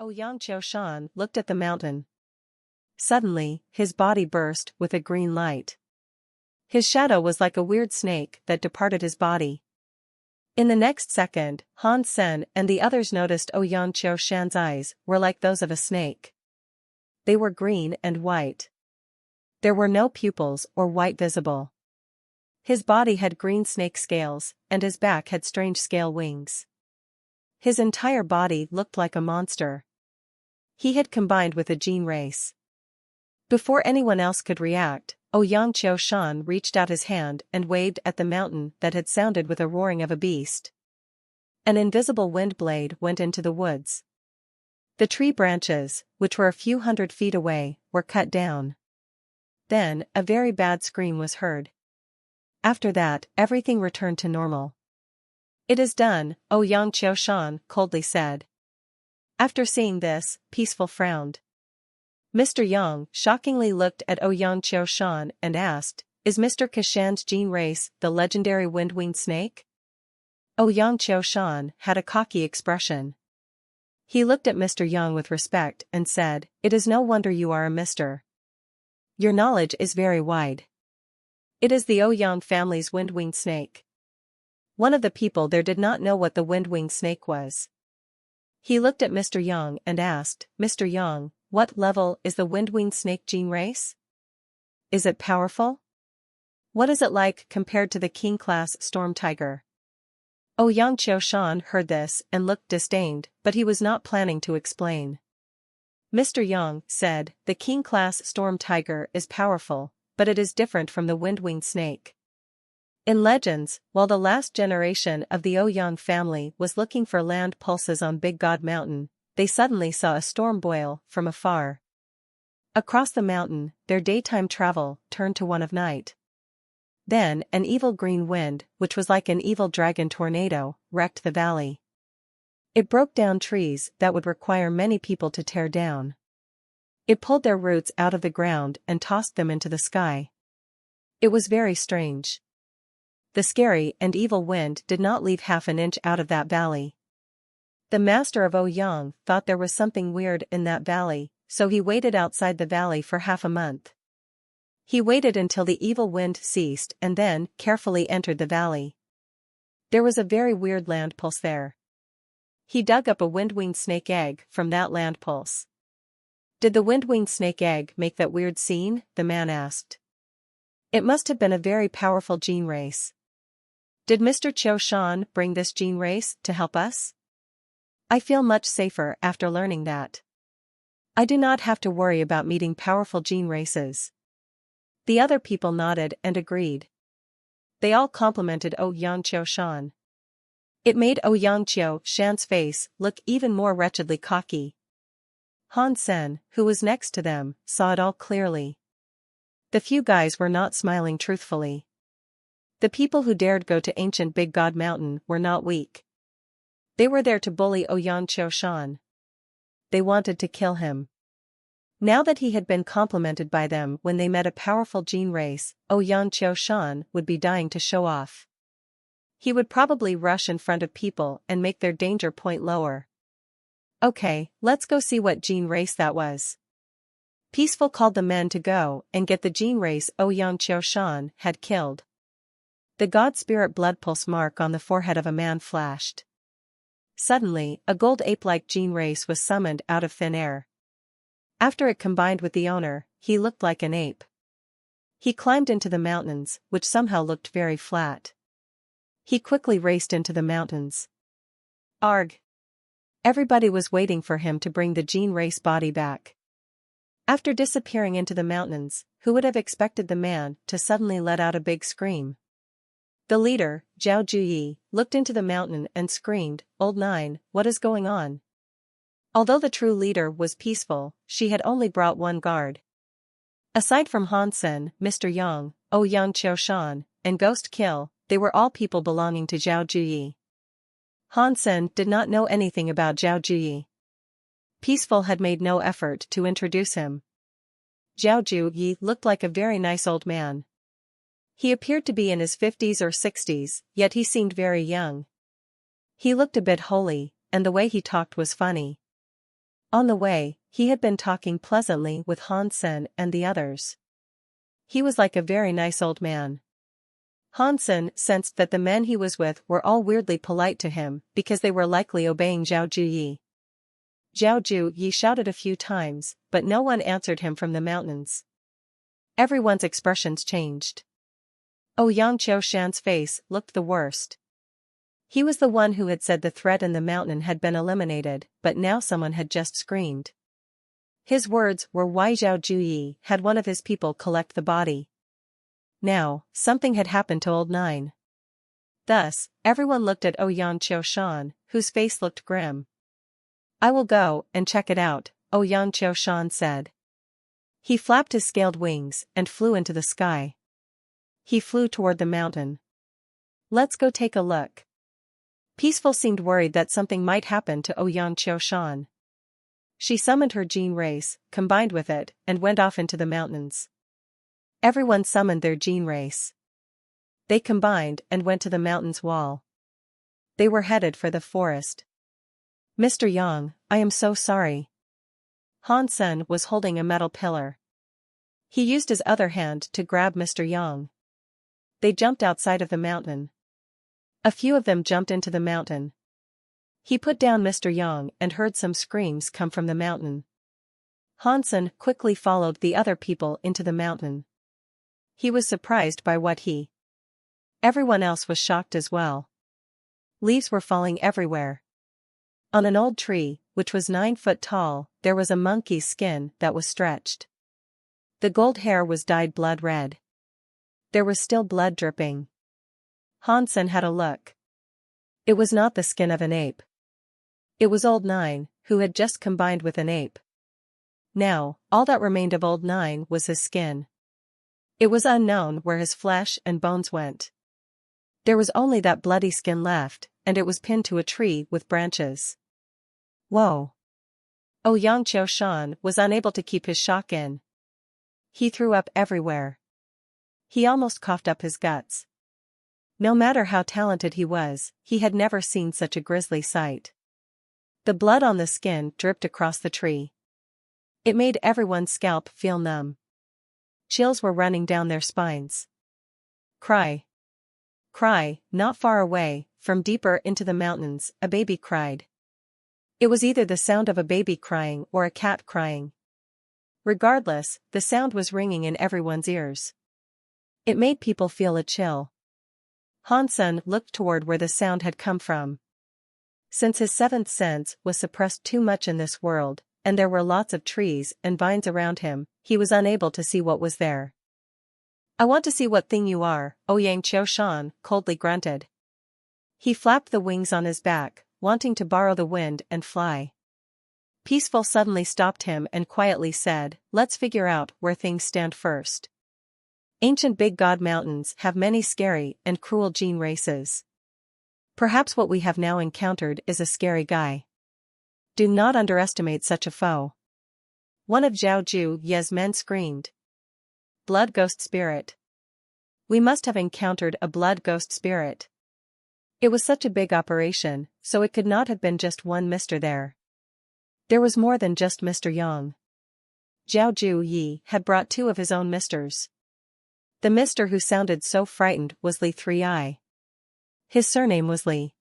Ouyang Qiushan looked at the mountain. Suddenly, his body burst with a green light. His shadow was like a weird snake that departed his body. In the next second, Han Sen and the others noticed Ouyang Qiushan's eyes were like those of a snake. They were green and white. There were no pupils or white visible. His body had green snake scales, and his back had strange scale wings. His entire body looked like a monster. He had combined with a gene race. Before anyone else could react, Ouyang Qiushan reached out his hand and waved at the mountain that had sounded with a roaring of a beast. An invisible wind blade went into the woods. The tree branches, which were a few hundred feet away, were cut down. Then, a very bad scream was heard. After that, everything returned to normal. "It is done," Ouyang Qiushan coldly said. After seeing this, Peaceful frowned. Mr. Yang shockingly looked at Ouyang Qiushan and asked, "Is Mr. Qiushan's gene race the legendary wind-winged snake?" Ouyang Qiushan had a cocky expression. He looked at Mr. Yang with respect and said, "It is no wonder you are a Mr. Your knowledge is very wide. It is the Ouyang family's wind-winged snake." One of the people there did not know what the wind-winged snake was. He looked at Mr. Yang and asked, "Mr. Yang, what level is the wind-winged snake gene race? Is it powerful? What is it like compared to the king-class storm tiger?" Ouyang Qiushan heard this and looked disdained, but he was not planning to explain. Mr. Yang said, "The king-class storm tiger is powerful, but it is different from the wind-winged snake. In legends, while the last generation of the Ouyang family was looking for land pulses on Big God Mountain, they suddenly saw a storm boil from afar. Across the mountain, their daytime travel turned to one of night. Then, an evil green wind, which was like an evil dragon tornado, wrecked the valley. It broke down trees that would require many people to tear down. It pulled their roots out of the ground and tossed them into the sky. It was very strange. The scary and evil wind did not leave half an inch out of that valley. The master of Ouyang thought there was something weird in that valley, so he waited outside the valley for half a month. He waited until the evil wind ceased and then carefully entered the valley. There was a very weird land pulse there. He dug up a wind-winged snake egg from that land pulse. "Did the wind-winged snake egg make that weird scene?" the man asked. "It must have been a very powerful gene race. Did Mr. Qiushan bring this gene race to help us? I feel much safer after learning that. I do not have to worry about meeting powerful gene races." The other people nodded and agreed. They all complimented Ouyang Qiushan. It made Ouyang Qiushan's face look even more wretchedly cocky. Han Sen, who was next to them, saw it all clearly. The few guys were not smiling truthfully. The people who dared go to ancient Big God Mountain were not weak. They were there to bully Ouyang Qiushan. They wanted to kill him. Now that he had been complimented by them when they met a powerful gene race, Ouyang Qiushan would be dying to show off. He would probably rush in front of people and make their danger point lower. "Okay, let's go see what gene race that was." Peaceful called the men to go and get the gene race Ouyang Qiushan had killed. The God Spirit blood pulse mark on the forehead of a man flashed. Suddenly, a gold ape-like gene race was summoned out of thin air. After it combined with the owner, he looked like an ape. He climbed into the mountains, which somehow looked very flat. He quickly raced into the mountains. Arg! Everybody was waiting for him to bring the gene race body back. After disappearing into the mountains, who would have expected the man to suddenly let out a big scream? The leader, Zhao Juyi, looked into the mountain and screamed, "Old Nine, what is going on?" Although the true leader was Peaceful, she had only brought one guard. Aside from Han Sen, Mr. Yang, Ouyang Qiushan, and Ghost Kill, they were all people belonging to Zhao Juyi. Han Sen did not know anything about Zhao Juyi. Peaceful had made no effort to introduce him. Zhao Juyi looked like a very nice old man. He appeared to be in his 50s or 60s, yet he seemed very young. He looked a bit holy, and the way he talked was funny. On the way, he had been talking pleasantly with Hansen and the others. He was like a very nice old man. Hansen sensed that the men he was with were all weirdly polite to him because they were likely obeying Zhao Juyi. Zhao Juyi shouted a few times, but no one answered him from the mountains. Everyone's expressions changed. Yang Qiushan's face looked the worst. He was the one who had said the threat in the mountain had been eliminated, but now someone had just screamed. His words were why Zhao Juyi had one of his people collect the body. Now, something had happened to Old Nine. Thus, everyone looked at Yang Qiushan, whose face looked grim. I will go and check it out, Yang Qiushan said. He flapped his scaled wings and flew into the sky. He flew toward the mountain. Let's go take a look. Peaceful seemed worried that something might happen to Yang Qiushan. She summoned her gene race, combined with it, and went off into the mountains. Everyone summoned their gene race. They combined and went to the mountain's wall. They were headed for the forest. Mr. Yang, I am so sorry. Hansen was holding a metal pillar. He used his other hand to grab Mr. Yang. They jumped outside of the mountain. A few of them jumped into the mountain. He put down Mr. Yang and heard some screams come from the mountain. Hansen quickly followed the other people into the mountain. He was surprised by what he. Everyone else was shocked as well. Leaves were falling everywhere. On an old tree, which was 9 foot tall, there was a monkey's skin that was stretched. The gold hair was dyed blood red. There was still blood dripping. Hansen had a look. It was not the skin of an ape. It was Old Nine, who had just combined with an ape. Now, all that remained of Old Nine was his skin. It was unknown where his flesh and bones went. There was only that bloody skin left, and it was pinned to a tree with branches. Whoa! Yang Qiushan was unable to keep his shock in. He threw up everywhere. He almost coughed up his guts. No matter how talented he was, he had never seen such a grisly sight. The blood on the skin dripped across the tree. It made everyone's scalp feel numb. Chills were running down their spines. Cry. Cry, not far away, from deeper into the mountains, a baby cried. It was either the sound of a baby crying or a cat crying. Regardless, the sound was ringing in everyone's ears. It made people feel a chill. Hansen looked toward where the sound had come from. Since his seventh sense was suppressed too much in this world, and there were lots of trees and vines around him, he was unable to see what was there. I want to see what thing you are, Yang Qiushan coldly grunted. He flapped the wings on his back, wanting to borrow the wind and fly. Peaceful suddenly stopped him and quietly said, let's figure out where things stand first. Ancient big god mountains have many scary and cruel gene races. Perhaps what we have now encountered is a scary guy. Do not underestimate such a foe. One of Zhao Juyi's men screamed. Blood ghost spirit. We must have encountered a blood ghost spirit. It was such a big operation, so it could not have been just one Mr. there. There was more than just Mr. Yang. Zhao Juyi had brought 2 of his own misters. The Mr. who sounded so frightened was Li 3-Eye. His surname was Li.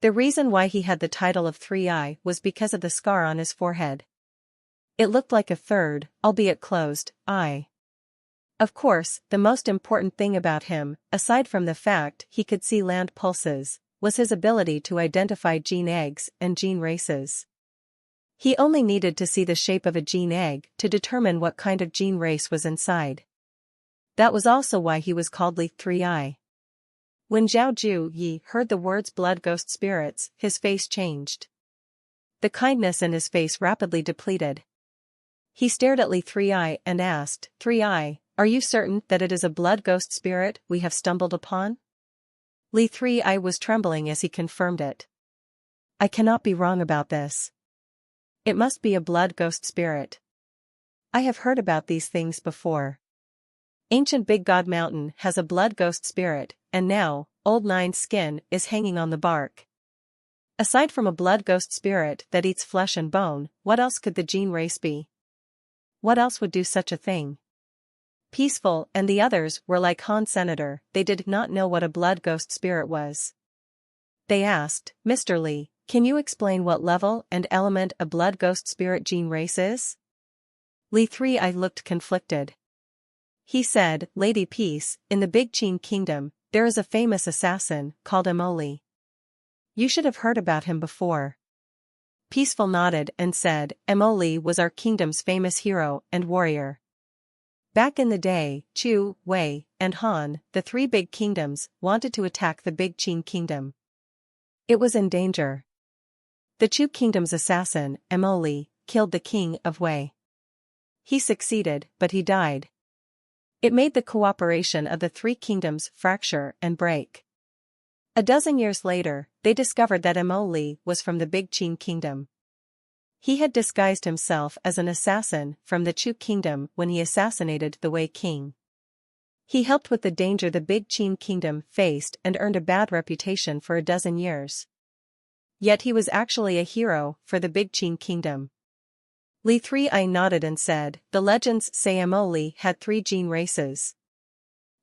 The reason why he had the title of 3-Eye was because of the scar on his forehead. It looked like a third, albeit closed, eye. Of course, the most important thing about him, aside from the fact he could see land pulses, was his ability to identify gene eggs and gene races. He only needed to see the shape of a gene egg to determine what kind of gene race was inside. That was also why he was called Li 3-Eye. When Zhao Juyi heard the words blood ghost spirits, his face changed. The kindness in his face rapidly depleted. He stared at Li 3-Eye and asked, 3-Eye, are you certain that it is a blood ghost spirit we have stumbled upon? Li 3-Eye was trembling as he confirmed it. I cannot be wrong about this. It must be a blood ghost spirit. I have heard about these things before. Ancient Big God Mountain has a blood ghost spirit, and now, Old Nine's skin is hanging on the bark. Aside from a blood ghost spirit that eats flesh and bone, what else could the gene race be? What else would do such a thing? Peaceful and the others were like Han Senator, they did not know what a blood ghost spirit was. They asked, Mr. Lee, can you explain what level and element a blood ghost spirit gene race is? Lee 3I looked conflicted. He said, Lady Peace, in the Big Qin Kingdom, there is a famous assassin called Immortal. You should have heard about him before. Peaceful nodded and said, Immortal was our kingdom's famous hero and warrior. Back in the day, Chu, Wei, and Han, the three big kingdoms, wanted to attack the Big Qin Kingdom. It was in danger. The Chu Kingdom's assassin, Immortal, killed the king of Wei. He succeeded, but he died. It made the cooperation of the three kingdoms fracture and break. A dozen years later, they discovered that Immortal was from the Big Qin Kingdom. He had disguised himself as an assassin from the Chu Kingdom when he assassinated the Wei king. He helped with the danger the Big Qin Kingdom faced and earned a bad reputation for a dozen years. Yet he was actually a hero for the Big Qin Kingdom. Lee 3I nodded and said, the legends say Immortal had 3 gene races.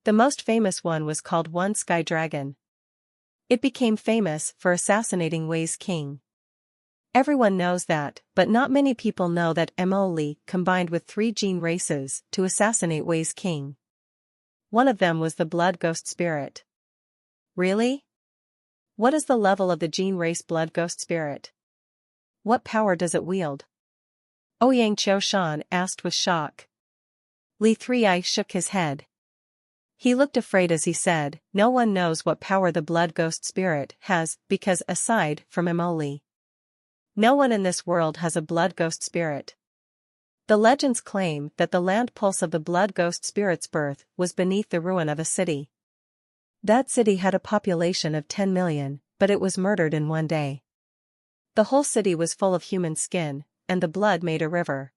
The most famous one was called One Sky Dragon. It became famous for assassinating Wei's king. Everyone knows that, but not many people know that Immortal combined with 3 gene races to assassinate Wei's king. One of them was the blood ghost spirit. Really? What is the level of the gene race blood ghost spirit? What power does it wield? Ouyang Qiushan asked with shock. Lee 3I shook his head. He looked afraid as he said, no one knows what power the blood ghost spirit has because aside from Immortal, no one in this world has a blood ghost spirit. The legends claim that the land pulse of the blood ghost spirit's birth was beneath the ruin of a city. That city had a population of 10 million, but it was murdered in one day. The whole city was full of human skin, and the blood made a river.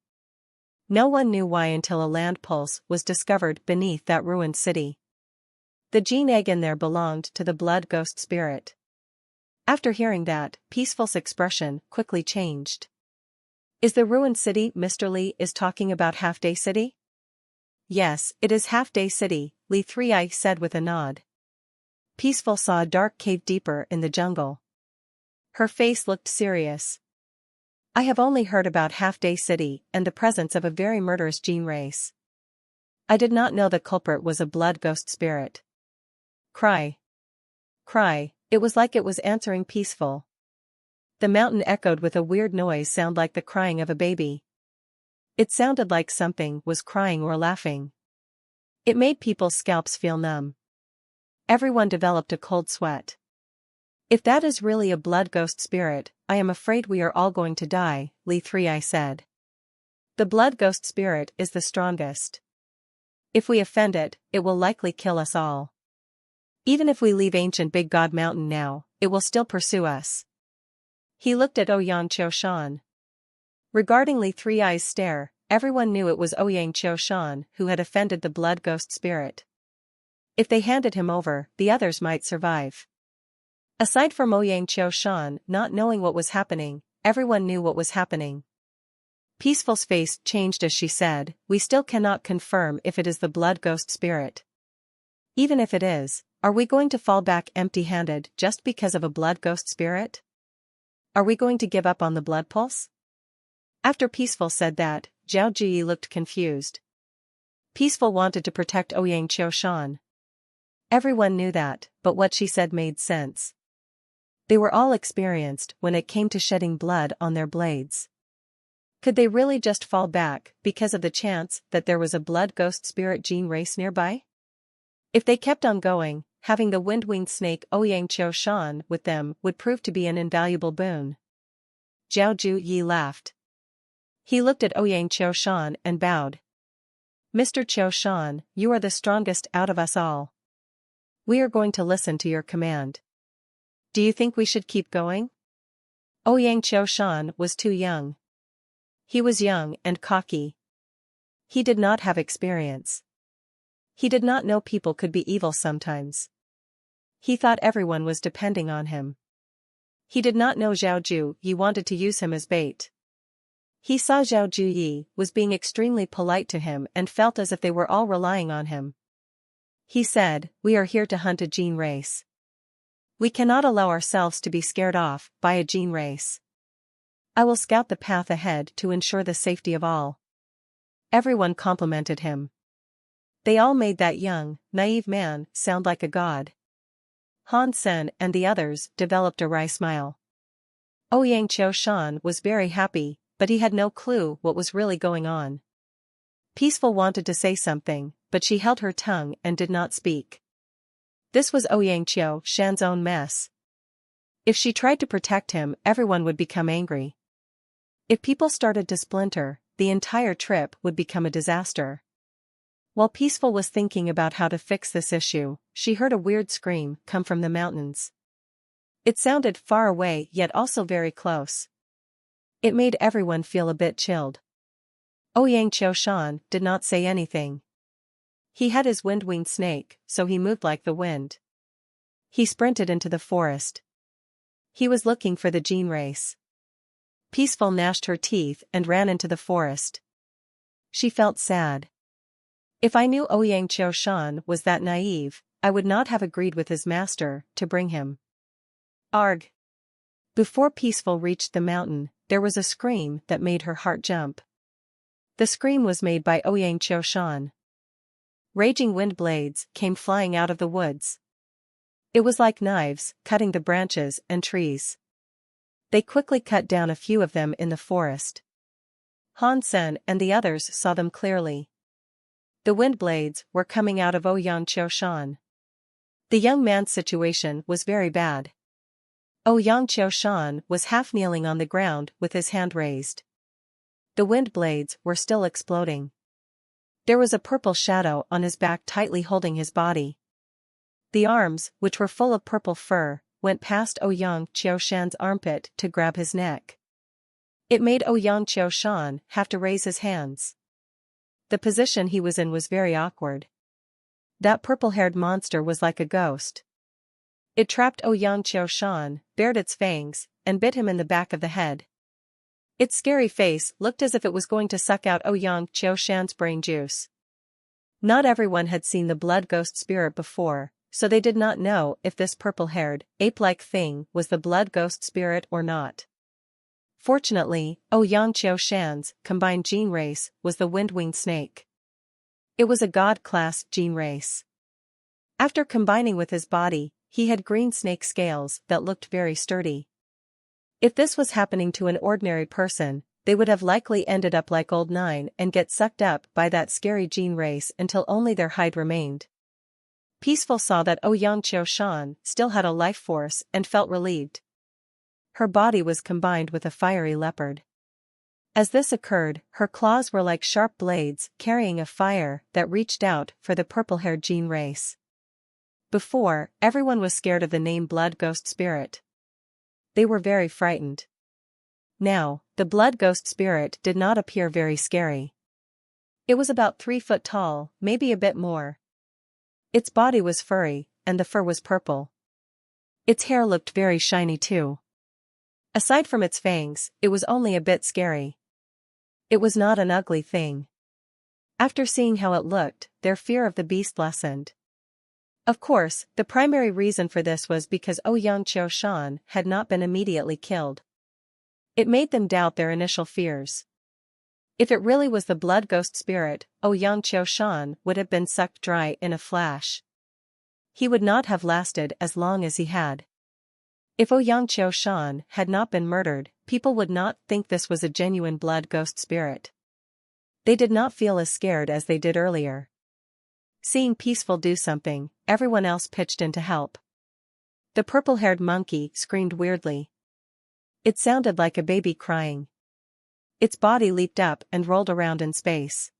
No one knew why until a land pulse was discovered beneath that ruined city. The gene egg in there belonged to the blood ghost spirit. After hearing that, Peaceful's expression quickly changed. Is the ruined city Mr. Lee is talking about Half-Day City? Yes, it is Half-Day City, Lee 3I said with a nod. Peaceful saw a dark cave deeper in the jungle. Her face looked serious. I have only heard about Half-Day City and the presence of a very murderous gene race. I did not know the culprit was a blood ghost spirit. Cry. Cry, it was like it was answering Peaceful. The mountain echoed with a weird noise sound like the crying of a baby. It sounded like something was crying or laughing. It made people's scalps feel numb. Everyone developed a cold sweat. If that is really a blood ghost spirit, I am afraid we are all going to die, Lee 3I said. The blood ghost spirit is the strongest. If we offend it, it will likely kill us all. Even if we leave ancient Big God Mountain now, it will still pursue us. He looked at Ouyang Qiushan. Regarding Lee 3I's stare, everyone knew it was Ouyang Qiushan who had offended the blood ghost spirit. If they handed him over, the others might survive. Aside from Ouyang Qiushan not knowing what was happening, everyone knew what was happening. Peaceful's face changed as she said, we still cannot confirm if it is the blood ghost spirit. Even if it is, are we going to fall back empty-handed just because of a blood ghost spirit? Are we going to give up on the blood pulse? After Peaceful said that, Zhao Ji looked confused. Peaceful wanted to protect Ouyang Qiushan. Everyone knew that, but what she said made sense. They were all experienced when it came to shedding blood on their blades. Could they really just fall back because of the chance that there was a blood ghost spirit gene race nearby? If they kept on going, having the wind-winged snake Ouyang Qiushan with them would prove to be an invaluable boon. Zhao Ji laughed. He looked at Ouyang Qiushan and bowed. Mr. Qiushan, you are the strongest out of us all. We are going to listen to your command. Do you think we should keep going? Ouyang Qiushan was too young. He was young and cocky. He did not have experience. He did not know people could be evil sometimes. He thought everyone was depending on him. He did not know Zhao Juyi wanted to use him as bait. He saw Zhao Juyi was being extremely polite to him and felt as if they were all relying on him. He said, "We are here to hunt a gene race. We cannot allow ourselves to be scared off by a gene race. I will scout the path ahead to ensure the safety of all." Everyone complimented him. They all made that young, naive man sound like a god. Han Sen and the others developed a wry smile. Ouyang Qiushan was very happy, but he had no clue what was really going on. Peaceful wanted to say something, but she held her tongue and did not speak. This was Ouyang Qiushan's own mess. If she tried to protect him, everyone would become angry. If people started to splinter, the entire trip would become a disaster. While Peaceful was thinking about how to fix this issue, she heard a weird scream come from the mountains. It sounded far away yet also very close. It made everyone feel a bit chilled. Ouyang Qiushan did not say anything. He had his wind-winged snake, so he moved like the wind. He sprinted into the forest. He was looking for the gene race. Peaceful gnashed her teeth and ran into the forest. She felt sad. If I knew Ouyang Qiushan was that naive, I would not have agreed with his master to bring him. Arg! Before Peaceful reached the mountain, there was a scream that made her heart jump. The scream was made by Ouyang Qiushan. Raging wind blades came flying out of the woods. It was like knives, cutting the branches and trees. They quickly cut down a few of them in the forest. Han Sen and the others saw them clearly. The wind blades were coming out of Ouyang Qiushan. The young man's situation was very bad. Ouyang Qiushan was half kneeling on the ground with his hand raised. The wind blades were still exploding. There was a purple shadow on his back tightly holding his body. The arms, which were full of purple fur, went past Ouyang Qiushan's armpit to grab his neck. It made Ouyang Qiushan have to raise his hands. The position he was in was very awkward. That purple-haired monster was like a ghost. It trapped Ouyang Qiushan, bared its fangs, and bit him in the back of the head. Its scary face looked as if it was going to suck out Ouyang Qiushan's brain juice. Not everyone had seen the blood ghost spirit before, so they did not know if this purple-haired, ape-like thing was the blood ghost spirit or not. Fortunately, Ouyang Qiushan's combined gene race was the wind-winged snake. It was a god-class gene race. After combining with his body, he had green snake scales that looked very sturdy. If this was happening to an ordinary person, they would have likely ended up like Old Nine and get sucked up by that scary gene race until only their hide remained. Peaceful saw that Ouyang Qiushan still had a life force and felt relieved. Her body was combined with a fiery leopard. As this occurred, her claws were like sharp blades carrying a fire that reached out for the purple-haired gene race. Before, everyone was scared of the name Blood Ghost Spirit. They were very frightened. Now, the Blood Ghost Spirit did not appear very scary. It was about 3 foot tall, maybe a bit more. Its body was furry, and the fur was purple. Its hair looked very shiny too. Aside from its fangs, it was only a bit scary. It was not an ugly thing. After seeing how it looked, their fear of the beast lessened. Of course, the primary reason for this was because Ouyang Qiushan had not been immediately killed. It made them doubt their initial fears. If it really was the blood ghost spirit, Ouyang Qiushan would have been sucked dry in a flash. He would not have lasted as long as he had. If Ouyang Qiushan had not been murdered, people would not think this was a genuine blood ghost spirit. They did not feel as scared as they did earlier. Seeing Peaceful do something, everyone else pitched in to help. The purple-haired monkey screamed weirdly. It sounded like a baby crying. Its body leaped up and rolled around in space.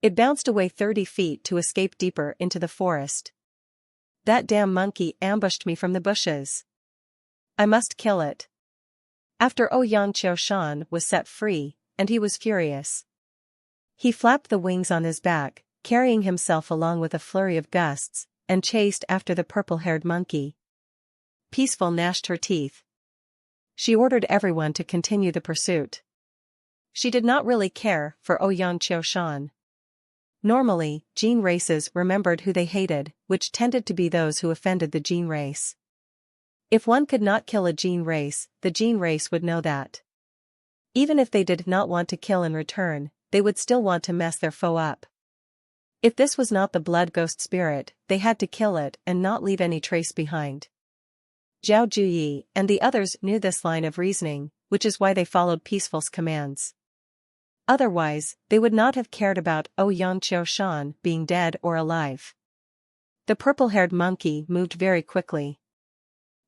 It bounced away 30 feet to escape deeper into the forest. That damn monkey ambushed me from the bushes. I must kill it. After Ouyang Qiushan was set free, and he was furious. He flapped the wings on his back, carrying himself along with a flurry of gusts, and chased after the purple-haired monkey. Peaceful gnashed her teeth. She ordered everyone to continue the pursuit. She did not really care for Ouyang Qiushan. Normally, gene races remembered who they hated, which tended to be those who offended the gene race. If one could not kill a gene race, the gene race would know that. Even if they did not want to kill in return, they would still want to mess their foe up. If this was not the blood ghost spirit, they had to kill it and not leave any trace behind. Zhao Juyi and the others knew this line of reasoning, which is why they followed Peaceful's commands. Otherwise, they would not have cared about Ouyang Qiushan being dead or alive. The purple-haired monkey moved very quickly.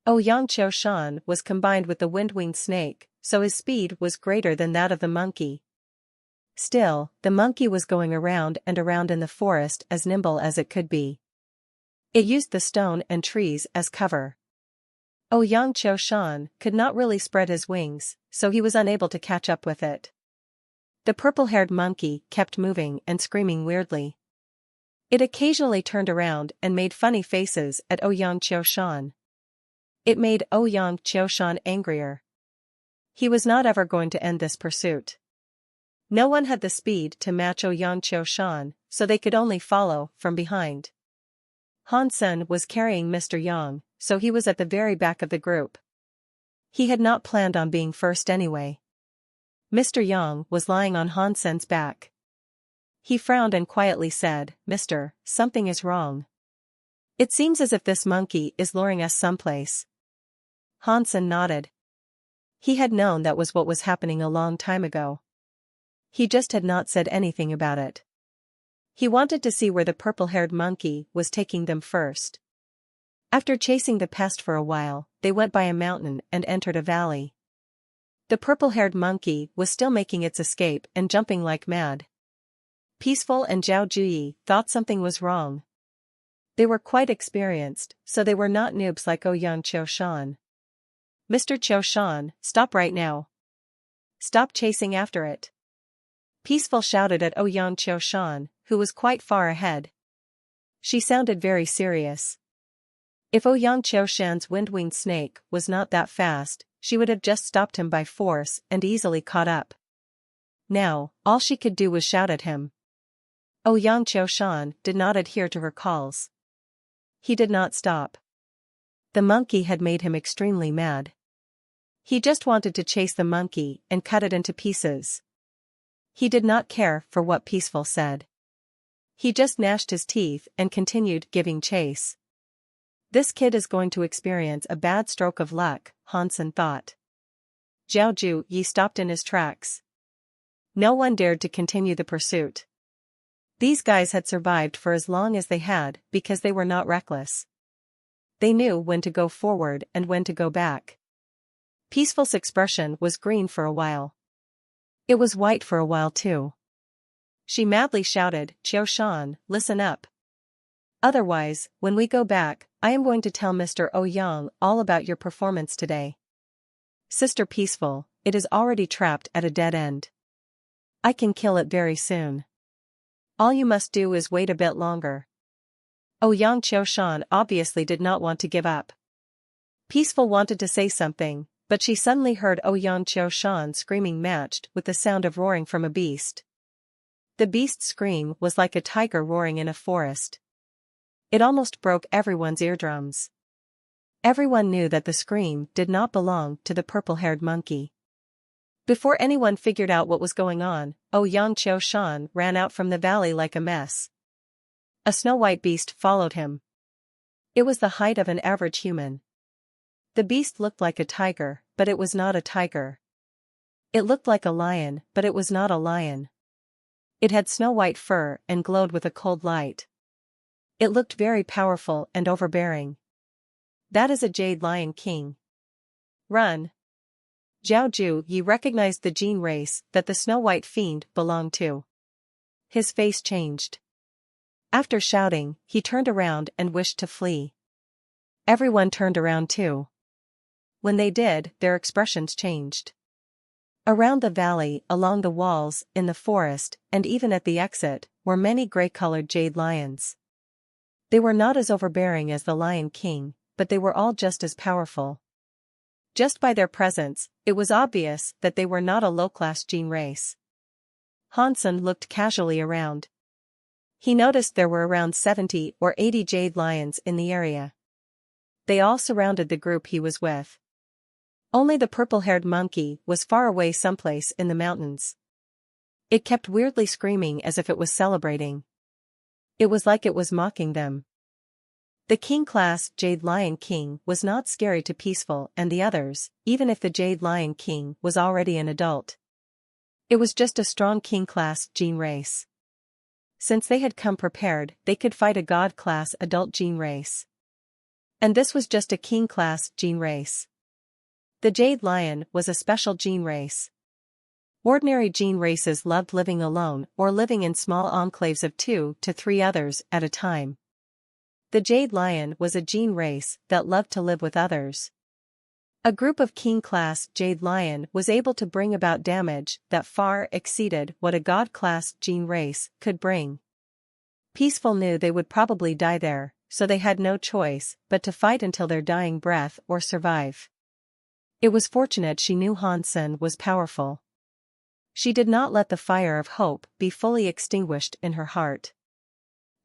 Ouyang Qiushan was combined with the wind-winged snake, so his speed was greater than that of the monkey. Still, the monkey was going around and around in the forest as nimble as it could be. It used the stone and trees as cover. Ouyang Qiushan could not really spread his wings, so he was unable to catch up with it. The purple-haired monkey kept moving and screaming weirdly. It occasionally turned around and made funny faces at Ouyang Qiushan. It made Ouyang Qiushan angrier. He was not ever going to end this pursuit. No one had the speed to match Ouyang Qiushan, so they could only follow from behind. Han Sen was carrying Mr. Yang, so he was at the very back of the group. He had not planned on being first anyway. Mr. Yang was lying on Han Sen's back. He frowned and quietly said, "Mister, something is wrong. It seems as if this monkey is luring us someplace." Han Sen nodded. He had known that was what was happening a long time ago. He just had not said anything about it. He wanted to see where the purple-haired monkey was taking them first. After chasing the pest for a while, they went by a mountain and entered a valley. The purple-haired monkey was still making its escape and jumping like mad. Peaceful and Zhao Juyi thought something was wrong. They were quite experienced, so they were not noobs like Ouyang Qiushan. "Mr. Qiushan, stop right now. Stop chasing after it." Peaceful shouted at Ouyang Qiushan, who was quite far ahead. She sounded very serious. If Ouyang Qiushan's wind-winged snake was not that fast, she would have just stopped him by force and easily caught up. Now, all she could do was shout at him. Ouyang Qiushan did not adhere to her calls. He did not stop. The monkey had made him extremely mad. He just wanted to chase the monkey and cut it into pieces. He did not care for what Peaceful said. He just gnashed his teeth and continued giving chase. This kid is going to experience a bad stroke of luck, Han Sen thought. Zhao Juyi stopped in his tracks. No one dared to continue the pursuit. These guys had survived for as long as they had because they were not reckless. They knew when to go forward and when to go back. Peaceful's expression was green for a while. It was white for a while too. She madly shouted, "Qiushan, listen up. Otherwise, when we go back, I am going to tell Mr. Ouyang all about your performance today. Sister Peaceful, it is already trapped at a dead end. I can kill it very soon. All you must do is wait a bit longer." Ouyang Qiushan obviously did not want to give up. Peaceful wanted to say something, but she suddenly heard Ouyang Qiushan screaming matched with the sound of roaring from a beast. The beast's scream was like a tiger roaring in a forest. It almost broke everyone's eardrums. Everyone knew that the scream did not belong to the purple-haired monkey. Before anyone figured out what was going on, Ouyang Qiushan ran out from the valley like a mess. A snow-white beast followed him. It was the height of an average human. The beast looked like a tiger, but it was not a tiger. It looked like a lion, but it was not a lion. It had snow-white fur and glowed with a cold light. It looked very powerful and overbearing. "That is a Jade Lion King. Run!" Zhao Juyi recognized the gene race that the snow-white fiend belonged to. His face changed. After shouting, he turned around and wished to flee. Everyone turned around too. When they did, their expressions changed. Around the valley, along the walls, in the forest, and even at the exit, were many gray-colored jade lions. They were not as overbearing as the Lion King, but they were all just as powerful. Just by their presence, it was obvious that they were not a low-class gene race. Hansen looked casually around. He noticed there were around 70 or 80 jade lions in the area. They all surrounded the group he was with. Only the purple-haired monkey was far away someplace in the mountains. It kept weirdly screaming as if it was celebrating. It was like it was mocking them. The king-class Jade Lion King was not scary to Peaceful and the others, even if the Jade Lion King was already an adult. It was just a strong king-class gene race. Since they had come prepared, they could fight a god-class adult gene race. And this was just a king-class gene race. The Jade Lion was a special gene race. Ordinary gene races loved living alone or living in small enclaves of 2 to 3 others at a time. The Jade Lion was a gene race that loved to live with others. A group of king-class Jade Lion was able to bring about damage that far exceeded what a god-class gene race could bring. Peaceful knew they would probably die there, so they had no choice but to fight until their dying breath or survive. It was fortunate she knew Hansen was powerful. She did not let the fire of hope be fully extinguished in her heart.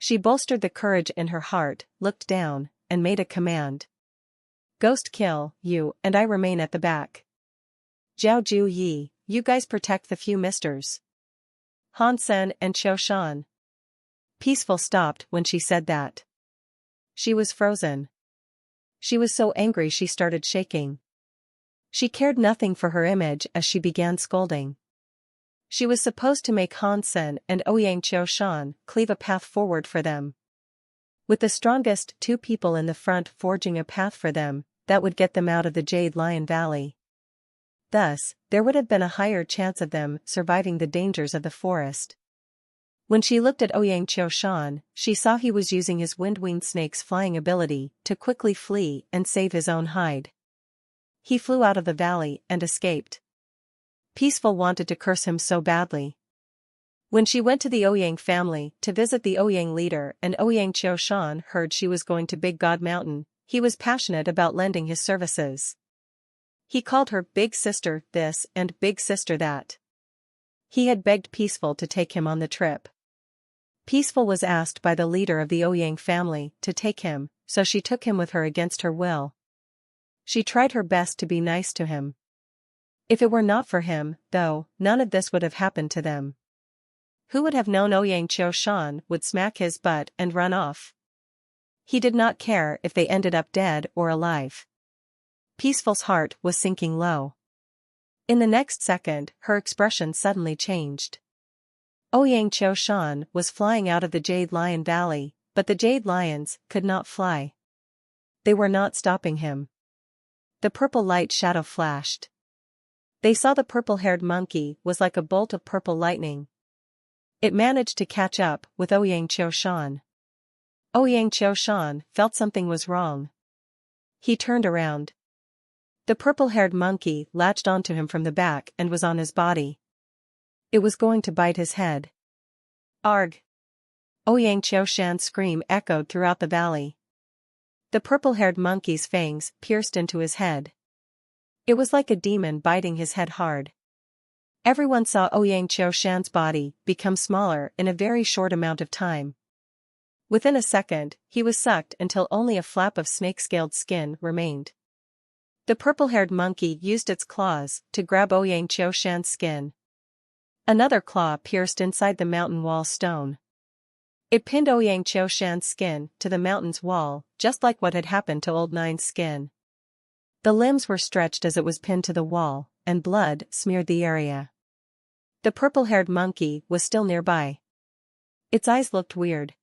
She bolstered the courage in her heart, looked down, and made a command. Ghost kill, you, and I remain at the back. Zhao Ju Yi, you guys protect the few misters. Hansen and Qiu Shan. Peaceful stopped when she said that. She was frozen. She was so angry she started shaking. She cared nothing for her image as she began scolding. She was supposed to make Hansen and Ouyang Qiu Shan cleave a path forward for them. With the strongest 2 people in the front forging a path for them, that would get them out of the Jade Lion Valley. Thus, there would have been a higher chance of them surviving the dangers of the forest. When she looked at Ouyang Qiu Shan, she saw he was using his wind-winged snake's flying ability to quickly flee and save his own hide. He flew out of the valley and escaped. Peaceful wanted to curse him so badly. When she went to the Ouyang family to visit the Ouyang leader and Ouyang Qiu Shan heard she was going to Big God Mountain, he was passionate about lending his services. He called her Big Sister this and Big Sister that. He had begged Peaceful to take him on the trip. Peaceful was asked by the leader of the Ouyang family to take him, so she took him with her against her will. She tried her best to be nice to him. If it were not for him, though, none of this would have happened to them. Who would have known Ouyang Qiu Shan would smack his butt and run off? He did not care if they ended up dead or alive. Peaceful's heart was sinking low. In the next second, her expression suddenly changed. Ouyang Qiu Shan was flying out of the Jade Lion Valley, but the Jade Lions could not fly. They were not stopping him. The purple light shadow flashed. They saw the purple-haired monkey was like a bolt of purple lightning. It managed to catch up with Ouyang Qiu Shan. Ouyang Qiu Shan felt something was wrong. He turned around. The purple-haired monkey latched onto him from the back and was on his body. It was going to bite his head. Arg! Ouyang Qiu Shan's scream echoed throughout the valley. The purple-haired monkey's fangs pierced into his head. It was like a demon biting his head hard. Everyone saw Ouyang Qiu Shan's body become smaller in a very short amount of time. Within a second, he was sucked until only a flap of snake-scaled skin remained. The purple-haired monkey used its claws to grab Ouyang Qiu Shan's skin. Another claw pierced inside the mountain wall stone. It pinned Ouyang Qiu Shan's skin to the mountain's wall, just like what had happened to Old Nine's skin. The limbs were stretched as it was pinned to the wall, and blood smeared the area. The purple-haired monkey was still nearby. Its eyes looked weird.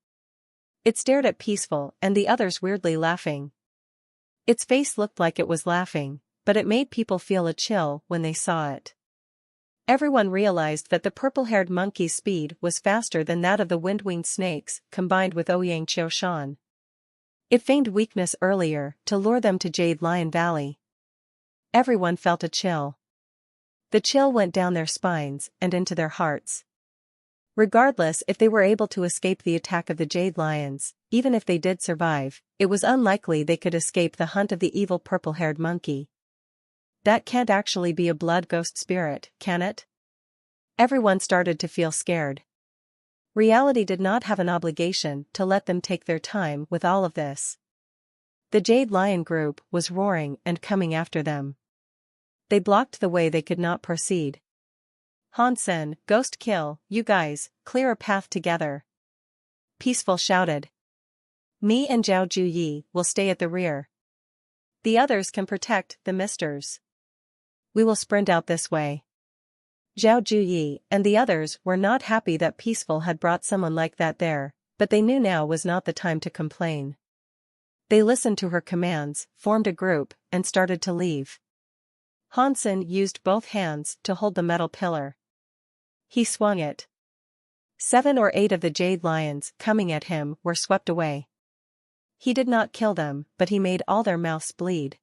It stared at Peaceful and the others weirdly laughing. Its face looked like it was laughing, but it made people feel a chill when they saw it. Everyone realized that the purple-haired monkey's speed was faster than that of the wind-winged snakes combined with Ouyang Qiu Shan. It feigned weakness earlier to lure them to Jade Lion Valley. Everyone felt a chill. The chill went down their spines and into their hearts. Regardless if they were able to escape the attack of the Jade Lions, even if they did survive, it was unlikely they could escape the hunt of the evil purple-haired monkey. That can't actually be a blood ghost spirit, can it? Everyone started to feel scared. Reality did not have an obligation to let them take their time with all of this. The Jade Lion group was roaring and coming after them. They blocked the way they could not proceed. Hansen, ghost kill, you guys, clear a path together. Peaceful shouted. Me and Zhao Juyi will stay at the rear. The others can protect the misters. We will sprint out this way. Zhao Juyi and the others were not happy that Peaceful had brought someone like that there, but they knew now was not the time to complain. They listened to her commands, formed a group, and started to leave. Hansen used both hands to hold the metal pillar. He swung it. 7 or 8 of the Jade Lions coming at him were swept away. He did not kill them, but he made all their mouths bleed.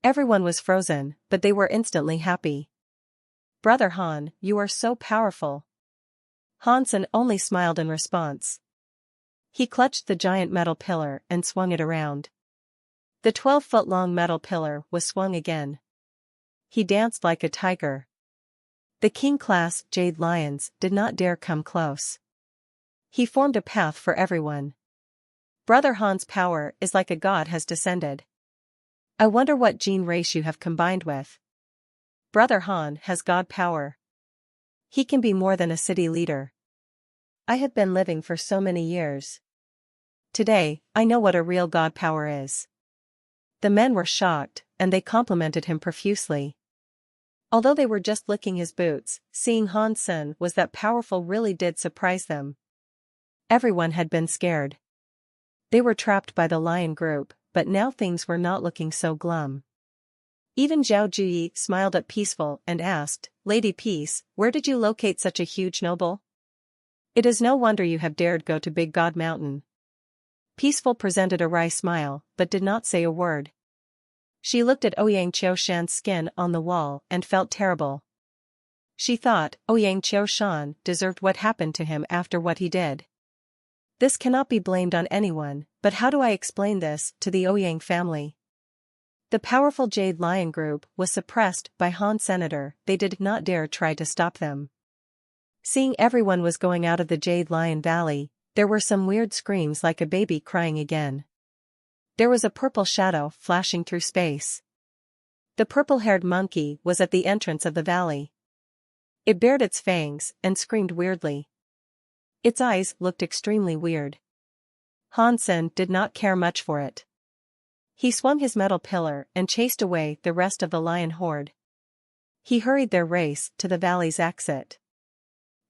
Everyone was frozen, but they were instantly happy. Brother Han, you are so powerful. Hansen only smiled in response. He clutched the giant metal pillar and swung it around. The 12-foot-long metal pillar was swung again. He danced like a tiger. The king-class Jade Lions did not dare come close. He formed a path for everyone. Brother Han's power is like a god has descended. I wonder what gene race you have combined with. Brother Han has god power. He can be more than a city leader. I have been living for so many years. Today, I know what a real god power is. The men were shocked, and they complimented him profusely. Although they were just licking his boots, seeing Hansen was that powerful really did surprise them. Everyone had been scared. They were trapped by the lion group, but now things were not looking so glum. Even Zhao Juyi smiled at Peaceful and asked, Lady Peace, where did you locate such a huge noble? It is no wonder you have dared go to Big God Mountain. Peaceful presented a wry smile, but did not say a word. She looked at Ouyang Qiushan's skin on the wall and felt terrible. She thought Ouyang Qiushan deserved what happened to him after what he did. This cannot be blamed on anyone, but how do I explain this to the Ouyang family? The powerful Jade Lion group was suppressed by Han Senator. They did not dare try to stop them. Seeing everyone was going out of the Jade Lion Valley, there were some weird screams like a baby crying again. There was a purple shadow flashing through space. The purple-haired monkey was at the entrance of the valley. It bared its fangs and screamed weirdly. Its eyes looked extremely weird. Hansen did not care much for it. He swung his metal pillar and chased away the rest of the lion horde. He hurried their race to the valley's exit.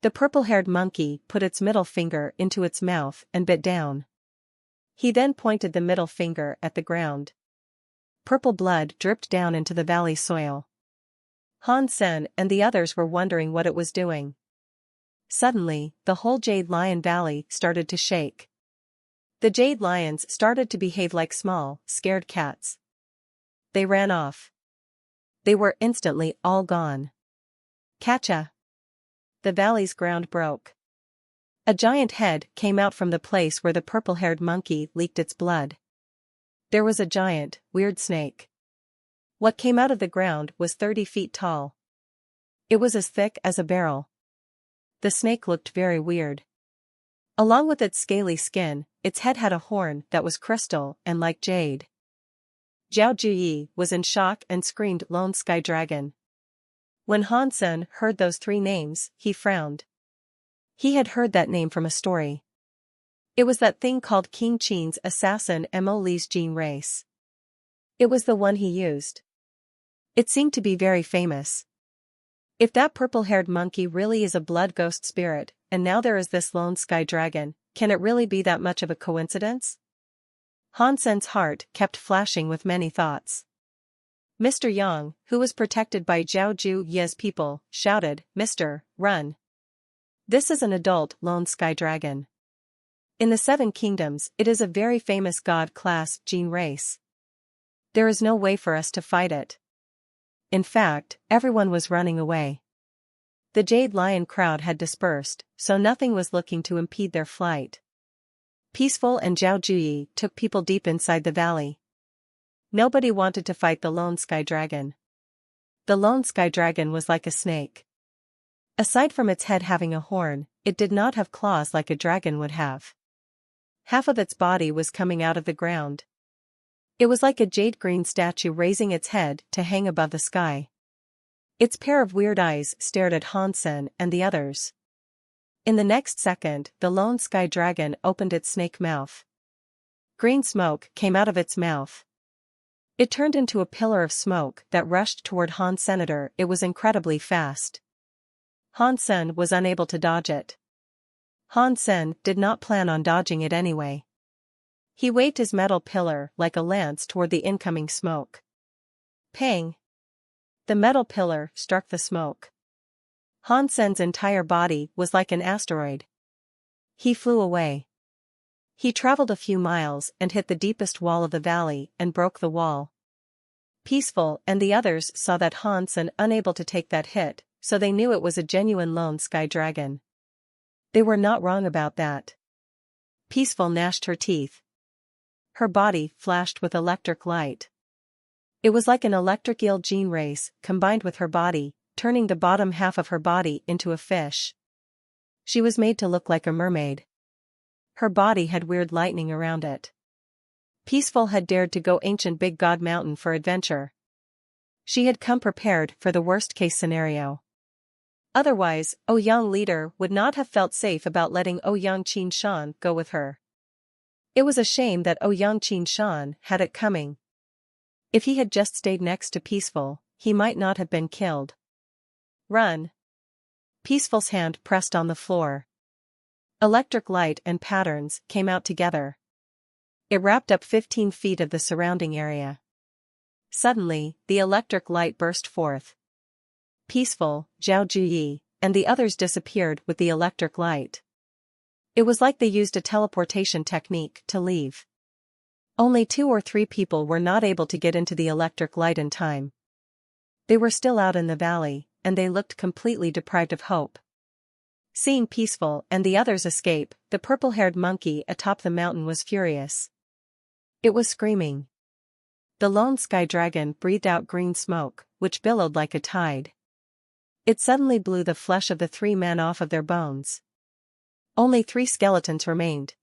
The purple-haired monkey put its middle finger into its mouth and bit down. He then pointed the middle finger at the ground. Purple blood dripped down into the valley soil. Hansen and the others were wondering what it was doing. Suddenly, the whole Jade Lion Valley started to shake. The Jade Lions started to behave like small, scared cats. They ran off. They were instantly all gone. Catcha! The valley's ground broke. A giant head came out from the place where the purple-haired monkey leaked its blood. There was a giant, weird snake. What came out of the ground was 30 feet tall. It was as thick as a barrel. The snake looked very weird. Along with its scaly skin, its head had a horn that was crystal and like jade. Zhao Juyi was in shock and screamed Lone Sky Dragon. When Hansen heard those 3 names, he frowned. He had heard that name from a story. It was that thing called King Qin's assassin Mo Li's gene race. It was the one he used. It seemed to be very famous. If that purple-haired monkey really is a blood ghost spirit, and now there is this Lone Sky Dragon, can it really be that much of a coincidence? Hansen's heart kept flashing with many thoughts. Mr. Yang, who was protected by Zhao Juyi's people, shouted, Mr. Run. This is an adult Lone Sky Dragon. In the 7 kingdoms, it is a very famous god-class gene race. There is no way for us to fight it. In fact, everyone was running away. The Jade Lion crowd had dispersed, so nothing was looking to impede their flight. Peaceful and Zhao Juyi took people deep inside the valley. Nobody wanted to fight the Lone Sky Dragon. The lone sky dragon was like a snake. Aside from its head having a horn, it did not have claws like a dragon would have. Half of its body was coming out of the ground. It was like a jade-green statue raising its head to hang above the sky. Its pair of weird eyes stared at Hansen and the others. In the next second, the lone sky dragon opened its snake mouth. Green smoke came out of its mouth. It turned into a pillar of smoke that rushed toward Hans Senator. It was incredibly fast. Hansen was unable to dodge it. Hansen did not plan on dodging it anyway. He waved his metal pillar like a lance toward the incoming smoke. Pang! The metal pillar struck the smoke. Hansen's entire body was like an asteroid. He flew away. He traveled a few miles and hit the deepest wall of the valley and broke the wall. Peaceful and the others saw that Hansen unable to take that hit, so they knew it was a genuine lone sky dragon. They were not wrong about that. Peaceful gnashed her teeth. Her body flashed with electric light. It was like an electric eel gene race combined with her body, turning the bottom half of her body into a fish. She was made to look like a mermaid. Her body had weird lightning around it. Peaceful had dared to go ancient Big God Mountain for adventure. She had come prepared for the worst-case scenario. Otherwise, Young leader would not have felt safe about letting Young Qin Shan go with her. It was a shame that Young Qin Shan had it coming. If he had just stayed next to Peaceful, he might not have been killed. Run! Peaceful's hand pressed on the floor. Electric light and patterns came out together. It wrapped up 15 feet of the surrounding area. Suddenly, the electric light burst forth. Peaceful, Zhao Juyi, and the others disappeared with the electric light. It was like they used a teleportation technique to leave. Only 2 or 3 people were not able to get into the electric light in time. They were still out in the valley, and they looked completely deprived of hope. Seeing Peaceful and the others escape, the purple-haired monkey atop the mountain was furious. It was screaming. The lone sky dragon breathed out green smoke, which billowed like a tide. It suddenly blew the flesh of the 3 men off of their bones. Only 3 skeletons remained.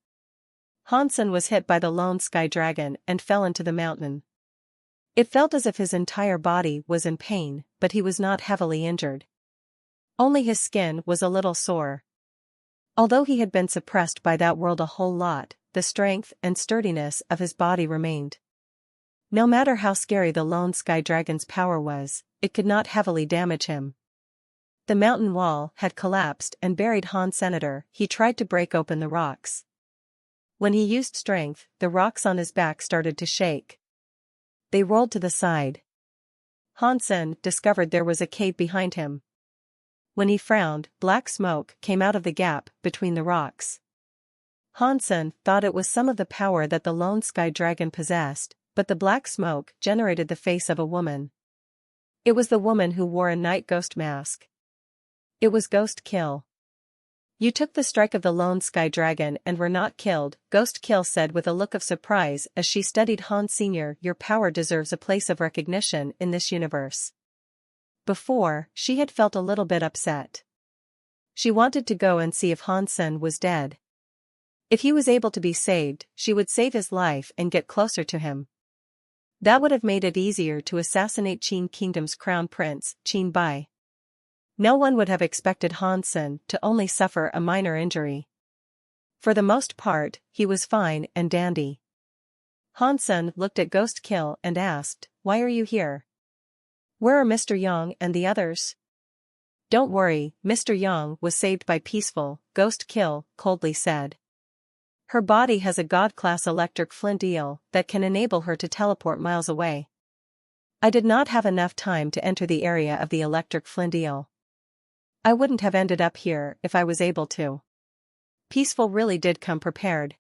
Hansen was hit by the lone sky dragon and fell into the mountain. It felt as if his entire body was in pain, but he was not heavily injured. Only his skin was a little sore. Although he had been suppressed by that world a whole lot, the strength and sturdiness of his body remained. No matter how scary the lone sky dragon's power was, it could not heavily damage him. The mountain wall had collapsed and buried Hans Senator. He tried to break open the rocks. When he used strength, the rocks on his back started to shake. They rolled to the side. Hansen discovered there was a cave behind him. When he frowned, black smoke came out of the gap between the rocks. Hansen thought it was some of the power that the lone sky dragon possessed, but the black smoke generated the face of a woman. It was the woman who wore a night ghost mask. It was Ghost Kill. You took the strike of the lone sky dragon and were not killed, Ghost Kill said with a look of surprise as she studied Han Sr. Your power deserves a place of recognition in this universe. Before, she had felt a little bit upset. She wanted to go and see if Hansen was dead. If he was able to be saved, she would save his life and get closer to him. That would have made it easier to assassinate Qin Kingdom's crown prince, Qin Bai. No one would have expected Hansen to only suffer a minor injury. For the most part, he was fine and dandy. Hansen looked at Ghost Kill and asked, "Why are you here? Where are Mr. Yang and the others?" "Don't worry, Mr. Yang was saved by Peaceful," Ghost Kill coldly said. "Her body has a god-class electric flint eel that can enable her to teleport miles away. I did not have enough time to enter the area of the electric flint eel. I wouldn't have ended up here if I was able to." Peaceful really did come prepared.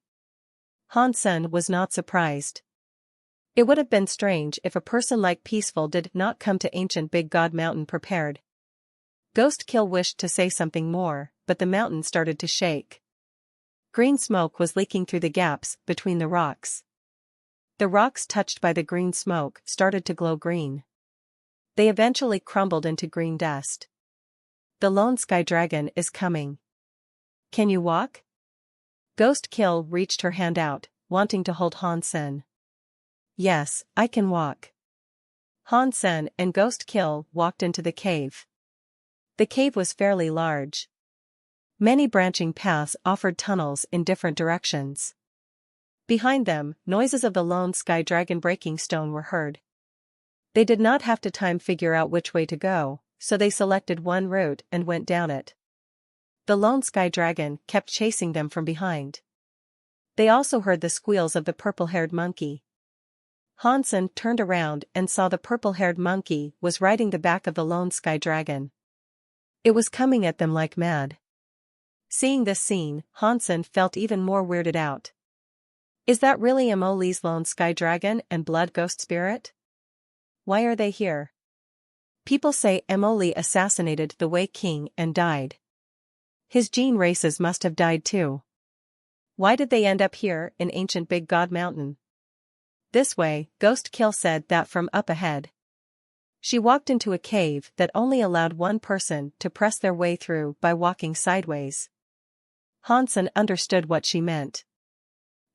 Hansen was not surprised. It would have been strange if a person like Peaceful did not come to ancient Big God Mountain prepared. Ghost Kill wished to say something more, but the mountain started to shake. Green smoke was leaking through the gaps between the rocks. The rocks touched by the green smoke started to glow green. They eventually crumbled into green dust. The lone sky dragon is coming. Can you walk? Ghost Kill reached her hand out, wanting to hold Hansen. Yes, I can walk. Hansen and Ghost Kill walked into the cave. The cave was fairly large. Many branching paths offered tunnels in different directions. Behind them, noises of the lone sky dragon breaking stone were heard. They did not have to figure out which way to go, so they selected one route and went down it. The lone sky dragon kept chasing them from behind. They also heard the squeals of the purple-haired monkey. Hansen turned around and saw the purple-haired monkey was riding the back of the lone sky dragon. It was coming at them like mad. Seeing this scene, Hansen felt even more weirded out. Is that really Immortal's lone sky dragon and blood ghost spirit? Why are they here? People say Immortal assassinated the Wei King and died. His gene races must have died too. Why did they end up here in ancient Big God Mountain? This way, Ghost Kill said that from up ahead. She walked into a cave that only allowed one person to press their way through by walking sideways. Hansen understood what she meant.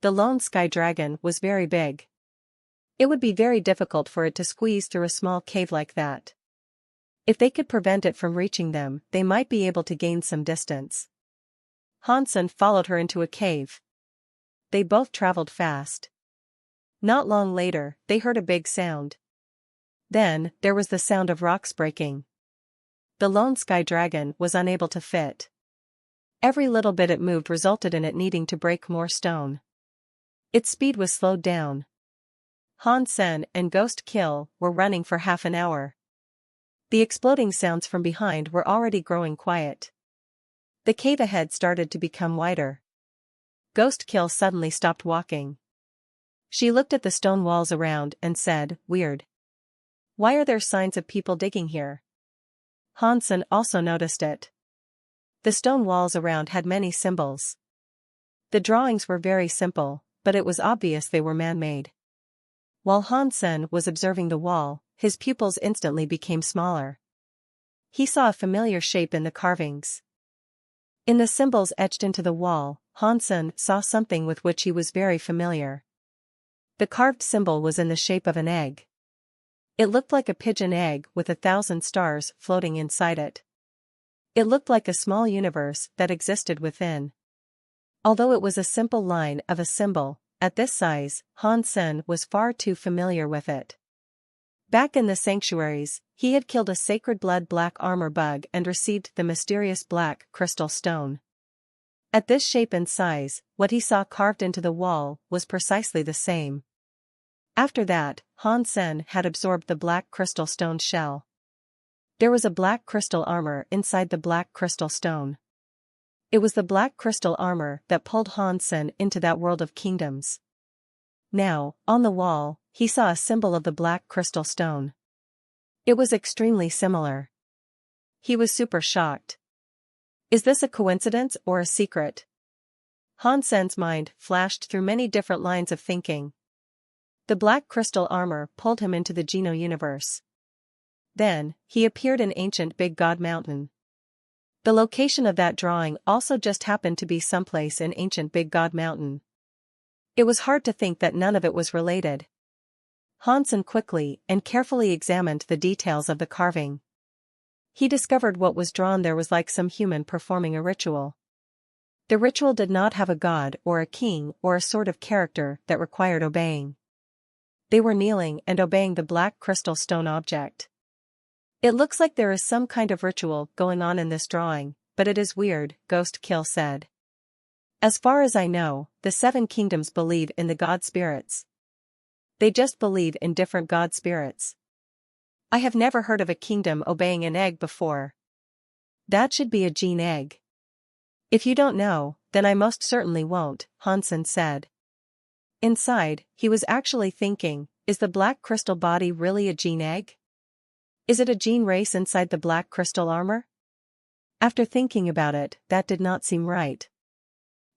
The lone sky dragon was very big. It would be very difficult for it to squeeze through a small cave like that. If they could prevent it from reaching them, they might be able to gain some distance. Hansen followed her into a cave. They both traveled fast. Not long later, they heard a big sound. Then, there was the sound of rocks breaking. The lone sky dragon was unable to fit. Every little bit it moved resulted in it needing to break more stone. Its speed was slowed down. Hansen and Ghost Kill were running for half an hour. The exploding sounds from behind were already growing quiet. The cave ahead started to become wider. Ghost Kill suddenly stopped walking. She looked at the stone walls around and said, "Weird. Why are there signs of people digging here?" Hansen also noticed it. The stone walls around had many symbols. The drawings were very simple, but it was obvious they were man-made. While Hansen was observing the wall, his pupils instantly became smaller. He saw a familiar shape in the carvings. In the symbols etched into the wall, Hansen saw something with which he was very familiar. The carved symbol was in the shape of an egg. It looked like a pigeon egg with 1,000 stars floating inside it. It looked like a small universe that existed within. Although it was a simple line of a symbol, at this size, Hansen was far too familiar with it. Back in the sanctuaries, he had killed a sacred blood black armor bug and received the mysterious black crystal stone. At this shape and size, what he saw carved into the wall was precisely the same. After that, Hansen had absorbed the black crystal stone shell. There was a black crystal armor inside the black crystal stone. It was the black crystal armor that pulled Hansen into that world of kingdoms. Now, on the wall, he saw a symbol of the black crystal stone. It was extremely similar. He was super shocked. Is this a coincidence or a secret? Hansen's mind flashed through many different lines of thinking. The black crystal armor pulled him into the Geno universe. Then, he appeared in ancient Big God Mountain. The location of that drawing also just happened to be someplace in ancient Big God Mountain. It was hard to think that none of it was related. Hansen quickly and carefully examined the details of the carving. He discovered what was drawn there was like some human performing a ritual. The ritual did not have a god or a king or a sort of character that required obeying. They were kneeling and obeying the black crystal stone object. It looks like there is some kind of ritual going on in this drawing, but it is weird, Ghost Kill said. As far as I know, the 7 kingdoms believe in the god spirits. They just believe in different god spirits. I have never heard of a kingdom obeying an egg before. That should be a gene egg. If you don't know, then I most certainly won't, Hansen said. Inside, he was actually thinking, is the black crystal body really a gene egg? Is it a gene race inside the black crystal armor? After thinking about it, that did not seem right.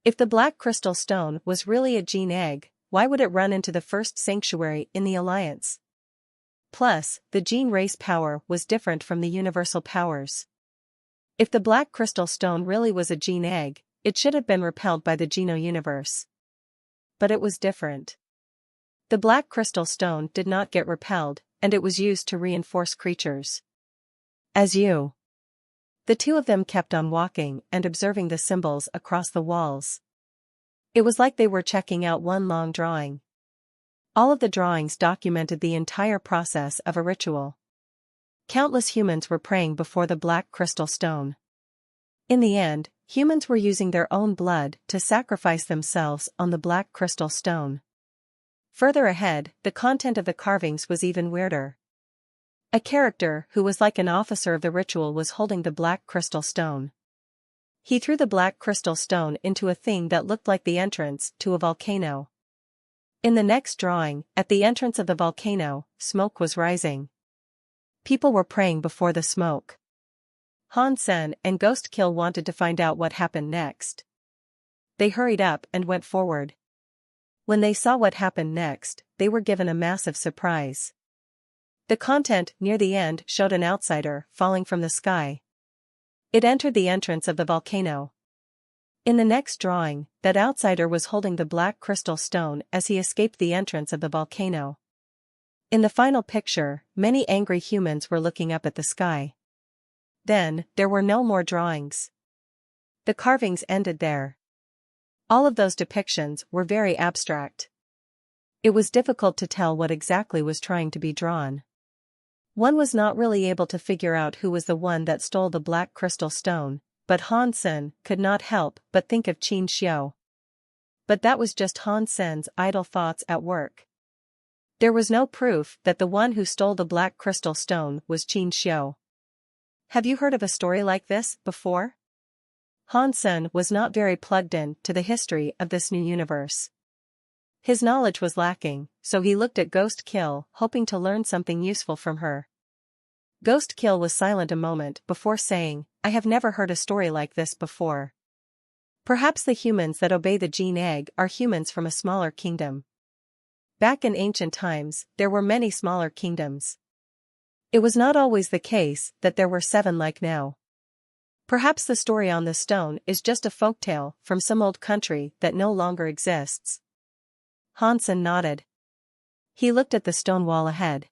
If the black crystal stone was really a gene egg, why would it run into the first sanctuary in the Alliance? Plus, the gene race power was different from the universal powers. If the black crystal stone really was a gene egg, it should have been repelled by the Geno-universe. But it was different. The black crystal stone did not get repelled, and it was used to reinforce creatures. The two of them kept on walking and observing the symbols across the walls. It was like they were checking out one long drawing. All of the drawings documented the entire process of a ritual. Countless humans were praying before the black crystal stone. In the end, humans were using their own blood to sacrifice themselves on the black crystal stone. Further ahead, the content of the carvings was even weirder. A character who was like an officer of the ritual was holding the black crystal stone. He threw the black crystal stone into a thing that looked like the entrance to a volcano. In the next drawing, at the entrance of the volcano, smoke was rising. People were praying before the smoke. Hansen and Ghostkill wanted to find out what happened next. They hurried up and went forward. When they saw what happened next, they were given a massive surprise. The content near the end showed an outsider falling from the sky. It entered the entrance of the volcano. In the next drawing, that outsider was holding the black crystal stone as he escaped the entrance of the volcano. In the final picture, many angry humans were looking up at the sky. Then, there were no more drawings. The carvings ended there. All of those depictions were very abstract. It was difficult to tell what exactly was trying to be drawn. One was not really able to figure out who was the one that stole the black crystal stone, but Hansen could not help but think of Qin Xiu. But that was just Hansen's idle thoughts at work. There was no proof that the one who stole the black crystal stone was Qin Xiu. Have you heard of a story like this before? Hansen was not very plugged in to the history of this new universe. His knowledge was lacking, so he looked at Ghostkill, hoping to learn something useful from her. Ghostkill was silent a moment before saying, "I have never heard a story like this before. Perhaps the humans that obey the gene egg are humans from a smaller kingdom." Back in ancient times, there were many smaller kingdoms. It was not always the case that there were 7 like now. Perhaps the story on the stone is just a folktale from some old country that no longer exists. Hansen nodded. He looked at the stone wall ahead.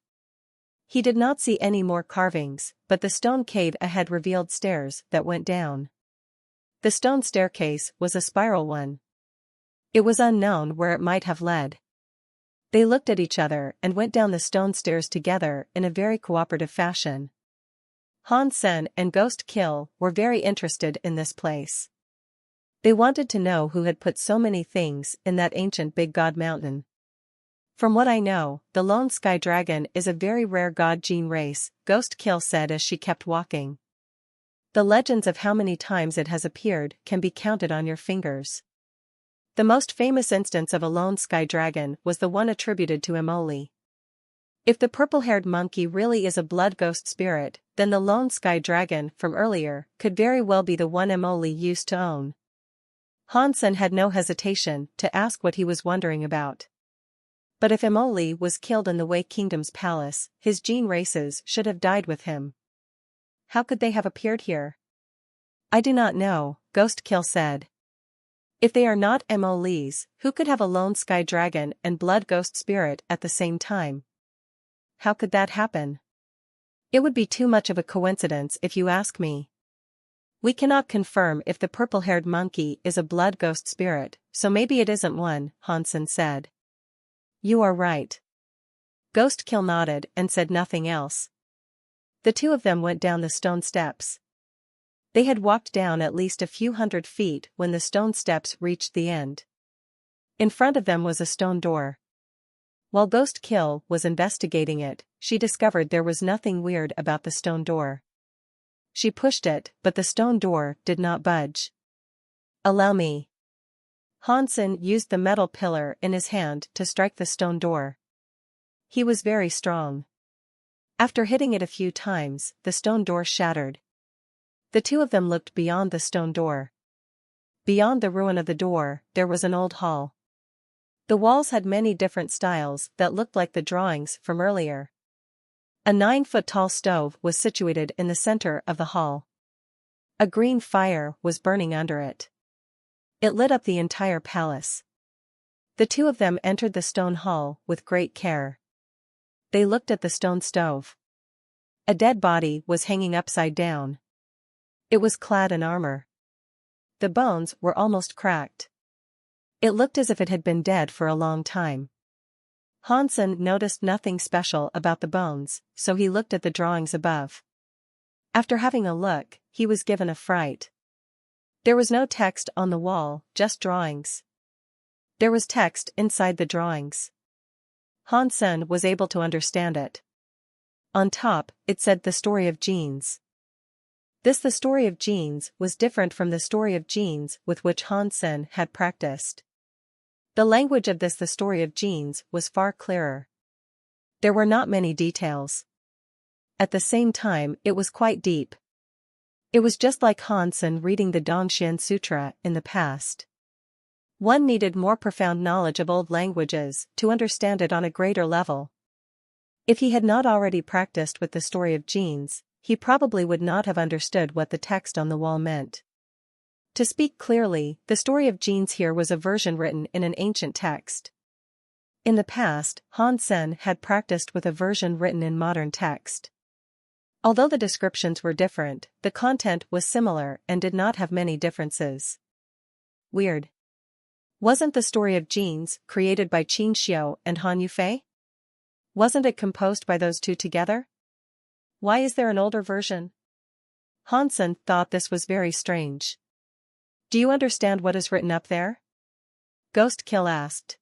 He did not see any more carvings, but the stone cave ahead revealed stairs that went down. The stone staircase was a spiral one. It was unknown where it might have led. They looked at each other and went down the stone stairs together in a very cooperative fashion. Hansen and Ghostkill were very interested in this place. They wanted to know who had put so many things in that ancient big god mountain. From what I know, the lone sky dragon is a very rare god gene race, Ghostkill said as she kept walking. The legends of how many times it has appeared can be counted on your fingers. The most famous instance of a lone sky dragon was the one attributed to Immortal. If the purple-haired monkey really is a blood ghost spirit, then the lone sky dragon from earlier could very well be the one Immortal used to own. Hansen had no hesitation to ask what he was wondering about. But if Immortal was killed in the Wei Kingdom's palace, his gene races should have died with him. How could they have appeared here? I do not know, Ghostkill said. If they are not Immortals, who could have a lone sky dragon and blood ghost spirit at the same time? How could that happen? It would be too much of a coincidence if you ask me. We cannot confirm if the purple-haired monkey is a blood ghost spirit, so maybe it isn't one, Hansen said. You are right. Ghostkill nodded and said nothing else. The two of them went down the stone steps. They had walked down at least a few hundred feet when the stone steps reached the end. In front of them was a stone door. While Ghostkill was investigating it, she discovered there was nothing weird about the stone door. She pushed it, but the stone door did not budge. Allow me. Hansen used the metal pillar in his hand to strike the stone door. He was very strong. After hitting it a few times, the stone door shattered. The two of them looked beyond the stone door. Beyond the ruin of the door, there was an old hall. The walls had many different styles that looked like the drawings from earlier. A 9-foot-tall stove was situated in the center of the hall. A green fire was burning under it. It lit up the entire palace. The two of them entered the stone hall with great care. They looked at the stone stove. A dead body was hanging upside down. It was clad in armor. The bones were almost cracked. It looked as if it had been dead for a long time. Hansen noticed nothing special about the bones, so he looked at the drawings above. After having a look, he was given a fright. There was no text on the wall, just drawings. There was text inside the drawings. Hansen was able to understand it. On top, it said the story of genes. The story of genes was different from the story of genes with which Hansen had practiced. The language of the story of genes was far clearer. There were not many details. At the same time, it was quite deep. It was just like Hansen reading the Dongshan Sutra in the past. One needed more profound knowledge of old languages to understand it on a greater level. If he had not already practiced with the story of genes, he probably would not have understood what the text on the wall meant. To speak clearly, the story of genes here was a version written in an ancient text. In the past, Hansen had practiced with a version written in modern text. Although the descriptions were different, the content was similar and did not have many differences. Weird. Wasn't the story of genes created by Qin Xiu and Han Yufei? Wasn't it composed by those two together? Why is there an older version? Hansen thought this was very strange. Do you understand what is written up there? Ghost Kill asked.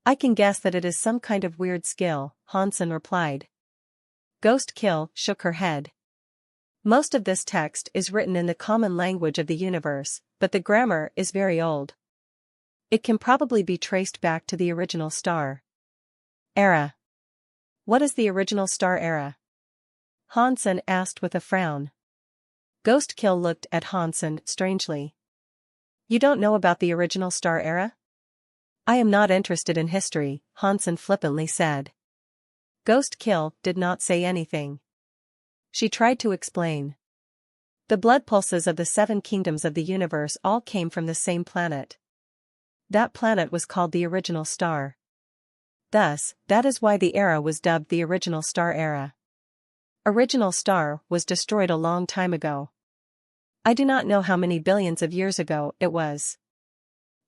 I can guess that it is some kind of weird skill, Hansen replied. Ghost Kill shook her head. Most of this text is written in the common language of the universe, but the grammar is very old. It can probably be traced back to the original star era. What is the original star era? Hansen asked with a frown. Ghost Kill looked at Hansen strangely. You don't know about the original star era? I am not interested in history, Hansen flippantly said. Ghost Kill did not say anything. She tried to explain. The blood pulses of the 7 kingdoms of the universe all came from the same planet. That planet was called the original star. Thus, that is why the era was dubbed the original star era. Original star was destroyed a long time ago. I do not know how many billions of years ago it was.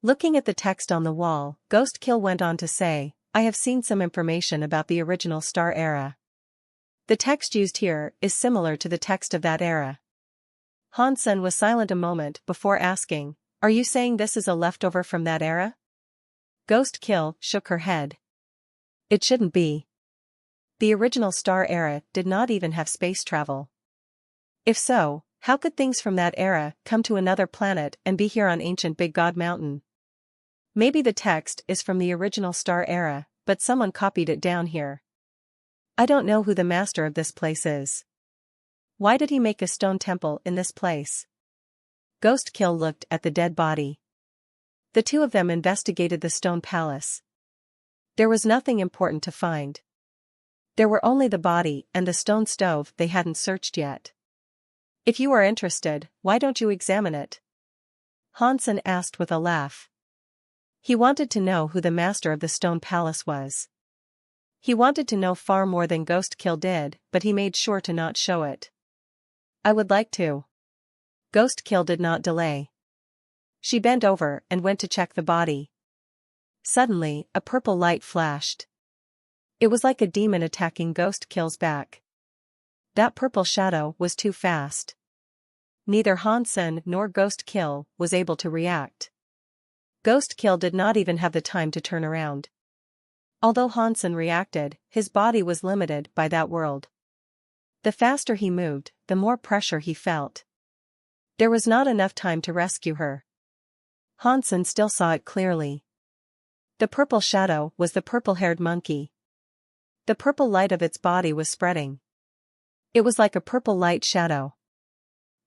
Looking at the text on the wall, Ghost Kill went on to say, I have seen some information about the original star era. The text used here is similar to the text of that era. Hansen was silent a moment before asking, Are you saying this is a leftover from that era? Ghost Kill shook her head. It shouldn't be. The original star era did not even have space travel. If so, how could things from that era come to another planet and be here on ancient Big God Mountain? Maybe the text is from the original star era, but someone copied it down here. I don't know who the master of this place is. Why did he make a stone temple in this place? Ghost Kill looked at the dead body. The two of them investigated the stone palace. There was nothing important to find. There were only the body and the stone stove they hadn't searched yet. If you are interested, why don't you examine it? Hansen asked with a laugh. He wanted to know who the master of the stone palace was. He wanted to know far more than Ghost Kill did, but he made sure to not show it. I would like to. Ghost Kill did not delay. She bent over and went to check the body. Suddenly, a purple light flashed. It was like a demon attacking Ghost Kill's back. That purple shadow was too fast. Neither Hansen nor Ghost Kill was able to react. Ghost Kill did not even have the time to turn around. Although Hansen reacted, his body was limited by that world. The faster he moved, the more pressure he felt. There was not enough time to rescue her. Hansen still saw it clearly. The purple shadow was the purple-haired monkey. The purple light of its body was spreading. It was like a purple light shadow.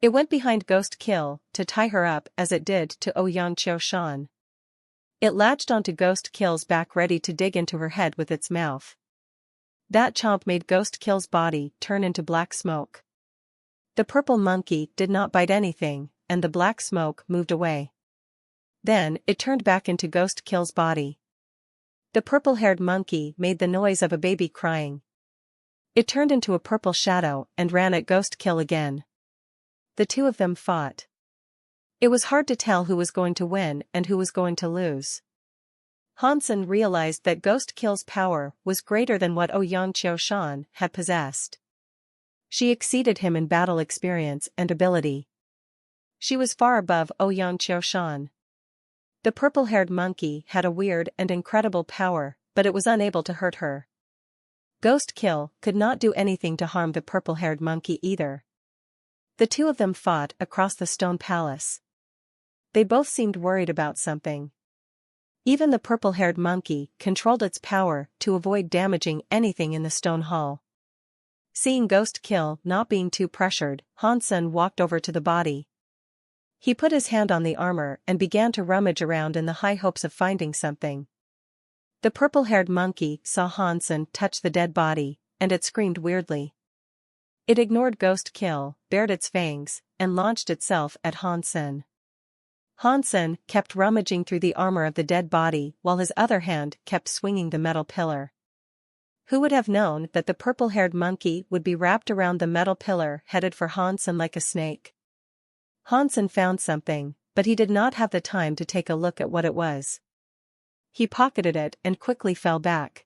It went behind Ghost Kill to tie her up as it did to Ouyang Qiushan. It latched onto Ghost Kill's back ready to dig into her head with its mouth. That chomp made Ghost Kill's body turn into black smoke. The purple monkey did not bite anything, and the black smoke moved away. Then, it turned back into Ghost Kill's body. The purple-haired monkey made the noise of a baby crying. It turned into a purple shadow and ran at Ghost Kill again. The two of them fought. It was hard to tell who was going to win and who was going to lose. Hansen realized that Ghost Kill's power was greater than what Ouyang Qiushan had possessed. She exceeded him in battle experience and ability. She was far above Ouyang Qiushan. The purple-haired monkey had a weird and incredible power, but it was unable to hurt her. Ghost Kill could not do anything to harm the purple-haired monkey either. The two of them fought across the stone palace. They both seemed worried about something. Even the purple-haired monkey controlled its power to avoid damaging anything in the stone hall. Seeing Ghost Kill not being too pressured, Hansen walked over to the body. He put his hand on the armor and began to rummage around in the high hopes of finding something. The purple-haired monkey saw Hansen touch the dead body, and it screamed weirdly. It ignored Ghost Kill, bared its fangs, and launched itself at Hansen. Hansen kept rummaging through the armor of the dead body while his other hand kept swinging the metal pillar. Who would have known that the purple-haired monkey would be wrapped around the metal pillar headed for Hansen like a snake? Hansen found something, but he did not have the time to take a look at what it was. He pocketed it and quickly fell back.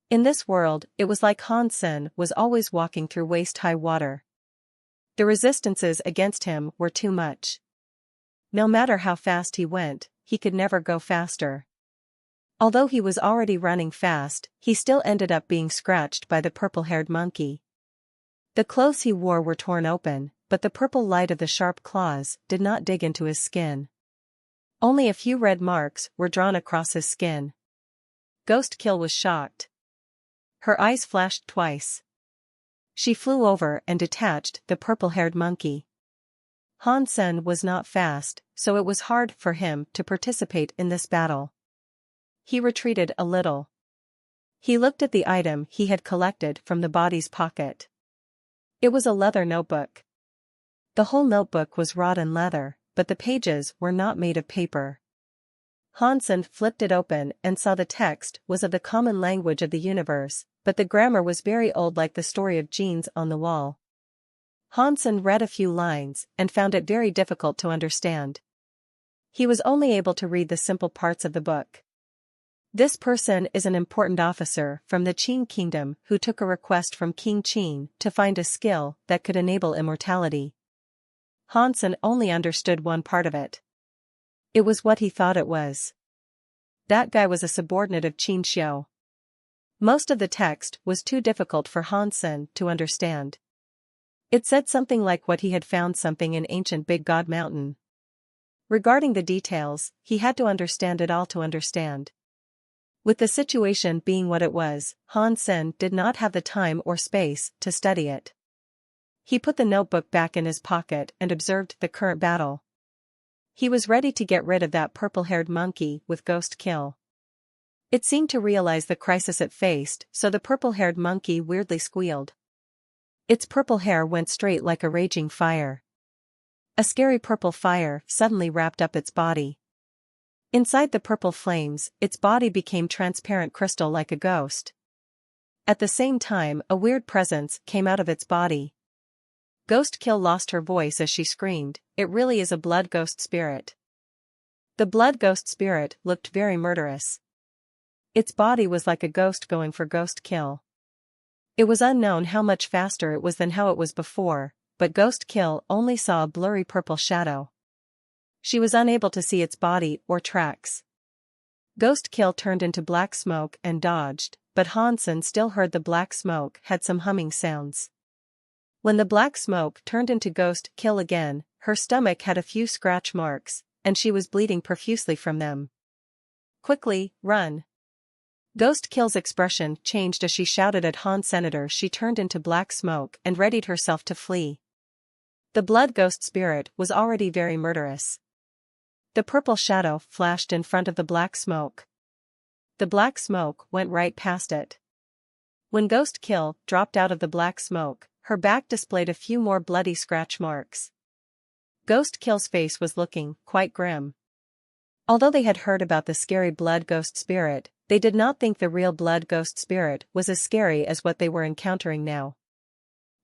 In this world, it was like Hansen was always walking through waist-high water. The resistances against him were too much. No matter how fast he went, he could never go faster. Although he was already running fast, he still ended up being scratched by the purple-haired monkey. The clothes he wore were torn open, but the purple light of the sharp claws did not dig into his skin. Only a few red marks were drawn across his skin. Ghost Kill was shocked. Her eyes flashed twice. She flew over and detached the purple-haired monkey. Hansen was not fast, so it was hard for him to participate in this battle. He retreated a little. He looked at the item he had collected from the body's pocket. It was a leather notebook. The whole notebook was wrought-in leather, but the pages were not made of paper. Hansen flipped it open and saw the text was of the common language of the universe, but the grammar was very old, like the story of genes on the wall. Hansen read a few lines and found it very difficult to understand. He was only able to read the simple parts of the book. This person is an important officer from the Qin kingdom who took a request from King Qin to find a skill that could enable immortality. Hansen only understood one part of it. It was what he thought it was. That guy was a subordinate of Qin Xiu. Most of the text was too difficult for Hansen to understand. It said something like what he had found something in ancient Big God Mountain. Regarding the details, he had to understand it all to understand. With the situation being what it was, Hansen did not have the time or space to study it. He put the notebook back in his pocket and observed the current battle. He was ready to get rid of that purple-haired monkey with Ghost Kill. It seemed to realize the crisis it faced, so the purple-haired monkey weirdly squealed. Its purple hair went straight like a raging fire. A scary purple fire suddenly wrapped up its body. Inside the purple flames, its body became transparent crystal like a ghost. At the same time, a weird presence came out of its body. Ghost Kill lost her voice as she screamed, "It really is a blood ghost spirit." The blood ghost spirit looked very murderous. Its body was like a ghost going for Ghost Kill. It was unknown how much faster it was than how it was before, but Ghost Kill only saw a blurry purple shadow. She was unable to see its body or tracks. Ghost Kill turned into black smoke and dodged, but Hansen still heard the black smoke had some humming sounds. When the black smoke turned into Ghost Kill again, her stomach had a few scratch marks, and she was bleeding profusely from them. "Quickly, run!" Ghost Kill's expression changed as she shouted at Han Senator. She turned into black smoke and readied herself to flee. The blood ghost spirit was already very murderous. The purple shadow flashed in front of the black smoke. The black smoke went right past it. When Ghost Kill dropped out of the black smoke, her back displayed a few more bloody scratch marks. Ghost Kill's face was looking quite grim. Although they had heard about the scary blood ghost spirit, they did not think the real blood ghost spirit was as scary as what they were encountering now.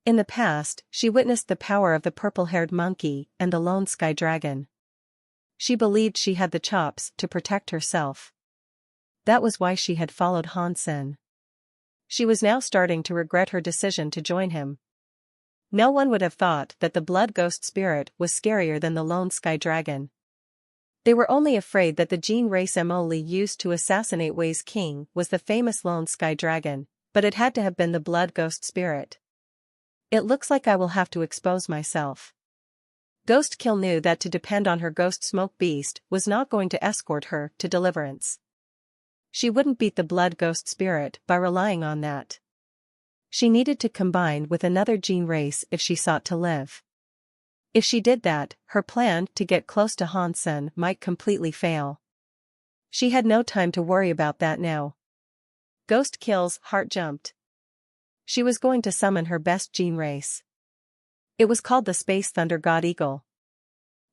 In the past, she witnessed the power of the purple-haired monkey and the lone sky dragon. She believed she had the chops to protect herself. That was why she had followed Hansen. She was now starting to regret her decision to join him. No one would have thought that the blood ghost spirit was scarier than the lone sky dragon. They were only afraid that the gene race Emily used to assassinate Wei's king was the famous lone sky dragon, but it had to have been the blood ghost spirit. It looks like I will have to expose myself. Ghost Kill knew that to depend on her ghost smoke beast was not going to escort her to deliverance. She wouldn't beat the blood ghost spirit by relying on that. She needed to combine with another gene race if she sought to live. If she did that, her plan to get close to Hansen might completely fail. She had no time to worry about that now. Ghost Kill's heart jumped. She was going to summon her best gene race. It was called the Space Thunder God Eagle.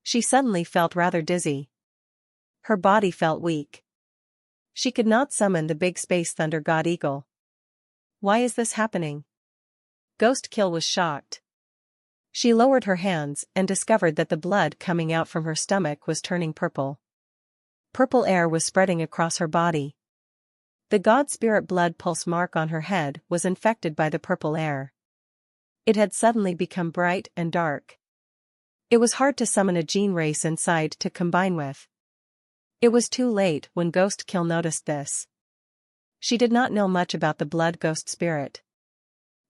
She suddenly felt rather dizzy. Her body felt weak. She could not summon the big Space Thunder God Eagle. Why is this happening? Ghost Kill was shocked. She lowered her hands and discovered that the blood coming out from her stomach was turning purple. Purple air was spreading across her body. The God Spirit blood pulse mark on her head was infected by the purple air. It had suddenly become bright and dark. It was hard to summon a gene race inside to combine with. It was too late when Ghost Kill noticed this. She did not know much about the blood ghost spirit.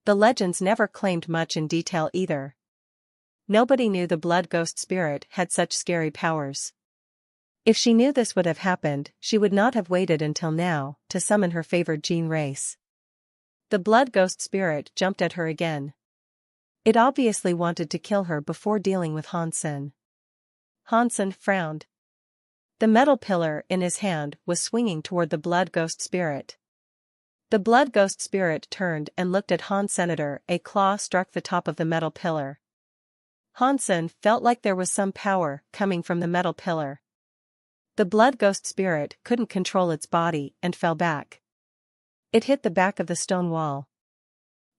The legends never claimed much in detail either. Nobody knew the blood ghost spirit had such scary powers. If she knew this would have happened, she would not have waited until now to summon her favored gene race. The blood ghost spirit jumped at her again. It obviously wanted to kill her before dealing with Hansen. Hansen frowned. The metal pillar in his hand was swinging toward the blood ghost spirit. The blood ghost spirit turned and looked at Senator. A claw struck the top of the metal pillar. Hansen felt like there was some power coming from the metal pillar. The blood ghost spirit couldn't control its body and fell back. It hit the back of the stone wall.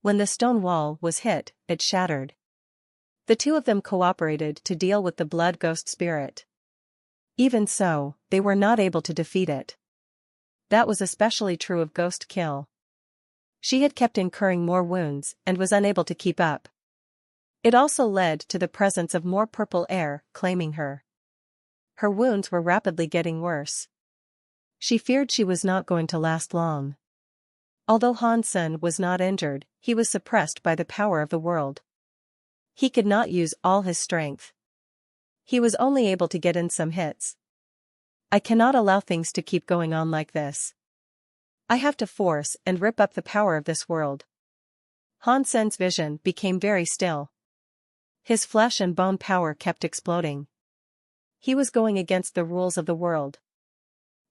When the stone wall was hit, it shattered. The two of them cooperated to deal with the blood ghost spirit. Even so, they were not able to defeat it. That was especially true of Ghost Kill. She had kept incurring more wounds and was unable to keep up. It also led to the presence of more purple air claiming her. Her wounds were rapidly getting worse. She feared she was not going to last long. Although Hansen was not injured, he was suppressed by the power of the world. He could not use all his strength. He was only able to get in some hits. I cannot allow things to keep going on like this. I have to force and rip up the power of this world. Hansen's vision became very still. His flesh and bone power kept exploding. He was going against the rules of the world.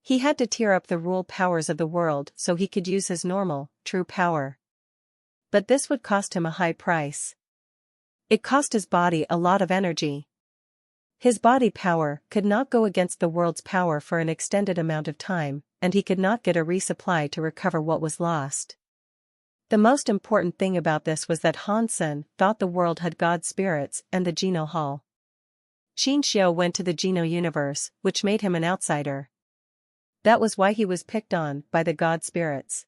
He had to tear up the rule powers of the world so he could use his normal, true power. But this would cost him a high price. It cost his body a lot of energy. His body power could not go against the world's power for an extended amount of time, and he could not get a resupply to recover what was lost. The most important thing about this was that Hansen thought the world had god spirits and the Geno Hall. Qin Xiu went to the Geno universe, which made him an outsider. That was why he was picked on by the god spirits.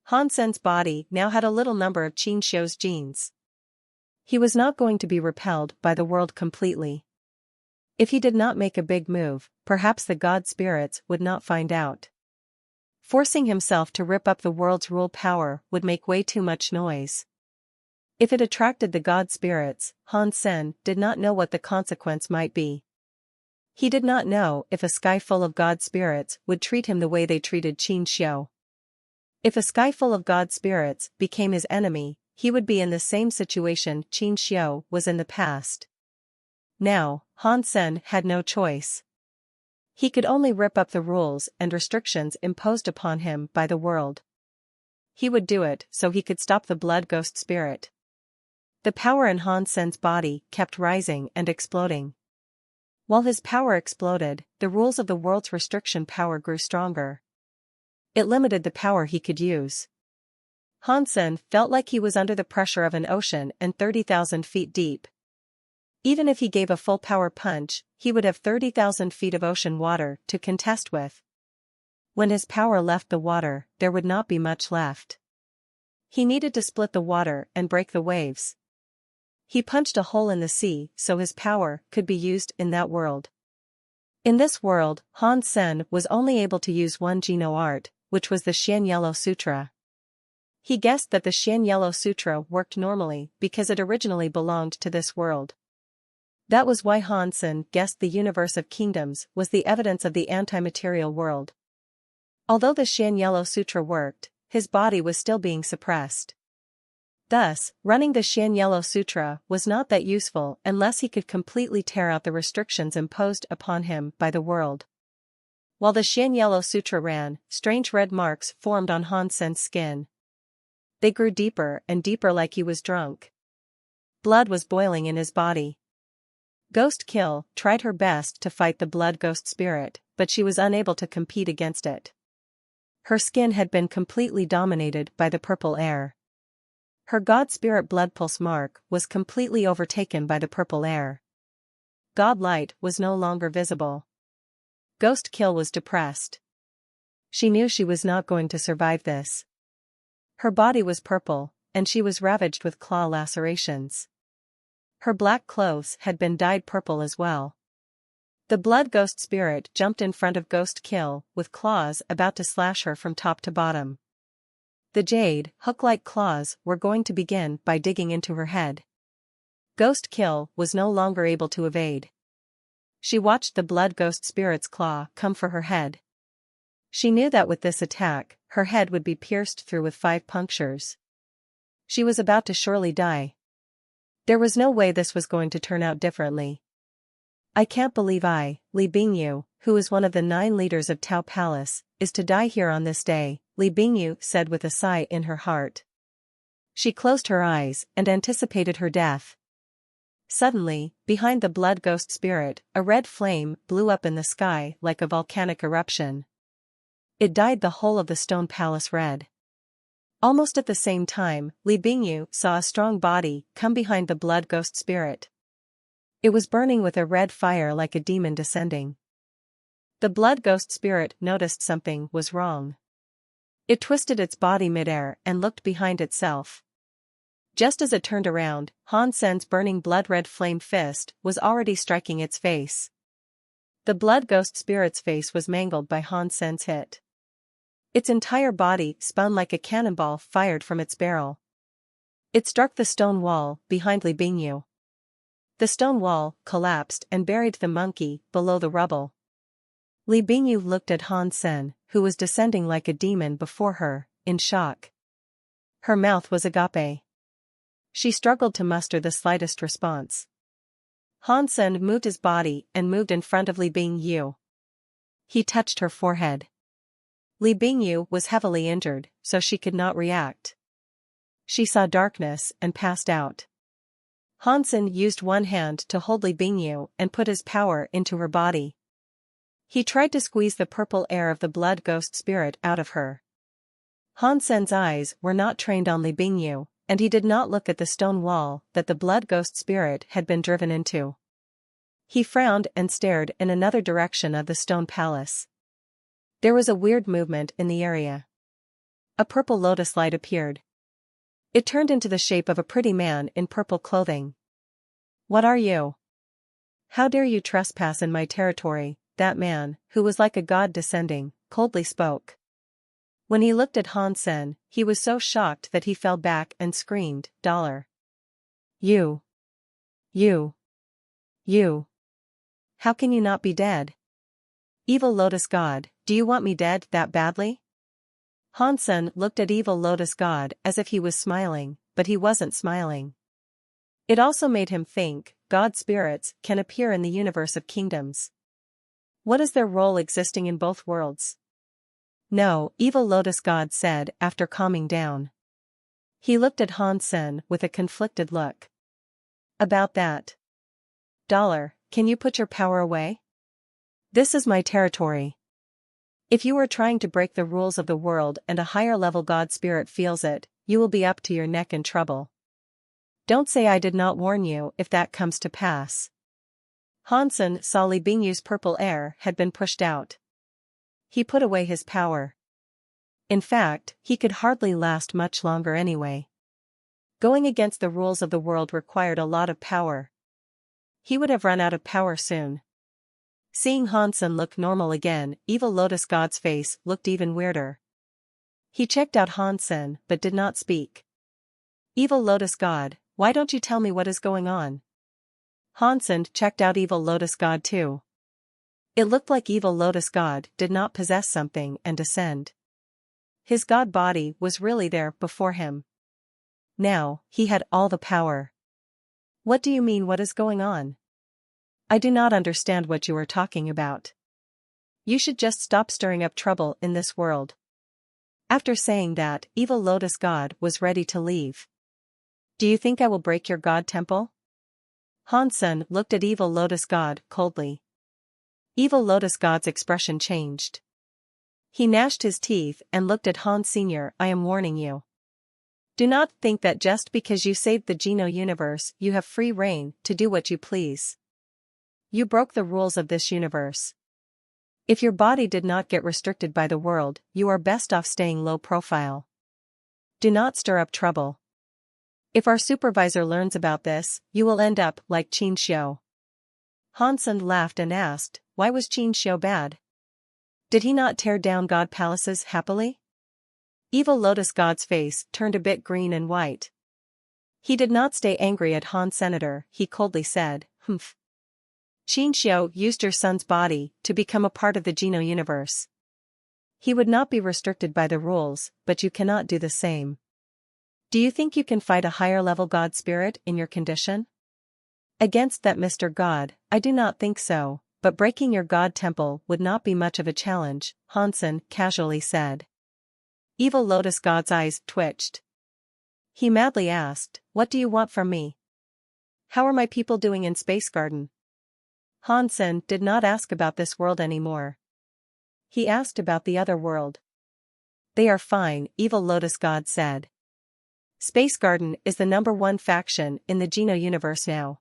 Hansen's body now had a little number of Qin Xiu's genes. He was not going to be repelled by the world completely. If he did not make a big move, perhaps the god spirits would not find out. Forcing himself to rip up the world's rule power would make way too much noise. If it attracted the god spirits, Hansen did not know what the consequence might be. He did not know if a sky full of god spirits would treat him the way they treated Qin Xiu. If a sky full of god spirits became his enemy, he would be in the same situation Qin Xiu was in the past. Now, Hansen had no choice. He could only rip up the rules and restrictions imposed upon him by the world. he would do it so he could stop the blood ghost spirit. The power in Han Sen's body kept rising and exploding. While his power exploded, the rules of the world's restriction power grew stronger. It limited the power he could use. Han Sen felt like he was under the pressure of an ocean and 30,000 feet deep. Even if he gave a full power punch, he would have 30,000 feet of ocean water to contest with. When his power left the water, there would not be much left. He needed to split the water and break the waves. He punched a hole in the sea so his power could be used in that world. In this world, Han Sen was only able to use one Geno art, which was the Xian Yellow Sutra. He guessed that the Xian Yellow Sutra worked normally because it originally belonged to this world. That was why Han Sen guessed the universe of kingdoms was the evidence of the anti-material world. Although the Xian Yellow Sutra worked, his body was still being suppressed. Thus, running the Xian Yellow Sutra was not that useful unless he could completely tear out the restrictions imposed upon him by the world. While the Xian Yellow Sutra ran, strange red marks formed on Han Sen's skin. They grew deeper and deeper like he was drunk. Blood was boiling in his body. Ghost Kill tried her best to fight the blood ghost spirit, but she was unable to compete against it. Her skin had been completely dominated by the purple air. Her god spirit blood pulse mark was completely overtaken by the purple air. God light was no longer visible. Ghost Kill was depressed. She knew she was not going to survive this. Her body was purple, and she was ravaged with claw lacerations. Her black clothes had been dyed purple as well. The blood ghost spirit jumped in front of Ghost Kill with claws about to slash her from top to bottom. The jade, hook-like claws were going to begin by digging into her head. Ghost Kill was no longer able to evade. She watched the blood ghost spirit's claw come for her head. She knew that with this attack, her head would be pierced through with 5 punctures. She was about to surely die. There was no way this was going to turn out differently. I can't believe Li Bingyu, who is one of the 9 leaders of Tao Palace, is to die here on this day, Li Bingyu said with a sigh in her heart. She closed her eyes and anticipated her death. Suddenly, behind the blood ghost spirit, a red flame blew up in the sky like a volcanic eruption. It dyed the whole of the stone palace red. Almost at the same time, Li Bingyu saw a strong body come behind the blood ghost spirit. It was burning with a red fire like a demon descending. The blood ghost spirit noticed something was wrong. It twisted its body midair and looked behind itself. Just as it turned around, Han Sen's burning blood-red flame fist was already striking its face. The blood ghost spirit's face was mangled by Han Sen's hit. Its entire body spun like a cannonball fired from its barrel. It struck the stone wall behind Li Bingyu. The stone wall collapsed and buried the monkey below the rubble. Li Bingyu looked at Han Sen, who was descending like a demon before her, in shock. Her mouth was agape. She struggled to muster the slightest response. Han Sen moved his body and moved in front of Li Bingyu. He touched her forehead. Li Bingyu was heavily injured, so she could not react. She saw darkness and passed out. Han Sen used one hand to hold Li Bingyu and put his power into her body. He tried to squeeze the purple air of the blood ghost spirit out of her. Han Sen's eyes were not trained on Li Bingyu, and he did not look at the stone wall that the blood ghost spirit had been driven into. He frowned and stared in another direction of the stone palace. There was a weird movement in the area. A purple lotus light appeared. It turned into the shape of a pretty man in purple clothing. "What are you? How dare you trespass in my territory?" That man, who was like a god descending, coldly spoke. When he looked at Han Sen, he was so shocked that he fell back and screamed, "Dollar! You! How can you not be dead? Evil Lotus God, do you want me dead that badly?" Han Sen looked at Evil Lotus God as if he was smiling, but he wasn't smiling. It also made him think, God spirits can appear in the universe of kingdoms. What is their role existing in both worlds? No, Evil Lotus God said after calming down. He looked at Hansen with a conflicted look. About that. Dollar, can you put your power away? This is my territory. If you are trying to break the rules of the world and a higher level God spirit feels it, you will be up to your neck in trouble. Don't say I did not warn you if that comes to pass. Hansen saw Li Bingyu's purple air had been pushed out. He put away his power. In fact, he could hardly last much longer anyway. Going against the rules of the world required a lot of power. He would have run out of power soon. Seeing Hansen look normal again, Evil Lotus God's face looked even weirder. He checked out Hansen but did not speak. Evil Lotus God, why don't you tell me what is going on? Hansen checked out Evil Lotus God too. It looked like Evil Lotus God did not possess something and descend. His god body was really there before him. Now, he had all the power. What do you mean, what is going on? I do not understand what you are talking about. You should just stop stirring up trouble in this world. After saying that, Evil Lotus God was ready to leave. Do you think I will break your god temple? Hansen looked at Evil Lotus God coldly. Evil Lotus God's expression changed. He gnashed his teeth and looked at Han Sr. I am warning you. Do not think that just because you saved the Geno universe you have free reign to do what you please. You broke the rules of this universe. If your body did not get restricted by the world, you are best off staying low profile. Do not stir up trouble. If our supervisor learns about this, you will end up like Qin Xiu. Hansen laughed and asked, why was Qin Xiu bad? Did he not tear down god palaces happily? Evil Lotus God's face turned a bit green and white. He did not stay angry at Han Senator, he coldly said, humph. Qin Xiu used your son's body to become a part of the Geno universe. He would not be restricted by the rules, but you cannot do the same. Do you think you can fight a higher level god spirit in your condition? Against that Mr. God, I do not think so, but breaking your god temple would not be much of a challenge, Hansen casually said. Evil Lotus God's eyes twitched. He madly asked, what do you want from me? How are my people doing in Space Garden? Hansen did not ask about this world anymore. He asked about the other world. They are fine, Evil Lotus God said. Space Garden is the #1 faction in the Geno universe now.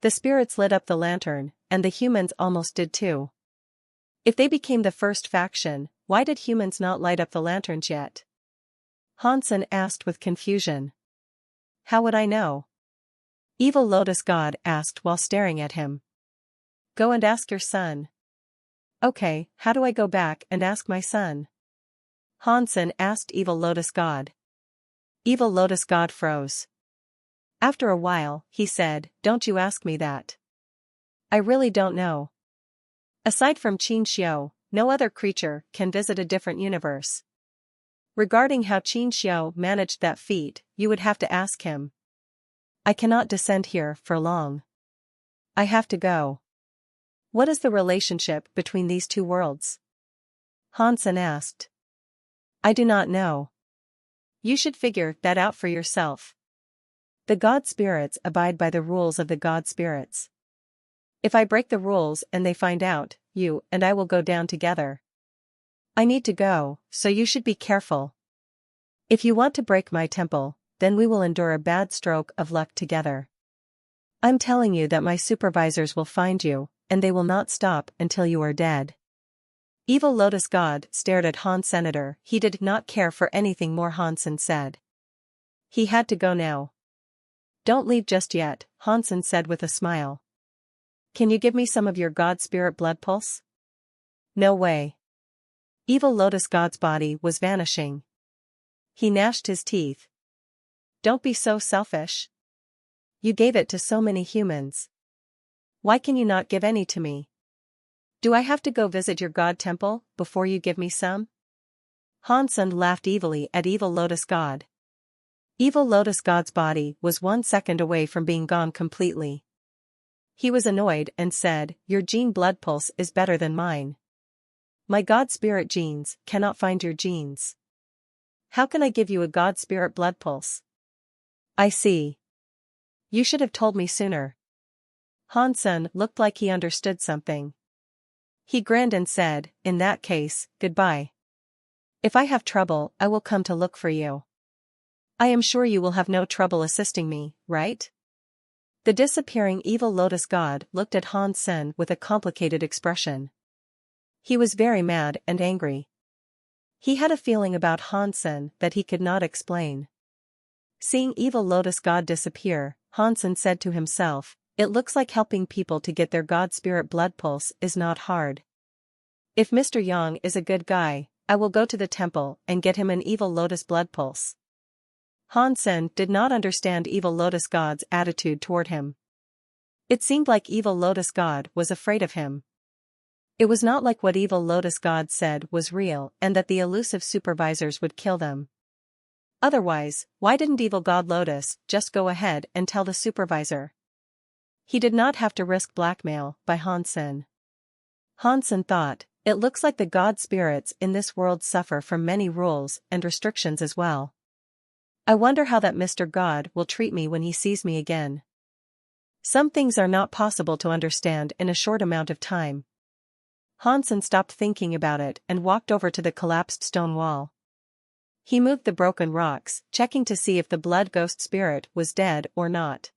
The spirits lit up the lantern, and the humans almost did too. If they became the first faction, why did humans not light up the lanterns yet? Hansen asked with confusion. How would I know? Evil Lotus God asked while staring at him. Go and ask your son. Okay, how do I go back and ask my son? Hansen asked Evil Lotus God. Evil Lotus God froze. After a while, he said, don't you ask me that. I really don't know. Aside from Qin Xiu, no other creature can visit a different universe. Regarding how Qin Xiu managed that feat, you would have to ask him. I cannot descend here for long. I have to go. What is the relationship between these two worlds? Hansen asked. I do not know. You should figure that out for yourself. The god spirits abide by the rules of the god spirits. If I break the rules and they find out, you and I will go down together. I need to go, so you should be careful. If you want to break my temple, then we will endure a bad stroke of luck together. I'm telling you that my supervisors will find you, and they will not stop until you are dead. Evil Lotus God stared at Han Senator. He did not care for anything more Hansen said. He had to go now. Don't leave just yet, Hansen said with a smile. Can you give me some of your god spirit blood pulse? No way. Evil Lotus God's body was vanishing. He gnashed his teeth. Don't be so selfish. You gave it to so many humans. Why can you not give any to me? Do I have to go visit your god temple before you give me some? Hansen laughed evilly at Evil Lotus God. Evil Lotus God's body was 1 second away from being gone completely. He was annoyed and said, your gene blood pulse is better than mine. My God Spirit genes cannot find your genes. How can I give you a God Spirit blood pulse? I see. You should have told me sooner. Hansen looked like he understood something. He grinned and said, in that case, goodbye. If I have trouble, I will come to look for you. I am sure you will have no trouble assisting me, right? The disappearing evil lotus god looked at Hansen with a complicated expression. He was very mad and angry. He had a feeling about Hansen that he could not explain. Seeing evil lotus god disappear, Hansen said to himself, it looks like helping people to get their God Spirit blood pulse is not hard. If Mr. Yang is a good guy, I will go to the temple and get him an evil lotus blood pulse. Hansen did not understand evil lotus god's attitude toward him. It seemed like evil lotus god was afraid of him. It was not like what evil lotus god said was real and that the elusive supervisors would kill them. Otherwise, why didn't evil god lotus just go ahead and tell the supervisor? He did not have to risk blackmail by Hansen. Hansen thought, it looks like the god spirits in this world suffer from many rules and restrictions as well. I wonder how that Mr. God will treat me when he sees me again. Some things are not possible to understand in a short amount of time. Hansen stopped thinking about it and walked over to the collapsed stone wall. He moved the broken rocks, checking to see if the blood ghost spirit was dead or not.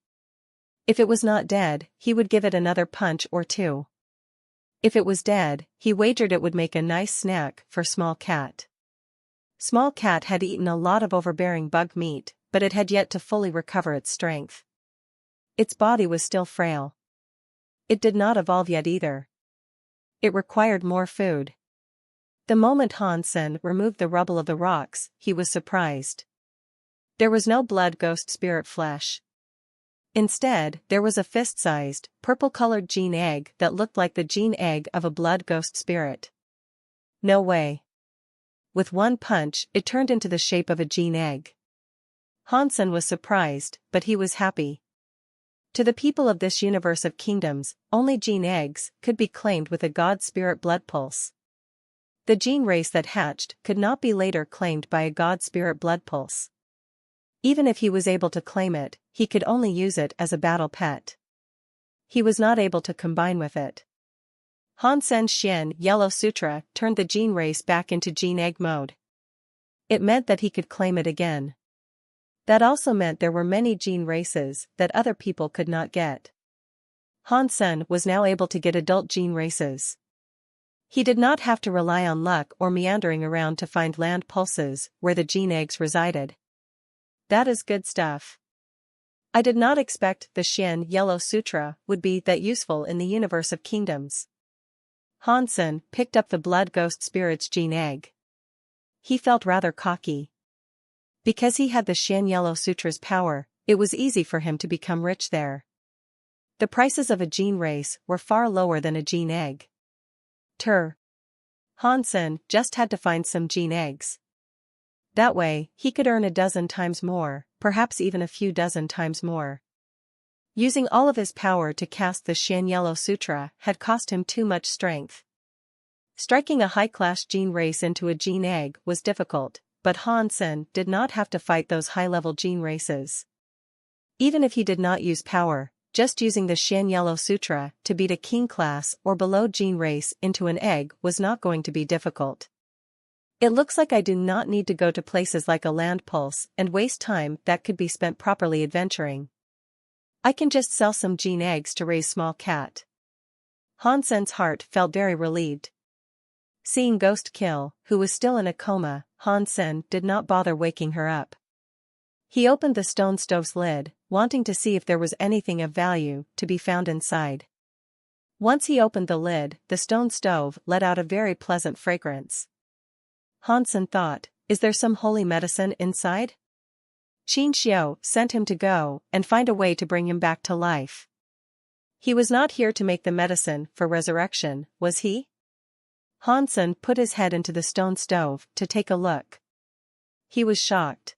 If it was not dead, he would give it another punch or two. If it was dead, he wagered it would make a nice snack for Small Cat. Small Cat had eaten a lot of overbearing bug meat, but it had yet to fully recover its strength. Its body was still frail. It did not evolve yet either. It required more food. The moment Hansen removed the rubble of the rocks, he was surprised. There was no blood ghost spirit flesh. Instead, there was a fist-sized, purple-colored gene egg that looked like the gene egg of a blood ghost spirit. No way. With one punch, it turned into the shape of a gene egg. Hansen was surprised, but he was happy. To the people of this universe of kingdoms, only gene eggs could be claimed with a god spirit blood pulse. The gene race that hatched could not be later claimed by a god spirit blood pulse. Even if he was able to claim it, he could only use it as a battle pet. He was not able to combine with it. Hansen's Xian Yellow Sutra turned the gene race back into gene egg mode. It meant that he could claim it again. That also meant there were many gene races that other people could not get. Hansen was now able to get adult gene races. He did not have to rely on luck or meandering around to find land pulses where the gene eggs resided. That is good stuff. I did not expect the Xian Yellow Sutra would be that useful in the universe of kingdoms. Hansen picked up the blood ghost spirit's gene egg. He felt rather cocky. Because he had the Xian Yellow Sutra's power, it was easy for him to become rich there. The prices of a gene race were far lower than a gene egg. Hansen just had to find some gene eggs. That way, he could earn a dozen times more, perhaps even a few dozen times more. Using all of his power to cast the Xian Yellow Sutra had cost him too much strength. Striking a high-class gene race into a gene egg was difficult, but Hansen did not have to fight those high-level gene races. Even if he did not use power, just using the Xian Yellow Sutra to beat a king class or below gene race into an egg was not going to be difficult. It looks like I do not need to go to places like a land pulse and waste time that could be spent properly adventuring. I can just sell some gene eggs to raise Small Cat. Hansen's heart felt very relieved. Seeing Ghost Kill, who was still in a coma, Hansen did not bother waking her up. He opened the stone stove's lid, wanting to see if there was anything of value to be found inside. Once he opened the lid, the stone stove let out a very pleasant fragrance. Hansen thought, is there some holy medicine inside? Qin Xiao sent him to go and find a way to bring him back to life. He was not here to make the medicine for resurrection, was he? Hansen put his head into the stone stove to take a look. He was shocked.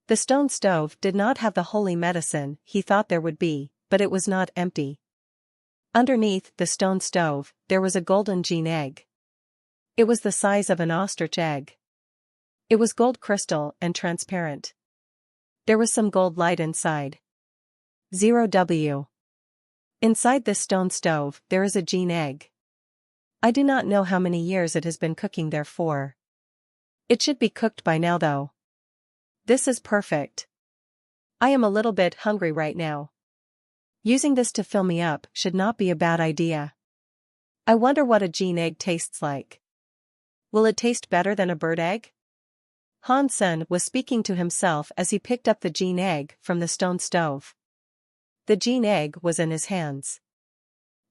The stone stove did not have the holy medicine he thought there would be, but it was not empty. Underneath the stone stove, there was a golden gene egg. It was the size of an ostrich egg. It was gold crystal and transparent. There was some gold light inside. 0W. Inside this stone stove, there is a gene egg. I do not know how many years it has been cooking there for. It should be cooked by now though. This is perfect. I am a little bit hungry right now. Using this to fill me up should not be a bad idea. I wonder what a gene egg tastes like. Will it taste better than a bird egg? Han-sen was speaking to himself as he picked up the gene egg from the stone stove. The gene egg was in his hands.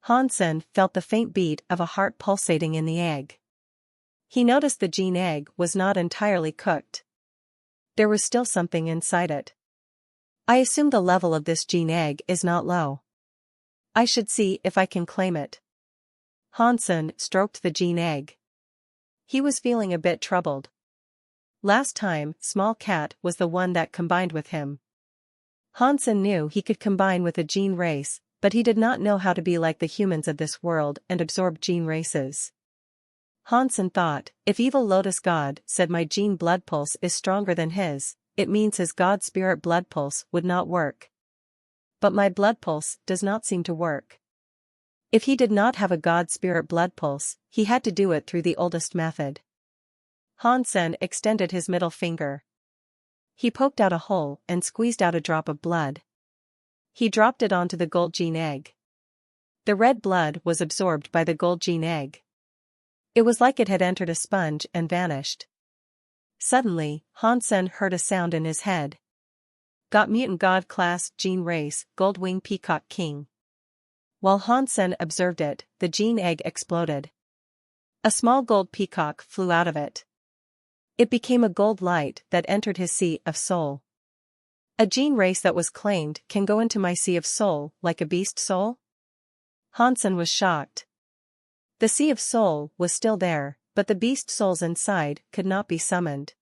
Han-sen felt the faint beat of a heart pulsating in the egg. He noticed the gene egg was not entirely cooked. There was still something inside it. I assume the level of this gene egg is not low. I should see if I can claim it. Han-sen stroked the gene egg. He was feeling a bit troubled. Last time, Small Cat was the one that combined with him. Han-sen knew he could combine with a gene race, but he did not know how to be like the humans of this world and absorb gene races. Han-sen thought, if evil Lotus God said my gene blood pulse is stronger than his, it means his God spirit blood pulse would not work. But my blood pulse does not seem to work. If he did not have a God spirit blood pulse, he had to do it through the oldest method. Han-sen extended his middle finger. He poked out a hole and squeezed out a drop of blood. He dropped it onto the gold gene egg. The red blood was absorbed by the gold gene egg. It was like it had entered a sponge and vanished. Suddenly, Han-sen heard a sound in his head. Got mutant god class gene race, gold wing peacock king. While Han-sen observed it, the gene egg exploded. A small gold peacock flew out of it. It became a gold light that entered his sea of soul. A gene race that was claimed can go into my sea of soul like a beast soul? Han-sen was shocked. The sea of soul was still there, but the beast souls inside could not be summoned.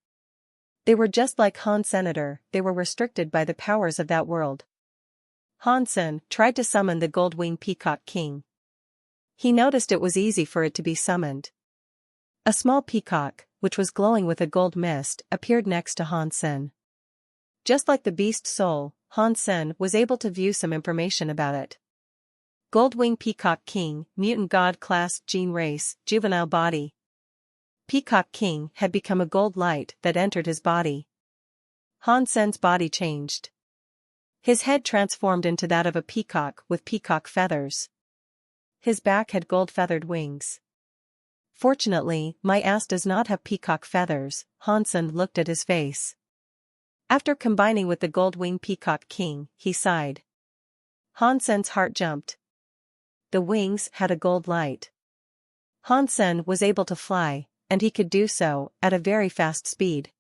They were just like Han-senator, they were restricted by the powers of that world. Han-sen tried to summon the gold wing peacock king. He noticed it was easy for it to be summoned. A small peacock, which was glowing with a gold mist, appeared next to Han-sen. Just like the beast soul, Han-sen was able to view some information about it. Gold wing peacock king, mutant god class gene race, juvenile body. Peacock king had become a gold light that entered his body. Han-sen's body changed. His head transformed into that of a peacock with peacock feathers. His back had gold-feathered wings. Fortunately, my ass does not have peacock feathers. Han-sen looked at his face. After combining with the gold wing peacock king, he sighed. Han-sen's heart jumped. The wings had a gold light. Han-sen was able to fly, and he could do so at a very fast speed.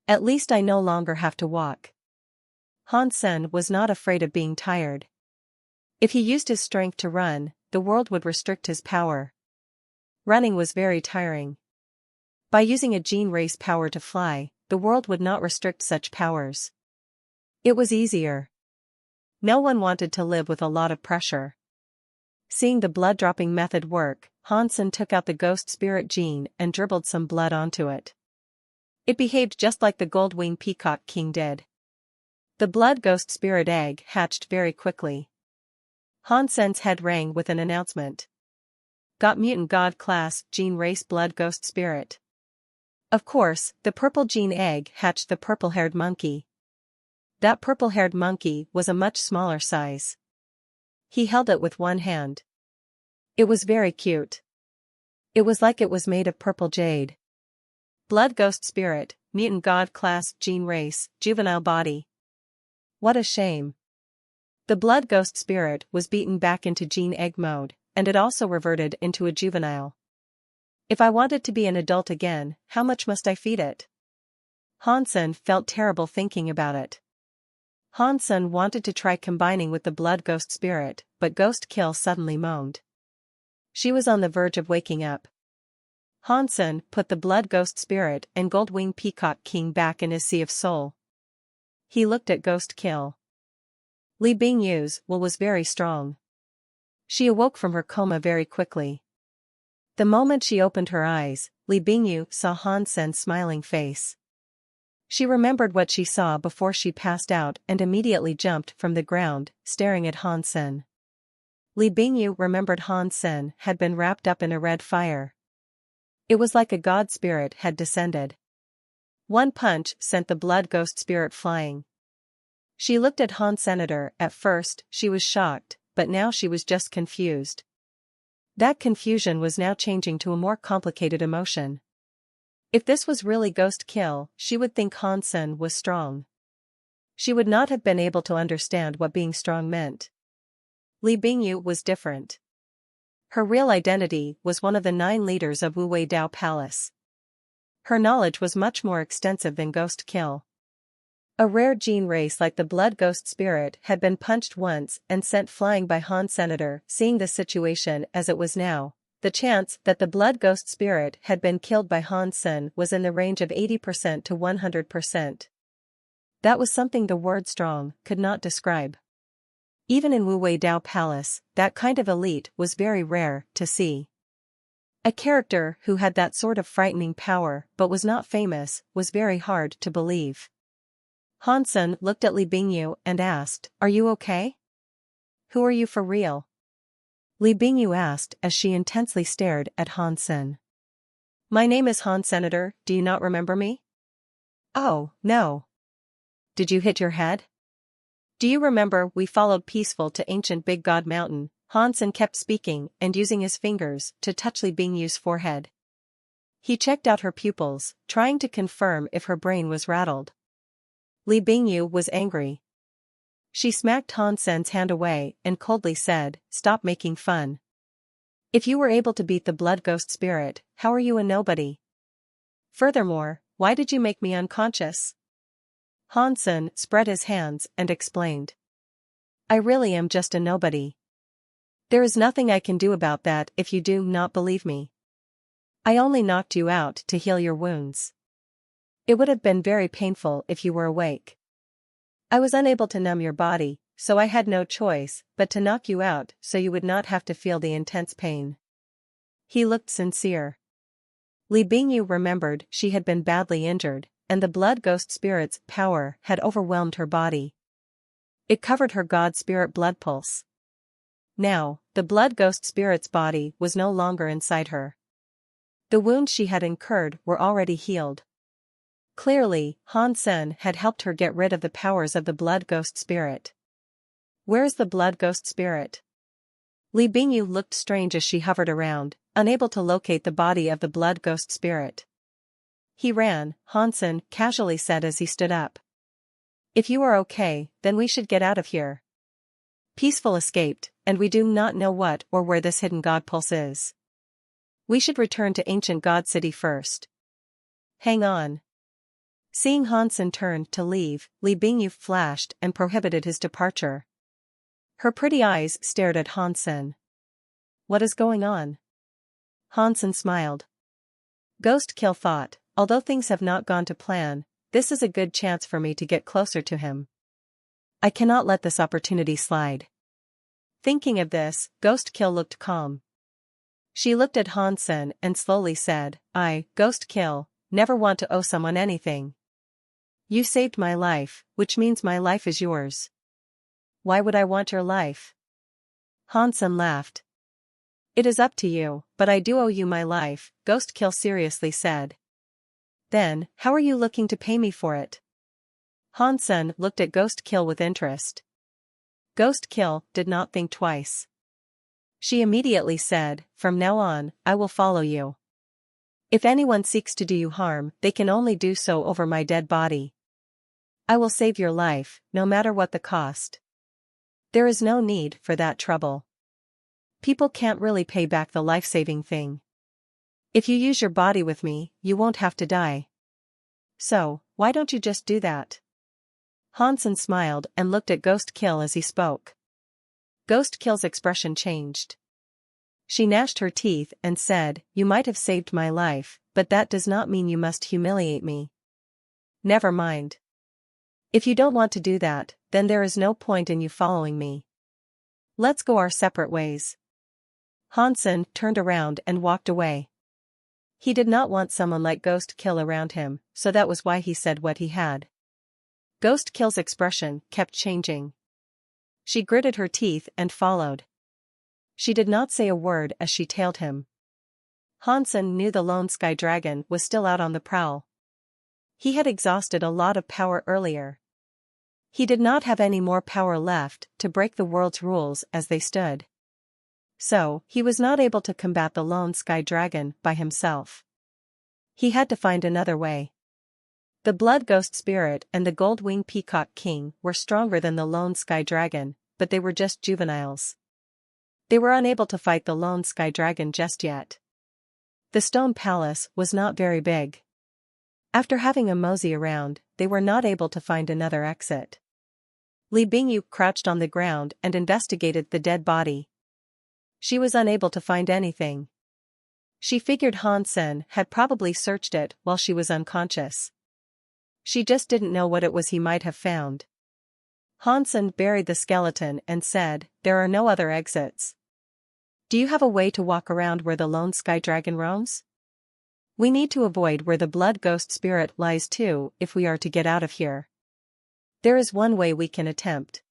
At least I no longer have to walk. Han-sen was not afraid of being tired. If he used his strength to run, the world would restrict his power. Running was very tiring. By using a gene race power to fly, the world would not restrict such powers. It was easier. No one wanted to live with a lot of pressure. Seeing the blood-dropping method work, Han-sen took out the ghost spirit gene and dribbled some blood onto it. It behaved just like the gold wing peacock king did. The blood ghost spirit egg hatched very quickly. Han-sen's head rang with an announcement. Got mutant god class gene race blood ghost spirit. Of course, the purple gene egg hatched the purple-haired monkey. That purple-haired monkey was a much smaller size. He held it with one hand. It was very cute. It was like it was made of purple jade. Blood ghost spirit, mutant god class gene race, juvenile body. What a shame. The blood ghost spirit was beaten back into gene egg mode, and it also reverted into a juvenile. If I wanted to be an adult again, how much must I feed it? Han-sen felt terrible thinking about it. Han-sen wanted to try combining with the blood ghost spirit, but Ghost Kill suddenly moaned. She was on the verge of waking up. Han-sen put the blood ghost spirit and gold wing peacock king back in his sea of soul. He looked at Ghost Kill. Li Bingyu's will was very strong. She awoke from her coma very quickly. The moment she opened her eyes, Li Bingyu saw Han Sen's smiling face. She remembered what she saw before she passed out and immediately jumped from the ground, staring at Han Sen. Li Bingyu remembered Han Sen had been wrapped up in a red fire. It was like a god spirit had descended. One punch sent the blood ghost spirit flying. She looked at Han Senator. At first, she was shocked, but now she was just confused. That confusion was now changing to a more complicated emotion. If this was really ghost kill, she would think Han Sen was strong. She would not have been able to understand what being strong meant. Li Bingyu was different. Her real identity was one of the 9 leaders of Wu Wei Dao Palace. Her knowledge was much more extensive than ghost kill. A rare gene race like the blood ghost spirit had been punched once and sent flying by Han Senator. Seeing the situation as it was now, the chance that the blood ghost spirit had been killed by Han Sen was in the range of 80% to 100%. That was something the word strong could not describe. Even in Wu Wei Dao Palace, that kind of elite was very rare to see. A character who had that sort of frightening power but was not famous was very hard to believe. Han Sen looked at Li Bingyu and asked, "Are you okay? Who are you for real?" Li Bingyu asked as she intensely stared at Han Sen. "My name is Han Senator, do you not remember me?" "Oh, no. Did you hit your head? Do you remember we followed Peaceful to ancient Big God Mountain?" Han Sen kept speaking and using his fingers to touch Li Bingyu's forehead. He checked out her pupils, trying to confirm if her brain was rattled. Li Bingyu was angry. She smacked Han Sen's hand away and coldly said, "Stop making fun. If you were able to beat the blood ghost spirit, how are you a nobody? Furthermore, why did you make me unconscious?" Han Sen spread his hands and explained. "I really am just a nobody. There is nothing I can do about that if you do not believe me. I only knocked you out to heal your wounds. It would have been very painful if you were awake. I was unable to numb your body, so I had no choice but to knock you out so you would not have to feel the intense pain." He looked sincere. Li Bingyu remembered she had been badly injured, and the blood ghost spirit's power had overwhelmed her body. It covered her god spirit blood pulse. Now, the blood ghost spirit's body was no longer inside her. The wounds she had incurred were already healed. Clearly, Han Sen had helped her get rid of the powers of the blood ghost spirit. "Where is the blood ghost spirit?" Li Bingyu looked strange as she hovered around, unable to locate the body of the blood ghost spirit. "He ran," Han Sen casually said as he stood up. "If you are okay, then we should get out of here. Peaceful escaped, and we do not know what or where this hidden god pulse is. We should return to ancient God City first. Hang on." Seeing Han Sen turn to leave, Li Bingyu flashed and prohibited his departure. Her pretty eyes stared at Han Sen. "What is going on?" Han Sen smiled. Ghost Kill thought, although things have not gone to plan, this is a good chance for me to get closer to him. I cannot let this opportunity slide. Thinking of this, Ghost Kill looked calm. She looked at Han Sen and slowly said, "I, Ghost Kill, never want to owe someone anything. You saved my life, which means my life is yours. Why would I want your life?" Han Sen laughed. "It is up to you, but I do owe you my life," Ghost Kill seriously said. "Then, how are you looking to pay me for it?" Han Sen looked at Ghost Kill with interest. Ghost Kill did not think twice. She immediately said, "From now on, I will follow you. If anyone seeks to do you harm, they can only do so over my dead body. I will save your life, no matter what the cost. There is no need for that trouble. People can't really pay back the life-saving thing. If you use your body with me, you won't have to die. So, why don't you just do that?" Han Sen smiled and looked at Ghost Kill as he spoke. Ghost Kill's expression changed. She gnashed her teeth and said, "You might have saved my life, but that does not mean you must humiliate me. Never mind. If you don't want to do that, then there is no point in you following me. Let's go our separate ways." Hansen turned around and walked away. He did not want someone like Ghost Kill around him, so that was why he said what he had. Ghost Kill's expression kept changing. She gritted her teeth and followed. She did not say a word as she tailed him. Hansen knew the lone sky dragon was still out on the prowl. He had exhausted a lot of power earlier. He did not have any more power left to break the world's rules as they stood. So, he was not able to combat the lone sky dragon by himself. He had to find another way. The Blood Ghost Spirit and the Gold-Winged Peacock King were stronger than the lone sky dragon, but they were just juveniles. They were unable to fight the lone sky dragon just yet. The stone palace was not very big. After having a mosey around, they were not able to find another exit. Li Bingyu crouched on the ground and investigated the dead body. She was unable to find anything. She figured Hansen had probably searched it while she was unconscious. She just didn't know what it was he might have found. Hansen buried the skeleton and said, "There are no other exits. Do you have a way to walk around where the lone sky dragon roams? We need to avoid where the blood ghost spirit lies too if we are to get out of here. There is one way we can attempt."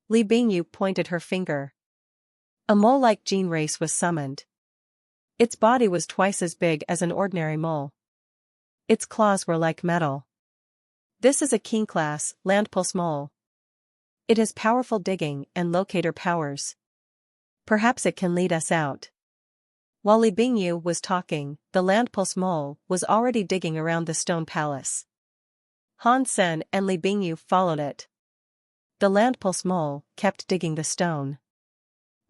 Li Bingyu pointed her finger. A mole-like gene race was summoned. Its body was twice as big as an ordinary mole. Its claws were like metal. This is a King-class, landpulse mole. It has powerful digging and locator powers. Perhaps it can lead us out. While Li Bingyu was talking, the landpulse mole was already digging around the stone palace. Hansen and Li Bingyu followed it. The landpulse mole kept digging the stone.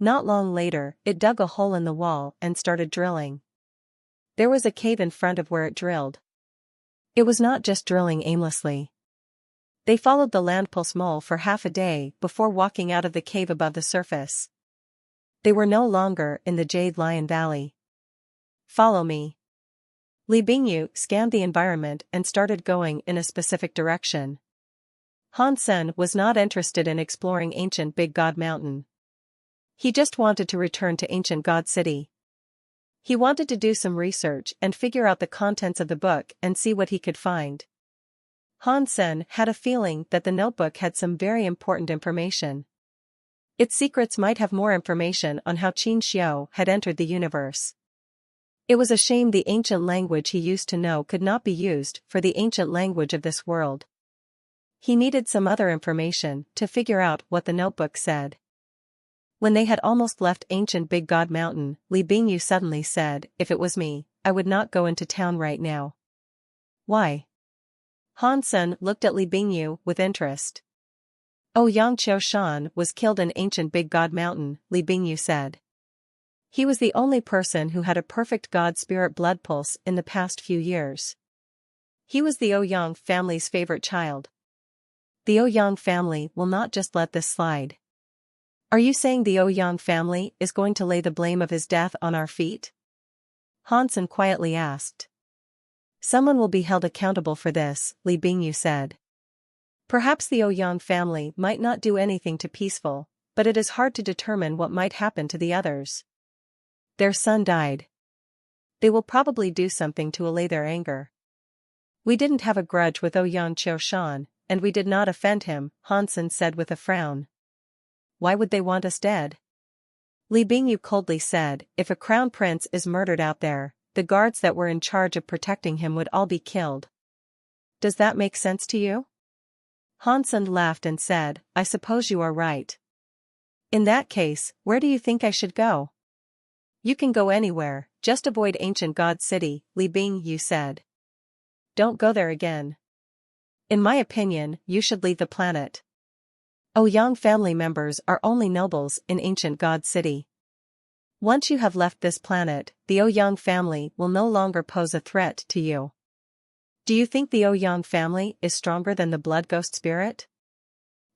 Not long later, it dug a hole in the wall and started drilling. There was a cave in front of where it drilled. It was not just drilling aimlessly. They followed the landpulse mole for half a day before walking out of the cave above the surface. They were no longer in the Jade Lion Valley. "Follow me." Li Bingyu scanned the environment and started going in a specific direction. Hansen was not interested in exploring ancient Big God Mountain. He just wanted to return to ancient God City. He wanted to do some research and figure out the contents of the book and see what he could find. Hansen had a feeling that the notebook had some very important information. Its secrets might have more information on how Qin Xiao had entered the universe. It was a shame the ancient language he used to know could not be used for the ancient language of this world. He needed some other information to figure out what the notebook said. When they had almost left ancient Big God Mountain, Li Bingyu suddenly said, "If it was me, I would not go into town right now." "Why?" Hansen looked at Li Bingyu with interest. "Ouyang Qiushan was killed in ancient Big God Mountain," Li Bingyu said. "He was the only person who had a perfect God Spirit blood pulse in the past few years. He was the Ouyang family's favorite child. The Ouyang family will not just let this slide." "Are you saying the Ouyang family is going to lay the blame of his death on our feet?" Hansen quietly asked. "Someone will be held accountable for this," Li Bingyu said. "Perhaps the Ouyang family might not do anything too peaceful, but it is hard to determine what might happen to the others. Their son died. They will probably do something to allay their anger. We didn't have a grudge with Ouyang Qiushan, and we did not offend him," Hansen said with a frown. "Why would they want us dead?" Li Bingyu coldly said, "If a crown prince is murdered out there, the guards that were in charge of protecting him would all be killed. Does that make sense to you?" Hansen laughed and said, "I suppose you are right. In that case, where do you think I should go?" "You can go anywhere, just avoid ancient God City," Li Bingyu said. "Don't go there again. In my opinion, you should leave the planet. Ouyang family members are only nobles in ancient God City. Once you have left this planet, the Ouyang family will no longer pose a threat to you. Do you think the Ouyang family is stronger than the blood ghost spirit?"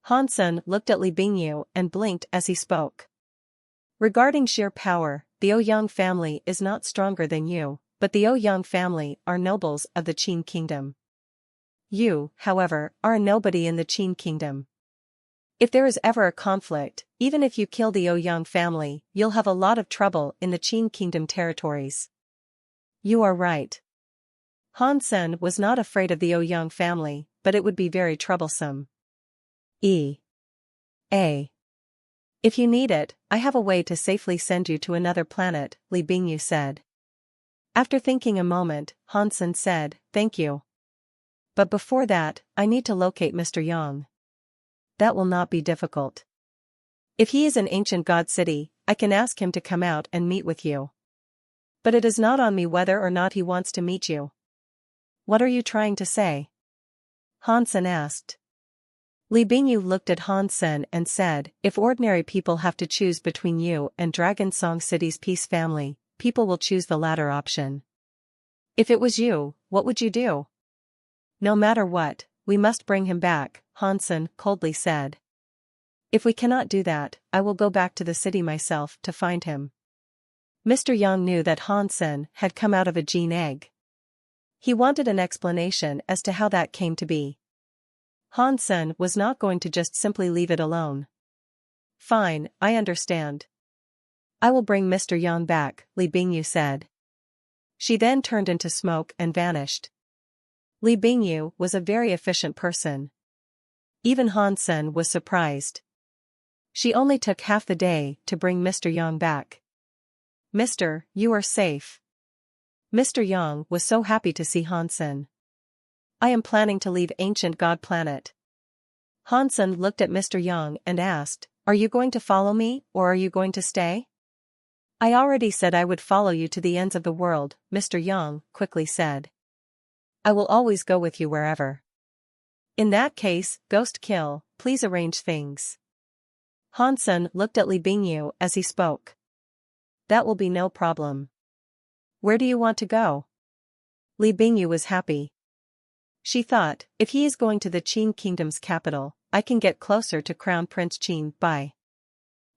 Hansen looked at Li Bingyu and blinked as he spoke. "Regarding sheer power, the Ouyang family is not stronger than you, but the Ouyang family are nobles of the Qin kingdom. You, however, are a nobody in the Qin kingdom. If there is ever a conflict, even if you kill the Ouyang family, you'll have a lot of trouble in the Qin Kingdom territories. You are right. Han Sen was not afraid of the Ouyang family, but it would be very troublesome. If you need it, I have a way to safely send you to another planet, Li Bingyu said. After thinking a moment, Han Sen said, thank you. But before that, I need to locate Mr. Yang. That will not be difficult. If he is in ancient God City, I can ask him to come out and meet with you. But it is not on me whether or not he wants to meet you. What are you trying to say? Han Sen asked. Li Bingyu looked at Han Sen and said, if ordinary people have to choose between you and Dragon Song City's peace family, people will choose the latter option. If it was you, what would you do? No matter what, we must bring him back, Han Sen coldly said. If we cannot do that, I will go back to the city myself to find him. Mr. Yang knew that Han Sen had come out of a gene egg. He wanted an explanation as to how that came to be. Han Sen was not going to just simply leave it alone. Fine, I understand. I will bring Mr. Yang back, Li Bingyu said. She then turned into smoke and vanished. Li Bingyu was a very efficient person. Even Han Sen was surprised. She only took half the day to bring Mr. Yang back. Mister, you are safe. Mr. Yang was so happy to see Han Sen. I am planning to leave ancient God planet. Han Sen looked at Mr. Yang and asked, are you going to follow me, or are you going to stay? I already said I would follow you to the ends of the world, Mr. Yang quickly said. I will always go with you wherever. In that case, Ghost Kill, please arrange things. Han Sen looked at Li Bingyu as he spoke. That will be no problem. Where do you want to go? Li Bingyu was happy. She thought, if he is going to the Qin Kingdom's capital, I can get closer to Crown Prince Qin by.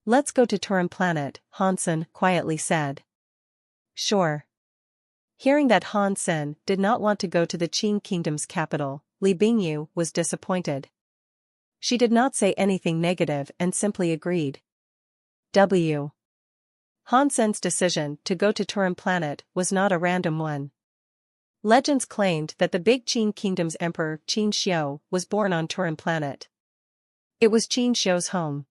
Let's go to Turin Planet, Han Sen quietly said. Sure. Hearing that Han Sen did not want to go to the Qin Kingdom's capital, Li Bingyu was disappointed. She did not say anything negative and simply agreed. Han Sen's decision to go to Turin Planet was not a random one. Legends claimed that the big Qin Kingdom's emperor Qin Xiu was born on Turin Planet. It was Qin Xiu's home.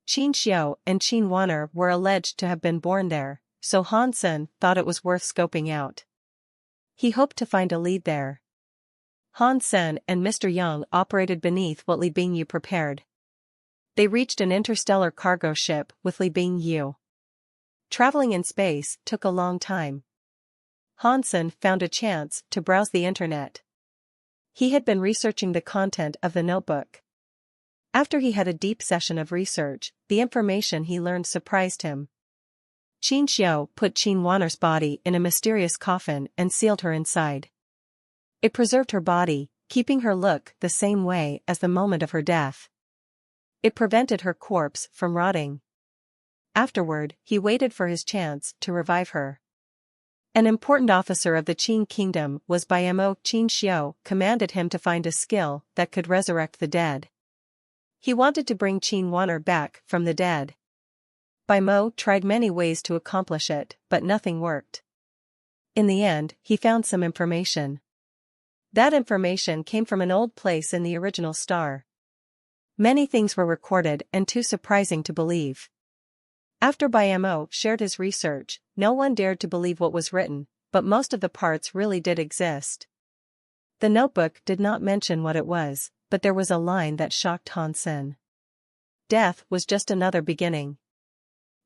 Qin Xiu and Qin Wan'er were alleged to have been born there, so Han Sen thought it was worth scoping out. He hoped to find a lead there. Han Sen and Mr. Yang operated beneath what Li Bingyu prepared. They reached an interstellar cargo ship with Li Bingyu. Traveling in space took a long time. Han Sen found a chance to browse the internet. He had been researching the content of the notebook. After he had a deep session of research, the information he learned surprised him. Qin Xiu put Qin Wan'er's body in a mysterious coffin and sealed her inside. It preserved her body, keeping her look the same way as the moment of her death. It prevented her corpse from rotting. Afterward, he waited for his chance to revive her. An important officer of the Qin Kingdom was Imo. Qin Xiu commanded him to find a skill that could resurrect the dead. He wanted to bring Qin Wan'er back from the dead. Imo tried many ways to accomplish it, but nothing worked. In the end, he found some information. That information came from an old place in the original star. Many things were recorded and too surprising to believe. After Imo shared his research, no one dared to believe what was written, but most of the parts really did exist. The notebook did not mention what it was, but there was a line that shocked Han Sen. Death was just another beginning.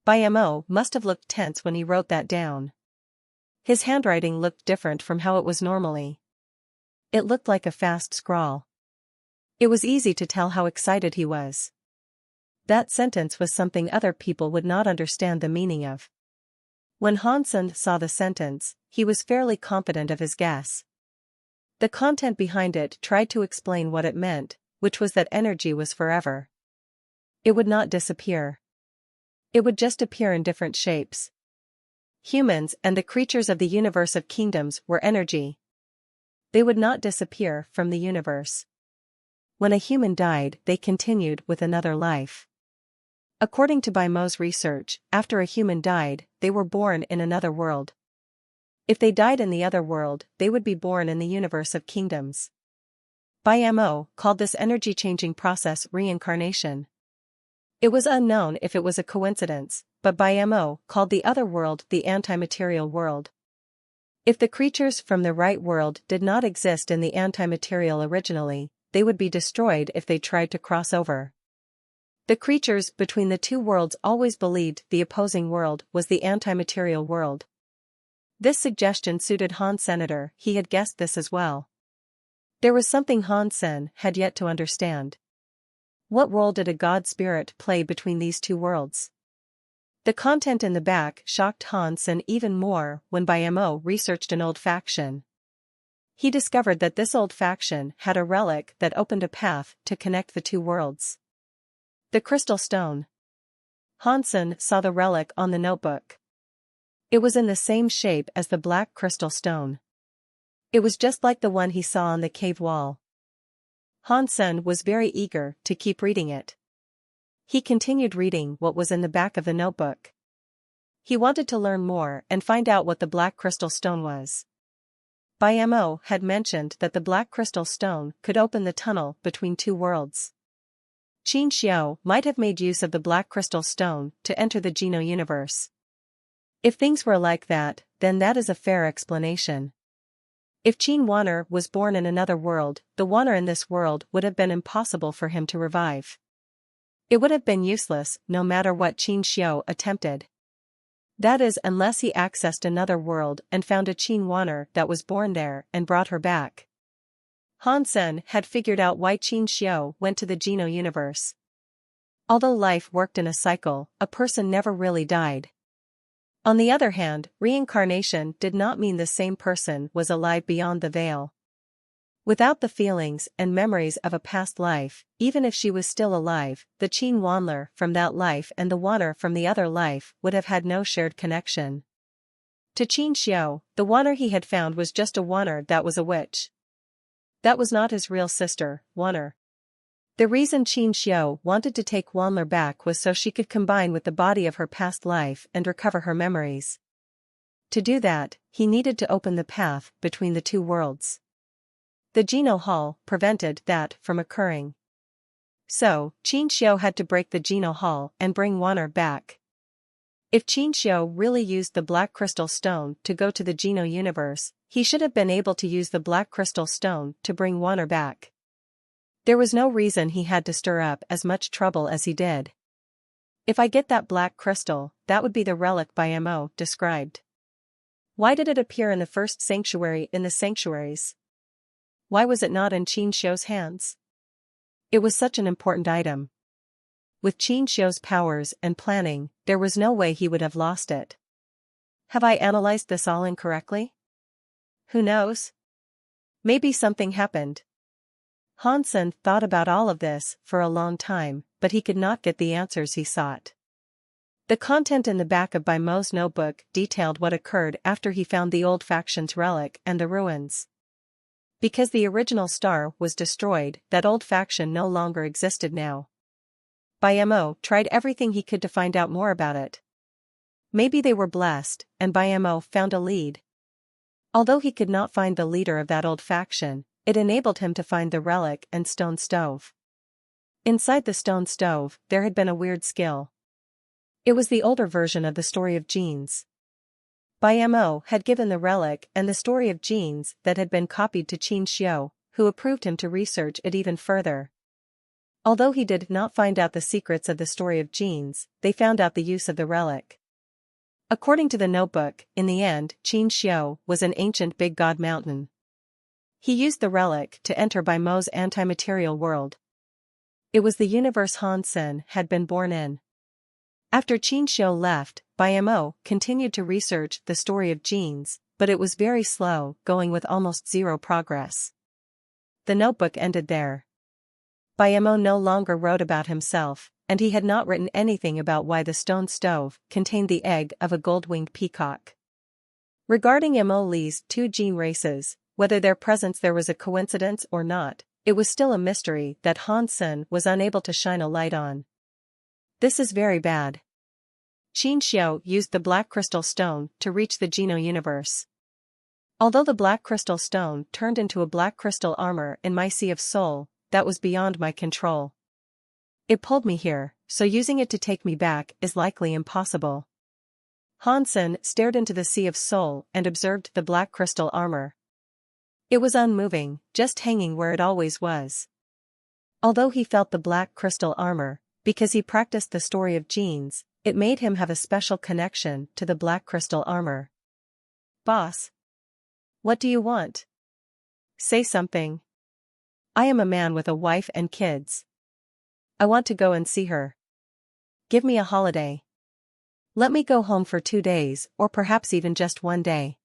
Imo must have looked tense when he wrote that down. His handwriting looked different from how it was normally. It looked like a fast scrawl. It was easy to tell how excited he was. That sentence was something other people would not understand the meaning of. When Han Sen saw the sentence, he was fairly confident of his guess. The content behind it tried to explain what it meant, which was that energy was forever. It would not disappear. It would just appear in different shapes. Humans and the creatures of the universe of kingdoms were energy. They would not disappear from the universe. When a human died, they continued with another life. According to Bai Mo's research, after a human died, they were born in another world. If they died in the other world, they would be born in the universe of kingdoms. Bai Mo called this energy-changing process reincarnation. It was unknown if it was a coincidence, but Bai Mo called the other world the anti-material world. If the creatures from the right world did not exist in the anti-material originally, they would be destroyed if they tried to cross over. The creatures between the two worlds always believed the opposing world was the anti-material world. This suggestion suited Han Senator, he had guessed this as well. There was something Han Sen had yet to understand. What role did a god spirit play between these two worlds? The content in the back shocked Han Sen even more when Bai Mo researched an old faction. He discovered that this old faction had a relic that opened a path to connect the two worlds. The crystal stone. Han Sen saw the relic on the notebook. It was in the same shape as the black crystal stone. It was just like the one he saw on the cave wall. Han Sen was very eager to keep reading it. He continued reading what was in the back of the notebook. He wanted to learn more and find out what the black crystal stone was. Bai Mo had mentioned that the black crystal stone could open the tunnel between two worlds. Qin Xiao might have made use of the black crystal stone to enter the Geno universe. If things were like that, then that is a fair explanation. If Qin Wanner was born in another world, the Wanner in this world would have been impossible for him to revive. It would have been useless no matter what Qin Xiao attempted. That is, unless he accessed another world and found a Qin Wanner that was born there and brought her back. Han Sen had figured out why Qin Xiao went to the Geno universe. Although life worked in a cycle, a person never really died. On the other hand, reincarnation did not mean the same person was alive beyond the veil. Without the feelings and memories of a past life, even if she was still alive, the Qin Wanler from that life and the Wanner from the other life would have had no shared connection. To Qin Xiao, the Wanner he had found was just a Wanner that was a witch. That was not his real sister, Wanner. The reason Qin Xiao wanted to take Wanler back was so she could combine with the body of her past life and recover her memories. To do that, he needed to open the path between the two worlds. The Geno Hall prevented that from occurring. So, Qin Xiao had to break the Geno Hall and bring Wanner back. If Qin Xiao really used the black crystal stone to go to the Geno universe, he should have been able to use the black crystal stone to bring Wanner back. There was no reason he had to stir up as much trouble as he did. If I get that black crystal, that would be the relic Bai Mo described. Why did it appear in the first sanctuary in the sanctuaries? Why was it not in Qin Xiao's hands? It was such an important item. With Qin Xiao's powers and planning, there was no way he would have lost it. Have I analyzed this all incorrectly? Who knows? Maybe something happened. Han Sen thought about all of this for a long time, but he could not get the answers he sought. The content in the back of Bai Mo's notebook detailed what occurred after he found the old faction's relic and the ruins. Because the original star was destroyed, that old faction no longer existed now. Bai Mo tried everything he could to find out more about it. Maybe they were blessed, and Bai Mo found a lead. Although he could not find the leader of that old faction, it enabled him to find the relic and stone stove. Inside the stone stove, there had been a weird skill. It was the older version of the story of genes. Bai Mo had given the relic and the story of genes that had been copied to Qin Xiao, who approved him to research it even further. Although he did not find out the secrets of the story of genes, they found out the use of the relic. According to the notebook, in the end, Qin Xiao was an ancient big god mountain. He used the relic to enter Bai Mo's anti-material world. It was the universe Han Sen had been born in. After Qin Xiao left, Bai Mo continued to research the story of genes, but it was very slow, going with almost zero progress. The notebook ended there. Bai Mo no longer wrote about himself, and he had not written anything about why the stone stove contained the egg of a gold-winged peacock. Regarding Mo Li's two gene races, whether their presence there was a coincidence or not, it was still a mystery that Han Sen was unable to shine a light on. This is very bad. Qin Xiao used the Black Crystal Stone to reach the Geno universe. Although the Black Crystal Stone turned into a Black Crystal armor in my Sea of Soul, that was beyond my control. It pulled me here, so using it to take me back is likely impossible. Han Sen stared into the Sea of Soul and observed the Black Crystal armor. It was unmoving, just hanging where it always was. Although he felt the Black Crystal armor, because he practiced the story of genes, it made him have a special connection to the Black Crystal armor. Boss. What do you want? Say something. I am a man with a wife and kids. I want to go and see her. Give me a holiday. Let me go home for 2 days or perhaps even just 1 day.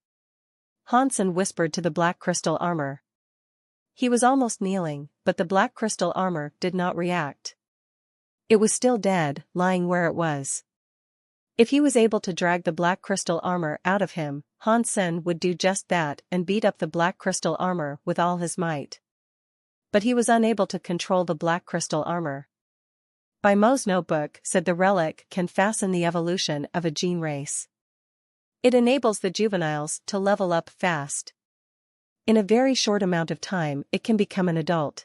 Han Sen whispered to the Black Crystal armor. He was almost kneeling, but the Black Crystal armor did not react. It was still dead, lying where it was. If he was able to drag the Black Crystal armor out of him, Han Sen would do just that and beat up the Black Crystal armor with all his might. But he was unable to control the Black Crystal armor. By Mo's notebook said the relic can fasten the evolution of a gene race. It enables the juveniles to level up fast. In a very short amount of time it can become an adult.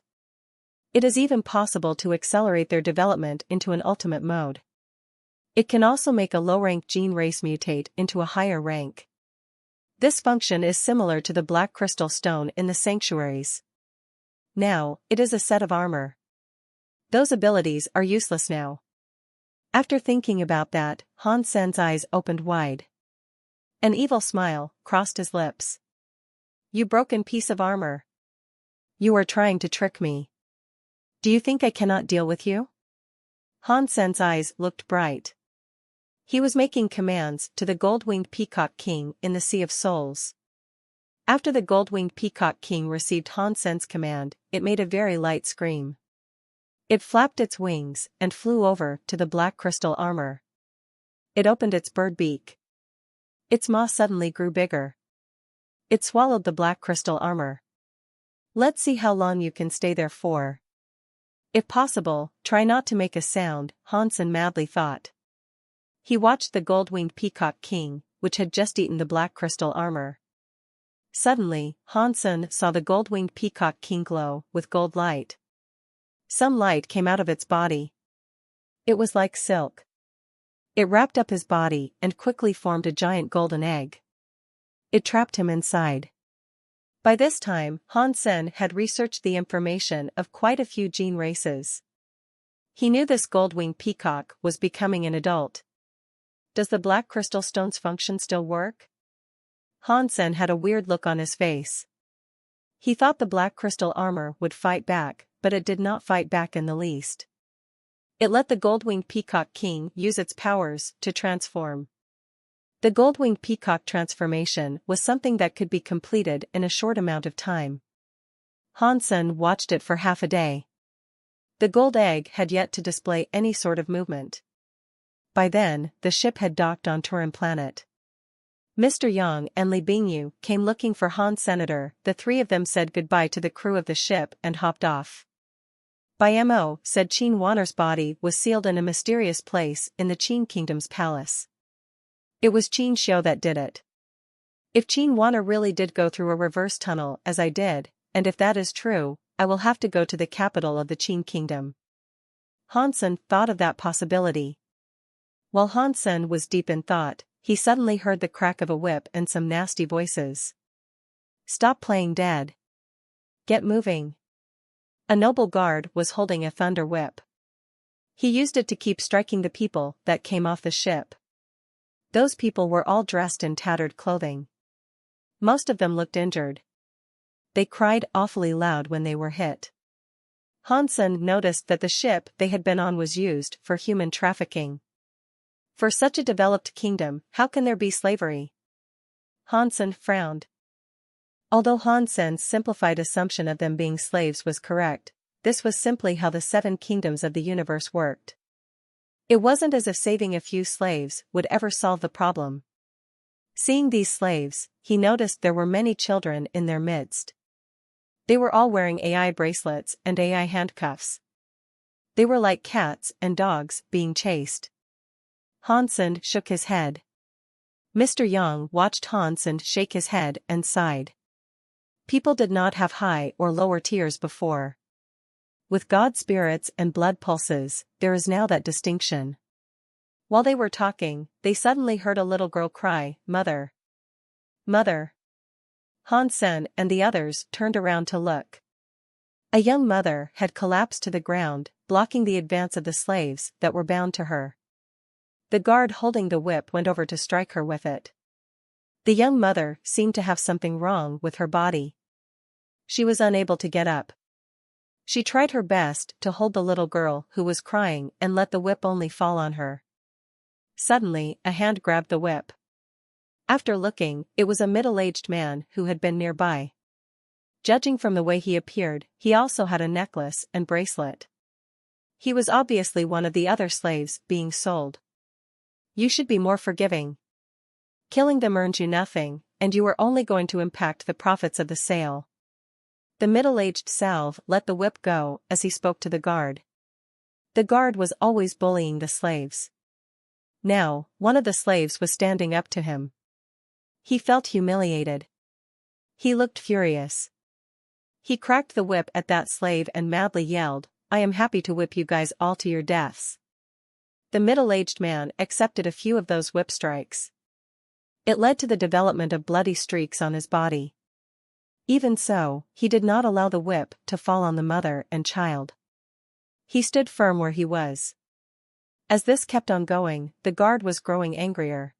It is even possible to accelerate their development into an ultimate mode. It can also make a low-rank gene race mutate into a higher rank. This function is similar to the Black Crystal Stone in the sanctuaries. Now, it is a set of armor. Those abilities are useless now. After thinking about that, Han Sen's eyes opened wide. An evil smile crossed his lips. You broken piece of armor. You are trying to trick me. Do you think I cannot deal with you? Han Sen's eyes looked bright. He was making commands to the gold-winged Peacock King in the Sea of Souls. After the gold-winged Peacock King received Han Sen's command, it made a very light scream. It flapped its wings and flew over to the Black Crystal armor. It opened its bird beak. Its maw suddenly grew bigger. It swallowed the Black Crystal armor. Let's see how long you can stay there for. If possible, try not to make a sound, Han Sen madly thought. He watched the gold-winged Peacock King, which had just eaten the Black Crystal armor. Suddenly, Han Sen saw the gold-winged Peacock King glow with gold light. Some light came out of its body. It was like silk. It wrapped up his body and quickly formed a giant golden egg. It trapped him inside. By this time, Han Sen had researched the information of quite a few gene races. He knew this gold-winged peacock was becoming an adult. Does the Black Crystal Stone's function still work? Han Sen had a weird look on his face. He thought the Black Crystal armor would fight back, but it did not fight back in the least. It let the gold-winged Peacock King use its powers to transform. The gold-winged peacock transformation was something that could be completed in a short amount of time. Han Sen watched it for half a day. The gold egg had yet to display any sort of movement. By then, the ship had docked on Turin planet. Mr. Yang and Li Bingyu came looking for Han Senator. The three of them said goodbye to the crew of the ship and hopped off. By Mo said Qin Wanner's body was sealed in a mysterious place in the Qin Kingdom's palace. It was Qin Xiao that did it. If Qin Wanner really did go through a reverse tunnel as I did, and if that is true, I will have to go to the capital of the Qin Kingdom. Han Sen thought of that possibility. While Han Sen was deep in thought, he suddenly heard the crack of a whip and some nasty voices. Stop playing dead. Get moving. A noble guard was holding a thunder whip. He used it to keep striking the people that came off the ship. Those people were all dressed in tattered clothing. Most of them looked injured. They cried awfully loud when they were hit. Han Sen noticed that the ship they had been on was used for human trafficking. For such a developed kingdom, how can there be slavery? Han Sen frowned. Although Han Sen's simplified assumption of them being slaves was correct, this was simply how the 7 kingdoms of the universe worked. It wasn't as if saving a few slaves would ever solve the problem. Seeing these slaves, he noticed there were many children in their midst. They were all wearing AI bracelets and AI handcuffs. They were like cats and dogs being chased. Hansen shook his head. Mr. Yang watched Hansen shake his head and sighed. People did not have high or lower tiers before. With god spirits and blood pulses, there is now that distinction. While they were talking, they suddenly heard a little girl cry, "Mother! Mother!" Hansen and the others turned around to look. A young mother had collapsed to the ground, blocking the advance of the slaves that were bound to her. The guard holding the whip went over to strike her with it. The young mother seemed to have something wrong with her body. She was unable to get up. She tried her best to hold the little girl who was crying and let the whip only fall on her. Suddenly, a hand grabbed the whip. After looking, it was a middle-aged man who had been nearby. Judging from the way he appeared, he also had a necklace and bracelet. He was obviously one of the other slaves being sold. You should be more forgiving. Killing them earns you nothing, and you are only going to impact the profits of the sale. The middle-aged salve let the whip go as he spoke to the guard. The guard was always bullying the slaves. Now, one of the slaves was standing up to him. He felt humiliated. He looked furious. He cracked the whip at that slave and madly yelled, "I am happy to whip you guys all to your deaths." The middle-aged man accepted a few of those whip strikes. It led to the development of bloody streaks on his body. Even so, he did not allow the whip to fall on the mother and child. He stood firm where he was. As this kept on going, the guard was growing angrier.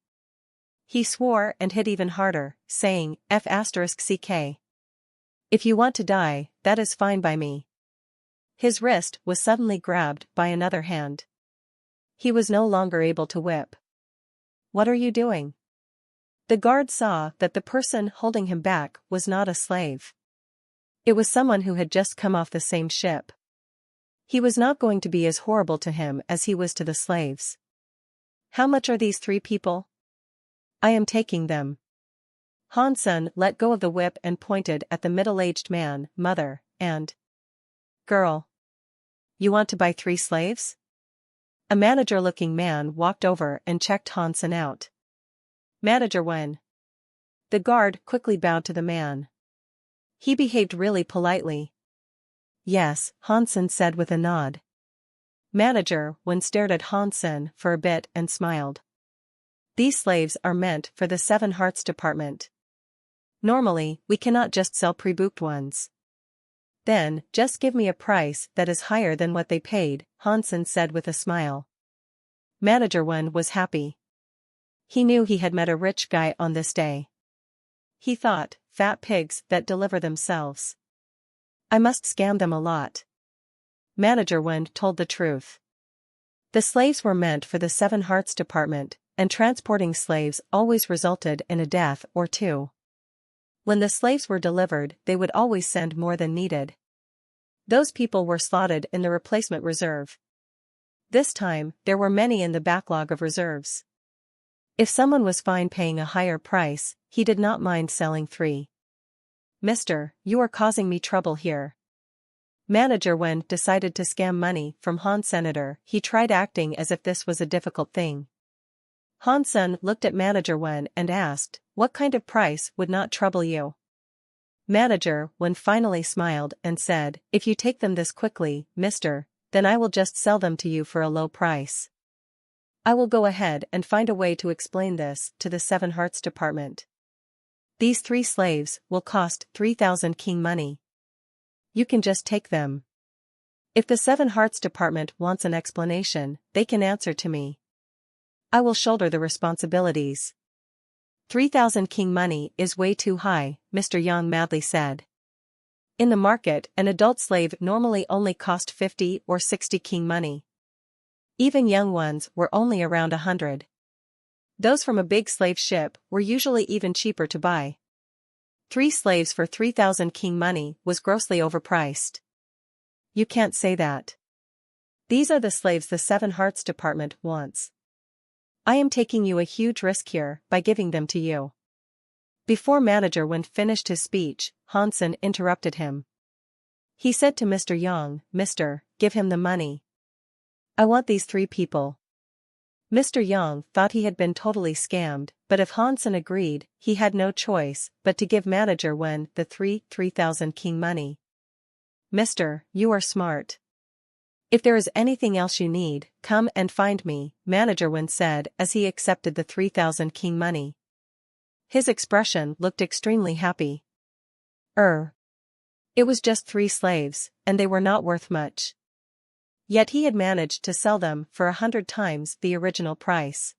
He swore and hit even harder, saying, "F***ck. If you want to die, that is fine by me." His wrist was suddenly grabbed by another hand. He was no longer able to whip. "What are you doing?" The guard saw that the person holding him back was not a slave. It was someone who had just come off the same ship. He was not going to be as horrible to him as he was to the slaves. "How much are these 3 people?" "I am taking them." Hansen let go of the whip and pointed at the middle-aged man, "Mother, and girl. You want to buy 3 slaves?" A manager-looking man walked over and checked Hansen out. "Manager when?" The guard quickly bowed to the man. He behaved really politely. "Yes," Hansen said with a nod. Manager when stared at Hansen for a bit and smiled. "These slaves are meant for the 7 Hearts department. Normally, we cannot just sell pre-booked ones." "Then, just give me a price that is higher than what they paid," Hansen said with a smile. Manager one was happy. He knew he had met a rich guy on this day. He thought, fat pigs that deliver themselves. I must scam them a lot. Manager Wind told the truth. The slaves were meant for the 7 Hearts department, and transporting slaves always resulted in a death or 2. When the slaves were delivered, they would always send more than needed. Those people were slotted in the replacement reserve. This time, there were many in the backlog of reserves. If someone was fine paying a higher price, he did not mind selling 3. "Mister, you are causing me trouble here." Manager Wen decided to scam money from Han Senator. He tried acting as if this was a difficult thing. Hansen looked at Manager Wen and asked, "What kind of price would not trouble you?" Manager Wen finally smiled and said, "If you take them this quickly, mister, then I will just sell them to you for a low price. I will go ahead and find a way to explain this to the 7 Hearts department. These 3 slaves will cost 3,000 king money. You can just take them. If the 7 Hearts department wants an explanation, they can answer to me. I will shoulder the responsibilities." 3,000 king money is way too high, Mr. Yang madly said. In the market, an adult slave normally only cost 50 or 60 king money. Even young ones were only around 100. Those from a big slave ship were usually even cheaper to buy. 3 slaves for 3,000 king money was grossly overpriced. You can't say that. These are the slaves the 7 Hearts department wants. I am taking you a huge risk here by giving them to you. Before Manager Wen finished his speech, Hansen interrupted him. He said to Mr. Yang, "Mister, give him the money. I want these 3 people." Mr. Yang thought he had been totally scammed, but if Hansen agreed, he had no choice but to give Manager Wen the 3,000 king money. "Mister, you are smart. If there is anything else you need, come and find me," Manager Wen said as he accepted the 3,000 king money. His expression looked extremely happy. It was just 3 slaves, and they were not worth much. Yet he had managed to sell them for 100 times the original price.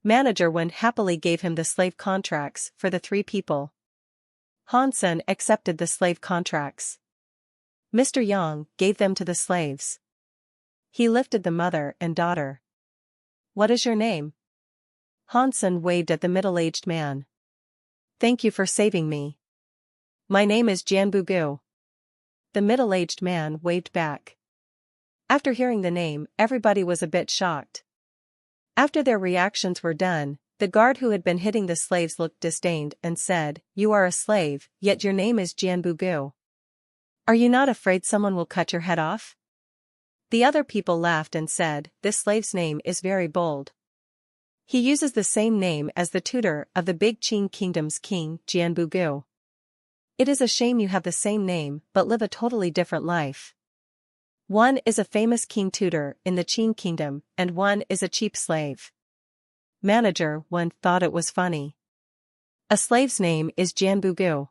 Manager Wen happily gave him the slave contracts for the 3 people. Hansen accepted the slave contracts. Mr. Yang gave them to the slaves. He lifted the mother and daughter. "What is your name?" Hansen waved at the middle-aged man. "Thank you for saving me. My name is Jianbugu." The middle-aged man waved back. After hearing the name, everybody was a bit shocked. After their reactions were done, the guard who had been hitting the slaves looked disdained and said, "You are a slave, yet your name is Jianbugu. Are you not afraid someone will cut your head off?" The other people laughed and said, "This slave's name is very bold. He uses the same name as the tutor of the Big Qing Kingdom's king, Jianbugu. It is a shame you have the same name but live a totally different life. One is a famous king tutor in the Qing Kingdom, and one is a cheap slave." Manager Wen thought it was funny. A slave's name is Jianbugu.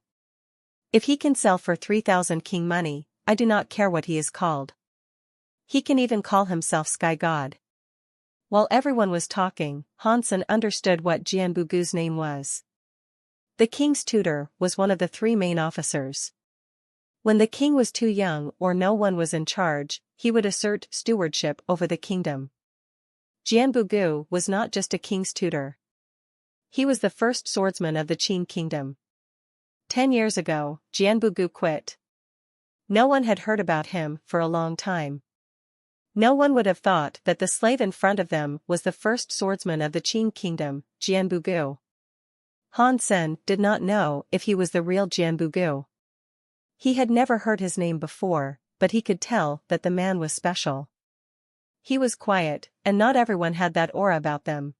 If he can sell for 3,000 king money, I do not care what he is called. He can even call himself Sky God. While everyone was talking, Hansen understood what Jianbugu's name was. The king's tutor was one of the 3 main officers. When the king was too young or no one was in charge, he would assert stewardship over the kingdom. Jianbugu was not just a king's tutor. He was the first swordsman of the Qing Kingdom. 10 years ago, Jianbugu quit. No one had heard about him for a long time. No one would have thought that the slave in front of them was the first swordsman of the Qing Kingdom, Jianbugu. Hansen did not know if he was the real Jianbugu. He had never heard his name before, but he could tell that the man was special. He was quiet, and not everyone had that aura about them.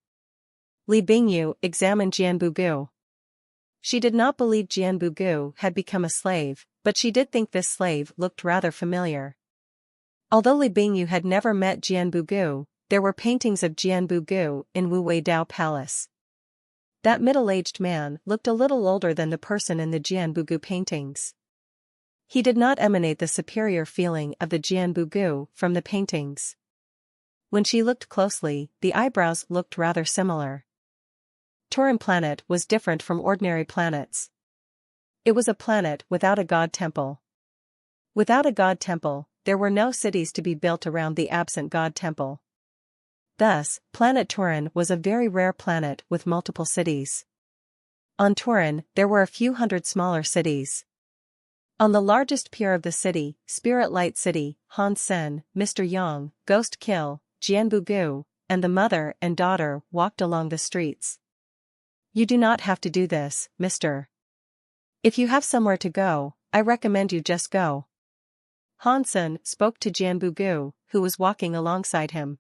Li Bingyu examined Jianbugu. She did not believe Jianbugu had become a slave, but she did think this slave looked rather familiar. Although Li Bingyu had never met Jianbugu, there were paintings of Jianbugu in Wu Wei Dao Palace. That middle-aged man looked a little older than the person in the Jianbugu paintings. He did not emanate the superior feeling of the Jianbugu from the paintings. When she looked closely, the eyebrows looked rather similar. Turin planet was different from ordinary planets. It was a planet without a god temple. Without a god temple, there were no cities to be built around the absent god temple. Thus, planet Turin was a very rare planet with multiple cities. On Turin, there were a few hundred smaller cities. On the largest pier of the city, Spirit Light City, Hansen, Mr. Yang, Ghost Kill, Jianbugu, and the mother and daughter walked along the streets. "You do not have to do this, mister. If you have somewhere to go, I recommend you just go." Hansen spoke to Jianbugu, who was walking alongside him.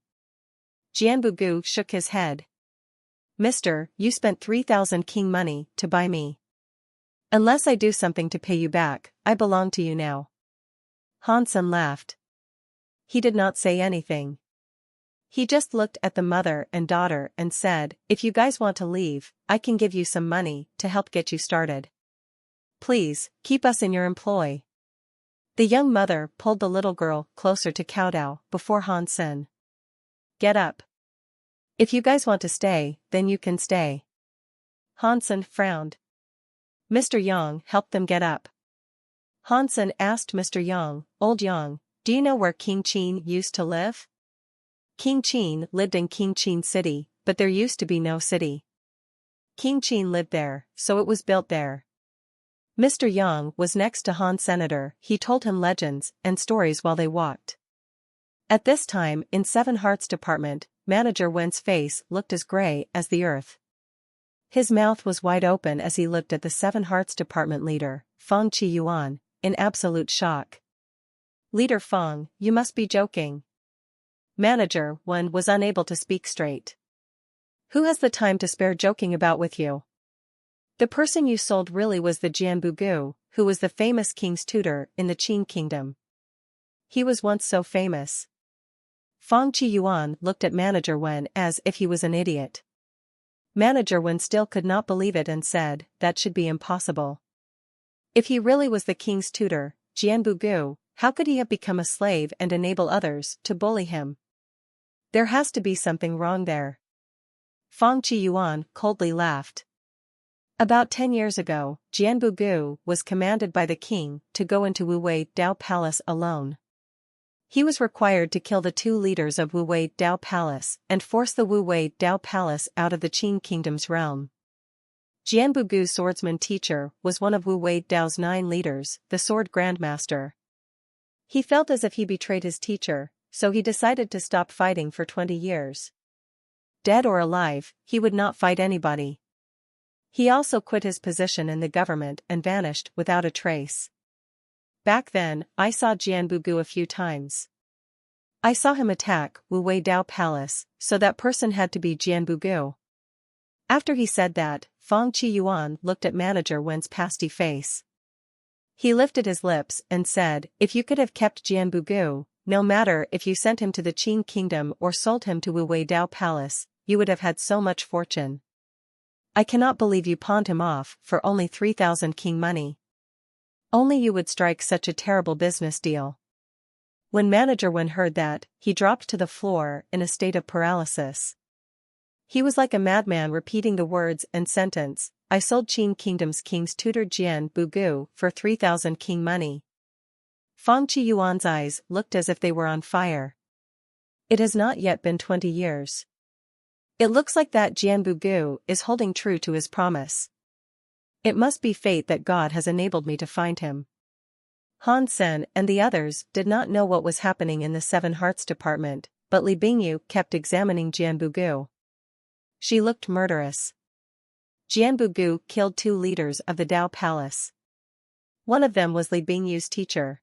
Jianbugu shook his head. "Mister, you spent 3,000 king money to buy me. Unless I do something to pay you back, I belong to you now." Hansen laughed. He did not say anything. He just looked at the mother and daughter and said, "If you guys want to leave, I can give you some money to help get you started. Please, keep us in your employ." The young mother pulled the little girl closer to Kowtow before Hansen. "Get up. If you guys want to stay, then you can stay." Hansen frowned. Mr. Yang helped them get up. Hansen asked Mr. Yang, "Old Yang, do you know where King Qin used to live?" King Qin lived in King Qin City, but there used to be no city. King Qin lived there, so it was built there. Mr. Yang was next to Han Senator. He told him legends and stories while they walked. At this time in Seven Hearts Department, Manager Wen's face looked as gray as the earth. His mouth was wide open as he looked at the Seven Hearts Department leader, Feng Qiyuan, in absolute shock. Leader Feng, you must be joking. Manager Wen was unable to speak straight. Who has the time to spare joking about with you? The person you sold really was the Jianbugu, who was the famous king's tutor in the Qin kingdom. He was once so famous. Feng Qiyuan looked at Manager Wen as if he was an idiot. Manager Wen still could not believe it and said, that should be impossible. If he really was the king's tutor, Jianbugu, how could he have become a slave and enable others to bully him? There has to be something wrong there. Feng Qiyuan coldly laughed. About 10 years ago, Jianbugu was commanded by the king to go into Wuwei Dao Palace alone. He was required to kill the 2 leaders of Wuwei Dao Palace and force the Wuwei Dao Palace out of the Qin kingdom's realm. Jianbugu's swordsman teacher was one of Wuwei Dao's 9 leaders, the sword grandmaster. He felt as if he betrayed his teacher, so he decided to stop fighting for 20 years. Dead or alive, he would not fight anybody. He also quit his position in the government and vanished without a trace. Back then, I saw Jianbugu a few times. I saw him attack Wuwei Dao Palace, so that person had to be Jianbugu. After he said that, Feng Qiyuan looked at Manager Wen's pasty face. He lifted his lips and said, if you could have kept Jianbugu, no matter if you sent him to the Qin kingdom or sold him to Wuwei Dao Palace, you would have had so much fortune. I cannot believe you pawned him off for only 3,000 king money. Only you would strike such a terrible business deal. When Manager Wen heard that, he dropped to the floor in a state of paralysis. He was like a madman repeating the words and sentence, I sold Qin Kingdom's king's tutor Jianbugu for 3,000 king money. Feng Qiyuan's eyes looked as if they were on fire. It has not yet been 20 years. It looks like that Jianbugu is holding true to his promise. It must be fate that God has enabled me to find him. Han Sen and the others did not know what was happening in the Seven Hearts department, but Li Bingyu kept examining Jianbugu. She looked murderous. Jianbugu killed 2 leaders of the Dao Palace. One of them was Li Bingyu's teacher.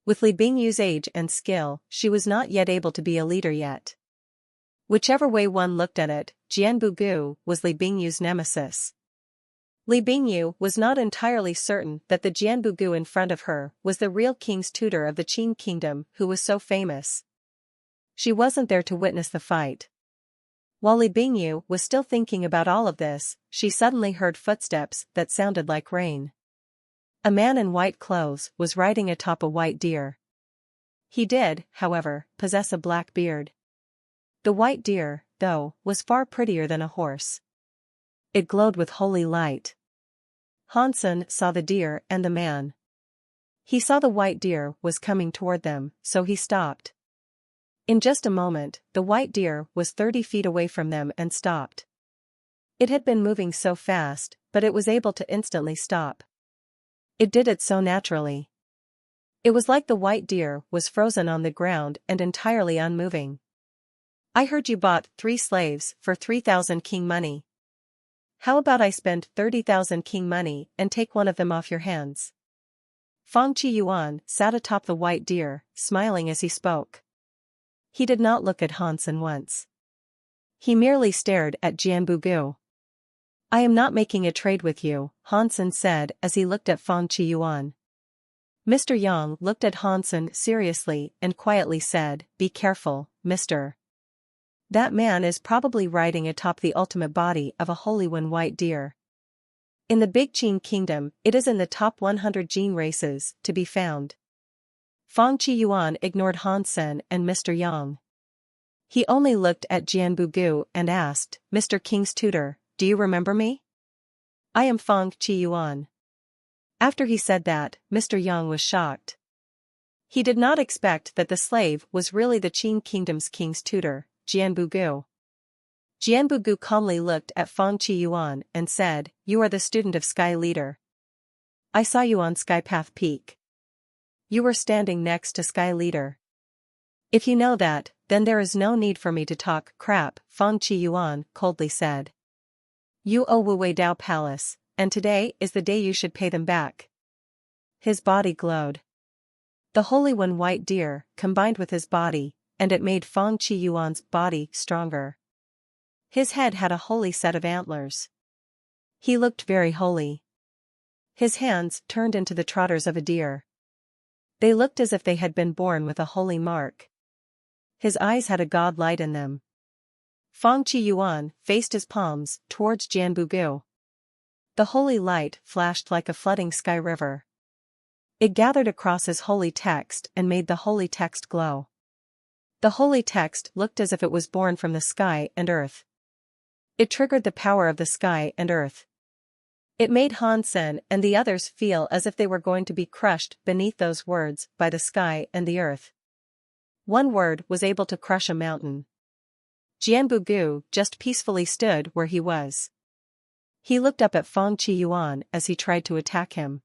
With Li Bingyu's age and skill, she was not yet able to be a leader yet. Whichever way one looked at it, Jianbugu was Li Bingyu's nemesis. Li Bingyu was not entirely certain that the Jianbugu in front of her was the real king's tutor of the Qin kingdom who was so famous. She wasn't there to witness the fight. While Li Bingyu was still thinking about all of this, she suddenly heard footsteps that sounded like rain. A man in white clothes was riding atop a white deer. He did, however, possess a black beard. The white deer, though, was far prettier than a horse. It glowed with holy light. Han Sen saw the deer and the man. He saw the white deer was coming toward them, so he stopped. In just a moment, the white deer was 30 feet away from them and stopped. It had been moving so fast, but it was able to instantly stop. It did it so naturally. It was like the white deer was frozen on the ground and entirely unmoving. I heard you bought 3 slaves for 3,000 king money. How about I spend 30,000 king money and take one of them off your hands? Feng Qiyuan sat atop the white deer, smiling as he spoke. He did not look at Han Sen once. He merely stared at Jianbugu. I am not making a trade with you, Han Sen said as he looked at Feng Qiyuan. Mr. Yang looked at Han Sen seriously and quietly said, be careful, Mr. That man is probably riding atop the ultimate body of a holy one white deer. In the Big Qin Kingdom, it is in the top 100 gene races to be found. Feng Qiyuan ignored Han Sen and Mr. Yang. He only looked at Jianbugu and asked, Mr. King's tutor, do you remember me? I am Feng Qiyuan. After he said that, Mr. Yang was shocked. He did not expect that the slave was really the Qin Kingdom's king's tutor, Jianbugu. Jianbugu calmly looked at Feng Qiyuan and said, you are the student of Sky Leader. I saw you on Skypath Peak. You were standing next to Sky Leader. If you know that, then there is no need for me to talk crap, Feng Qiyuan coldly said. You owe Wuwei Dao Palace, and today is the day you should pay them back. His body glowed. The Holy One white deer combined with his body, and it made Fang Qiyuan's body stronger. His head had a holy set of antlers. He looked very holy. His hands turned into the trotters of a deer. They looked as if they had been born with a holy mark. His eyes had a god light in them. Fang Qiyuan faced his palms towards Jianbugu. The holy light flashed like a flooding sky river. It gathered across his holy text and made the holy text glow. The holy text looked as if it was born from the sky and earth. It triggered the power of the sky and earth. It made Han Sen and the others feel as if they were going to be crushed beneath those words by the sky and the earth. One word was able to crush a mountain. Jianbugu just peacefully stood where he was. He looked up at Fang Qiyuan as he tried to attack him.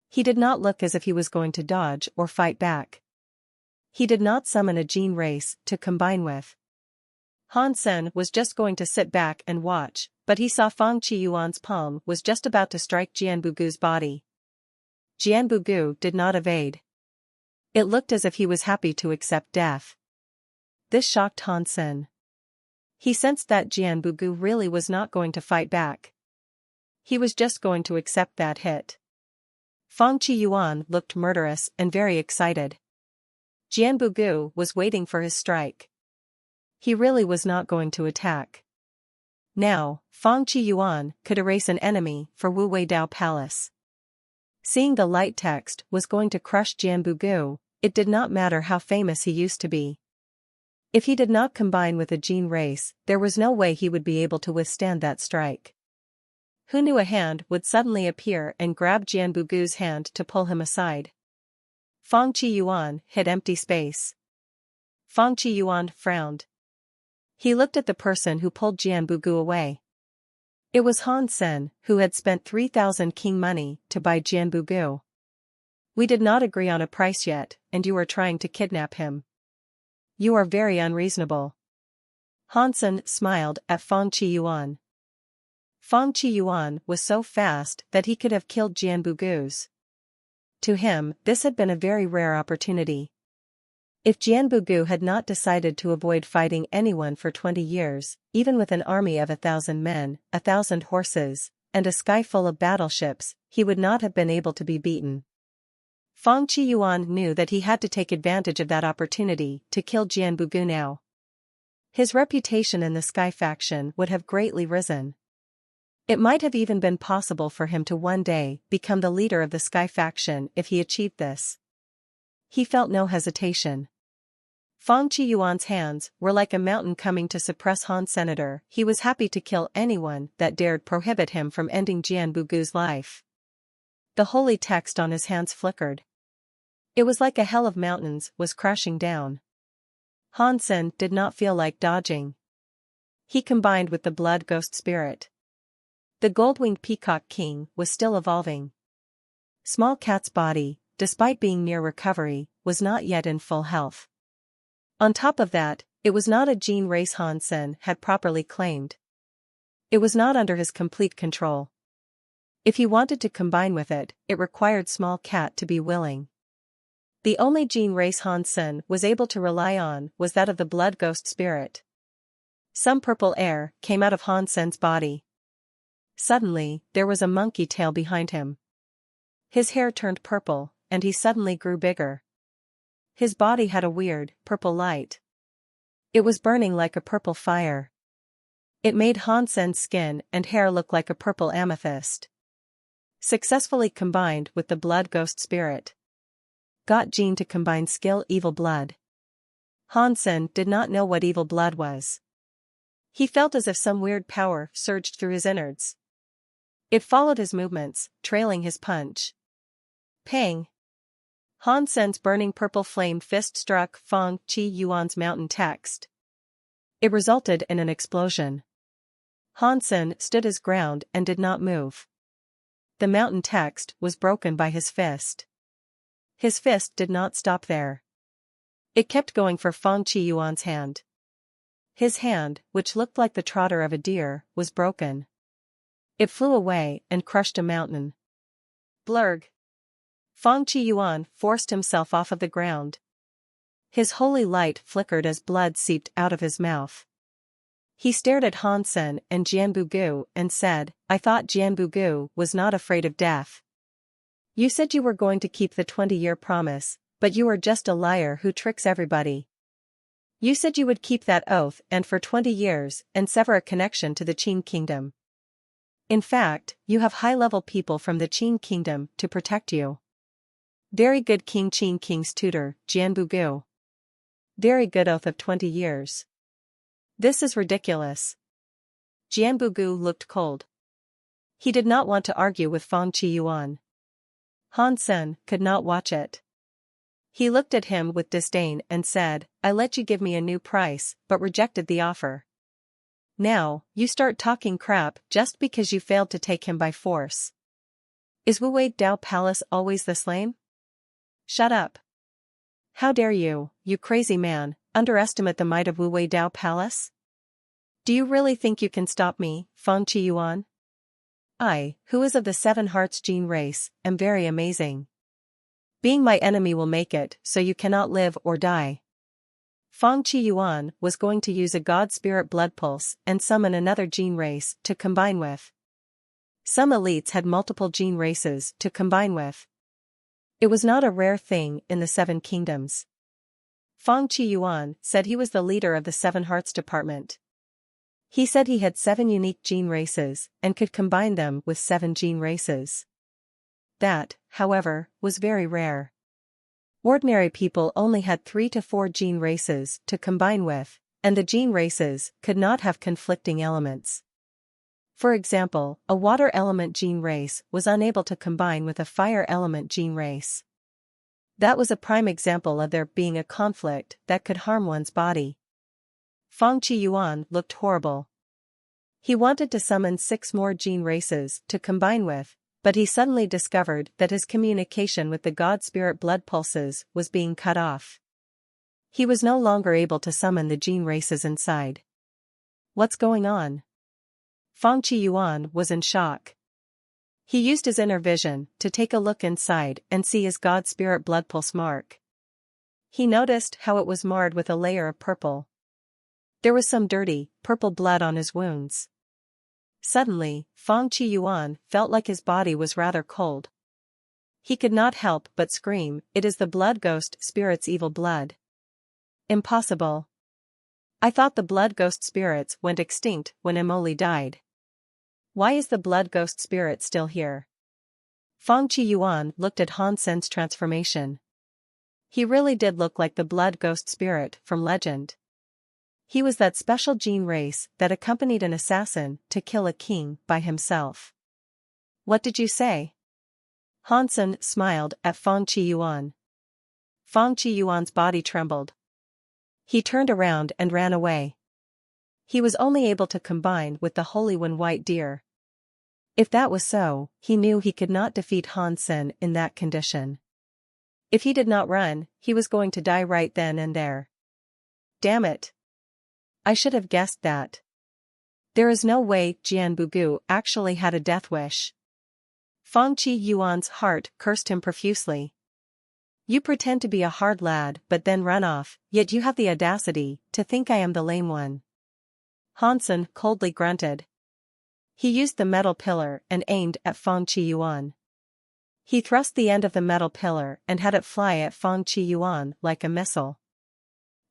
He did not look as if he was going to dodge or fight back. He did not summon a gene race to combine with. Han Sen was just going to sit back and watch, but he saw Fang Qiyuan's palm was just about to strike Jianbugu's body. Jianbugu did not evade. It looked as if he was happy to accept death. This shocked Han Sen. He sensed that Jianbugu really was not going to fight back. He was just going to accept that hit. Fang Qiyuan looked murderous and very excited. Jianbugu was waiting for his strike. He really was not going to attack. Now, Fang Qiyuan could erase an enemy for Wu Wei Dao Palace. Seeing the light text was going to crush Jianbugu, it did not matter how famous he used to be. If he did not combine with a gene race, there was no way he would be able to withstand that strike. Who knew a hand would suddenly appear and grab Jianbugu's hand to pull him aside? Fang Qiyuan hit empty space. Fang Qiyuan frowned. He looked at the person who pulled Jianbugu away. It was Han Sen, who had spent 3,000 king money to buy Jianbugu. We did not agree on a price yet, and you are trying to kidnap him. You are very unreasonable. Han Sen smiled at Fang Qiyuan. Fang Qiyuan was so fast that he could have killed Jianbugu's. To him, this had been a very rare opportunity. If Jianbugu had not decided to avoid fighting anyone for 20 years, even with an army of 1,000 men, 1,000 horses, and a sky full of battleships, he would not have been able to be beaten. Fang Qiyuan knew that he had to take advantage of that opportunity to kill Jianbugu now. His reputation in the Sky faction would have greatly risen. It might have even been possible for him to one day become the leader of the Sky faction if he achieved this. He felt no hesitation. Fang Qiyuan's hands were like a mountain coming to suppress Han Senator. He was happy to kill anyone that dared prohibit him from ending Jianbugu's life. The holy text on his hands flickered. It was like a hell of mountains was crashing down. Han Sen did not feel like dodging. He combined with the blood ghost spirit. The gold-winged peacock king was still evolving. Small Cat's body, despite being near recovery, was not yet in full health. On top of that, it was not a gene race Han Sen had properly claimed. It was not under his complete control. If he wanted to combine with it, it required Small Cat to be willing. The only gene race Han Sen was able to rely on was that of the blood ghost spirit. Some purple air came out of Han Sen's body. Suddenly, there was a monkey tail behind him. His hair turned purple, and he suddenly grew bigger. His body had a weird, purple light. It was burning like a purple fire. It made Han Sen's skin and hair look like a purple amethyst. Successfully combined with the blood ghost spirit. Got gene to combine skill evil blood. Han Sen did not know what evil blood was. He felt as if some weird power surged through his innards. It followed his movements, trailing his punch. Pang! Han Sen's burning purple flame fist struck Fang Qiyuan's mountain text. It resulted in an explosion. Han Sen stood his ground and did not move. The mountain text was broken by his fist. His fist did not stop there. It kept going for Fang Qiyuan's hand. His hand, which looked like the trotter of a deer, was broken. It flew away and crushed a mountain. Blurg! Fang Qiyuan forced himself off of the ground. His holy light flickered as blood seeped out of his mouth. He stared at Hansen and Jianbugu and said, "I thought Jianbugu was not afraid of death. You said you were going to keep the 20-year promise, but you are just a liar who tricks everybody. You said you would keep that oath and for 20 years and sever a connection to the Qin kingdom. In fact, you have high-level people from the Qin kingdom to protect you. Very good King Qin King's tutor, Jianbugu. Very good oath of 20 years. This is ridiculous." Jianbugu looked cold. He did not want to argue with Fang Qiyuan. Hansen could not watch it. He looked at him with disdain and said, "I let you give me a new price, but rejected the offer. Now, you start talking crap just because you failed to take him by force. Is Wuwei Dao Palace always this lame? Shut up. How dare you, you crazy man, underestimate the might of Wuwei Dao Palace? Do you really think you can stop me, Fang Qiyuan? I, who is of the Seven Hearts gene race, am very amazing. Being my enemy will make it so you cannot live or die." Fang Qiyuan was going to use a god spirit blood pulse and summon another gene race to combine with. Some elites had multiple gene races to combine with. It was not a rare thing in the Seven Kingdoms. Fang Qiyuan said he was the leader of the Seven Hearts department. He said he had 7 unique gene races and could combine them with 7 gene races. That, however, was very rare. Ordinary people only had 3 to 4 gene races to combine with, and the gene races could not have conflicting elements. For example, a water element gene race was unable to combine with a fire element gene race. That was a prime example of there being a conflict that could harm one's body. Fang Qiyuan looked horrible. He wanted to summon 6 more gene races to combine with, but he suddenly discovered that his communication with the god spirit blood pulses was being cut off. He was no longer able to summon the gene races inside. What's going on? Fang Qiyuan was in shock. He used his inner vision to take a look inside and see his god spirit blood pulse mark. He noticed how it was marred with a layer of purple. There was some dirty, purple blood on his wounds. Suddenly, Fang Qiyuan felt like his body was rather cold. He could not help but scream, "It is the blood ghost spirit's evil blood. Impossible. I thought the blood ghost spirits went extinct when Emoli died. Why is the blood ghost spirit still here?" Fang Qiyuan looked at Hansen's transformation. He really did look like the blood ghost spirit from legend. He was that special gene race that accompanied an assassin to kill a king by himself. "What did you say?" Hansen smiled at Fang Qiyuan. Fang Qiyuan's body trembled. He turned around and ran away. He was only able to combine with the Holy One White Deer. If that was so, he knew he could not defeat Hansen in that condition. If he did not run, he was going to die right then and there. Damn it. I should have guessed that. There is no way Jianbugu actually had a death wish. Fang Qiyuan's heart cursed him profusely. You pretend to be a hard lad but then run off, yet you have the audacity to think I am the lame one. Hansen coldly grunted. He used the metal pillar and aimed at Fang Qiyuan. He thrust the end of the metal pillar and had it fly at Fang Qiyuan like a missile.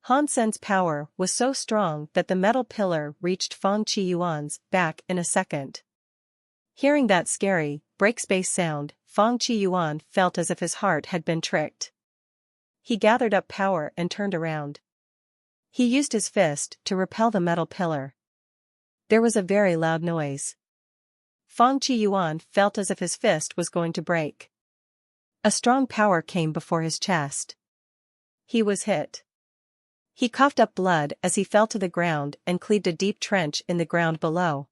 Hansen's power was so strong that the metal pillar reached Fang Qiyuan's back in a second. Hearing that scary, break-space sound, Fang Qiyuan felt as if his heart had been tricked. He gathered up power and turned around. He used his fist to repel the metal pillar. There was a very loud noise. Fang Qiyuan felt as if his fist was going to break. A strong power came before his chest. He was hit. He coughed up blood as he fell to the ground and cleaved a deep trench in the ground below.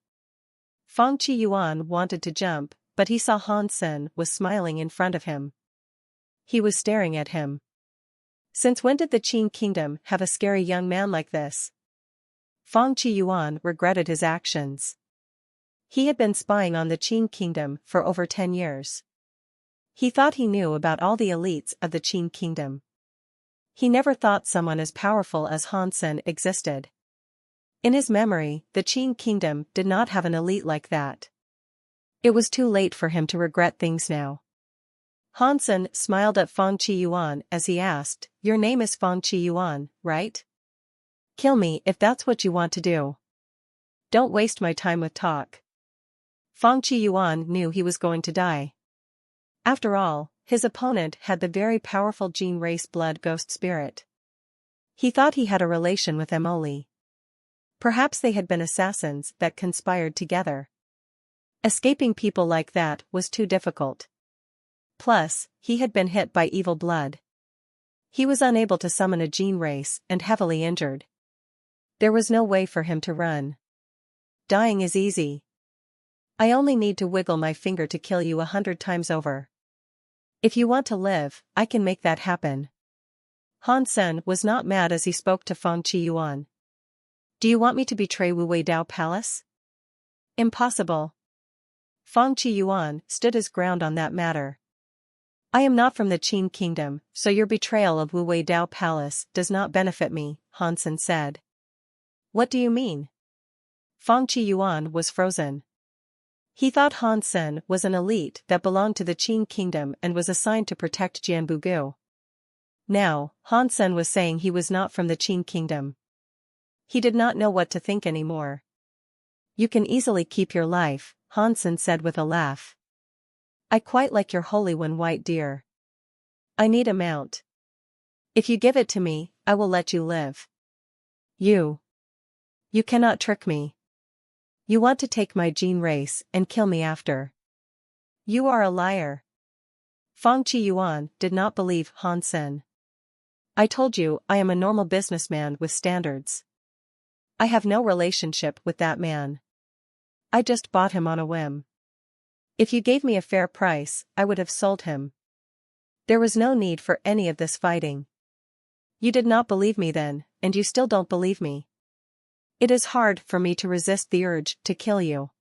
Fang Qiyuan wanted to jump, but he saw Hansen was smiling in front of him. He was staring at him. Since when did the Qin kingdom have a scary young man like this? Fang Qiyuan regretted his actions. He had been spying on the Qin kingdom for over 10 years. He thought he knew about all the elites of the Qin kingdom. He never thought someone as powerful as Han Sen existed. In his memory, the Qin kingdom did not have an elite like that. It was too late for him to regret things now. Han Sen smiled at Fang Qiyuan as he asked, "Your name is Fang Qiyuan, right? Kill me if that's what you want to do. Don't waste my time with talk." Fang Qiyuan knew he was going to die. After all, his opponent had the very powerful Jin race blood ghost spirit. He thought he had a relation with Emily. Perhaps they had been assassins that conspired together. Escaping people like that was too difficult. Plus, he had been hit by evil blood. He was unable to summon a Jin race and heavily injured. There was no way for him to run. Dying is easy. I only need to wiggle my finger to kill you 100 times over. If you want to live, I can make that happen. Han Sen was not mad as he spoke to Fang Qiyuan. Do you want me to betray Wu Wei Dao Palace? Impossible. Fang Qiyuan stood his ground on that matter. I am not from the Qin kingdom, so your betrayal of Wu Wei Dao Palace does not benefit me, Han Sen said. What do you mean? Fang Qiyuan was frozen. He thought Han Sen was an elite that belonged to the Qin kingdom and was assigned to protect Jianbugu. Now, Han Sen was saying he was not from the Qin kingdom. He did not know what to think anymore. You can easily keep your life, Han Sen said with a laugh. I quite like your holy one, white deer. I need a mount. If you give it to me, I will let you live. You cannot trick me. You want to take my Jin race and kill me after. You are a liar. Fang Qiyuan did not believe Han Sen. I told you I am a normal businessman with standards. I have no relationship with that man. I just bought him on a whim. If you gave me a fair price, I would have sold him. There was no need for any of this fighting. You did not believe me then, and you still don't believe me. It is hard for me to resist the urge to kill you.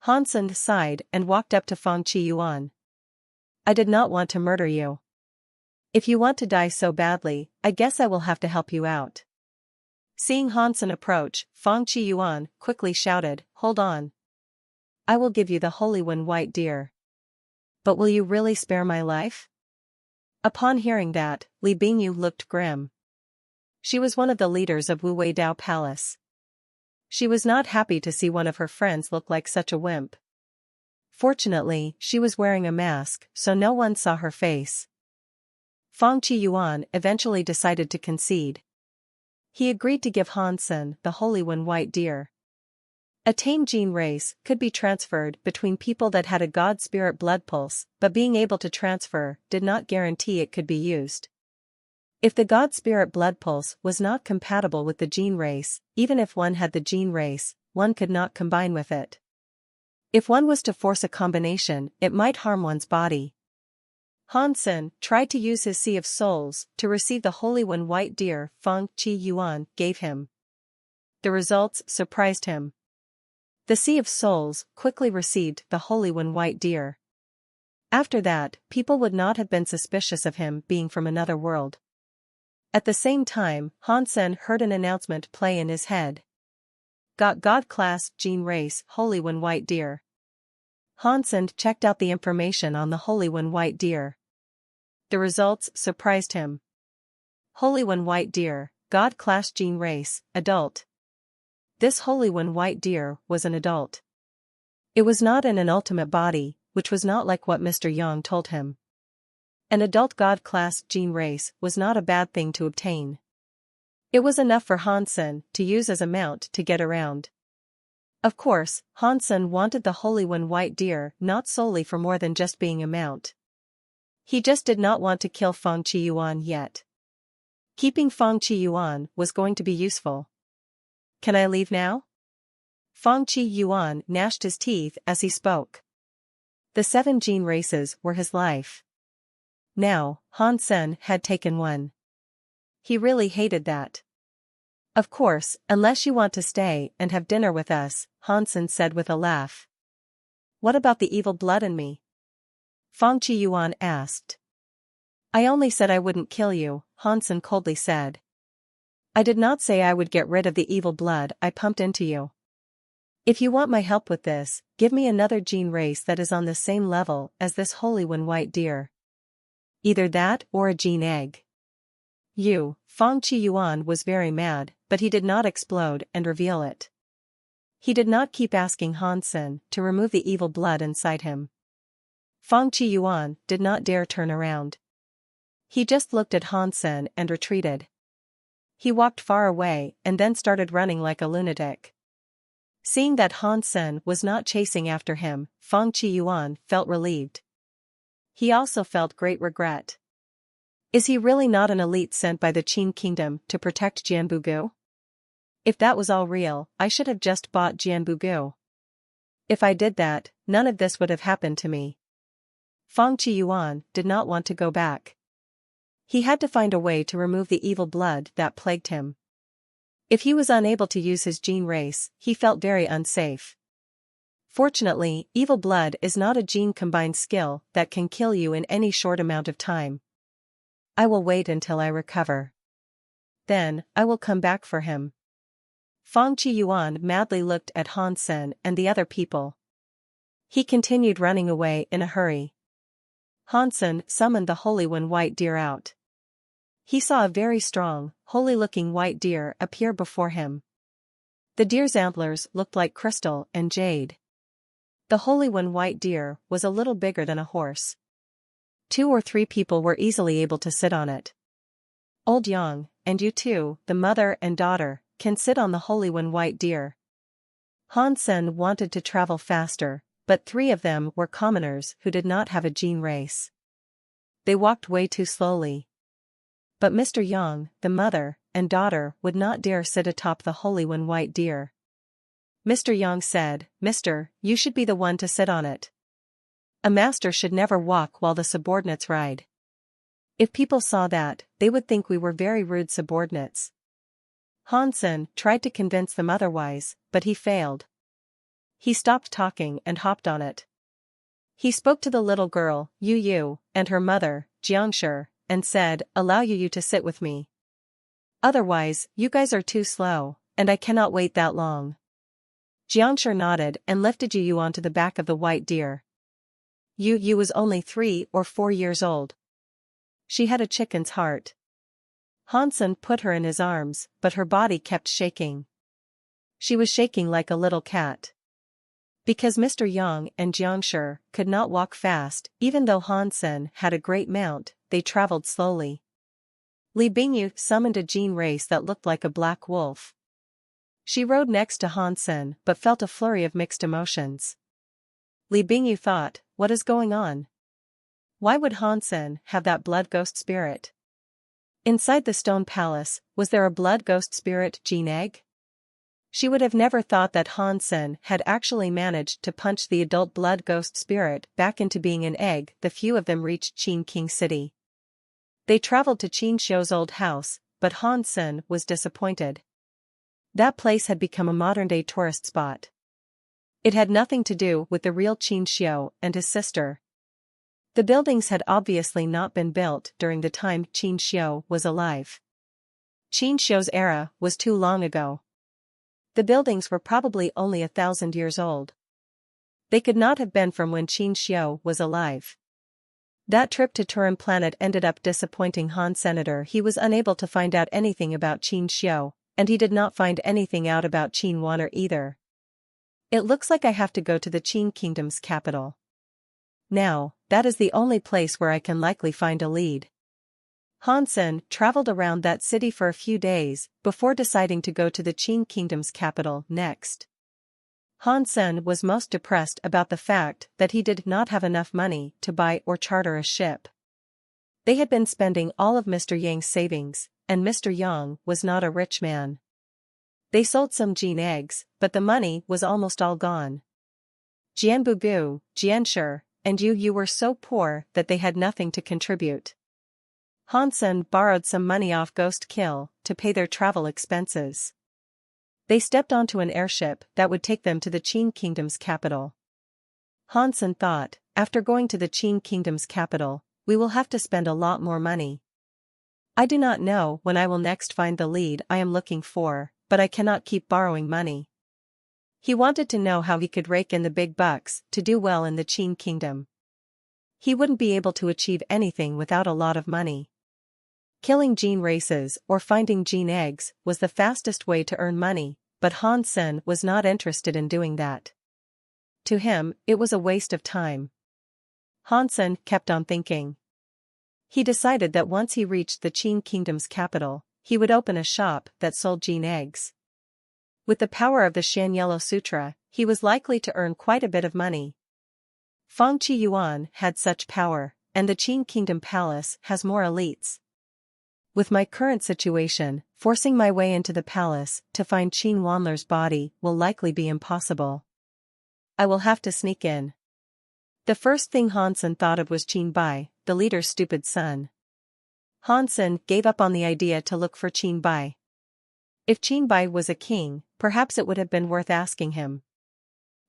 Han Sen sighed and walked up to Fang Qiyuan. I did not want to murder you. If you want to die so badly, I guess I will have to help you out. Seeing Han Sen approach, Fang Qiyuan quickly shouted, Hold on. I will give you the holy one, white deer. But will you really spare my life? Upon hearing that, Li Bingyu looked grim. She was one of the leaders of Wu Wei Dao Palace. She was not happy to see one of her friends look like such a wimp. Fortunately, she was wearing a mask, so no one saw her face. Fang Qiyuan eventually decided to concede. He agreed to give Han Sen the holy one, white deer. A tame Jin race could be transferred between people that had a god spirit blood pulse, but being able to transfer did not guarantee it could be used. If the god spirit blood pulse was not compatible with the Jin race, even if one had the Jin race, one could not combine with it. If one was to force a combination, it might harm one's body. Han Sen tried to use his Sea of Souls to receive the holy one, white deer Fang Qiyuan gave him. The results surprised him. The Sea of Souls quickly received the holy one, white deer. After that, people would not have been suspicious of him being from another world. At the same time, Han Sen heard an announcement play in his head. Got God class Jin race holy one, white deer. Han Sen checked out the information on the holy one, white deer. The results surprised him. Holy one, white deer, God class Jin race, adult. This holy one, white deer was an adult. It was not in an ultimate body, which was not like what Mr. Yang told him. An adult god class Jin race was not a bad thing to obtain. It was enough for Han Sen to use as a mount to get around. Of course, Han Sen wanted the holy one, white deer not solely for more than just being a mount. He just did not want to kill Fang Qiyuan yet. Keeping Fang Qiyuan was going to be useful. Can I leave now? Fang Qiyuan gnashed his teeth as he spoke. The 7 Jin races were his life. Now, Han Sen had taken one. He really hated that. Of course, unless you want to stay and have dinner with us, Han Sen said with a laugh. What about the evil blood in me? Feng Qiyuan asked. I only said I wouldn't kill you, Hansen coldly said. I did not say I would get rid of the evil blood I pumped into you. If you want my help with this, give me another gene race that is on the same level as this holy one white deer. Either that or a gene egg. Feng Qiyuan was very mad, but he did not explode and reveal it. He did not keep asking Hansen to remove the evil blood inside him. Feng Qiyuan did not dare turn around. He just looked at Hansen and retreated. He walked far away and then started running like a lunatic. Seeing that Hansen was not chasing after him, Feng Qiyuan felt relieved. He also felt great regret. Is he really not an elite sent by the Qin kingdom to protect Jianbugu? If that was all real, I should have just bought Jianbugu. If I did that, none of this would have happened to me. Feng Qiyuan did not want to go back. He had to find a way to remove the evil blood that plagued him. If he was unable to use his gene race, he felt very unsafe. Fortunately, evil blood is not a gene-combined skill that can kill you in any short amount of time. I will wait until I recover. Then, I will come back for him. Feng Qiyuan madly looked at Hansen and the other people. He continued running away in a hurry. Hansen summoned the Holy One white deer out. He saw a very strong, holy-looking white deer appear before him. The deer's antlers looked like crystal and jade. The Holy One white deer was a little bigger than a horse. 2 or 3 people were easily able to sit on it. Old Yang, and you too, the mother and daughter, can sit on the Holy One white deer. Hansen wanted to travel faster, but 3 of them were commoners who did not have a gene race. They walked way too slowly. But Mr. Yang, the mother and daughter would not dare sit atop the Holy One white deer. Mr. Yang said, Mister, you should be the one to sit on it. A master should never walk while the subordinates ride. If people saw that, they would think we were very rude subordinates. Hansen tried to convince them otherwise, but he failed. He stopped talking and hopped on it. He spoke to the little girl, Yu, and her mother, Jiangshi, and said, allow you to sit with me. Otherwise, you guys are too slow, and I cannot wait that long. Jiangshi nodded and lifted Yu onto the back of the white deer. Yu was only 3 or 4 years old. She had a chicken's heart. Hansen put her in his arms, but her body kept shaking. She was shaking like a little cat. Because Mr. Yang and Jiangshi could not walk fast, even though Hansen had a great mount, they traveled slowly. Li Bingyu summoned a gene race that looked like a black wolf. She rode next to Hansen but felt a flurry of mixed emotions. Li Bingyu thought, what is going on? Why would Hansen have that blood ghost spirit? Inside the stone palace, was there a blood ghost spirit gene egg? She would have never thought that Hansen had actually managed to punch the adult blood ghost spirit back into being an egg. The few of them reached Qin King City. They traveled to Qin Xiu's old house, but Hansen was disappointed. That place had become a modern-day tourist spot. It had nothing to do with the real Qin Xiu and his sister. The buildings had obviously not been built during the time Qin Xiu was alive. Qin Xiu's era was too long ago. The buildings were probably only 1,000 years old. They could not have been from when Qin Xiu was alive. That trip to Turin Planet ended up disappointing Han Senator. He was unable to find out anything about Qin Xiu, and he did not find anything out about Qin Waner either. It looks like I have to go to the Qin Kingdom's capital. Now, that is the only place where I can likely find a lead. Hansen traveled around that city for a few days before deciding to go to the Qin Kingdom's capital next. Hansen was most depressed about the fact that he did not have enough money to buy or charter a ship. They had been spending all of Mr. Yang's savings, and Mr. Yang was not a rich man. They sold some gene eggs, but the money was almost all gone. Jianbugu, Jianshi, and Yu were so poor that they had nothing to contribute. Hansen borrowed some money off Ghost Kill to pay their travel expenses. They stepped onto an airship that would take them to the Qin Kingdom's capital. Hansen thought, after going to the Qin Kingdom's capital, we will have to spend a lot more money. I do not know when I will next find the lead I am looking for, but I cannot keep borrowing money. He wanted to know how he could rake in the big bucks to do well in the Qin Kingdom. He wouldn't be able to achieve anything without a lot of money. Killing gene races or finding gene eggs was the fastest way to earn money, but Hansen was not interested in doing that. To him, it was a waste of time. Hansen kept on thinking. He decided that once he reached the Qin Kingdom's capital, he would open a shop that sold gene eggs. With the power of the Shan Yellow Sutra, he was likely to earn quite a bit of money. Feng Qi Yuan had such power, and the Qin Kingdom Palace has more elites. With my current situation, forcing my way into the palace to find Qin Wanler's body will likely be impossible. I will have to sneak in. The first thing Hansen thought of was Qin Bai, the leader's stupid son. Hansen gave up on the idea to look for Qin Bai. If Qin Bai was a king, perhaps it would have been worth asking him.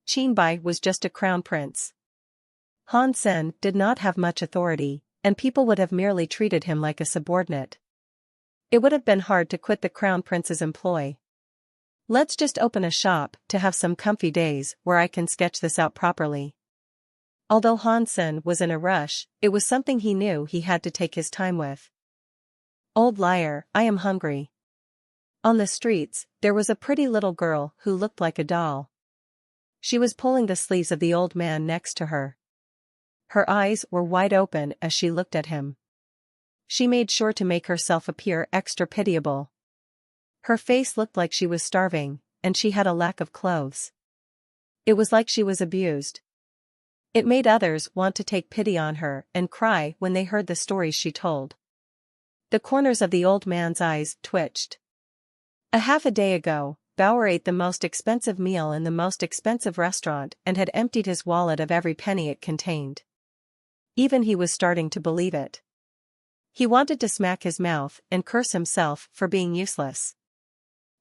Qin Bai was just a crown prince. Hansen did not have much authority, and people would have merely treated him like a subordinate. It would have been hard to quit the crown prince's employ. Let's just open a shop to have some comfy days where I can sketch this out properly. Although Hansen was in a rush, it was something he knew he had to take his time with. Old liar, I am hungry. On the streets, there was a pretty little girl who looked like a doll. She was pulling the sleeves of the old man next to her. Her eyes were wide open as she looked at him. She made sure to make herself appear extra pitiable. Her face looked like she was starving, and she had a lack of clothes. It was like she was abused. It made others want to take pity on her and cry when they heard the stories she told. The corners of the old man's eyes twitched. Half a day ago, Bauer ate the most expensive meal in the most expensive restaurant and had emptied his wallet of every penny it contained. Even he was starting to believe it. He wanted to smack his mouth and curse himself for being useless.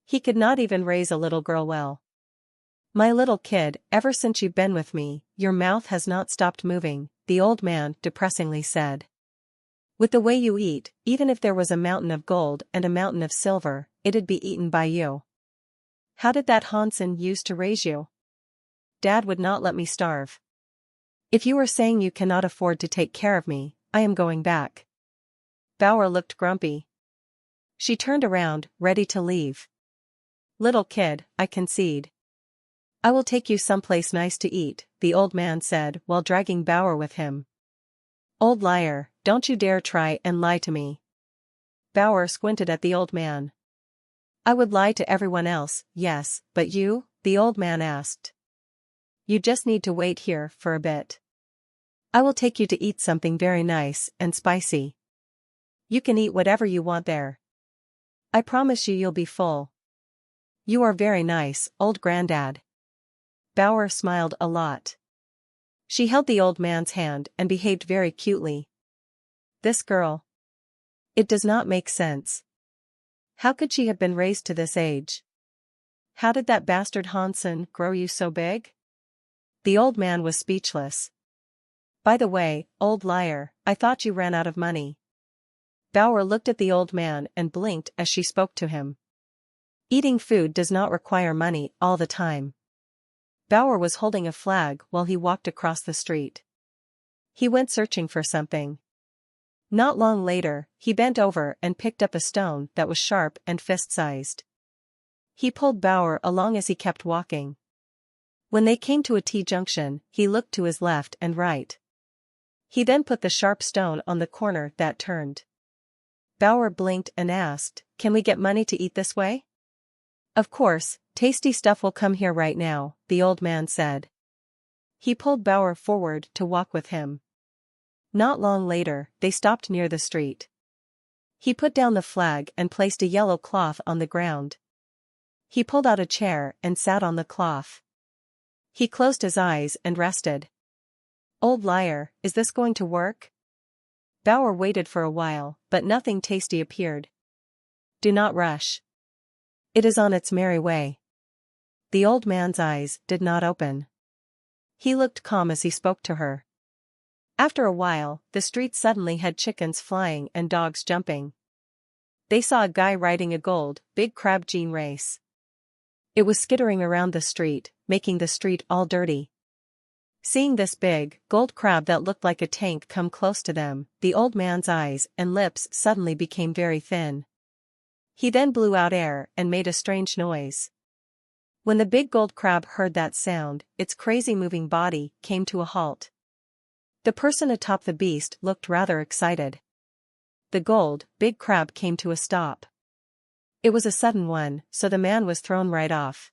He could not even raise a little girl well. My little kid, ever since you've been with me, your mouth has not stopped moving, the old man depressingly said. With the way you eat, even if there was a mountain of gold and a mountain of silver, it'd be eaten by you. How did that Hansen use to raise you? Dad would not let me starve. If you are saying you cannot afford to take care of me, I am going back. Bauer looked grumpy. She turned around, ready to leave. Little kid, I concede. I will take you someplace nice to eat, the old man said while dragging Bauer with him. Old liar, don't you dare try and lie to me. Bauer squinted at the old man. I would lie to everyone else, yes, but you? The old man asked. You just need to wait here for a bit. I will take you to eat something very nice and spicy. You can eat whatever you want there. I promise you'll be full. You are very nice, old granddad. Bauer smiled a lot. She held the old man's hand and behaved very cutely. This girl. It does not make sense. How could she have been raised to this age? How did that bastard Hansen grow you so big? The old man was speechless. By the way, old liar, I thought you ran out of money. Bauer looked at the old man and blinked as she spoke to him. Eating food does not require money all the time. Bauer was holding a flag while he walked across the street. He went searching for something. Not long later, he bent over and picked up a stone that was sharp and fist-sized. He pulled Bauer along as he kept walking. When they came to a T-junction, he looked to his left and right. He then put the sharp stone on the corner that turned. Bauer blinked and asked, "Can we get money to eat this way?" "Of course, tasty stuff will come here right now," the old man said. He pulled Bauer forward to walk with him. Not long later, they stopped near the street. He put down the flag and placed a yellow cloth on the ground. He pulled out a chair and sat on the cloth. He closed his eyes and rested. Old liar, is this going to work? Bauer waited for a while, but nothing tasty appeared. Do not rush. It is on its merry way. The old man's eyes did not open. He looked calm as he spoke to her. After a while, the street suddenly had chickens flying and dogs jumping. They saw a guy riding a big crab jean race. It was skittering around the street, making the street all dirty. Seeing this big, gold crab that looked like a tank come close to them, the old man's eyes and lips suddenly became very thin. He then blew out air and made a strange noise. When the big gold crab heard that sound, its crazy moving body came to a halt. The person atop the beast looked rather excited. The big crab came to a stop. It was a sudden one, so the man was thrown right off.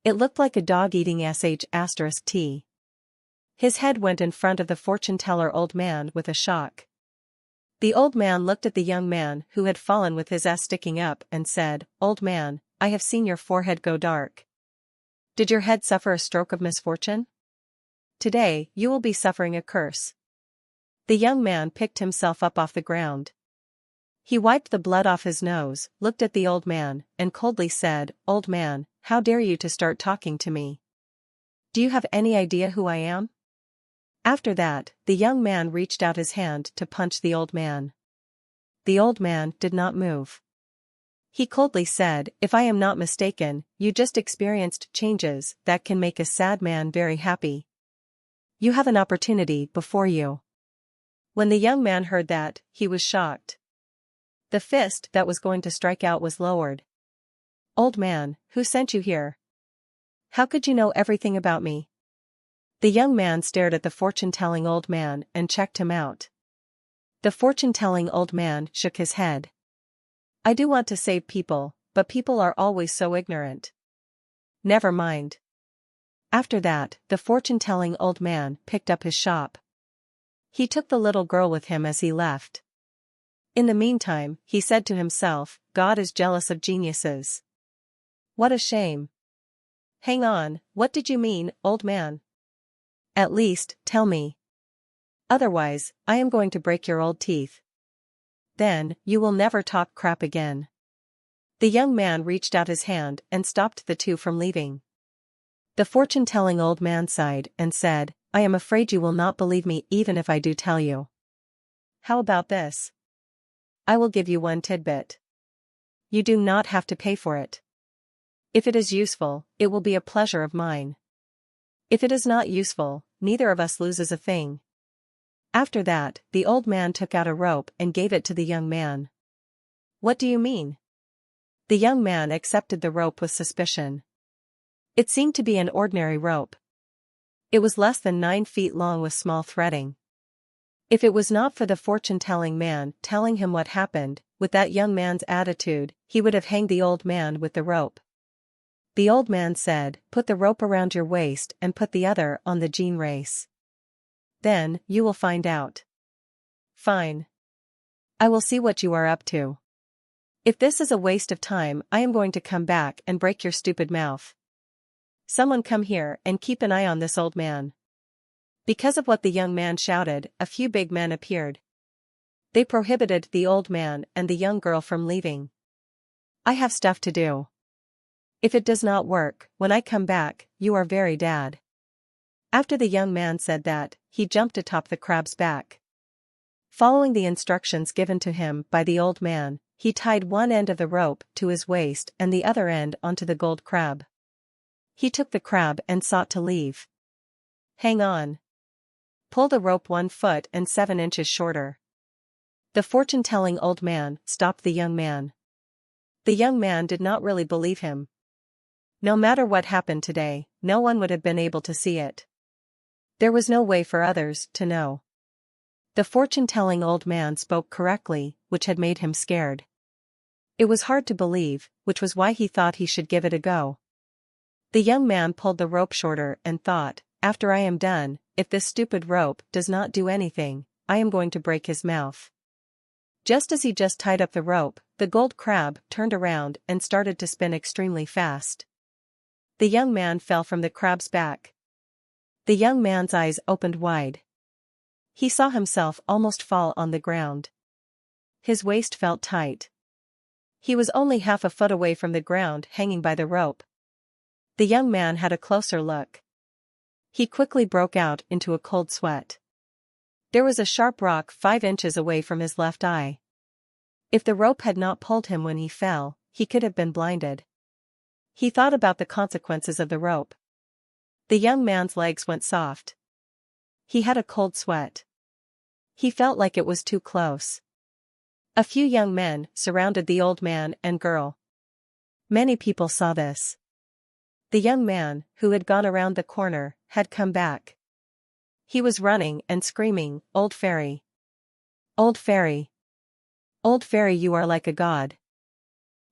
It looked like a dog eating **T. His head went in front of the fortune-teller old man with a shock. The old man looked at the young man who had fallen with his ass sticking up and said, "Old man, I have seen your forehead go dark. Did your head suffer a stroke of misfortune? Today, you will be suffering a curse." The young man picked himself up off the ground. He wiped the blood off his nose, looked at the old man, and coldly said, "Old man, how dare you to start talking to me? Do you have any idea who I am?" After that, the young man reached out his hand to punch the old man. The old man did not move. He coldly said, "If I am not mistaken, you just experienced changes that can make a sad man very happy. You have an opportunity before you." When the young man heard that, he was shocked. The fist that was going to strike out was lowered. "Old man, who sent you here? How could you know everything about me?" The young man stared at the fortune-telling old man and checked him out. The fortune-telling old man shook his head. "I do want to save people, but people are always so ignorant. Never mind." After that, the fortune-telling old man picked up his shop. He took the little girl with him as he left. In the meantime, he said to himself, "God is jealous of geniuses. What a shame." "Hang on, what did you mean, old man? At least, tell me. Otherwise, I am going to break your old teeth. Then, you will never talk crap again." The young man reached out his hand and stopped the two from leaving. The fortune-telling old man sighed and said, "I am afraid you will not believe me even if I do tell you. How about this? I will give you one tidbit. You do not have to pay for it. If it is useful, it will be a pleasure of mine. If it is not useful, neither of us loses a thing." After that, the old man took out a rope and gave it to the young man. "What do you mean?" The young man accepted the rope with suspicion. It seemed to be an ordinary rope. It was less than 9 feet long with small threading. If it was not for the fortune-telling man telling him what happened, with that young man's attitude, he would have hanged the old man with the rope. The old man said, "Put the rope around your waist and put the other on the jean race. Then, you will find out." "Fine. I will see what you are up to. If this is a waste of time, I am going to come back and break your stupid mouth. Someone come here and keep an eye on this old man." Because of what the young man shouted, a few big men appeared. They prohibited the old man and the young girl from leaving. "I have stuff to do. If it does not work, when I come back, you are very dead." After the young man said that, he jumped atop the crab's back. Following the instructions given to him by the old man, he tied one end of the rope to his waist and the other end onto the gold crab. He took the crab and sought to leave. "Hang on. Pull the rope 1 foot and 7 inches shorter." The fortune-telling old man stopped the young man. The young man did not really believe him. No matter what happened today, no one would have been able to see it. There was no way for others to know. The fortune-telling old man spoke correctly, which had made him scared. It was hard to believe, which was why he thought he should give it a go. The young man pulled the rope shorter and thought, "After I am done, if this stupid rope does not do anything, I am going to break his mouth." Just as he just tied up the rope, the gold crab turned around and started to spin extremely fast. The young man fell from the crab's back. The young man's eyes opened wide. He saw himself almost fall on the ground. His waist felt tight. He was only half a foot away from the ground hanging by the rope. The young man had a closer look. He quickly broke out into a cold sweat. There was a sharp rock 5 inches away from his left eye. If the rope had not pulled him when he fell, he could have been blinded. He thought about the consequences of the rope. The young man's legs went soft. He had a cold sweat. He felt like it was too close. A few young men surrounded the old man and girl. Many people saw this. The young man, who had gone around the corner, had come back. He was running and screaming, "Old fairy! Old fairy! Old fairy, you are like a god."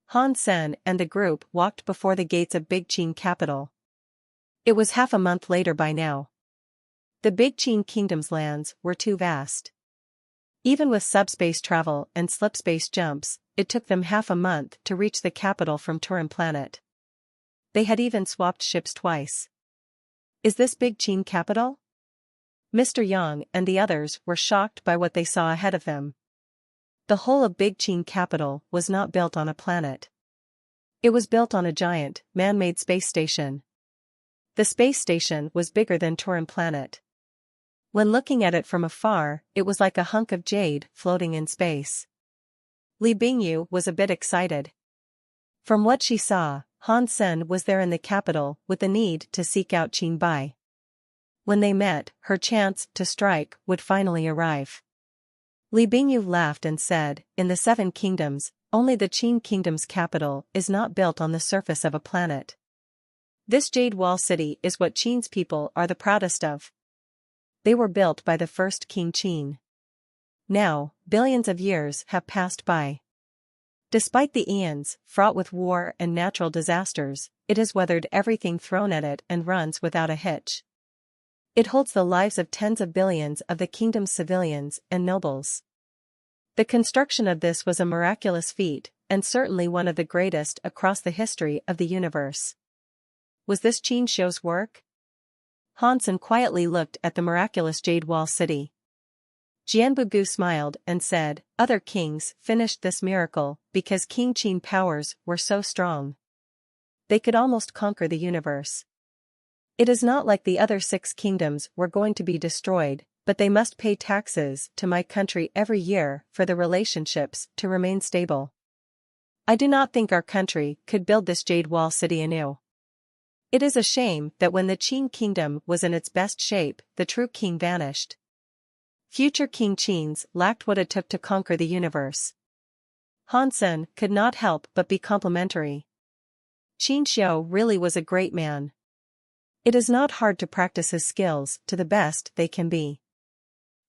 Han Sen and the group walked before the gates of Big Qin capital. It was half a month later by now. The Big Qin kingdom's lands were too vast. Even with subspace travel and slipspace jumps, it took them half a month to reach the capital from Turin planet. They had even swapped ships twice. Is this Big Qin capital? Mr. Yang and the others were shocked by what they saw ahead of them. The whole of Big Qin capital was not built on a planet. It was built on a giant, man-made space station. The space station was bigger than Turin planet. When looking at it from afar, it was like a hunk of jade floating in space. Li Bingyu was a bit excited. From what she saw, Han Sen was there in the capital with the need to seek out Qin Bai. When they met, her chance to strike would finally arrive. Li Bingyu laughed and said, "In the 7 kingdoms, only the Qin kingdom's capital is not built on the surface of a planet. This Jade Wall city is what Qin's people are the proudest of. They were built by the first King Qin. Now, billions of years have passed by. Despite the eons, fraught with war and natural disasters, it has weathered everything thrown at it and runs without a hitch. It holds the lives of tens of billions of the kingdom's civilians and nobles. The construction of this was a miraculous feat, and certainly one of the greatest across the history of the universe." Was this Qin Shou's work? Han Sen quietly looked at the miraculous Jade Wall city. Jianbugu smiled and said, "Other kings finished this miracle because King Qin powers were so strong. They could almost conquer the universe. It is not like the other 6 kingdoms were going to be destroyed, but they must pay taxes to my country every year for the relationships to remain stable. I do not think our country could build this Jade Wall city anew. It is a shame that when the Qin kingdom was in its best shape, the true king vanished. Future King Qins lacked what it took to conquer the universe." Han Sen could not help but be complimentary. Qin Shou really was a great man. It is not hard to practice his skills to the best they can be.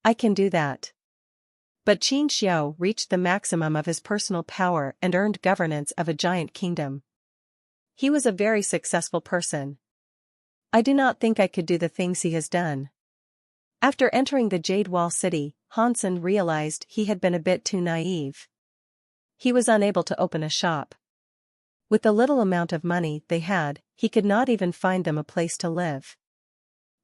I can do that. But Qin Shou reached the maximum of his personal power and earned governance of a giant kingdom. He was a very successful person. I do not think I could do the things he has done. After entering the Jade Wall city, Han Sen realized he had been a bit too naive. He was unable to open a shop. With the little amount of money they had, he could not even find them a place to live.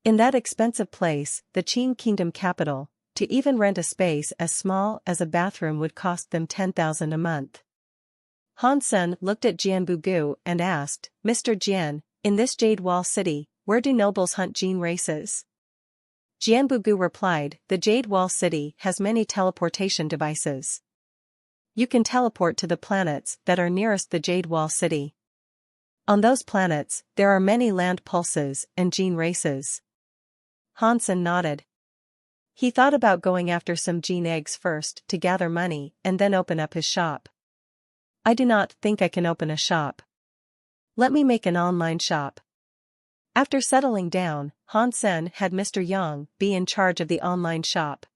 In that expensive place, the Qin kingdom capital, to even rent a space as small as a bathroom would cost them 10,000 a month. Han Sen looked at Jianbugu and asked, "Mr. Jian, in this Jade Wall city, where do nobles hunt Jin races?" Jianbugu replied, "The Jade Wall city has many teleportation devices. You can teleport to the planets that are nearest the Jade Wall city. On those planets, there are many land pulses and Jin races." Han Sen nodded. He thought about going after some Jin eggs first to gather money and then open up his shop. "I do not think I can open a shop. Let me make an online shop." After settling down, Han Sen had Mr. Yang be in charge of the online shop.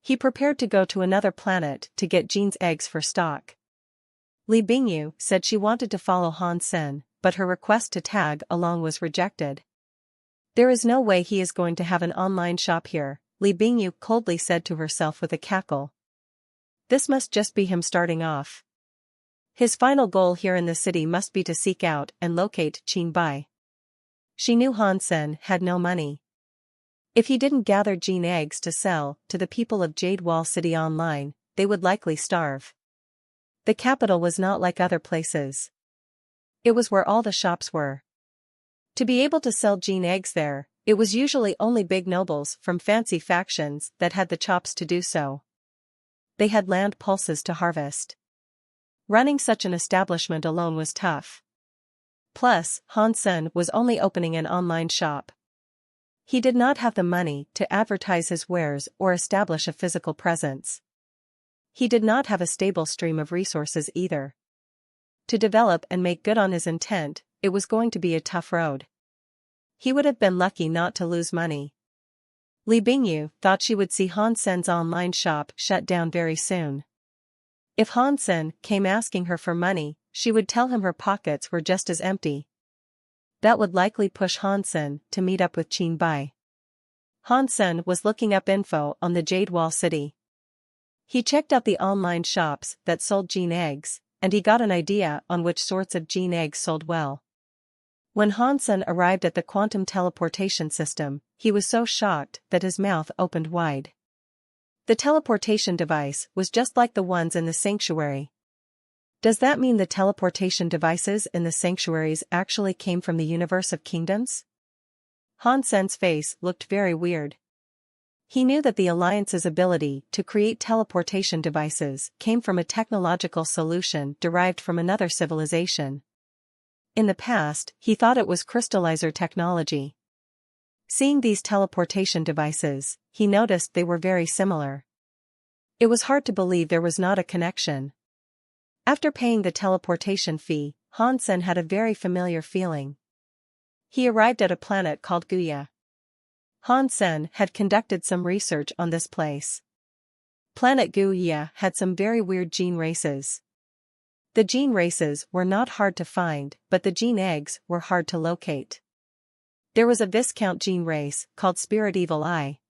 He prepared to go to another planet to get Jin's eggs for stock. Li Bingyu said she wanted to follow Han Sen, but her request to tag along was rejected. "There is no way he is going to have an online shop here," Li Bingyu coldly said to herself with a cackle. "This must just be him starting off. His final goal here in the city must be to seek out and locate Qin Bai." She knew Han Sen had no money. If he didn't gather Jin eggs to sell to the people of Jade Wall City online, they would likely starve. The capital was not like other places. It was where all the shops were. To be able to sell Jin eggs there, It was usually only big nobles from fancy factions that had the chops to do so. They had land pulses to harvest. Running such an establishment alone was tough. Plus, Han Sen was only opening an online shop. He did not have the money to advertise his wares or establish a physical presence. He did not have a stable stream of resources either. To develop and make good on his intent, it was going to be a tough road. He would have been lucky not to lose money. Li Bingyu thought she would see Han Sen's online shop shut down very soon. If Han Sen came asking her for money, she would tell him her pockets were just as empty. That would likely push Han Sen to meet up with Qin Bai. Han Sen was looking up info on the Jade Wall City. He checked out the online shops that sold gene eggs, and he got an idea on which sorts of gene eggs sold well. When Han Sen arrived at the quantum teleportation system, he was so shocked that his mouth opened wide. The teleportation device was just like the ones in the sanctuary. Does that mean the teleportation devices in the sanctuaries actually came from the universe of kingdoms? Han Sen's face looked very weird. He knew that the Alliance's ability to create teleportation devices came from a technological solution derived from another civilization. In the past, he thought it was crystallizer technology. Seeing these teleportation devices, he noticed they were very similar. It was hard to believe there was not a connection. After paying the teleportation fee, Han Sen had a very familiar feeling. He arrived at a planet called Guya. Han Sen had conducted some research on this place. Planet Guya had some very weird gene races. The gene races were not hard to find, but the gene eggs were hard to locate. There was a Viscount gene race called Spirit Evil Eye.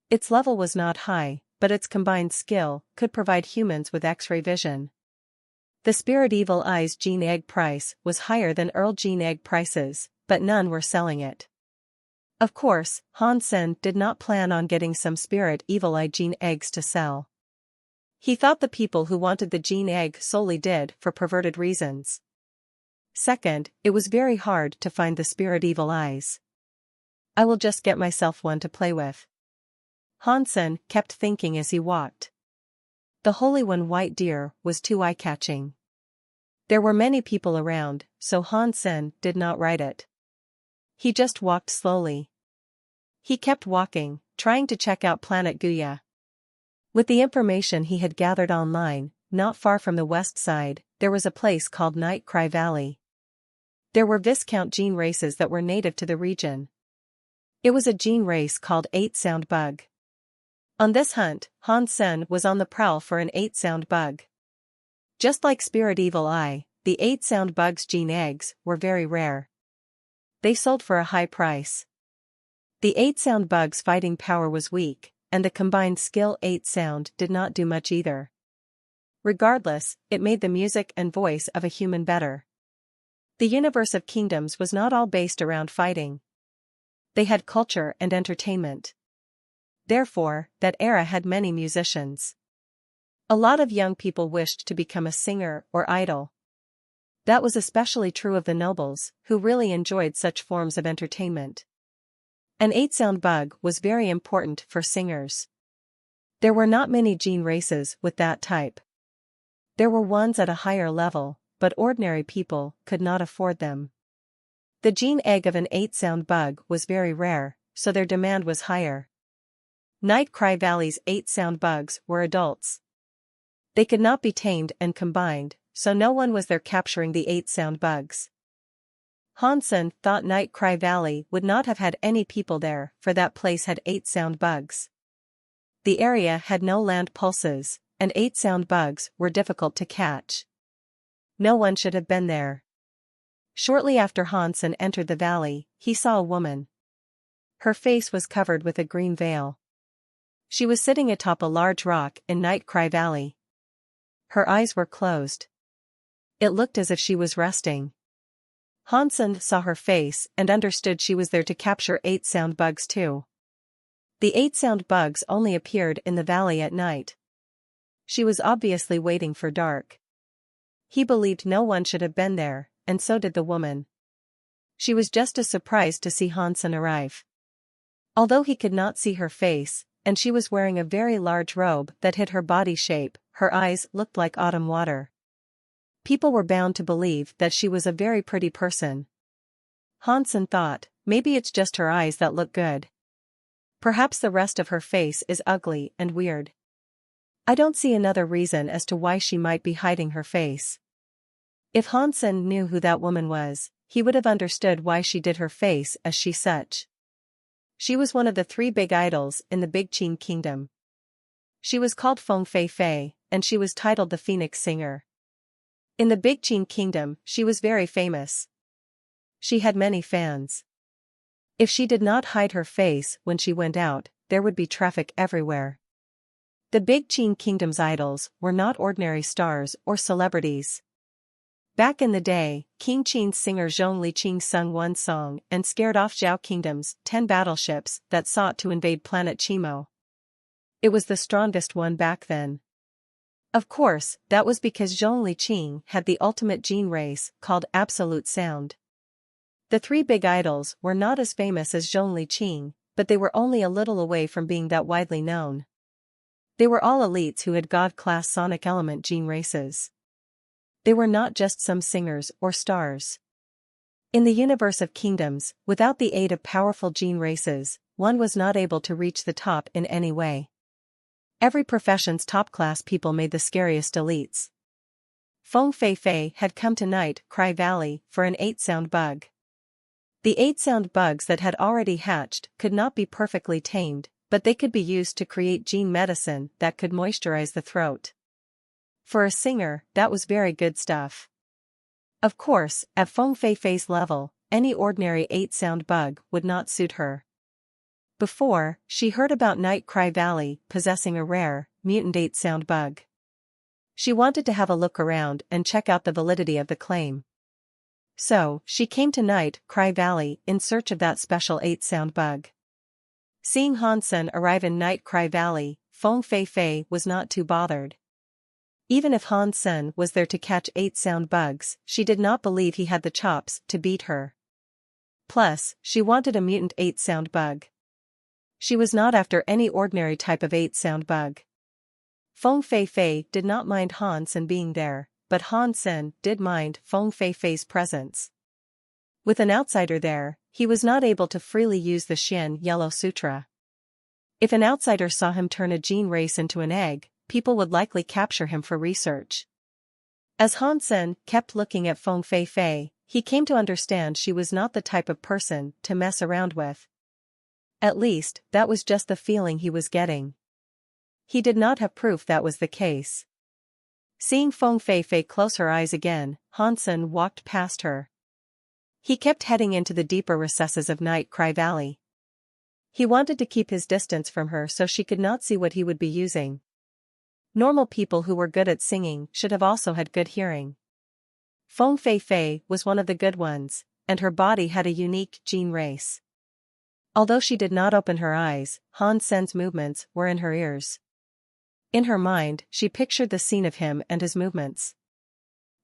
Its level was not high, but its combined skill could provide humans with X-ray vision. The Spirit Evil Eye's gene egg price was higher than Earl gene egg prices, but none were selling it. Of course, Han Sen did not plan on getting some Spirit Evil Eye gene eggs to sell. He thought the people who wanted the gene egg solely did for perverted reasons. Second, it was very hard to find the Spirit Evil Eyes. I will just get myself one to play with. Han Sen kept thinking as he walked. The Holy One White Deer was too eye-catching. There were many people around, so Han Sen did not ride it. He just walked slowly. He kept walking, trying to check out Planet Guya. With the information he had gathered online, not far from the west side, there was a place called Night Cry Valley. There were Viscount gene races that were native to the region. It was a gene race called 8-Sound Bug. On this hunt, Han Sen was on the prowl for an 8-Sound Bug. Just like Spirit Evil Eye, the 8-Sound Bug's gene eggs were very rare. They sold for a high price. The 8-Sound Bug's fighting power was weak, and the combined skill 8-Sound did not do much either. Regardless, it made the music and voice of a human better. The universe of kingdoms was not all based around fighting. They had culture and entertainment. Therefore, that era had many musicians. A lot of young people wished to become a singer or idol. That was especially true of the nobles, who really enjoyed such forms of entertainment. An 8-Sound Bug was very important for singers. There were not many gene races with that type. There were ones at a higher level, but ordinary people could not afford them. The gene egg of an 8-Sound Bug was very rare, so their demand was higher. Night Cry Valley's 8-Sound Bugs were adults. They could not be tamed and combined, so no one was there capturing the 8-Sound Bugs. Han Sen thought Night Cry Valley would not have had any people there, for that place had 8-Sound Bugs. The area had no land pulses, and 8-Sound Bugs were difficult to catch. No one should have been there. Shortly after Han Sen entered the valley, he saw a woman. Her face was covered with a green veil. She was sitting atop a large rock in Night Cry Valley. Her eyes were closed. It looked as if she was resting. Han Sen saw her face and understood she was there to capture 8-Sound Bugs too. The 8-Sound Bugs only appeared in the valley at night. She was obviously waiting for dark. He believed no one should have been there, and so did the woman. She was just as surprised to see Han Sen arrive. Although he could not see her face, and she was wearing a very large robe that hid her body shape, her eyes looked like autumn water. People were bound to believe that she was a very pretty person. Hansen thought, maybe it's just her eyes that look good. Perhaps the rest of her face is ugly and weird. I don't see another reason as to why she might be hiding her face. If Hansen knew who that woman was, he would have understood why she did her face as she such. She was one of the 3 big idols in the Big Qin kingdom. She was called Feng Fei Fei, and she was titled the Phoenix Singer. In the Big Qin kingdom, she was very famous. She had many fans. If she did not hide her face when she went out, there would be traffic everywhere. The Big Qin kingdom's idols were not ordinary stars or celebrities. Back in the day, King Qin's singer Zhong Liqing sung one song and scared off Zhao Kingdom's 10 battleships that sought to invade planet Chimo. It was the strongest one back then. Of course, that was because Zhong Liqing had the ultimate gene race called Absolute Sound. The 3 big idols were not as famous as Zhong Liqing, but they were only a little away from being that widely known. They were all elites who had God-class sonic element gene races. They were not just some singers or stars. In the universe of kingdoms, without the aid of powerful gene races, one was not able to reach the top in any way. Every profession's top-class people made the scariest elites. Feng Fei Fei had come to Night Cry Valley for an 8-sound bug. The 8-sound bugs that had already hatched could not be perfectly tamed, but they could be used to create gene medicine that could moisturize the throat. For a singer, that was very good stuff. Of course, at Feng Fei Fei's level, any ordinary 8-sound bug would not suit her. Before, she heard about Night Cry Valley possessing a rare, mutant 8-sound bug. She wanted to have a look around and check out the validity of the claim. So, she came to Night Cry Valley in search of that special 8-sound bug. Seeing Hansen arrive in Night Cry Valley, Feng Fei Fei was not too bothered. Even if Hansen was there to catch 8-sound bugs, she did not believe he had the chops to beat her. Plus, she wanted a mutant 8-sound bug. She was not after any ordinary type of 8-sound bug. Feng Fei Fei did not mind Hansen being there, but Hansen did mind Feng Fei Fei's presence. With an outsider there, he was not able to freely use the Xian Yellow Sutra. If an outsider saw him turn a gene race into an egg, people would likely capture him for research. As Hansen kept looking at Feng Fei Fei, he came to understand she was not the type of person to mess around with. At least, that was just the feeling he was getting. He did not have proof that was the case. Seeing Feng Fei Fei close her eyes again, Hansen walked past her. He kept heading into the deeper recesses of Night Cry Valley. He wanted to keep his distance from her so she could not see what he would be using. Normal people who were good at singing should have also had good hearing. Feng Fei Fei was one of the good ones, and her body had a unique gene race. Although she did not open her eyes, Hansen's movements were in her ears. In her mind, she pictured the scene of him and his movements.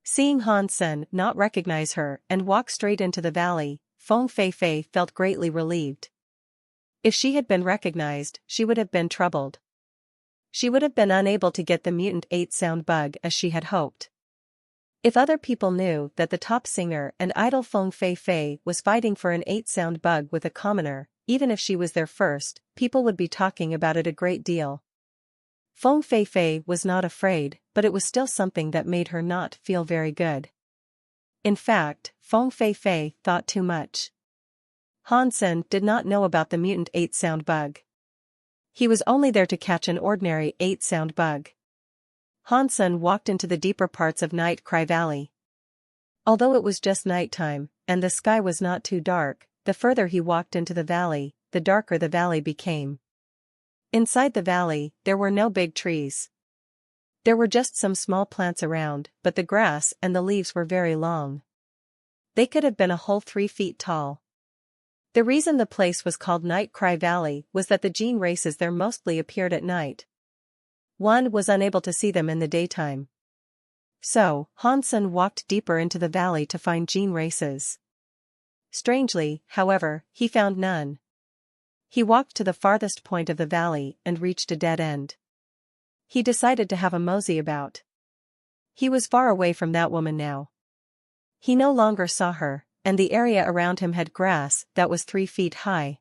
Seeing Hansen not recognize her and walk straight into the valley, Feng Fei Fei felt greatly relieved. If she had been recognized, she would have been troubled. She would have been unable to get the mutant 8-sound bug as she had hoped. If other people knew that the top singer and idol Feng Fei Fei was fighting for an 8-sound bug with a commoner, even if she was there first, people would be talking about it a great deal. Feng Fei Fei was not afraid, but it was still something that made her not feel very good. In fact, Feng Fei Fei thought too much. Hansen did not know about the mutant 8-sound bug. He was only there to catch an ordinary 8-sound bug. Hansen walked into the deeper parts of Night Cry Valley. Although it was just nighttime, and the sky was not too dark, the further he walked into the valley, the darker the valley became. Inside the valley, there were no big trees. There were just some small plants around, but the grass and the leaves were very long. They could have been a whole 3 feet tall. The reason the place was called Night Cry Valley was that the gene races there mostly appeared at night. One was unable to see them in the daytime. So, Hansen walked deeper into the valley to find gene races. Strangely, however, he found none. He walked to the farthest point of the valley and reached a dead end. He decided to have a mosey about. He was far away from that woman now. He no longer saw her, and the area around him had grass that was 3 feet high.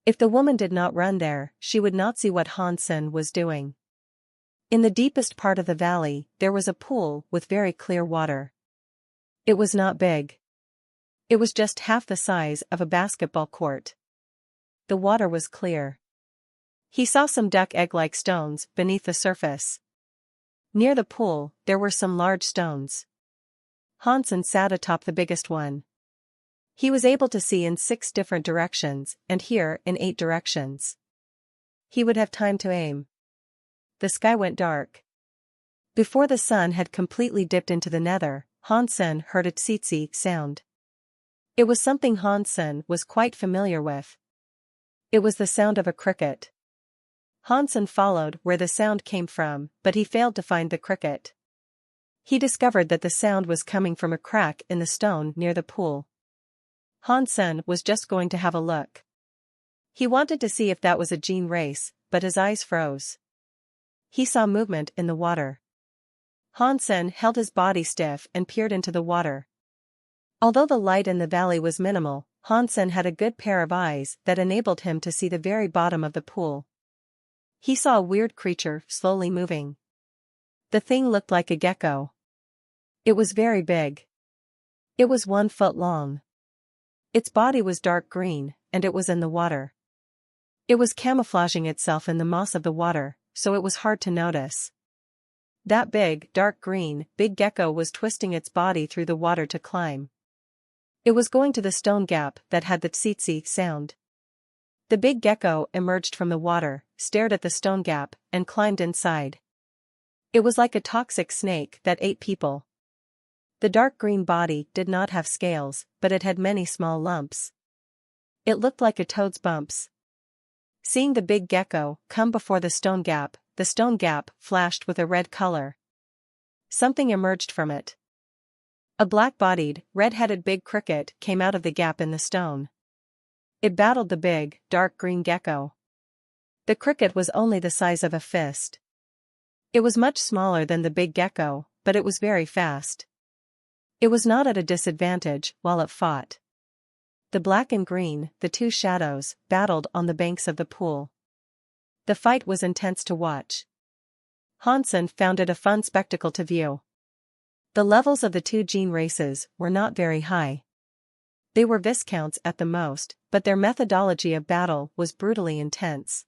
If the woman did not run there, she would not see what Hansen was doing. In the deepest part of the valley, there was a pool with very clear water. It was not big. It was just half the size of a basketball court. The water was clear. He saw some duck egg-like stones beneath the surface. Near the pool, there were some large stones. Hansen sat atop the biggest one. He was able to see in 6 different directions, and here in 8 directions. He would have time to aim. The sky went dark. Before the sun had completely dipped into the nether, Hansen heard a tsetse sound. It was something Hansen was quite familiar with. It was the sound of a cricket. Hansen followed where the sound came from, but he failed to find the cricket. He discovered that the sound was coming from a crack in the stone near the pool. Hansen was just going to have a look. He wanted to see if that was a gene race, but his eyes froze. He saw movement in the water. Hansen held his body stiff and peered into the water. Although the light in the valley was minimal, Hansen had a good pair of eyes that enabled him to see the very bottom of the pool. He saw a weird creature slowly moving. The thing looked like a gecko. It was very big. It was 1 foot long. Its body was dark green, and it was in the water. It was camouflaging itself in the moss of the water, so it was hard to notice. That big, dark green, big gecko was twisting its body through the water to climb. It was going to the stone gap that had the tsetse sound. The big gecko emerged from the water, stared at the stone gap, and climbed inside. It was like a toxic snake that ate people. The dark green body did not have scales, but it had many small lumps. It looked like a toad's bumps. Seeing the big gecko come before the stone gap flashed with a red color. Something emerged from it. A black-bodied, red-headed big cricket came out of the gap in the stone. It battled the big, dark green gecko. The cricket was only the size of a fist. It was much smaller than the big gecko, but it was very fast. It was not at a disadvantage while it fought. The black and green, the 2 shadows, battled on the banks of the pool. The fight was intense to watch. Hansen found it a fun spectacle to view. The levels of the 2 gene races were not very high. They were viscounts at the most, but their methodology of battle was brutally intense.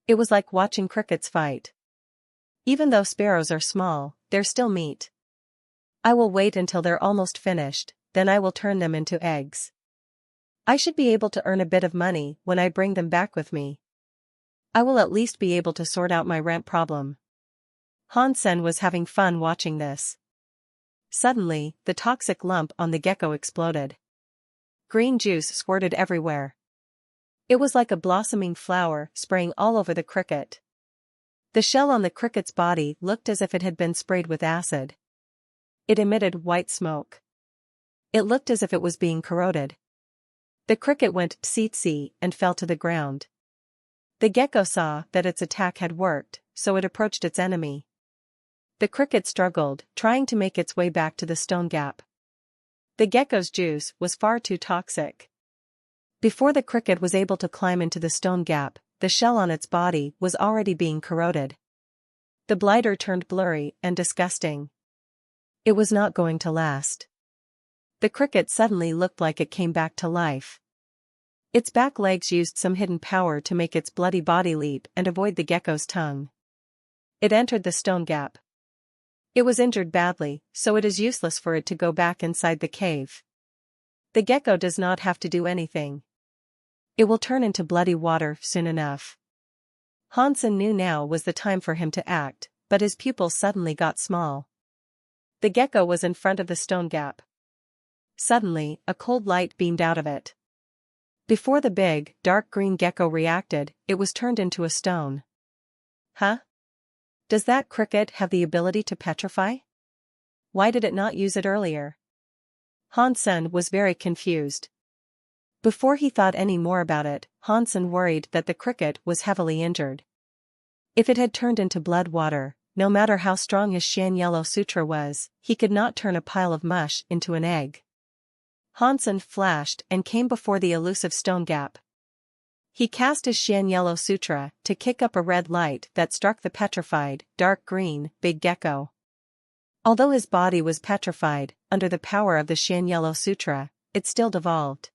It was like watching crickets fight. Even though sparrows are small, they're still meat. I will wait until they're almost finished, then I will turn them into eggs. I should be able to earn a bit of money when I bring them back with me. I will at least be able to sort out my rent problem. Hansen was having fun watching this. Suddenly, the toxic lump on the gecko exploded. Green juice squirted everywhere. It was like a blossoming flower spraying all over the cricket. The shell on the cricket's body looked as if it had been sprayed with acid. It emitted white smoke. It looked as if it was being corroded. The cricket went tsetse and fell to the ground. The gecko saw that its attack had worked, so it approached its enemy. The cricket struggled, trying to make its way back to the stone gap. The gecko's juice was far too toxic. Before the cricket was able to climb into the stone gap, the shell on its body was already being corroded. The blighter turned blurry and disgusting. It was not going to last. The cricket suddenly looked like it came back to life. Its back legs used some hidden power to make its bloody body leap and avoid the gecko's tongue. It entered the stone gap. It was injured badly, so it is useless for it to go back inside the cave. The gecko does not have to do anything. It will turn into bloody water soon enough. Hansen knew now was the time for him to act, but his pupils suddenly got small. The gecko was in front of the stone gap. Suddenly, a cold light beamed out of it. Before the big, dark green gecko reacted, it was turned into a stone. Huh? Does that cricket have the ability to petrify? Why did it not use it earlier? Hansen was very confused. Before he thought any more about it, Hansen worried that the cricket was heavily injured. If it had turned into blood water, no matter how strong his Shan Yellow Sutra was, he could not turn a pile of mush into an egg. Hansen flashed and came before the elusive stone gap. He cast his Shan Yellow Sutra to kick up a red light that struck the petrified, dark green, big gecko. Although his body was petrified, under the power of the Shan Yellow Sutra, it still devolved.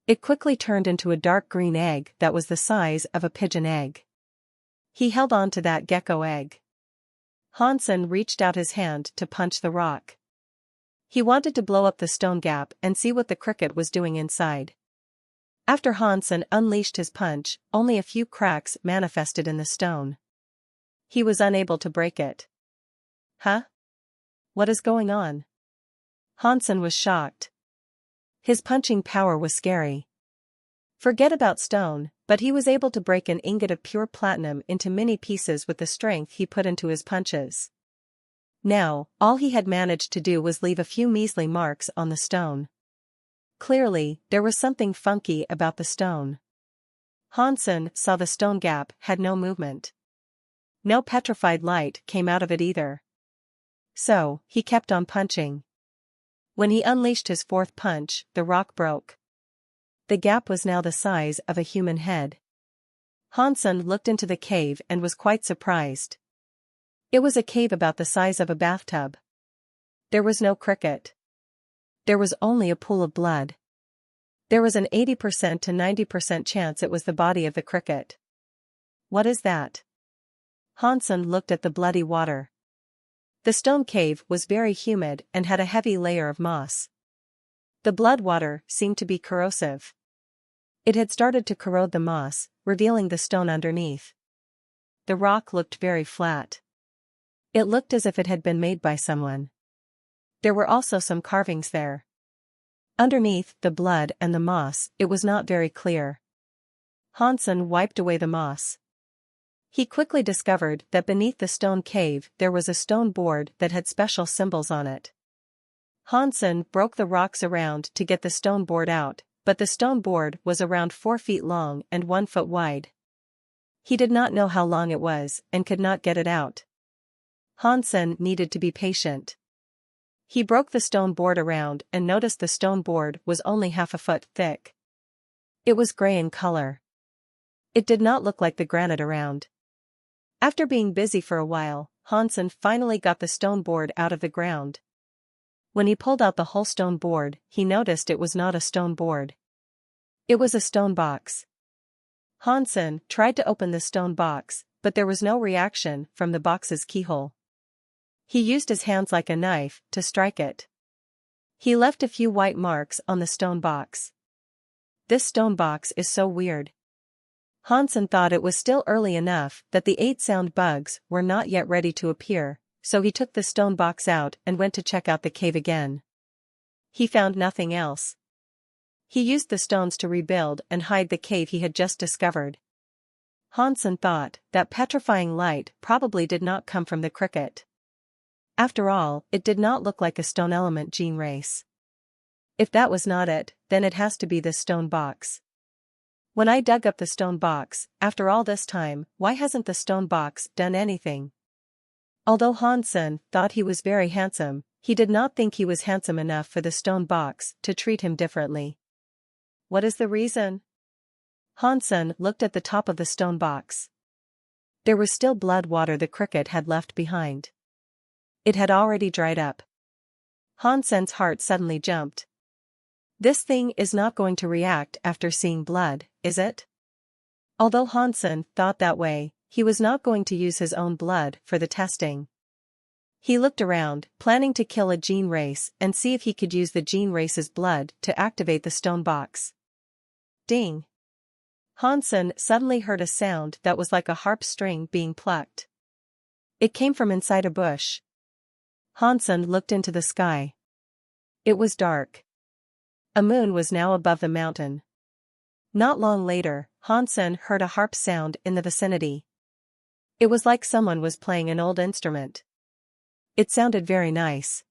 It quickly turned into a dark green egg that was the size of a pigeon egg. He held on to that gecko egg. Hansen reached out his hand to punch the rock. He wanted to blow up the stone gap and see what the cricket was doing inside. After Hansen unleashed his punch, only a few cracks manifested in the stone. He was unable to break it. Huh? What is going on? Hansen was shocked. His punching power was scary. Forget about stone, but he was able to break an ingot of pure platinum into many pieces with the strength he put into his punches. Now, all he had managed to do was leave a few measly marks on the stone. Clearly, there was something funky about the stone. Hansen saw the stone gap had no movement. No petrified light came out of it either. So, he kept on punching. When he unleashed his fourth punch, the rock broke. The gap was now the size of a human head. Hansen looked into the cave and was quite surprised. It was a cave about the size of a bathtub. There was no cricket. There was only a pool of blood. There was an 80% to 90% chance it was the body of the cricket. What is that? Hansen looked at the bloody water. The stone cave was very humid and had a heavy layer of moss. The blood water seemed to be corrosive. It had started to corrode the moss, revealing the stone underneath. The rock looked very flat. It looked as if it had been made by someone. There were also some carvings there. Underneath the blood and the moss, it was not very clear. Hansen wiped away the moss. He quickly discovered that beneath the stone cave there was a stone board that had special symbols on it. Hansen broke the rocks around to get the stone board out, but the stone board was around 4 feet long and 1 foot wide. He did not know how long it was and could not get it out. Hansen needed to be patient. He broke the stone board around and noticed the stone board was only half a foot thick. It was gray in color. It did not look like the granite around. After being busy for a while, Hansen finally got the stone board out of the ground. When he pulled out the whole stone board, he noticed it was not a stone board. It was a stone box. Hansen tried to open the stone box, but there was no reaction from the box's keyhole. He used his hands like a knife to strike it. He left a few white marks on the stone box. This stone box is so weird. Hansen thought it was still early enough that the 8 sound bugs were not yet ready to appear, so he took the stone box out and went to check out the cave again. He found nothing else. He used the stones to rebuild and hide the cave he had just discovered. Hansen thought that petrifying light probably did not come from the cricket. After all, it did not look like a stone element gene race. If that was not it, then it has to be this stone box. When I dug up the stone box, after all this time, why hasn't the stone box done anything? Although Hansen thought he was very handsome, he did not think he was handsome enough for the stone box to treat him differently. What is the reason? Hansen looked at the top of the stone box. There was still blood water the cricket had left behind. It had already dried up. Hansen's heart suddenly jumped. This thing is not going to react after seeing blood, is it? Although Hansen thought that way, he was not going to use his own blood for the testing. He looked around, planning to kill a gene race and see if he could use the gene race's blood to activate the stone box. Ding! Hansen suddenly heard a sound that was like a harp string being plucked. It came from inside a bush. Hansen looked into the sky. It was dark. A moon was now above the mountain. Not long later, Hansen heard a harp sound in the vicinity. It was like someone was playing an old instrument. It sounded very nice.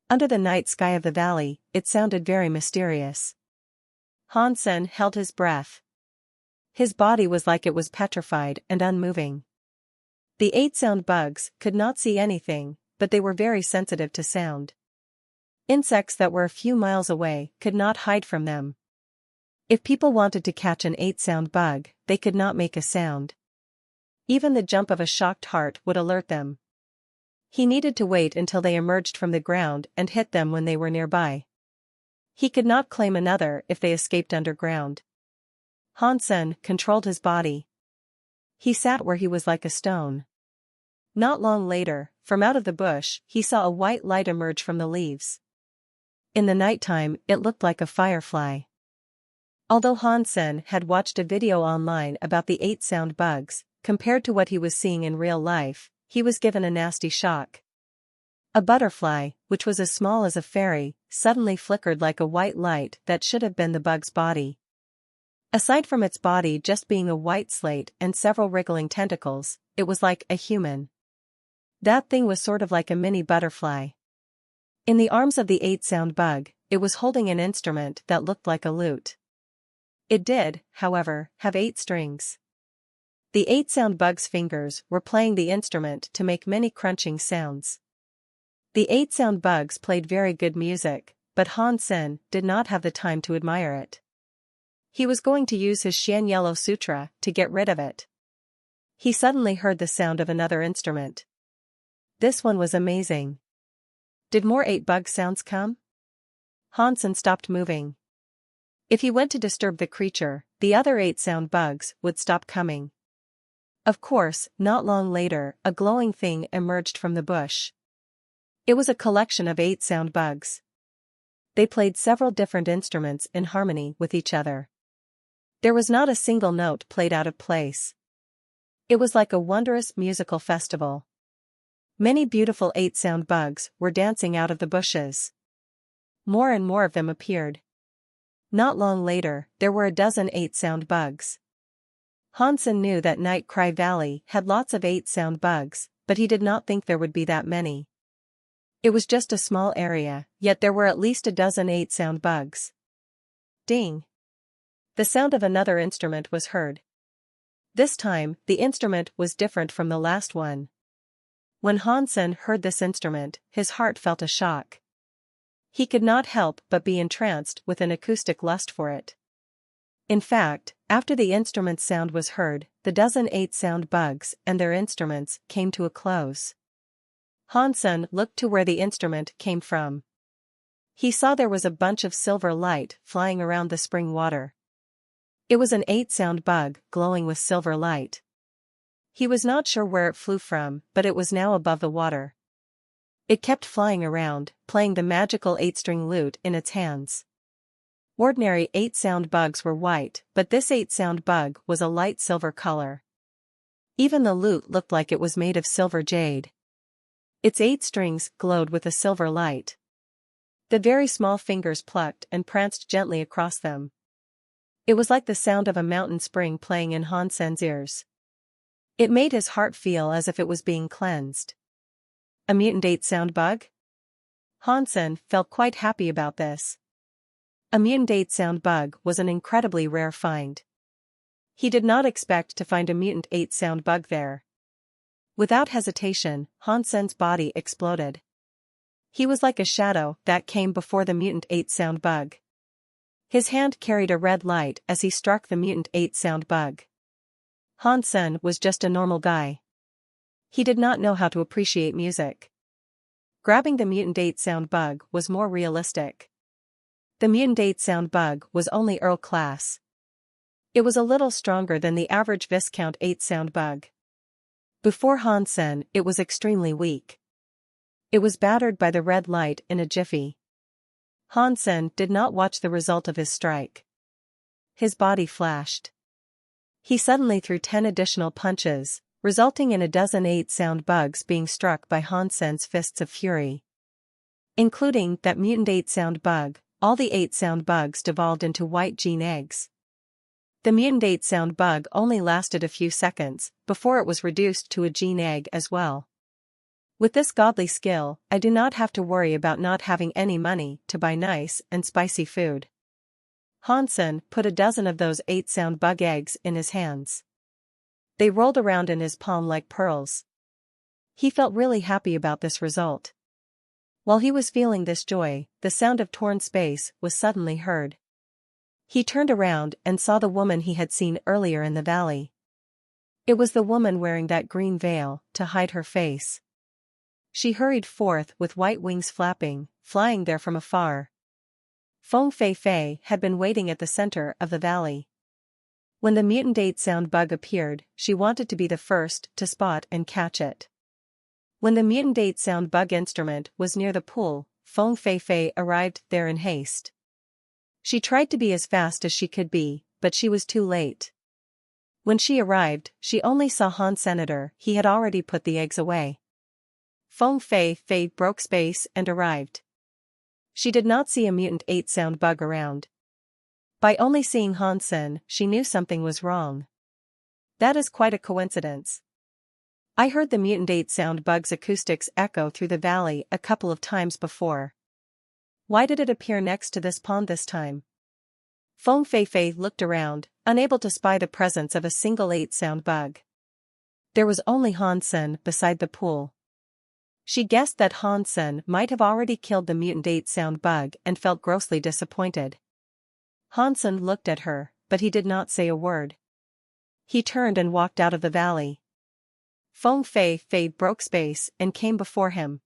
Under the night sky of the valley, it sounded very mysterious. Hansen held his breath. His body was like it was petrified and unmoving. The 8 sound bugs could not see anything, but they were very sensitive to sound. Insects that were a few miles away could not hide from them. If people wanted to catch an 8 sound bug, they could not make a sound. Even the jump of a shocked heart would alert them. He needed to wait until they emerged from the ground and hit them when they were nearby. He could not claim another if they escaped underground. Hansen controlled his body. He sat where he was like a stone. Not long later, from out of the bush, he saw a white light emerge from the leaves. In the nighttime, it looked like a firefly. Although Hansen had watched a video online about the 8 sound bugs, compared to what he was seeing in real life, he was given a nasty shock. A butterfly, which was as small as a fairy, suddenly flickered like a white light that should have been the bug's body. Aside from its body just being a white slate and several wriggling tentacles, it was like a human. That thing was sort of like a mini butterfly. In the arms of the 8 sound bug, it was holding an instrument that looked like a lute. It did, however, have 8 strings. The 8 sound bug's fingers were playing the instrument to make many crunching sounds. The 8 sound bugs played very good music, but Hansen did not have the time to admire it. He was going to use his Shan Yellow Sutra to get rid of it. He suddenly heard the sound of another instrument. This one was amazing. Did more 8 bug sounds come? Hansen stopped moving. If he went to disturb the creature, the other 8 sound bugs would stop coming. Of course, not long later, a glowing thing emerged from the bush. It was a collection of 8 sound bugs. They played several different instruments in harmony with each other. There was not a single note played out of place. It was like a wondrous musical festival. Many beautiful 8 sound bugs were dancing out of the bushes. More and more of them appeared. Not long later, there were a dozen 8 sound bugs. Hansen knew that Night Cry Valley had lots of 8 sound bugs, but he did not think there would be that many. It was just a small area, yet there were at least a dozen 8 sound bugs. Ding! The sound of another instrument was heard. This time, the instrument was different from the last one. When Hansen heard this instrument, his heart felt a shock. He could not help but be entranced with an acoustic lust for it. In fact, after the instrument's sound was heard, the dozen 8 sound bugs and their instruments came to a close. Hansen looked to where the instrument came from. He saw there was a bunch of silver light flying around the spring water. It was an 8 sound bug glowing with silver light. He was not sure where it flew from, but it was now above the water. It kept flying around, playing the magical 8-string lute in its hands. Ordinary 8 sound bugs were white, but this 8 sound bug was a light silver color. Even the lute looked like it was made of silver jade. Its 8 strings glowed with a silver light. The very small fingers plucked and pranced gently across them. It was like the sound of a mountain spring playing in Hansen's ears. It made his heart feel as if it was being cleansed. A mutant 8 sound bug? Hansen felt quite happy about this. A mutant 8 sound bug was an incredibly rare find. He did not expect to find a mutant 8 sound bug there. Without hesitation, Hansen's body exploded. He was like a shadow that came before the mutant 8 sound bug. His hand carried a red light as he struck the mutant 8 sound bug. Hansen was just a normal guy. He did not know how to appreciate music. Grabbing the mutant 8 sound bug was more realistic. The mutant 8 sound bug was only Earl class. It was a little stronger than the average Viscount 8 sound bug. Before Hansen, it was extremely weak. It was battered by the red light in a jiffy. Hansen did not watch the result of his strike. His body flashed. He suddenly threw 10 additional punches, resulting in a dozen 8 sound bugs being struck by Hansen's fists of fury. Including that mutant 8 sound bug, all the 8 sound bugs devolved into white gene eggs. The mutant 8 sound bug only lasted a few seconds, before it was reduced to a gene egg as well. With this godly skill, I do not have to worry about not having any money to buy nice and spicy food. Hansen put a dozen of those 8-sound bug eggs in his hands. They rolled around in his palm like pearls. He felt really happy about this result. While he was feeling this joy, the sound of torn space was suddenly heard. He turned around and saw the woman he had seen earlier in the valley. It was the woman wearing that green veil to hide her face. She hurried forth with white wings flapping, flying there from afar. Feng Fei had been waiting at the center of the valley. When the mutant 8-sound bug appeared, she wanted to be the first to spot and catch it. When the mutant 8-sound bug instrument was near the pool, Feng Fei arrived there in haste. She tried to be as fast as she could be, but she was too late. When she arrived, she only saw Han Senator. He had already put the eggs away. Feng Fei broke space and arrived. She did not see a mutant 8-sound bug around. By only seeing Hansen, she knew something was wrong. That is quite a coincidence. I heard the mutant 8-sound bug's acoustics echo through the valley a couple of times before. Why did it appear next to this pond this time? Feng Fei looked around, unable to spy the presence of a single 8-sound bug. There was only Hansen beside the pool. She guessed that Hansen might have already killed the mutant 8-sound bug and felt grossly disappointed. Hansen looked at her, but he did not say a word. He turned and walked out of the valley. Feng Fei broke space and came before him.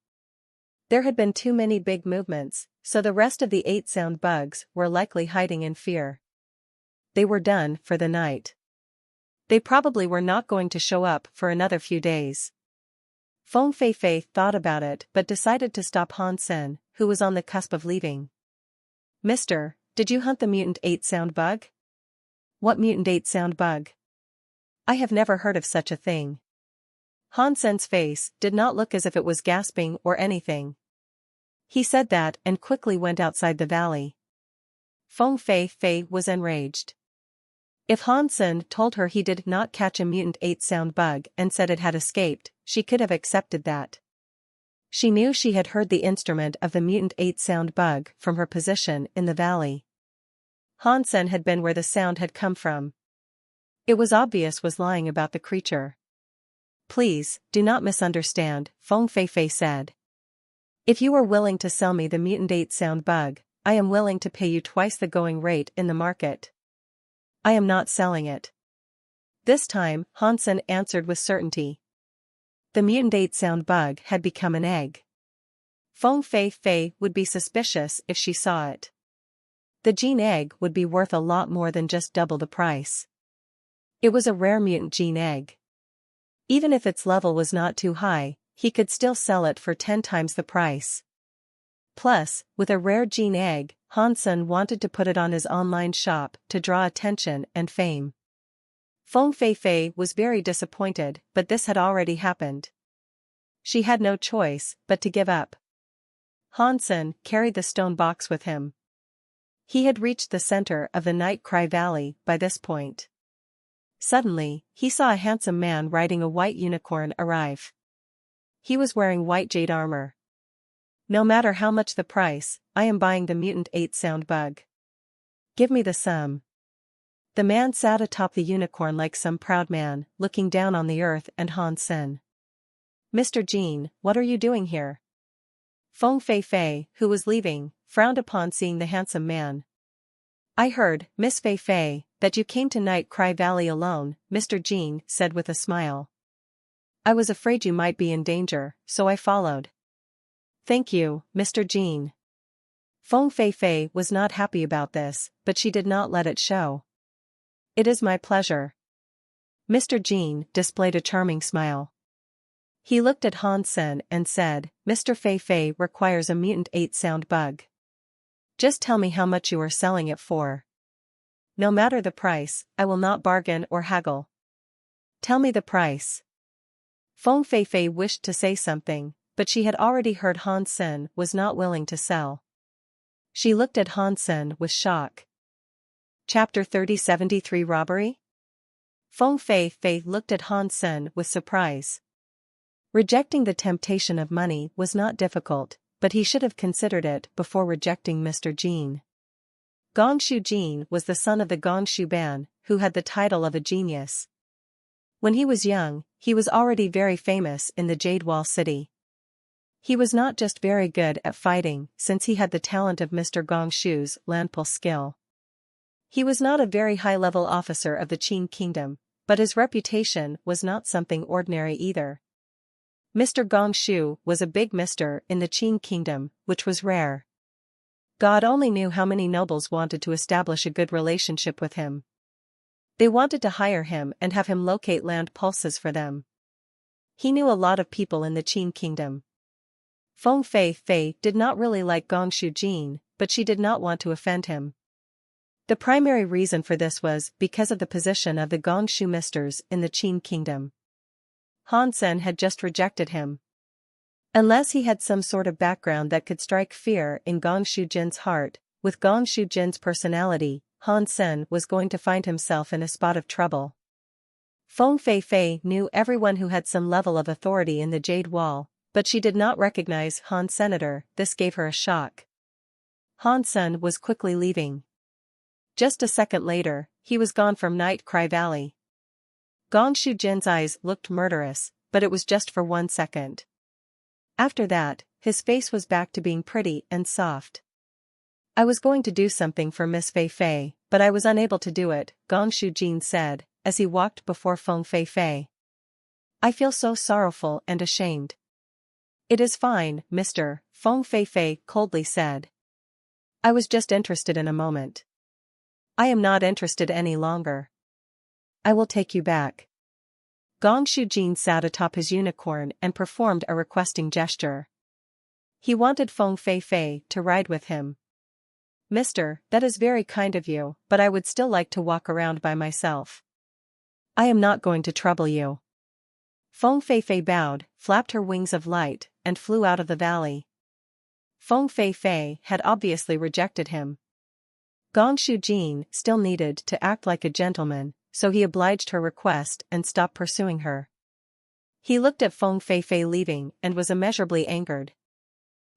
There had been too many big movements, so the rest of the 8-sound bugs were likely hiding in fear. They were done for the night. They probably were not going to show up for another few days. Feng Fei thought about it but decided to stop Hansen, who was on the cusp of leaving. "Mister, did you hunt the mutant 8-sound bug?" "What mutant 8-sound bug? I have never heard of such a thing." Hansen's face did not look as if it was gasping or anything. He said that and quickly went outside the valley. Feng Fei was enraged. If Hansen told her he did not catch a mutant 8-sound bug and said it had escaped, she could have accepted that. She knew she had heard the instrument of the mutant 8-sound bug from her position in the valley. Hansen had been where the sound had come from. It was obvious was lying about the creature. "Please, do not misunderstand," Feng Fei said. "If you are willing to sell me the mutant 8-sound bug, I am willing to pay you twice the going rate in the market." "I am not selling it." This time, Hansen answered with certainty. The mutant 8-sound bug had become an egg. Feng Fei would be suspicious if she saw it. The gene egg would be worth a lot more than just double the price. It was a rare mutant gene egg. Even if its level was not too high, he could still sell it for 10 times the price. Plus, with a rare gene egg, Hansen wanted to put it on his online shop to draw attention and fame. Feng Fei was very disappointed, but this had already happened. She had no choice but to give up. Hansen carried the stone box with him. He had reached the center of the Night Cry Valley by this point. Suddenly, he saw a handsome man riding a white unicorn arrive. He was wearing white jade armor. "No matter how much the price, I am buying the mutant 8-sound bug. Give me the sum." The man sat atop the unicorn like some proud man, looking down on the earth and Hansen. "Mr. Jean, what are you doing here?" Feng Fei, who was leaving, frowned upon seeing the handsome man. "I heard, Miss Fei, that you came to Night Cry Valley alone," Mr. Jean said with a smile. "I was afraid you might be in danger, so I followed." "Thank you, Mr. Jean." Feng Fei was not happy about this, but she did not let it show. "It is my pleasure." Mr. Jean displayed a charming smile. He looked at Hansen and said, "Mr. Fei requires a mutant 8-sound bug. Just tell me how much you are selling it for. No matter the price, I will not bargain or haggle. Tell me the price." Feng Fei wished to say something, but she had already heard Hansen was not willing to sell. She looked at Hansen with shock. Chapter 3073 Robbery? Feng Fei looked at Hansen with surprise. Rejecting the temptation of money was not difficult, but he should have considered it before rejecting Mr. Jean. Gongshu Jin was the son of the Gongshu Ban, who had the title of a genius. When he was young, he was already very famous in the Jade Wall city. He was not just very good at fighting, since he had the talent of Mr. Gongshu's landpull skill. He was not a very high-level officer of the Qin kingdom, but his reputation was not something ordinary either. Mr. Gongshu was a big mister in the Qin kingdom, which was rare. God only knew how many nobles wanted to establish a good relationship with him. They wanted to hire him and have him locate land pulses for them. He knew a lot of people in the Qin kingdom. Feng Fei did not really like Gongshu Jin, but she did not want to offend him. The primary reason for this was because of the position of the Gongshu misters in the Qin kingdom. Han Sen had just rejected him. Unless he had some sort of background that could strike fear in Gongshu Jin's heart, with Gongshu Jin's personality, Han Sen was going to find himself in a spot of trouble. Feng Fei knew everyone who had some level of authority in the Jade Wall, but she did not recognize Han Senator. This gave her a shock. Han Sen was quickly leaving. Just a second later, he was gone from Night Cry Valley. Gongshu Jin's eyes looked murderous, but it was just for 1 second. After that, his face was back to being pretty and soft. I was going to do something for Miss Fei, but I was unable to do it, Gongshu Jin said, as he walked before Feng Fei. I feel so sorrowful and ashamed. It is fine, mister, Feng Fei coldly said. I was just interested in a moment. I am not interested any longer. I will take you back. Gongshu Jin sat atop his unicorn and performed a requesting gesture. He wanted Feng Fei to ride with him. Mister, that is very kind of you, but I would still like to walk around by myself. I am not going to trouble you. Feng Fei bowed, flapped her wings of light, and flew out of the valley. Feng Fei had obviously rejected him. Gongshu Jin still needed to act like a gentleman, so he obliged her request and stopped pursuing her. He looked at Feng Fei leaving and was immeasurably angered.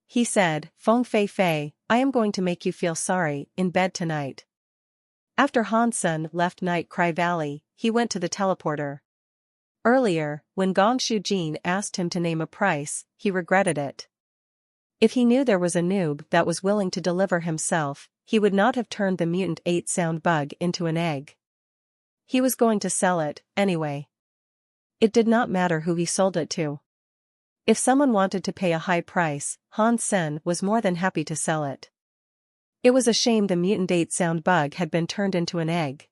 He said, Feng Fei, I am going to make you feel sorry in bed tonight. After Han Sen left Night Cry Valley, he went to the teleporter. Earlier, when Gongshu Jin asked him to name a price, he regretted it. If he knew there was a noob that was willing to deliver himself, he would not have turned the mutant 8-sound bug into an egg. He was going to sell it, anyway. It did not matter who he sold it to. If someone wanted to pay a high price, Han Sen was more than happy to sell it. It was a shame the mutant 8-sound bug had been turned into an egg.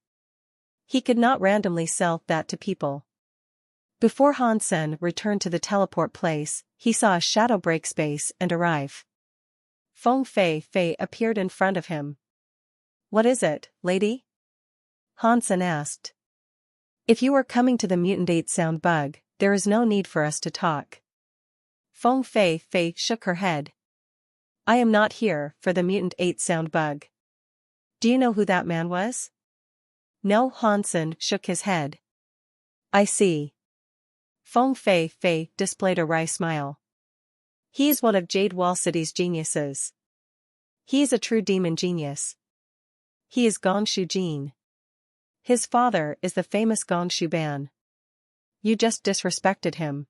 He could not randomly sell that to people. Before Han Sen returned to the teleport place, he saw a shadow break space and arrive. Feng Fei appeared in front of him. What is it, lady? Han Sen asked. If you are coming to the mutant 8-sound bug, there is no need for us to talk. Feng Fei shook her head. I am not here for the mutant 8-sound bug. Do you know who that man was? No, Han Sen shook his head. I see. Feng Fei displayed a wry smile. He is one of Jade Wall City's geniuses. He is a true demon genius. He is Gongshu Jin. His father is the famous Gongshu Ban. You just disrespected him.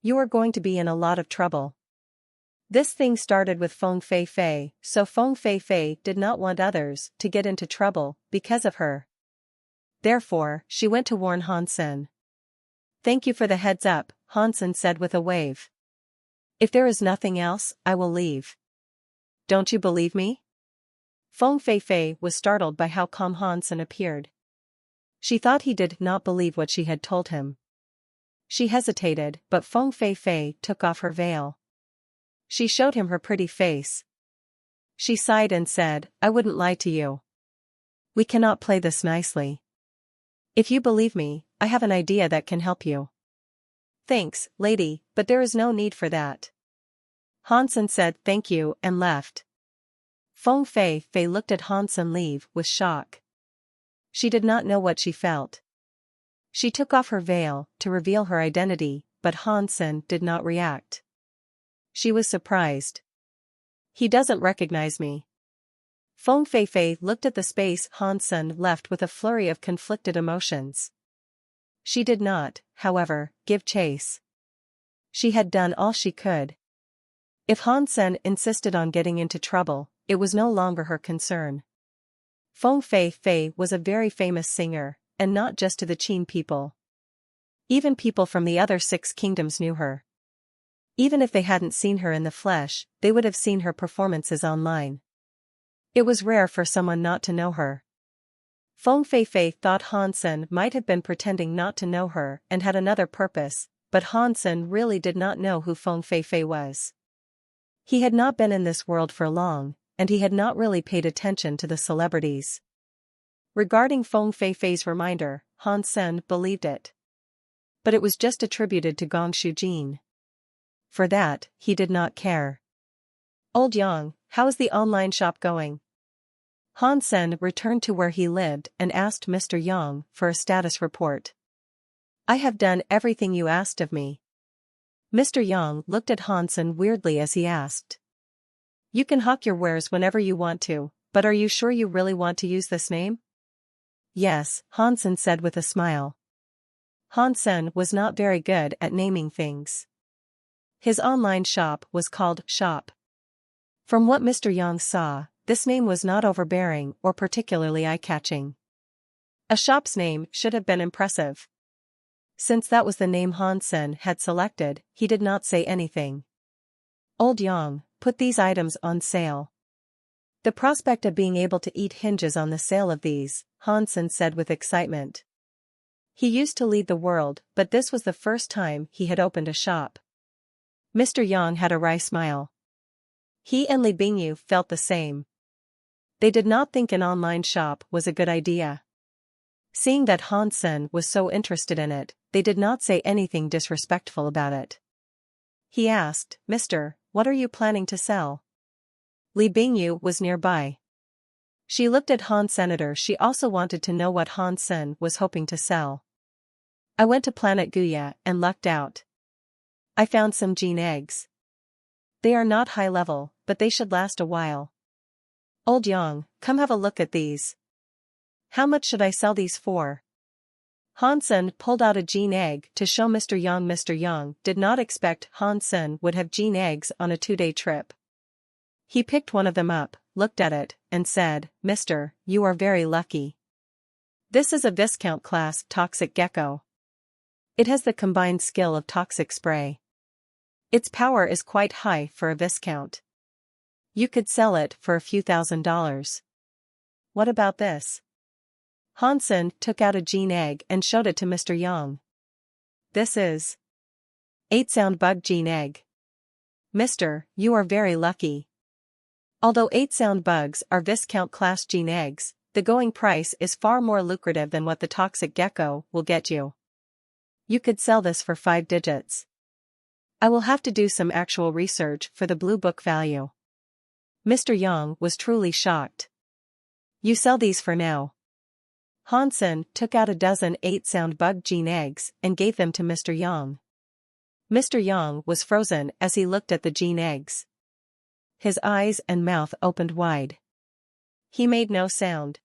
You are going to be in a lot of trouble. This thing started with Feng Fei, so Feng Fei did not want others to get into trouble because of her. Therefore, she went to warn Han Sen. Thank you for the heads up, Han Sen said with a wave. If there is nothing else, I will leave. Don't you believe me? Feng Fei was startled by how calm Han Sen appeared. She thought he did not believe what she had told him. She hesitated, but Feng Fei took off her veil. She showed him her pretty face. She sighed and said, I wouldn't lie to you. We cannot play this nicely. If you believe me, I have an idea that can help you. Thanks, lady, but there is no need for that. Han Sen said thank you and left. Feng Fei looked at Han Sen leave with shock. She did not know what she felt. She took off her veil to reveal her identity, but Han Sen did not react. She was surprised. He doesn't recognize me. Feng Feifei looked at the space Han Sen left with a flurry of conflicted emotions. She did not, however, give chase. She had done all she could. If Han Sen insisted on getting into trouble, it was no longer her concern. Feng Feifei was a very famous singer, and not just to the Qin people. Even people from the other 6 kingdoms knew her. Even if they hadn't seen her in the flesh, they would have seen her performances online. It was rare for someone not to know her. Feng Feifei thought Han Sen might have been pretending not to know her and had another purpose, but Han Sen really did not know who Feng Feifei was. He had not been in this world for long, and he had not really paid attention to the celebrities. Regarding Feng Feifei's reminder, Han Sen believed it. But it was just attributed to Gong Shujin. For that, he did not care. Old Yang, how is the online shop going? Han Sen returned to where he lived and asked Mr. Yang for a status report. I have done everything you asked of me. Mr. Yang looked at Han Sen weirdly as he asked. You can hawk your wares whenever you want to, but are you sure you really want to use this name? Yes, Han Sen said with a smile. Han Sen was not very good at naming things. His online shop was called Shop. From what Mr. Yang saw, this name was not overbearing or particularly eye-catching. A shop's name should have been impressive. Since that was the name Han Sen had selected, he did not say anything. Old Yang, put these items on sale. The prospect of being able to eat hinges on the sale of these, Han Sen said with excitement. He used to lead the world, but this was the first time he had opened a shop. Mr. Yang had a wry smile. He and Li Bingyu felt the same. They did not think an online shop was a good idea. Seeing that Han Sen was so interested in it, they did not say anything disrespectful about it. He asked, Mister, what are you planning to sell? Li Bingyu was nearby. She looked at Han Senator. She also wanted to know what Han Sen was hoping to sell. I went to Planet Guya and lucked out. I found some gene eggs. They are not high level, but they should last a while. Old Yang, come have a look at these. How much should I sell these for? Han Sen pulled out a gene egg to show Mr. Yang. Mr. Yang did not expect Han Sen would have gene eggs on a 2-day trip. He picked one of them up, looked at it, and said, Mister, you are very lucky. This is a Viscount class toxic gecko. It has the combined skill of toxic spray. Its power is quite high for a Viscount. You could sell it for a few $1,000s. What about this? Han Sen took out a gene egg and showed it to Mr. Yang. This is 8-sound bug gene egg. Mister, you are very lucky. Although 8-sound bugs are Viscount class gene eggs, the going price is far more lucrative than what the toxic gecko will get you. You could sell this for 5 digits. I will have to do some actual research for the blue book value. Mr. Yang was truly shocked. You sell these for now. Han Sen took out a dozen 8-sound bug gene eggs and gave them to Mr. Yang. Mr. Yang was frozen as he looked at the gene eggs. His eyes and mouth opened wide. He made no sound.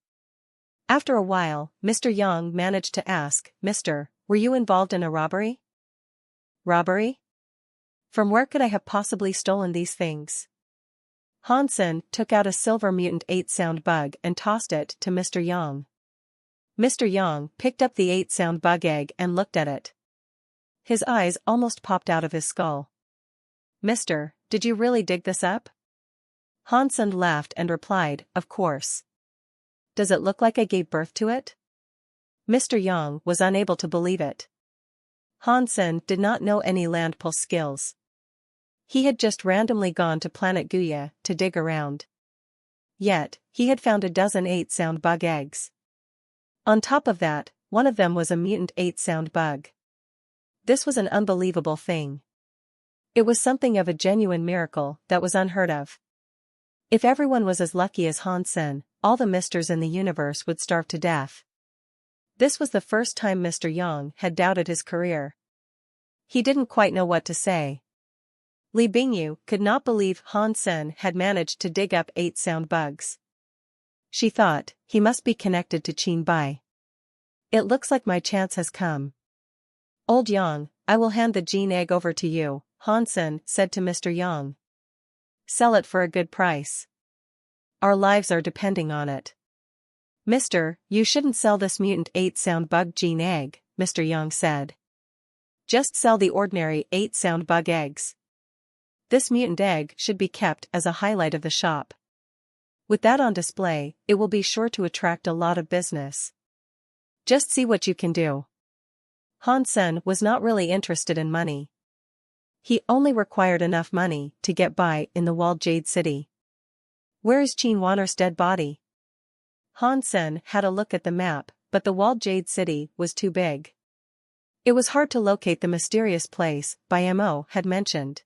After a while, Mr. Yang managed to ask, Mister, were you involved in a robbery? Robbery? From where could I have possibly stolen these things? Han Sen took out a silver mutant 8-sound bug and tossed it to Mr. Yang. Mr. Yang picked up the 8-sound bug egg and looked at it. His eyes almost popped out of his skull. Mister, did you really dig this up? Han Sen laughed and replied, Of course. Does it look like I gave birth to it? Mr. Yang was unable to believe it. Han Sen did not know any land pull skills. He had just randomly gone to Planet Guya to dig around. Yet, he had found a dozen 8-sound bug eggs. On top of that, one of them was a mutant 8-sound bug. This was an unbelievable thing. It was something of a genuine miracle that was unheard of. If everyone was as lucky as Han Sen, all the misters in the universe would starve to death. This was the first time Mr. Yang had doubted his career. He didn't quite know what to say. Li Bingyu could not believe Han Sen had managed to dig up 8-sound bugs. She thought, he must be connected to Qin Bai. It looks like my chance has come. Old Yang, I will hand the gene egg over to you, Hansen said to Mr. Yang. Sell it for a good price. Our lives are depending on it. Mister, you shouldn't sell this mutant 8-sound bug gene egg, Mr. Yang said. Just sell the ordinary 8-sound bug eggs. This mutant egg should be kept as a highlight of the shop. With that on display, it will be sure to attract a lot of business. Just see what you can do. Hansen was not really interested in money. He only required enough money to get by in the walled Jade City. Where is Qin Wanner's dead body? Hansen had a look at the map, but the walled Jade City was too big. It was hard to locate the mysterious place Mo had mentioned.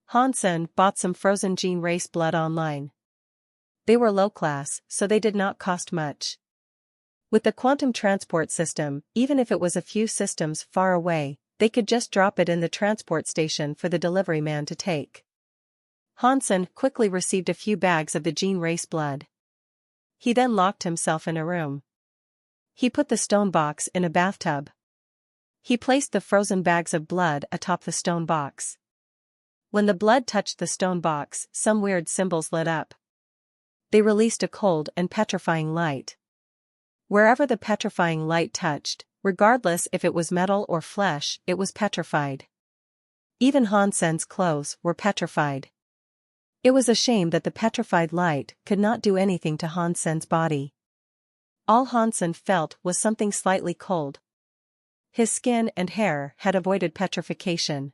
Hansen bought some frozen gene race blood online. They were low class, so they did not cost much. With the quantum transport system, even if it was a few systems far away, they could just drop it in the transport station for the delivery man to take. Hansen quickly received a few bags of the gene race blood. He then locked himself in a room. He put the stone box in a bathtub. He placed the frozen bags of blood atop the stone box. When the blood touched the stone box, some weird symbols lit up. They released a cold and petrifying light. Wherever the petrifying light touched, regardless if it was metal or flesh, it was petrified. Even Hansen's clothes were petrified. It was a shame that the petrified light could not do anything to Hansen's body. All Hansen felt was something slightly cold. His skin and hair had avoided petrification.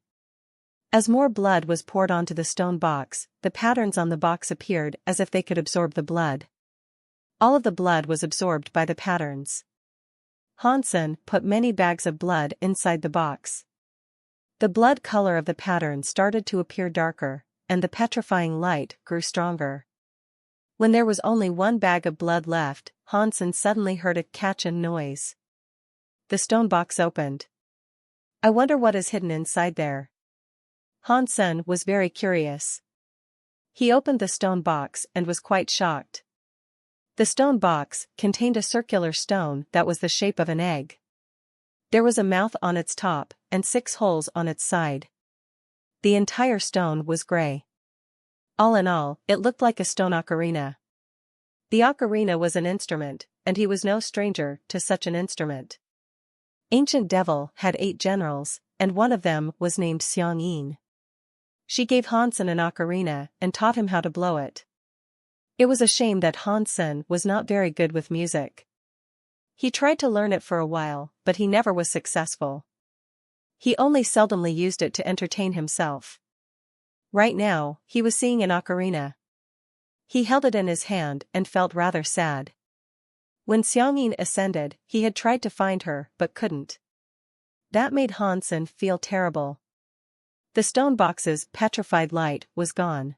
As more blood was poured onto the stone box, the patterns on the box appeared as if they could absorb the blood. All of the blood was absorbed by the patterns. Hansen put many bags of blood inside the box. The blood color of the pattern started to appear darker, and the petrifying light grew stronger. When there was only one bag of blood left, Hansen suddenly heard a catch-in noise. The stone box opened. I wonder what is hidden inside there. Hansen was very curious. He opened the stone box and was quite shocked. The stone box contained a circular stone that was the shape of an egg. There was a mouth on its top, and 6 holes on its side. The entire stone was gray. All in all, it looked like a stone ocarina. The ocarina was an instrument, and he was no stranger to such an instrument. Ancient Devil had 8 generals, and one of them was named Xiang Yin. She gave Hansen an ocarina and taught him how to blow it. It was a shame that Hansen was not very good with music. He tried to learn it for a while, but he never was successful. He only seldomly used it to entertain himself. Right now, he was seeing an ocarina. He held it in his hand and felt rather sad. When Xiangyin ascended, he had tried to find her but couldn't. That made Hansen feel terrible. The stone box's petrified light was gone.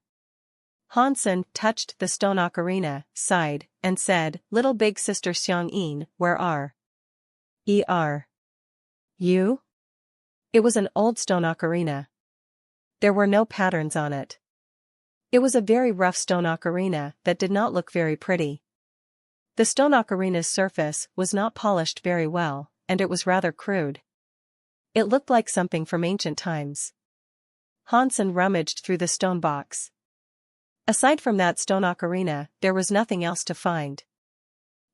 Hansen touched the stone ocarina, sighed, and said, Little big sister Xiangyin, where are you? It was an old stone ocarina. There were no patterns on it. It was a very rough stone ocarina that did not look very pretty. The stone ocarina's surface was not polished very well, and it was rather crude. It looked like something from ancient times. Hansen rummaged through the stone box. Aside from that stone ocarina, there was nothing else to find.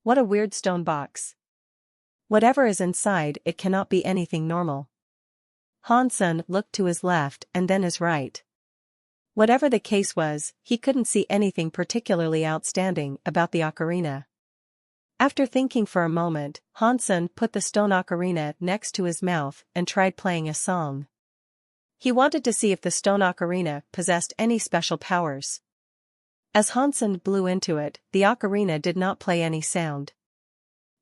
What a weird stone box. Whatever is inside it cannot be anything normal. Hansen looked to his left and then his right. Whatever the case was, he couldn't see anything particularly outstanding about the ocarina. After thinking for a moment, Hansen put the stone ocarina next to his mouth and tried playing a song. He wanted to see if the stone ocarina possessed any special powers. As Hansen blew into it, the ocarina did not play any sound.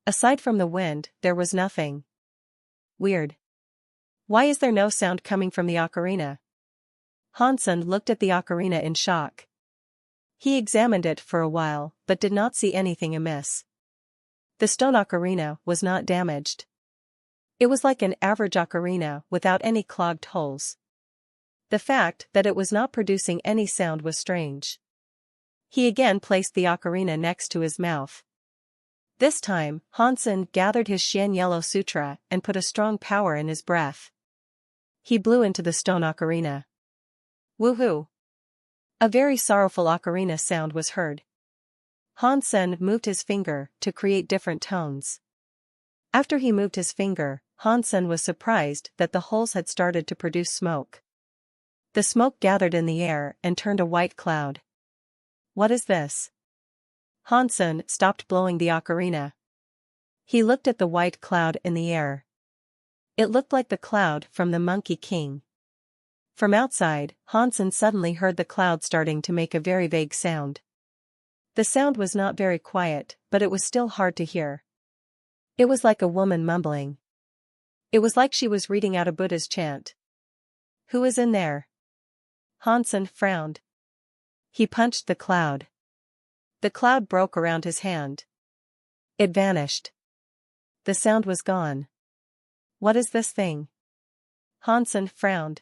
Aside from the wind, there was nothing. Weird. Why is there no sound coming from the ocarina? Hansen looked at the ocarina in shock. He examined it for a while, but did not see anything amiss. The stone ocarina was not damaged. It was like an average ocarina without any clogged holes. The fact that it was not producing any sound was strange. He again placed the ocarina next to his mouth. This time, Hansen gathered his Shen Yellow Sutra and put a strong power in his breath. He blew into the stone ocarina. Woohoo! A very sorrowful ocarina sound was heard. Hansen moved his finger to create different tones. After he moved his finger, Hansen was surprised that the holes had started to produce smoke. The smoke gathered in the air and turned a white cloud. What is this? Hansen stopped blowing the ocarina. He looked at the white cloud in the air. It looked like the cloud from the Monkey King. From outside, Hansen suddenly heard the cloud starting to make a very vague sound. The sound was not very quiet, but it was still hard to hear. It was like a woman mumbling. It was like she was reading out a Buddha's chant. Who is in there? Hansen frowned. He punched the cloud. The cloud broke around his hand. It vanished. The sound was gone. What is this thing? Hansen frowned.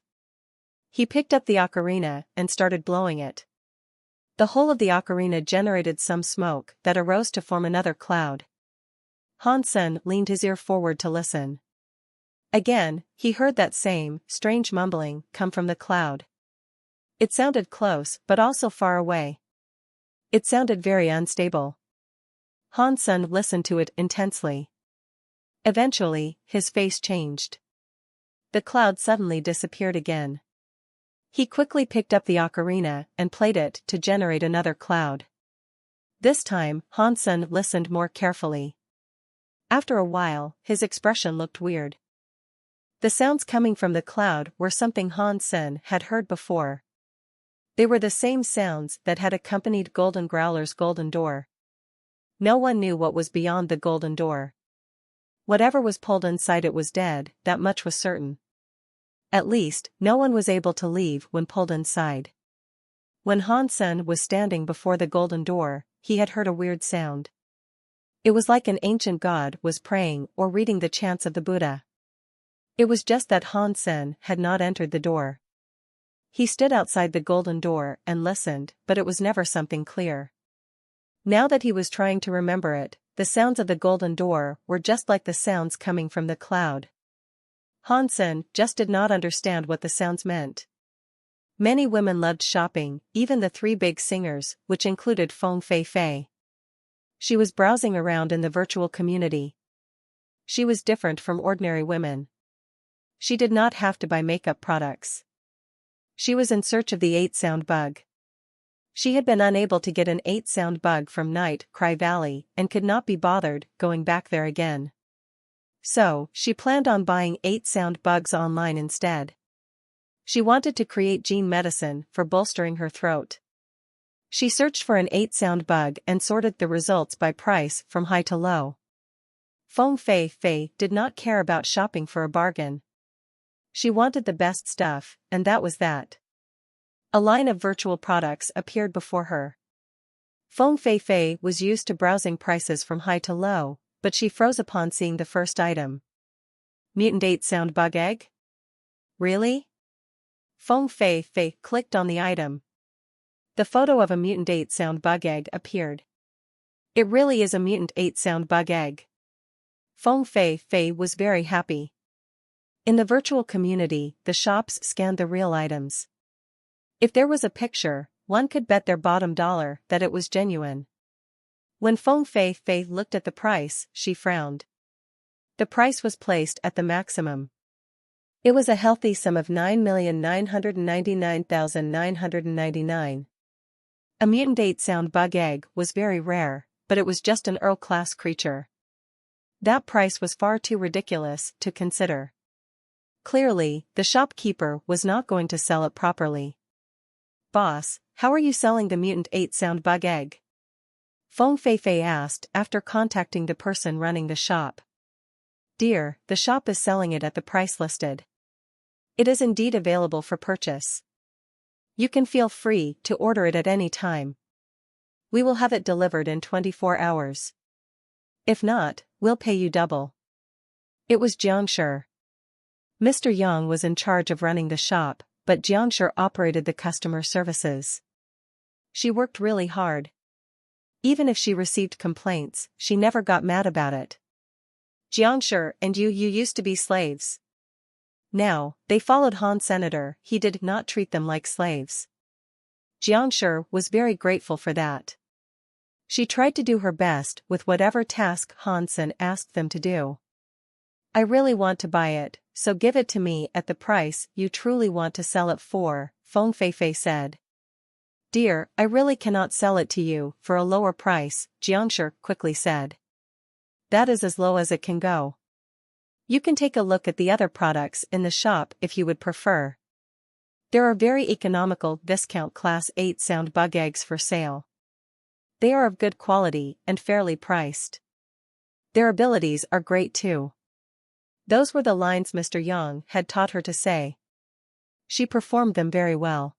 He picked up the ocarina and started blowing it. The whole of the ocarina generated some smoke that arose to form another cloud. Hansen leaned his ear forward to listen. Again, he heard that same, strange mumbling come from the cloud. It sounded close but also far away. It sounded very unstable. Hansen listened to it intensely. Eventually, his face changed. The cloud suddenly disappeared again. He quickly picked up the ocarina and played it to generate another cloud. This time, Hansen listened more carefully. After a while, his expression looked weird. The sounds coming from the cloud were something Hansen had heard before. They were the same sounds that had accompanied Golden Growler's golden door. No one knew what was beyond the golden door. Whatever was pulled inside it was dead, that much was certain. At least, no one was able to leave when pulled inside. When Hansen was standing before the golden door, he had heard a weird sound. It was like an ancient god was praying or reading the chants of the Buddha. It was just that Hansen had not entered the door. He stood outside the golden door and listened, but it was never something clear. Now that he was trying to remember it, the sounds of the golden door were just like the sounds coming from the cloud. Hansen just did not understand what the sounds meant. Many women loved shopping, even the three big singers, which included Feng Fei Fei. She was browsing around in the virtual community. She was different from ordinary women. She did not have to buy makeup products. She was in search of the 8-sound bug. She had been unable to get an 8-sound bug from Night Cry Valley and could not be bothered going back there again. So, she planned on buying 8-sound bugs online instead. She wanted to create gene medicine for bolstering her throat. She searched for an 8-sound bug and sorted the results by price from high to low. Feng Fei Fei did not care about shopping for a bargain. She wanted the best stuff, and that was that. A line of virtual products appeared before her. Feng Fei Fei was used to browsing prices from high to low, but she froze upon seeing the first item. Mutant 8-sound bug egg? Really? Feng Fei Fei clicked on the item. The photo of a mutant 8-sound bug egg appeared. It really is a mutant 8-sound bug egg. Feng Fei Fei was very happy. In the virtual community, the shops scanned the real items. If there was a picture, one could bet their bottom dollar that it was genuine. When Feng Fei Fei looked at the price, she frowned. The price was placed at the maximum. It was a healthy sum of 9,999,999. A mutant 8-sound bug egg was very rare, but it was just an Earl-class creature. That price was far too ridiculous to consider. Clearly, the shopkeeper was not going to sell it properly. "Boss, how are you selling the mutant 8-sound bug egg?" Feng Fei Fei asked after contacting the person running the shop. "Dear, the shop is selling it at the price listed. It is indeed available for purchase. You can feel free to order it at any time. We will have it delivered in 24 hours. If not, we'll pay you double." It was Jiangshi. Mr. Yang was in charge of running the shop, but Jiangshi operated the customer services. She worked really hard. Even if she received complaints, she never got mad about it. Jiangshi and you used to be slaves. Now, they followed Han Senator. He did not treat them like slaves. Jiangshi was very grateful for that. She tried to do her best with whatever task Han Sen asked them to do. I really want to buy it, so give it to me at the price you truly want to sell it for, Feng Feifei said. Dear, I really cannot sell it to you for a lower price, Jiangshi quickly said. That is as low as it can go. You can take a look at the other products in the shop if you would prefer. There are very economical discount Class 8 sound bug eggs for sale. They are of good quality and fairly priced. Their abilities are great too. Those were the lines Mr. Yang had taught her to say. She performed them very well.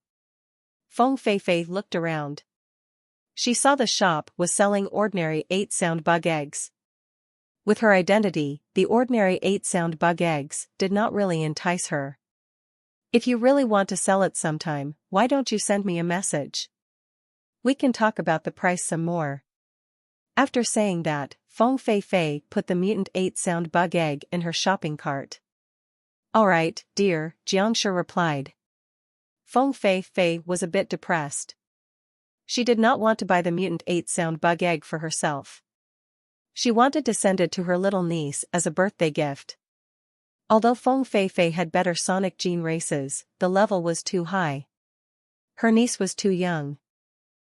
Feng Feifei looked around. She saw the shop was selling ordinary 8 sound bug eggs. With her identity, the ordinary 8 sound bug eggs did not really entice her. If you really want to sell it sometime, why don't you send me a message? We can talk about the price some more. After saying that, Feng Feifei put the mutant 8 sound bug egg in her shopping cart. Alright, dear, Jiangshi replied. Feng Feifei was a bit depressed. She did not want to buy the mutant 8 sound bug egg for herself. She wanted to send it to her little niece as a birthday gift. Although Feng Feifei had better sonic gene races, the level was too high. Her niece was too young.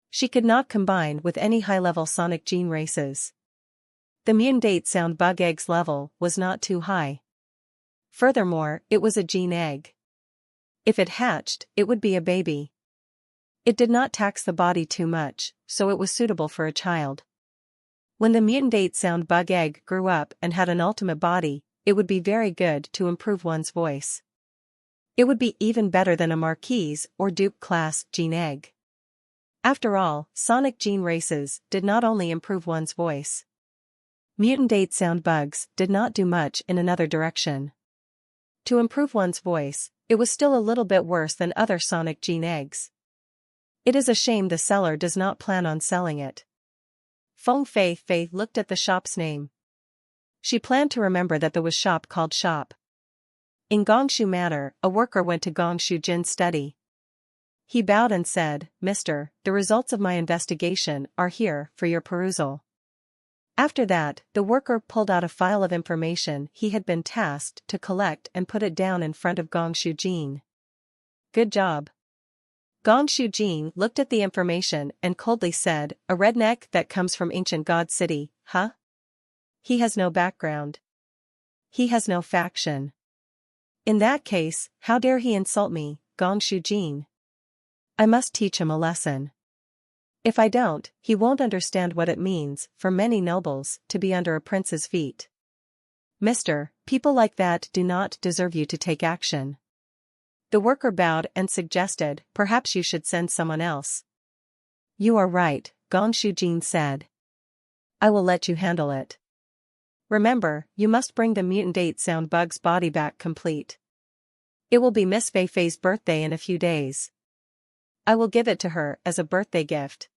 She could not combine with any high-level sonic gene races. The mutant 8 sound bug egg's level was not too high. Furthermore, it was a gene egg. If it hatched, it would be a baby. It did not tax the body too much, so it was suitable for a child. When the mutant 8 sound bug egg grew up and had an ultimate body, it would be very good to improve one's voice. It would be even better than a Marquise or Duke class gene egg. After all, sonic gene races did not only improve one's voice. Mutant 8 sound bugs did not do much in another direction. To improve one's voice, it was still a little bit worse than other sonic gene eggs. It is a shame the seller does not plan on selling it. Feng Feifei looked at the shop's name. She planned to remember that there was shop called shop. In Gongshu Manor, a worker went to Gongshu Jin's study. He bowed and said, Mister, the results of my investigation are here for your perusal. After that, the worker pulled out a file of information he had been tasked to collect and put it down in front of Gongshu Jin. Good job. Gongshu Jin looked at the information and coldly said, a redneck that comes from ancient God City, huh? He has no background. He has no faction. In that case, how dare he insult me, Gongshu Jin? I must teach him a lesson. If I don't, he won't understand what it means for many nobles to be under a prince's feet. Mister, people like that do not deserve you to take action. The worker bowed and suggested, perhaps you should send someone else. You are right, Gongshu Jin said. I will let you handle it. Remember, you must bring the mutant 8 sound bug's body back complete. It will be Miss Feifei's birthday in a few days. I will give it to her as a birthday gift.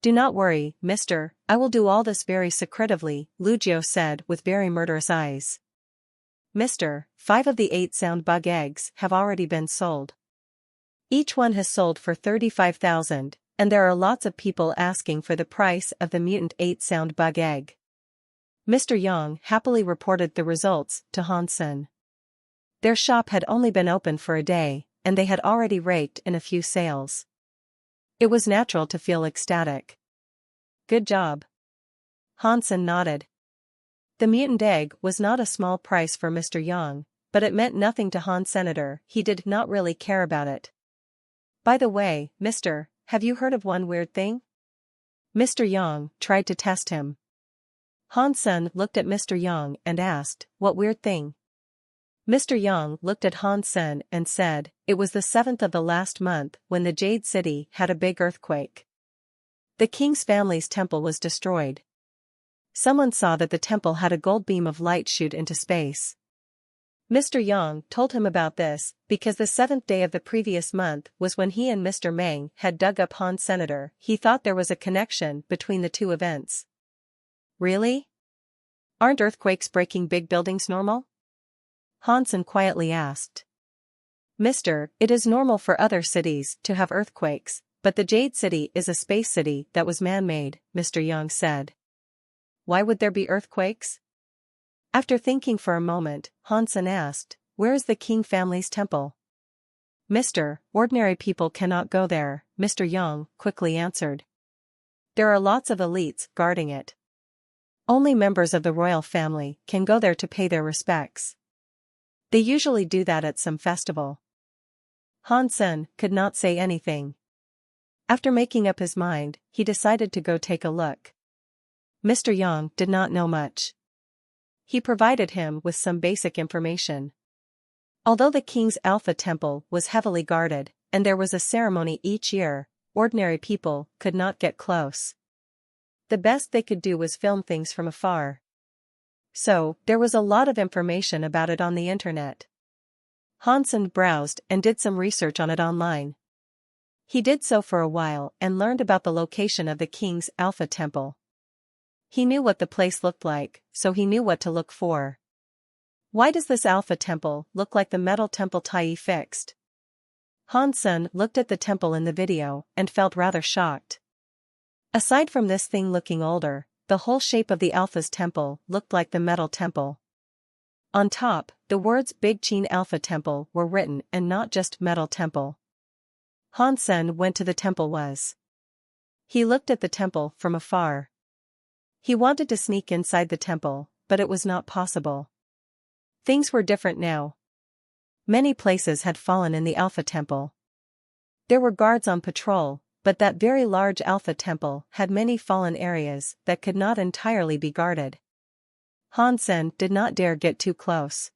Do not worry, mister, I will do all this very secretively, Lu Jiao said with very murderous eyes. Mister, 5 of the 8 sound bug eggs have already been sold. Each one has sold for 35,000, and there are lots of people asking for the price of the mutant 8 sound bug egg. Mr. Yang happily reported the results to Han Sen. Their shop had only been open for a day, and they had already raked in a few sales. It was natural to feel ecstatic. Good job. Han Sen nodded. The mutant egg was not a small price for Mr. Yang, but it meant nothing to Han Senator. He did not really care about it. By the way, mister, have you heard of one weird thing? Mr. Yang tried to test him. Han Sen looked at Mr. Yang and asked, what weird thing? Mr. Yang looked at Han Sen and said, it was the 7th of the last month when the Jade City had a big earthquake. The king's family's temple was destroyed. Someone saw that the temple had a gold beam of light shoot into space. Mr. Yang told him about this because the 7th day of the previous month was when he and Mr. Meng had dug up Han Senator. He thought there was a connection between the two events. Really? Aren't earthquakes breaking big buildings normal? Hansen quietly asked. Mister, it is normal for other cities to have earthquakes, but the Jade City is a space city that was man-made, Mr. Yang said. Why would there be earthquakes? After thinking for a moment, Hansen asked, where is the King family's temple? Mister, ordinary people cannot go there, Mr. Yang quickly answered. There are lots of elites guarding it. Only members of the royal family can go there to pay their respects. They usually do that at some festival. Hansen could not say anything. After making up his mind, he decided to go take a look. Mr. Yang did not know much. He provided him with some basic information. Although the king's Alpha temple was heavily guarded, and there was a ceremony each year, ordinary people could not get close. The best they could do was film things from afar. So, there was a lot of information about it on the internet. Hansen browsed and did some research on it online. He did so for a while and learned about the location of the king's Alpha temple. He knew what the place looked like, so he knew what to look for. Why does this Alpha temple look like the metal temple Tai fixed? Hansen looked at the temple in the video and felt rather shocked. Aside from this thing looking older, the whole shape of the Alpha's temple looked like the metal temple. On top, the words Big Qin Alpha Temple were written and not just Metal Temple. Hansen went to the temple was. He looked at the temple from afar. He wanted to sneak inside the temple, but it was not possible. Things were different now. Many places had fallen in the Alpha Temple. There were guards on patrol, but that very large Alpha Temple had many fallen areas that could not entirely be guarded. Hansen did not dare get too close.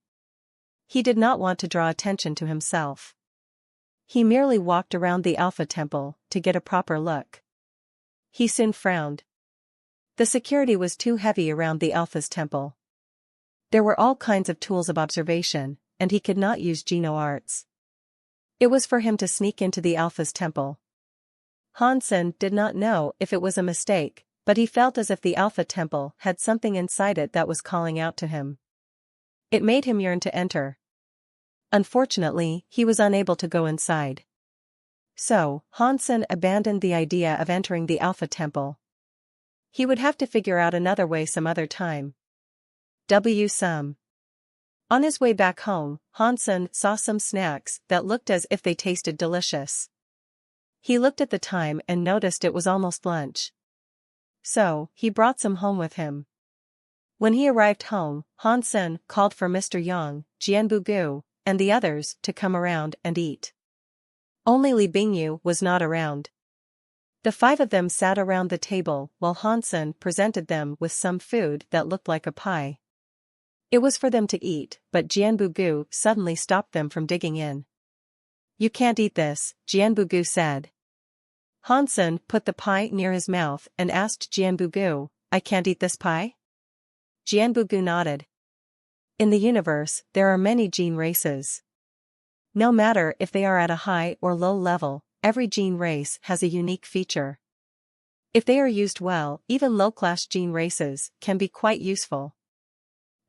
He did not want to draw attention to himself. He merely walked around the Alpha Temple to get a proper look. He soon frowned. The security was too heavy around the Alpha's temple. There were all kinds of tools of observation, and he could not use Geno arts. It was for him to sneak into the Alpha's temple. Hansen did not know if it was a mistake, but he felt as if the Alpha temple had something inside it that was calling out to him. It made him yearn to enter. Unfortunately, he was unable to go inside. So, Hansen abandoned the idea of entering the Alpha temple. He would have to figure out another way some other time. Some. On his way back home, Hansen saw some snacks that looked as if they tasted delicious. He looked at the time and noticed it was almost lunch. So, he brought some home with him. When he arrived home, Hansen called for Mr. Yang, Jianbugu, and the others to come around and eat. Only Li Bingyu was not around. The 5 of them sat around the table while Hansen presented them with some food that looked like a pie. It was for them to eat, but Jianbugu suddenly stopped them from digging in. You can't eat this, Jianbugu said. Hansen put the pie near his mouth and asked Jianbugu, I can't eat this pie? Jianbugu nodded. In the universe, there are many gene races. No matter if they are at a high or low level, every gene race has a unique feature. If they are used well, even low-class gene races can be quite useful.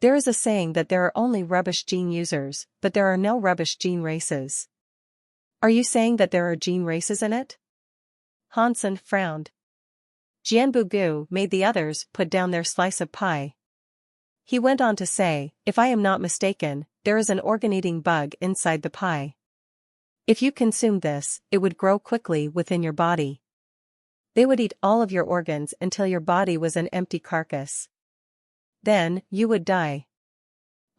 There is a saying that there are only rubbish gene users, but there are no rubbish gene races. Are you saying that there are gene races in it? Hansen frowned. Jianbugu made the others put down their slice of pie. He went on to say, if I am not mistaken, there is an organ-eating bug inside the pie. If you consumed this, it would grow quickly within your body. They would eat all of your organs until your body was an empty carcass. Then, you would die.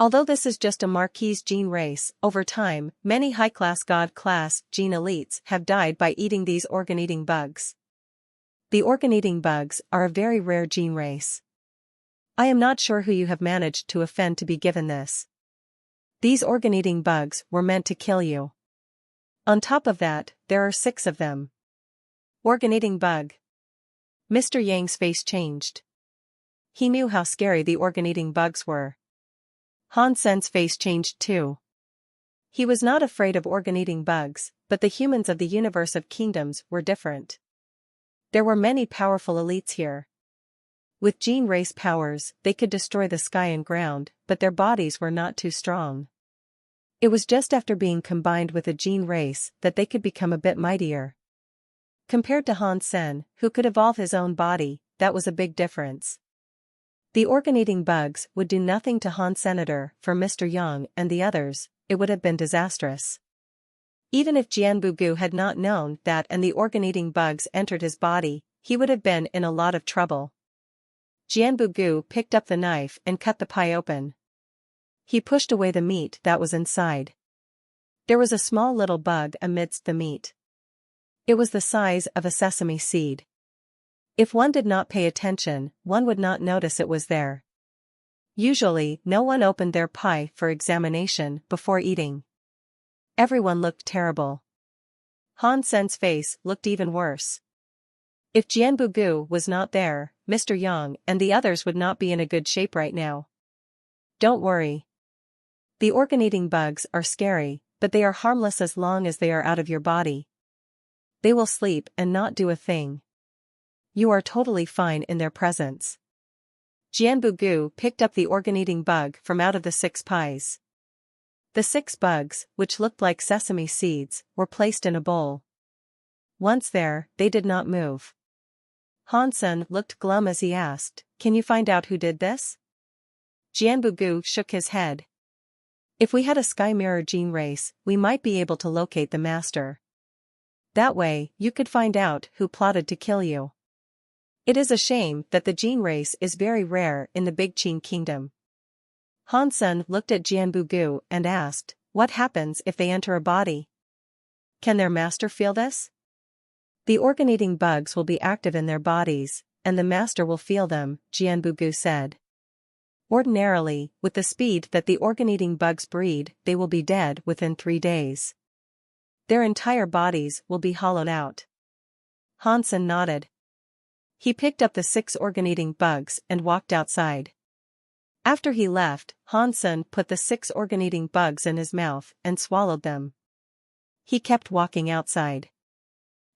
Although this is just a Marquis gene race, over time, many high-class God-class gene elites have died by eating these organ-eating bugs. The organ-eating bugs are a very rare gene race. I am not sure who you have managed to offend to be given this. These organ-eating bugs were meant to kill you. On top of that, there are 6 of them. Organ-eating bug. Mr. Yang's face changed. He knew how scary the organ-eating bugs were. Han Sen's face changed too. He was not afraid of organ-eating bugs, but the humans of the universe of kingdoms were different. There were many powerful elites here. With gene race powers, they could destroy the sky and ground, but their bodies were not too strong. It was just after being combined with a gene race that they could become a bit mightier. Compared to Han Sen, who could evolve his own body, that was a big difference. The organ-eating bugs would do nothing to Han Senator, for Mr. Yang and the others, it would have been disastrous. Even if Jianbugu had not known that and the organ-eating bugs entered his body, he would have been in a lot of trouble. Jianbugu picked up the knife and cut the pie open. He pushed away the meat that was inside. There was a small little bug amidst the meat. It was the size of a sesame seed. If one did not pay attention, one would not notice it was there. Usually, no one opened their pie for examination before eating. Everyone looked terrible. Han Sen's face looked even worse. If Jianbugu was not there, Mr. Yang and the others would not be in a good shape right now. Don't worry. The organ-eating bugs are scary, but they are harmless as long as they are out of your body. They will sleep and not do a thing. You are totally fine in their presence. Jianbugu picked up the organ-eating bug from out of the 6 pies. The 6 bugs, which looked like sesame seeds, were placed in a bowl. Once there, they did not move. Han Sen looked glum as he asked, "Can you find out who did this?" Jianbugu shook his head. "If we had a sky mirror gene race, we might be able to locate the master. That way, you could find out who plotted to kill you. It is a shame that the gene race is very rare in the Big Qin Kingdom." Han Sen looked at Jianbugu and asked, "What happens if they enter a body? Can their master feel this?" "The organ-eating bugs will be active in their bodies, and the master will feel them," Jianbugu said. "Ordinarily, with the speed that the organ-eating bugs breed, they will be dead within 3 days. Their entire bodies will be hollowed out." Han Sen nodded. He picked up the 6 organ-eating bugs and walked outside. After he left, Han Sen put the 6 organ-eating bugs in his mouth and swallowed them. He kept walking outside.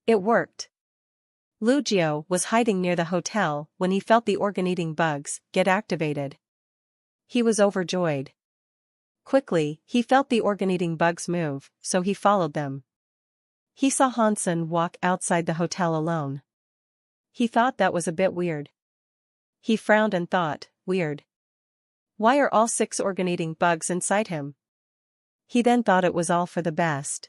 It worked. Lu Jiao was hiding near the hotel when he felt the organ-eating bugs get activated. He was overjoyed. Quickly, he felt the organ-eating bugs move, so he followed them. He saw Han Sen walk outside the hotel alone. He thought that was a bit weird. He frowned and thought, weird. Why are all 6 organ-eating bugs inside him? He then thought it was all for the best.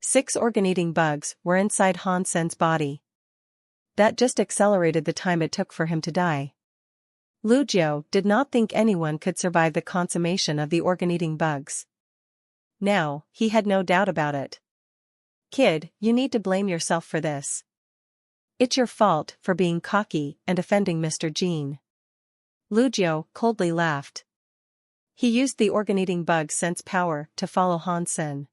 6 organ-eating bugs were inside Han Sen's body. That just accelerated the time it took for him to die. Lu Jiao did not think anyone could survive the consummation of the organ-eating bugs. Now, he had no doubt about it. "Kid, you need to blame yourself for this. It's your fault for being cocky and offending Mr. Jean." Lu Jiao coldly laughed. He used the organ-eating bug sense power to follow Han Sen.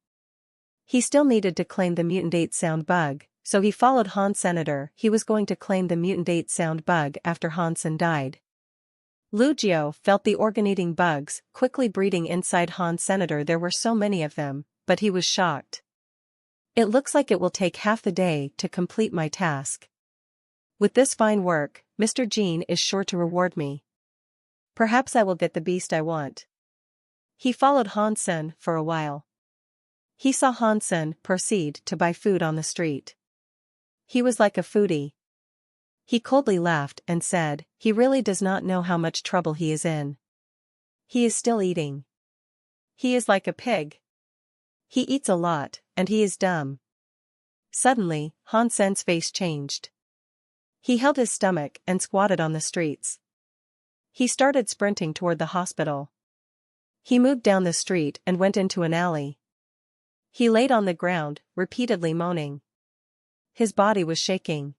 He still needed to claim the mutant 8 sound bug, so he followed Han Senator. He was going to claim the mutant 8 sound bug after Han Sen died. Lu Jiao felt the organ-eating bugs quickly breeding inside Han Senator. There were so many of them, but he was shocked. "It looks like it will take half the day to complete my task. With this fine work, Mr. Jean is sure to reward me. Perhaps I will get the beast I want." He followed Han Sen for a while. He saw Han Sen proceed to buy food on the street. He was like a foodie. He coldly laughed and said, "He really does not know how much trouble he is in. He is still eating. He is like a pig. He eats a lot, and he is dumb." Suddenly, Han Sen's face changed. He held his stomach and squatted on the streets. He started sprinting toward the hospital. He moved down the street and went into an alley. He laid on the ground, repeatedly moaning. His body was shaking.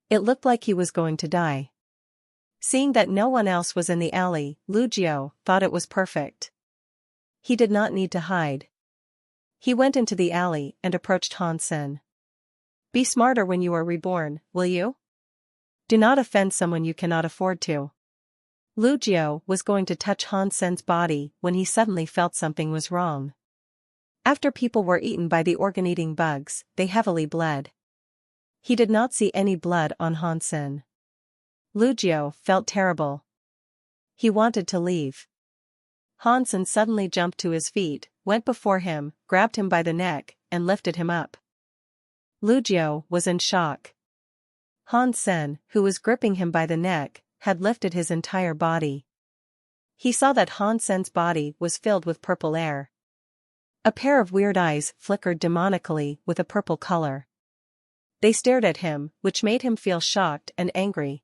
It looked like he was going to die. Seeing that no one else was in the alley, Lu Jiao thought it was perfect. He did not need to hide. He went into the alley and approached Han Sen. "Be smarter when you are reborn, will you? Do not offend someone you cannot afford to." Lu Jiao was going to touch Han Sen's body when he suddenly felt something was wrong. After people were eaten by the organ-eating bugs, they heavily bled. He did not see any blood on Han Sen. Lu Jiao felt terrible. He wanted to leave. Han Sen suddenly jumped to his feet, went before him, grabbed him by the neck, and lifted him up. Lu Jiao was in shock. Han Sen, who was gripping him by the neck, had lifted his entire body. He saw that Han Sen's body was filled with purple air. A pair of weird eyes flickered demonically with a purple color. They stared at him, which made him feel shocked and angry.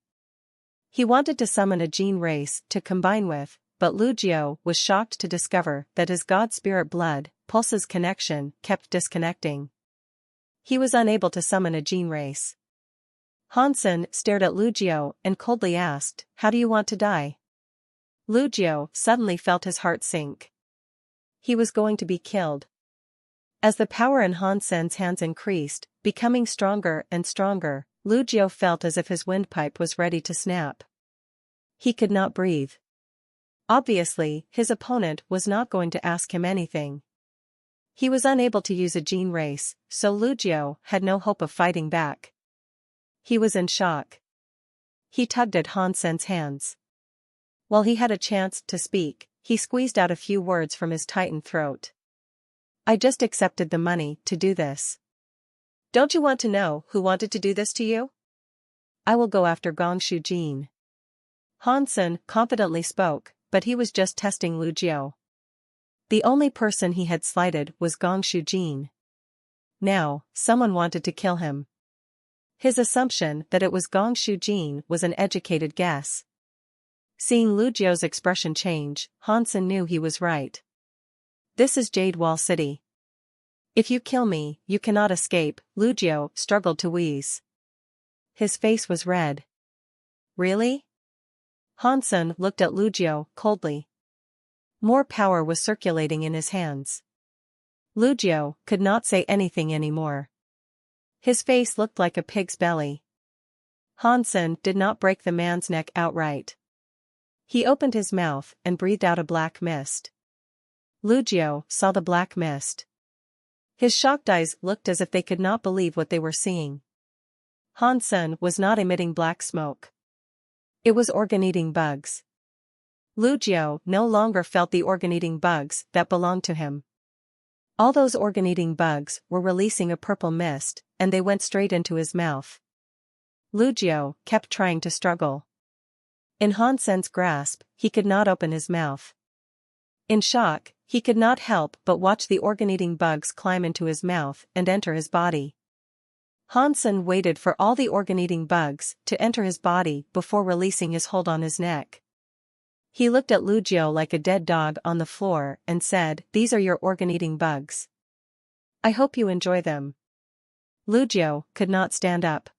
He wanted to summon a gene race to combine with, but Lu Jiao was shocked to discover that his god spirit blood, Pulse's connection, kept disconnecting. He was unable to summon a gene race. Han Sen stared at Lu Jiao and coldly asked, "How do you want to die?" Lu Jiao suddenly felt his heart sink. He was going to be killed. As the power in Han Sen's hands increased, becoming stronger and stronger, Lu Jiao felt as if his windpipe was ready to snap. He could not breathe. Obviously, his opponent was not going to ask him anything. He was unable to use a gene race, so Lu Jiao had no hope of fighting back. He was in shock. He tugged at Han Sen's hands. While he had a chance to speak, he squeezed out a few words from his tightened throat. "I just accepted the money to do this. Don't you want to know who wanted to do this to you? I will go after Gongshu Jin." Han Sen confidently spoke, but he was just testing Lu Jiao. The only person he had slighted was Gongshu Jin. Now, someone wanted to kill him. His assumption that it was Gongshu Jin was an educated guess. Seeing Lu Jiao's expression change, Han Sen knew he was right. This is Jade Wall City. If you kill me, you cannot escape, Lu Jiao struggled to wheeze. His face was red. Really? Han Sen looked at Lu Jiao coldly. More power was circulating in his hands. Lu Jiao could not say anything anymore. His face looked like a pig's belly. Han Sen did not break the man's neck outright. He opened his mouth and breathed out a black mist. Lu Jiao saw the black mist. His shocked eyes looked as if they could not believe what they were seeing. Han Sen was not emitting black smoke. It was organ-eating bugs. Lu Jiao no longer felt the organ-eating bugs that belonged to him. All those organ-eating bugs were releasing a purple mist, and they went straight into his mouth. Lu Jiao kept trying to struggle. In Han Sen's grasp, he could not open his mouth. In shock, he could not help but watch the organ-eating bugs climb into his mouth and enter his body. Han Sen waited for all the organ-eating bugs to enter his body before releasing his hold on his neck. He looked at Lu Jiao like a dead dog on the floor and said, "These are your organ-eating bugs. I hope you enjoy them." Lu Jiao could not stand up.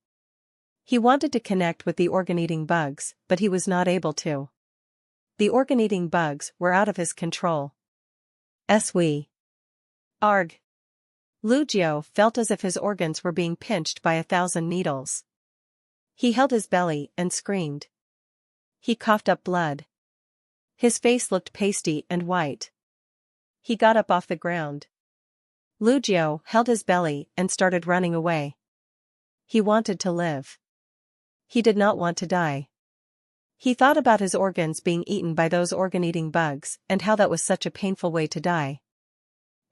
He wanted to connect with the organ-eating bugs, but he was not able to. The organ-eating bugs were out of his control. Swe. Arg. Lu Jiao felt as if his organs were being pinched by 1,000 needles. He held his belly and screamed. He coughed up blood. His face looked pasty and white. He got up off the ground. Lu Jiao held his belly and started running away. He wanted to live. He did not want to die. He thought about his organs being eaten by those organ-eating bugs and how that was such a painful way to die.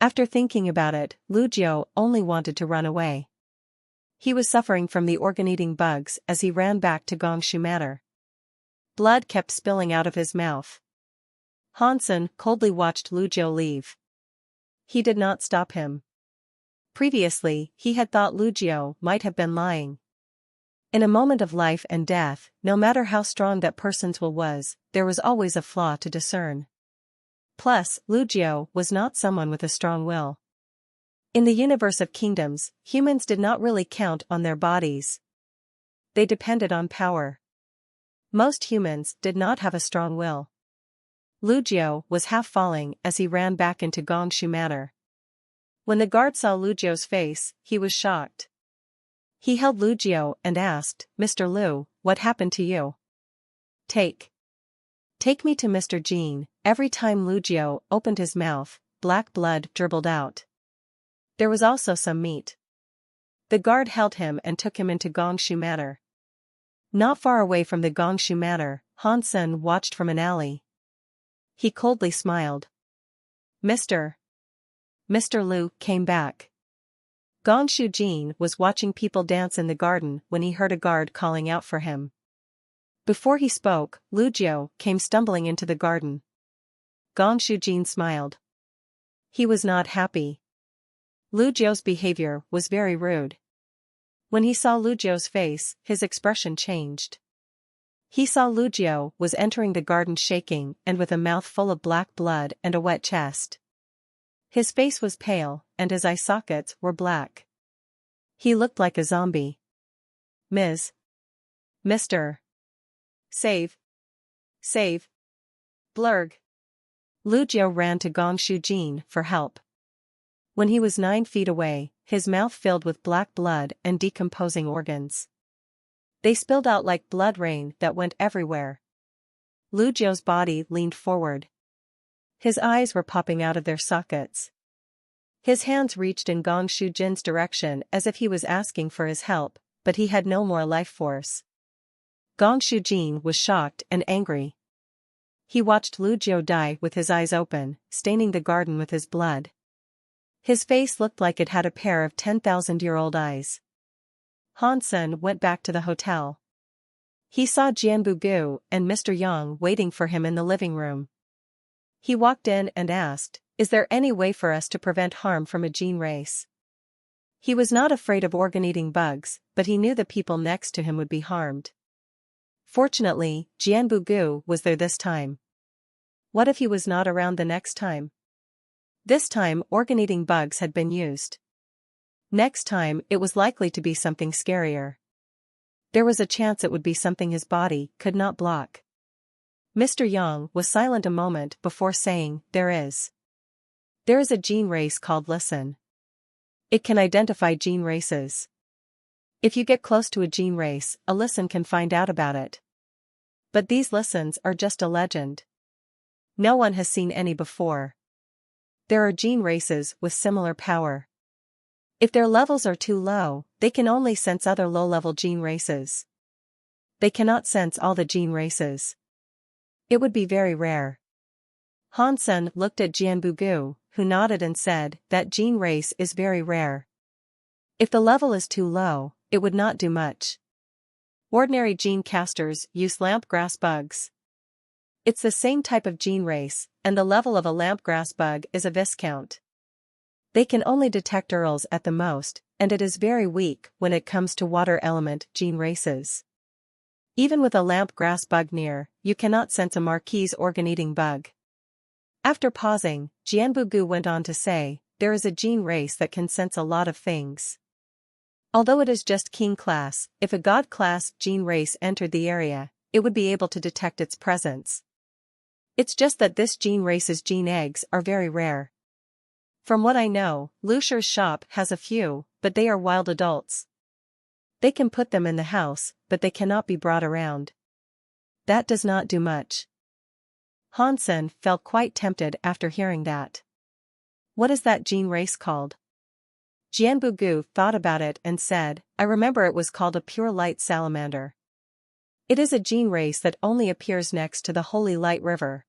After thinking about it, Lu Jiao only wanted to run away. He was suffering from the organ-eating bugs as he ran back to Gongshu Manor. Blood kept spilling out of his mouth. Han Sen coldly watched Lu Jiao leave. He did not stop him. Previously, he had thought Lu Jiao might have been lying. In a moment of life and death, no matter how strong that person's will was, there was always a flaw to discern. Plus, Lu Jiao was not someone with a strong will. In the universe of kingdoms, humans did not really count on their bodies. They depended on power. Most humans did not have a strong will. Lu Jiao was half falling as he ran back into Gongshu Manor. When the guard saw Lu Jiao's face, he was shocked. He held Lu Jiao and asked, "Mr. Lu, what happened to you?" Take. Take me to Mr. Jean. Every time Lucio opened his mouth, black blood dribbled out. There was also some meat. The guard held him and took him into Gongshu Manor. Not far away from the Gongshu Manor, Hansen watched from an alley. He coldly smiled. Mr. Liu came back. Gongshu Jin was watching people dance in the garden when he heard a guard calling out for him. Before he spoke, Lucio came stumbling into the garden. Gongshu Jin smiled. He was not happy. Lucio's behavior was very rude. When he saw Lucio's face, his expression changed. He saw Lucio was entering the garden shaking and with a mouth full of black blood and a wet chest. His face was pale, and his eye sockets were black. He looked like a zombie. Mr. Save. Blurg. Lucio ran to Gongshu Jin for help. When he was 9 feet away, his mouth filled with black blood and decomposing organs. They spilled out like blood rain that went everywhere. Lucio's body leaned forward. His eyes were popping out of their sockets. His hands reached in Gongshu Jin's direction as if he was asking for his help, but he had no more life force. Gongshu Jin was shocked and angry. He watched Lucio die with his eyes open, staining the garden with his blood. His face looked like it had a pair of 10,000-year-old eyes. Hansen went back to the hotel. He saw Jianbugu and Mr. Yang waiting for him in the living room. He walked in and asked, "Is there any way for us to prevent harm from a gene race?" He was not afraid of organ-eating bugs, but he knew the people next to him would be harmed. Fortunately, Jianbugu was there this time. What if he was not around the next time? This time organ-eating bugs had been used. Next time it was likely to be something scarier. There was a chance it would be something his body could not block. Mr. Yang was silent a moment before saying, There is a gene race called Listen. It can identify gene races. If you get close to a gene race, a Listen can find out about it. But these Listens are just a legend. No one has seen any before. There are gene races with similar power. If their levels are too low, they can only sense other low-level gene races. They cannot sense all the gene races. It would be very rare. Hansen looked at Jianbugu, who nodded and said, That gene race is very rare. If the level is too low, it would not do much. Ordinary gene casters use lampgrass bugs. It's the same type of gene race, and the level of a lampgrass bug is a Viscount. They can only detect Earls at the most, and it is very weak when it comes to water element gene races. Even with a lampgrass bug near, you cannot sense a Marquise organ-eating bug. After pausing, Jianbugu went on to say, There is a gene race that can sense a lot of things. Although it is just King class, if a God class gene race entered the area, it would be able to detect its presence. It's just that this gene race's gene eggs are very rare. From what I know, Lucia's shop has a few, but they are wild adults. They can put them in the house, but they cannot be brought around. That does not do much. Hansen felt quite tempted after hearing that. What is that gene race called? Jianbugu thought about it and said, I remember it was called a pure light salamander. It is a gene race that only appears next to the Holy Light River.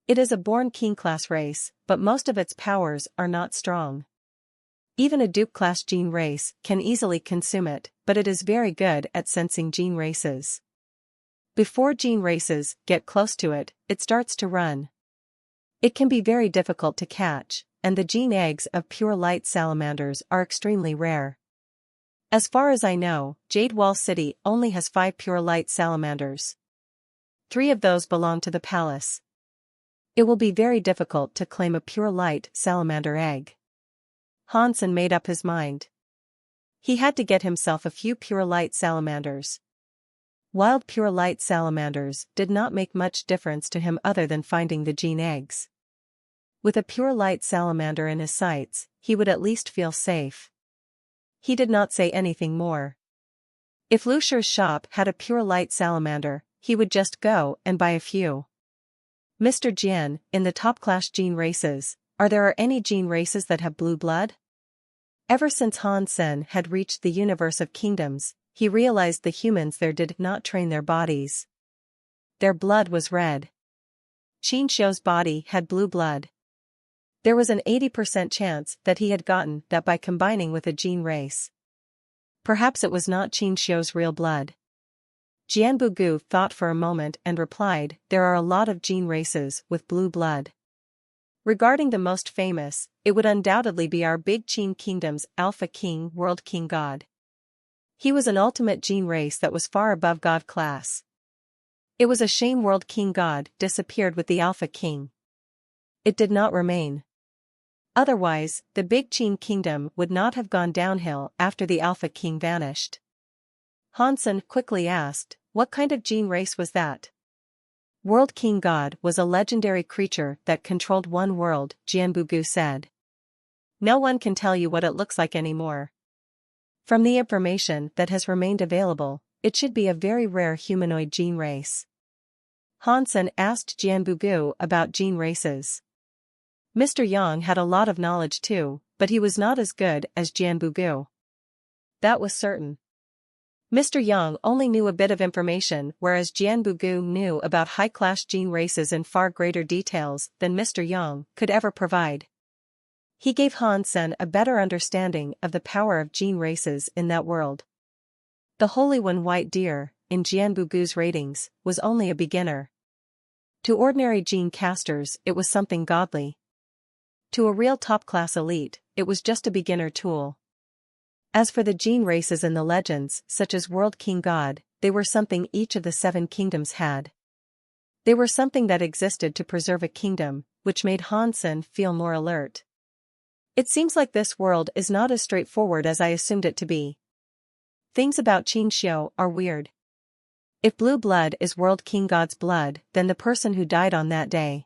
It is a born King class race, but most of its powers are not strong. Even a Duke class gene race can easily consume it, but it is very good at sensing gene races. Before gene races get close to it, it starts to run. It can be very difficult to catch, and the gene eggs of pure light salamanders are extremely rare. As far as I know, Jade Wall City only has 5 pure light salamanders. 3 of those belong to the palace. It will be very difficult to claim a pure light salamander egg. Hansen made up his mind. He had to get himself a few pure light salamanders. Wild pure light salamanders did not make much difference to him other than finding the gene eggs. With a pure light salamander in his sights, he would at least feel safe. He did not say anything more. If Lucia's shop had a pure light salamander, he would just go and buy a few. Mr. Jian, in the top-class gene races, are there any gene races that have blue blood? Ever since Han Sen had reached the universe of kingdoms, he realized the humans there did not train their bodies. Their blood was red. Qin Xiu's body had blue blood. There was an 80% chance that he had gotten that by combining with a gene race. Perhaps it was not Qin Xiu's real blood. Jian Bugu thought for a moment and replied, there are a lot of gene races with blue blood. Regarding the most famous, it would undoubtedly be our big Qin kingdom's Alpha King, World King God. He was an ultimate gene race that was far above God class. It was a shame World King God disappeared with the Alpha King. It did not remain. Otherwise, the big Qin kingdom would not have gone downhill after the Alpha King vanished. Han Sen quickly asked, what kind of gene race was that? World King God was a legendary creature that controlled one world, Jian Bugu said. No one can tell you what it looks like anymore. From the information that has remained available, it should be a very rare humanoid gene race. Han Sen asked Jian Bugu about gene races. Mr. Yang had a lot of knowledge too, but he was not as good as Jian Bugu. That was certain. Mr. Yang only knew a bit of information, whereas Jian Bugu knew about high-class gene races in far greater details than Mr. Yang could ever provide. He gave Han Sen a better understanding of the power of gene races in that world. The Holy One White Deer, in Jian Bugu's ratings, was only a beginner. To ordinary gene casters, it was something godly. To a real top-class elite, it was just a beginner tool. As for the gene races in the legends, such as World King God, they were something each of the 7 kingdoms had. They were something that existed to preserve a kingdom, which made Han Sen feel more alert. It seems like this world is not as straightforward as I assumed it to be. Things about Qin Xiu are weird. If blue blood is World King God's blood, then the person who died on that day.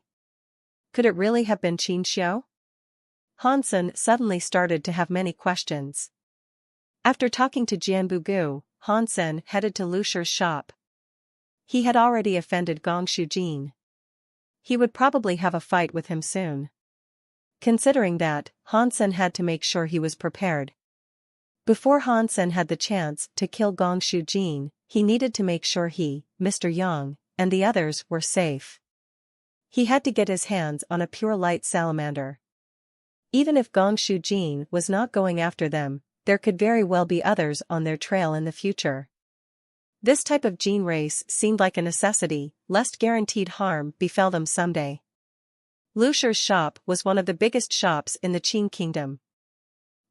Could it really have been Qin Xiu? Han Sen suddenly started to have many questions. After talking to Jian Bugu, Han Sen headed to Lu Shi's shop. He had already offended Gong Shujin. He would probably have a fight with him soon. Considering that, Han Sen had to make sure he was prepared. Before Han Sen had the chance to kill Gong Shujin, he needed to make sure he, Mr. Yang, and the others were safe. He had to get his hands on a pure light salamander. Even if Gong Shujin was not going after them, there could very well be others on their trail in the future. This type of gene race seemed like a necessity, lest guaranteed harm befell them someday. Lu Shi's shop was one of the biggest shops in the Qin kingdom.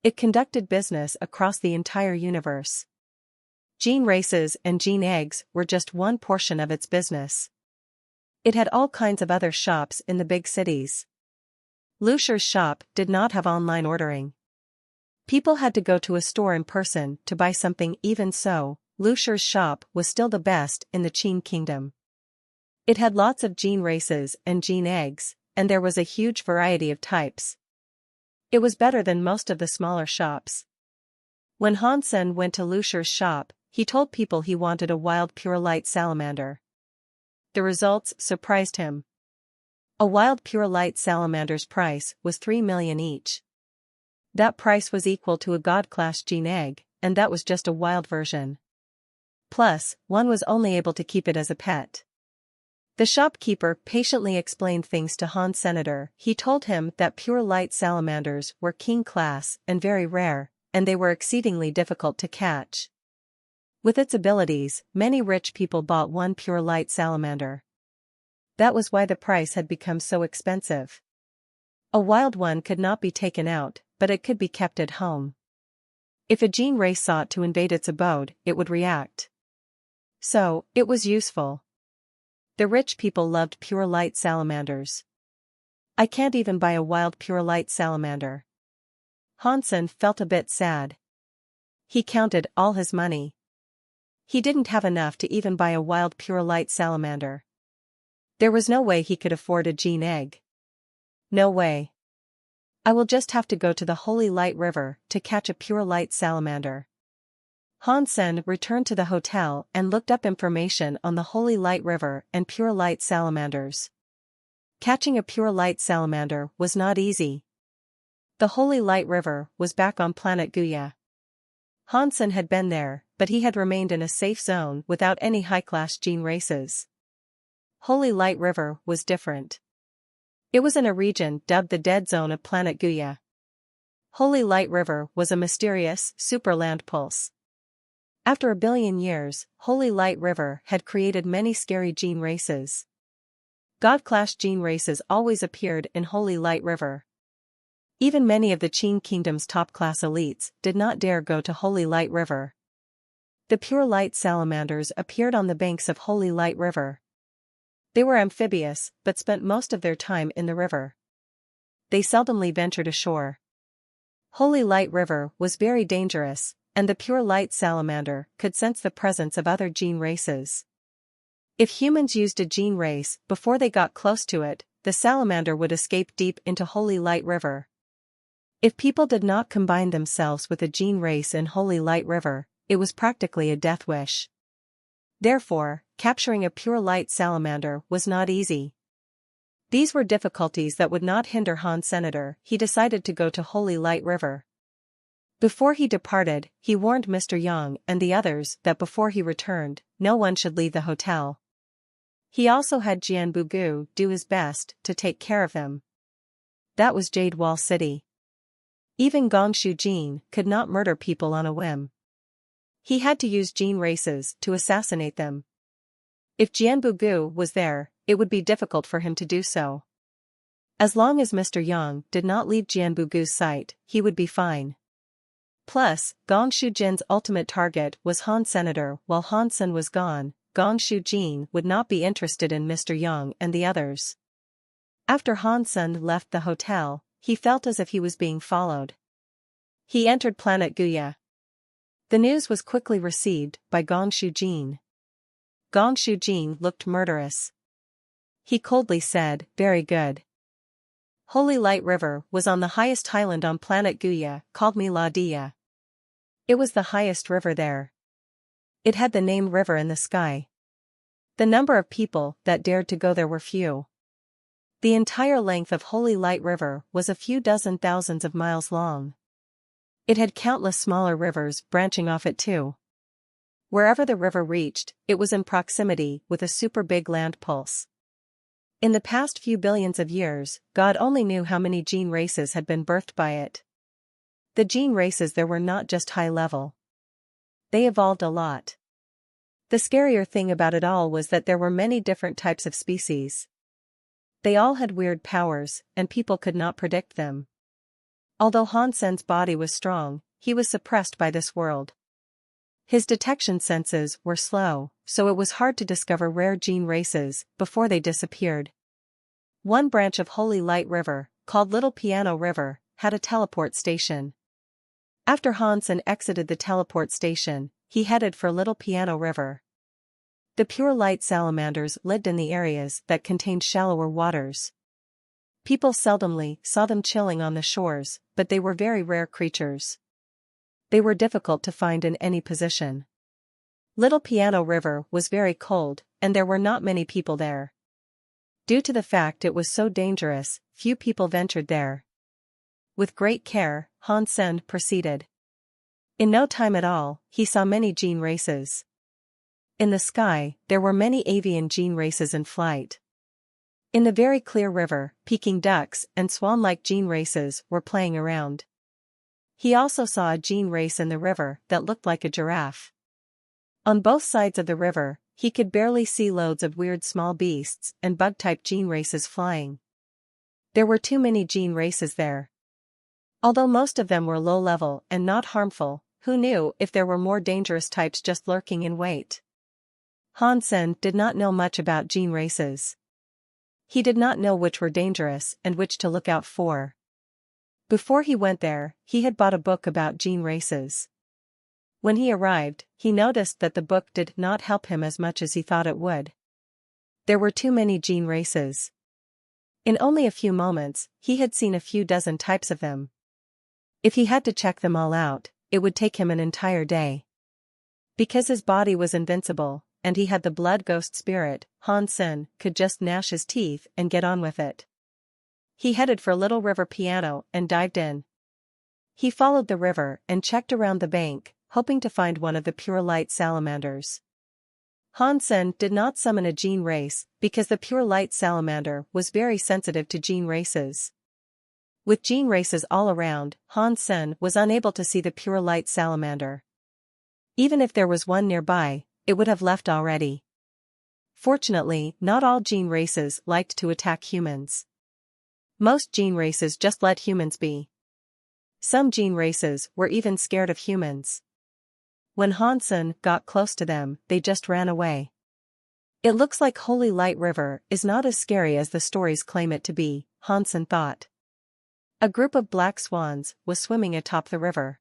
It conducted business across the entire universe. Gene races and gene eggs were just one portion of its business. It had all kinds of other shops in the big cities. Lu Shi's shop did not have online ordering. People had to go to a store in person to buy something. Even so, Lu Shi's shop was still the best in the Qin kingdom. It had lots of gene races and gene eggs, and there was a huge variety of types. It was better than most of the smaller shops. When Han Sen went to Lu Shi's shop, he told people he wanted a wild pure light salamander. The results surprised him. A wild pure light salamander's price was 3 million each. That price was equal to a god-class gene egg, and that was just a wild version. Plus, one was only able to keep it as a pet. The shopkeeper patiently explained things to Han Senator. He told him that pure light salamanders were king class and very rare, and they were exceedingly difficult to catch. With its abilities, many rich people bought one pure light salamander. That was why the price had become so expensive. A wild one could not be taken out, but it could be kept at home. If a gene race sought to invade its abode, it would react. So, it was useful. The rich people loved pure light salamanders. I can't even buy a wild pure light salamander. Han Sen felt a bit sad. He counted all his money. He didn't have enough to even buy a wild pure light salamander. There was no way he could afford a gene egg. No way. I will just have to go to the Holy Light River to catch a pure light salamander. Han Sen returned to the hotel and looked up information on the Holy Light River and pure light salamanders. Catching a pure light salamander was not easy. The Holy Light River was back on planet Guya. Hansen had been there, but he had remained in a safe zone without any high-class gene races. Holy Light River was different. It was in a region dubbed the Dead Zone of planet Guya. Holy Light River was a mysterious, super land pulse. After a billion years, Holy Light River had created many scary gene races. God-class gene races always appeared in Holy Light River. Even many of the Qin Kingdom's top-class elites did not dare go to Holy Light River. The pure light salamanders appeared on the banks of Holy Light River. They were amphibious, but spent most of their time in the river. They seldomly ventured ashore. Holy Light River was very dangerous, and the pure light salamander could sense the presence of other gene races. If humans used a gene race before they got close to it, the salamander would escape deep into Holy Light River. If people did not combine themselves with a gene race in Holy Light River, it was practically a death wish. Therefore, capturing a pure light salamander was not easy. These were difficulties that would not hinder Han Senator. He decided to go to Holy Light River. Before he departed, he warned Mr. Yang and the others that before he returned, no one should leave the hotel. He also had Jian Bugu do his best to take care of them. That was Jade Wall City. Even Gong Shu Jin could not murder people on a whim. He had to use gene races to assassinate them. If Jian Bugu was there, it would be difficult for him to do so. As long as Mr. Yang did not leave Jian Bugu's sight, he would be fine. Plus, Gong Shu Jin's ultimate target was Han Senator. While Han Sen was gone, Gong Shu Jin would not be interested in Mr. Yang and the others. After Han Sen left the hotel, he felt as if he was being followed. He entered planet Guya. The news was quickly received by Gong Shu Jin. Gong Shu Jin looked murderous. He coldly said, "Very good." Holy Light River was on the highest highland on planet Guya, called Miladia. It was the highest river there. It had the name River in the Sky. The number of people that dared to go there were few. The entire length of Holy Light River was a few dozen thousands of miles long. It had countless smaller rivers branching off it too. Wherever the river reached, it was in proximity with a super big land pulse. In the past few billions of years, God only knew how many gene races had been birthed by it. The gene races there were not just high level. They evolved a lot. The scarier thing about it all was that there were many different types of species. They all had weird powers, and people could not predict them. Although Han Sen's body was strong, he was suppressed by this world. His detection senses were slow, so it was hard to discover rare gene races before they disappeared. One branch of Holy Light River, called Little Piano River, had a teleport station. After Han Sen exited the teleport station, he headed for Little Piano River. The pure light salamanders lived in the areas that contained shallower waters. People seldomly saw them chilling on the shores, but they were very rare creatures. They were difficult to find in any position. Little Piano River was very cold, and there were not many people there. Due to the fact it was so dangerous, few people ventured there. With great care, Han Sen proceeded. In no time at all, he saw many gene races. In the sky, there were many avian gene races in flight. In the very clear river, Peking ducks and swan-like gene races were playing around. He also saw a gene race in the river that looked like a giraffe. On both sides of the river, he could barely see loads of weird small beasts and bug-type gene races flying. There were too many gene races there. Although most of them were low-level and not harmful, who knew if there were more dangerous types just lurking in wait? Han Sen did not know much about gene races. He did not know which were dangerous and which to look out for. Before he went there, he had bought a book about gene races. When he arrived, he noticed that the book did not help him as much as he thought it would. There were too many gene races. In only a few moments, he had seen a few dozen types of them. If he had to check them all out, it would take him an entire day. Because his body was invincible, and he had the blood ghost spirit, Han Sen could just gnash his teeth and get on with it. He headed for Little River Piano and dived in. He followed the river and checked around the bank, hoping to find one of the pure light salamanders. Han Sen did not summon a gene race because the pure light salamander was very sensitive to gene races. With gene races all around, Han Sen was unable to see the pure light salamander. Even if there was one nearby, it would have left already. Fortunately, not all gene races liked to attack humans. Most gene races just let humans be. Some gene races were even scared of humans. When Han Sen got close to them, they just ran away. It looks like Holy Light River is not as scary as the stories claim it to be, Han Sen thought. A group of black swans was swimming atop the river.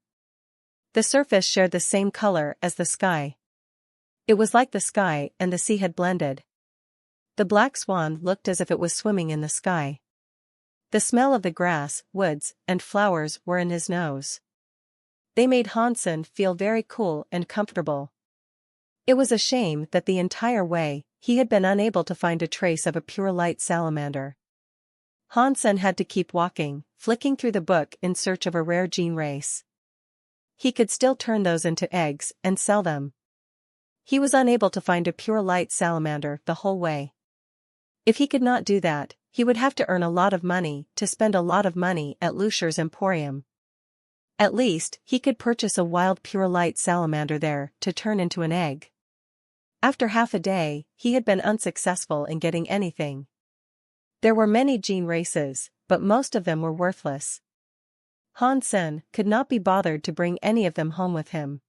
The surface shared the same color as the sky. It was like the sky and the sea had blended. The black swan looked as if it was swimming in the sky. The smell of the grass, woods, and flowers were in his nose. They made Han Sen feel very cool and comfortable. It was a shame that the entire way, he had been unable to find a trace of a pure light salamander. Han Sen had to keep walking, flicking through the book in search of a rare gene race. He could still turn those into eggs and sell them. He was unable to find a pure light salamander the whole way. If he could not do that, he would have to earn a lot of money to spend a lot of money at Lucifer's Emporium. At least, he could purchase a wild pure light salamander there to turn into an egg. After half a day, he had been unsuccessful in getting anything. There were many gene races, but most of them were worthless. Han Sen could not be bothered to bring any of them home with him.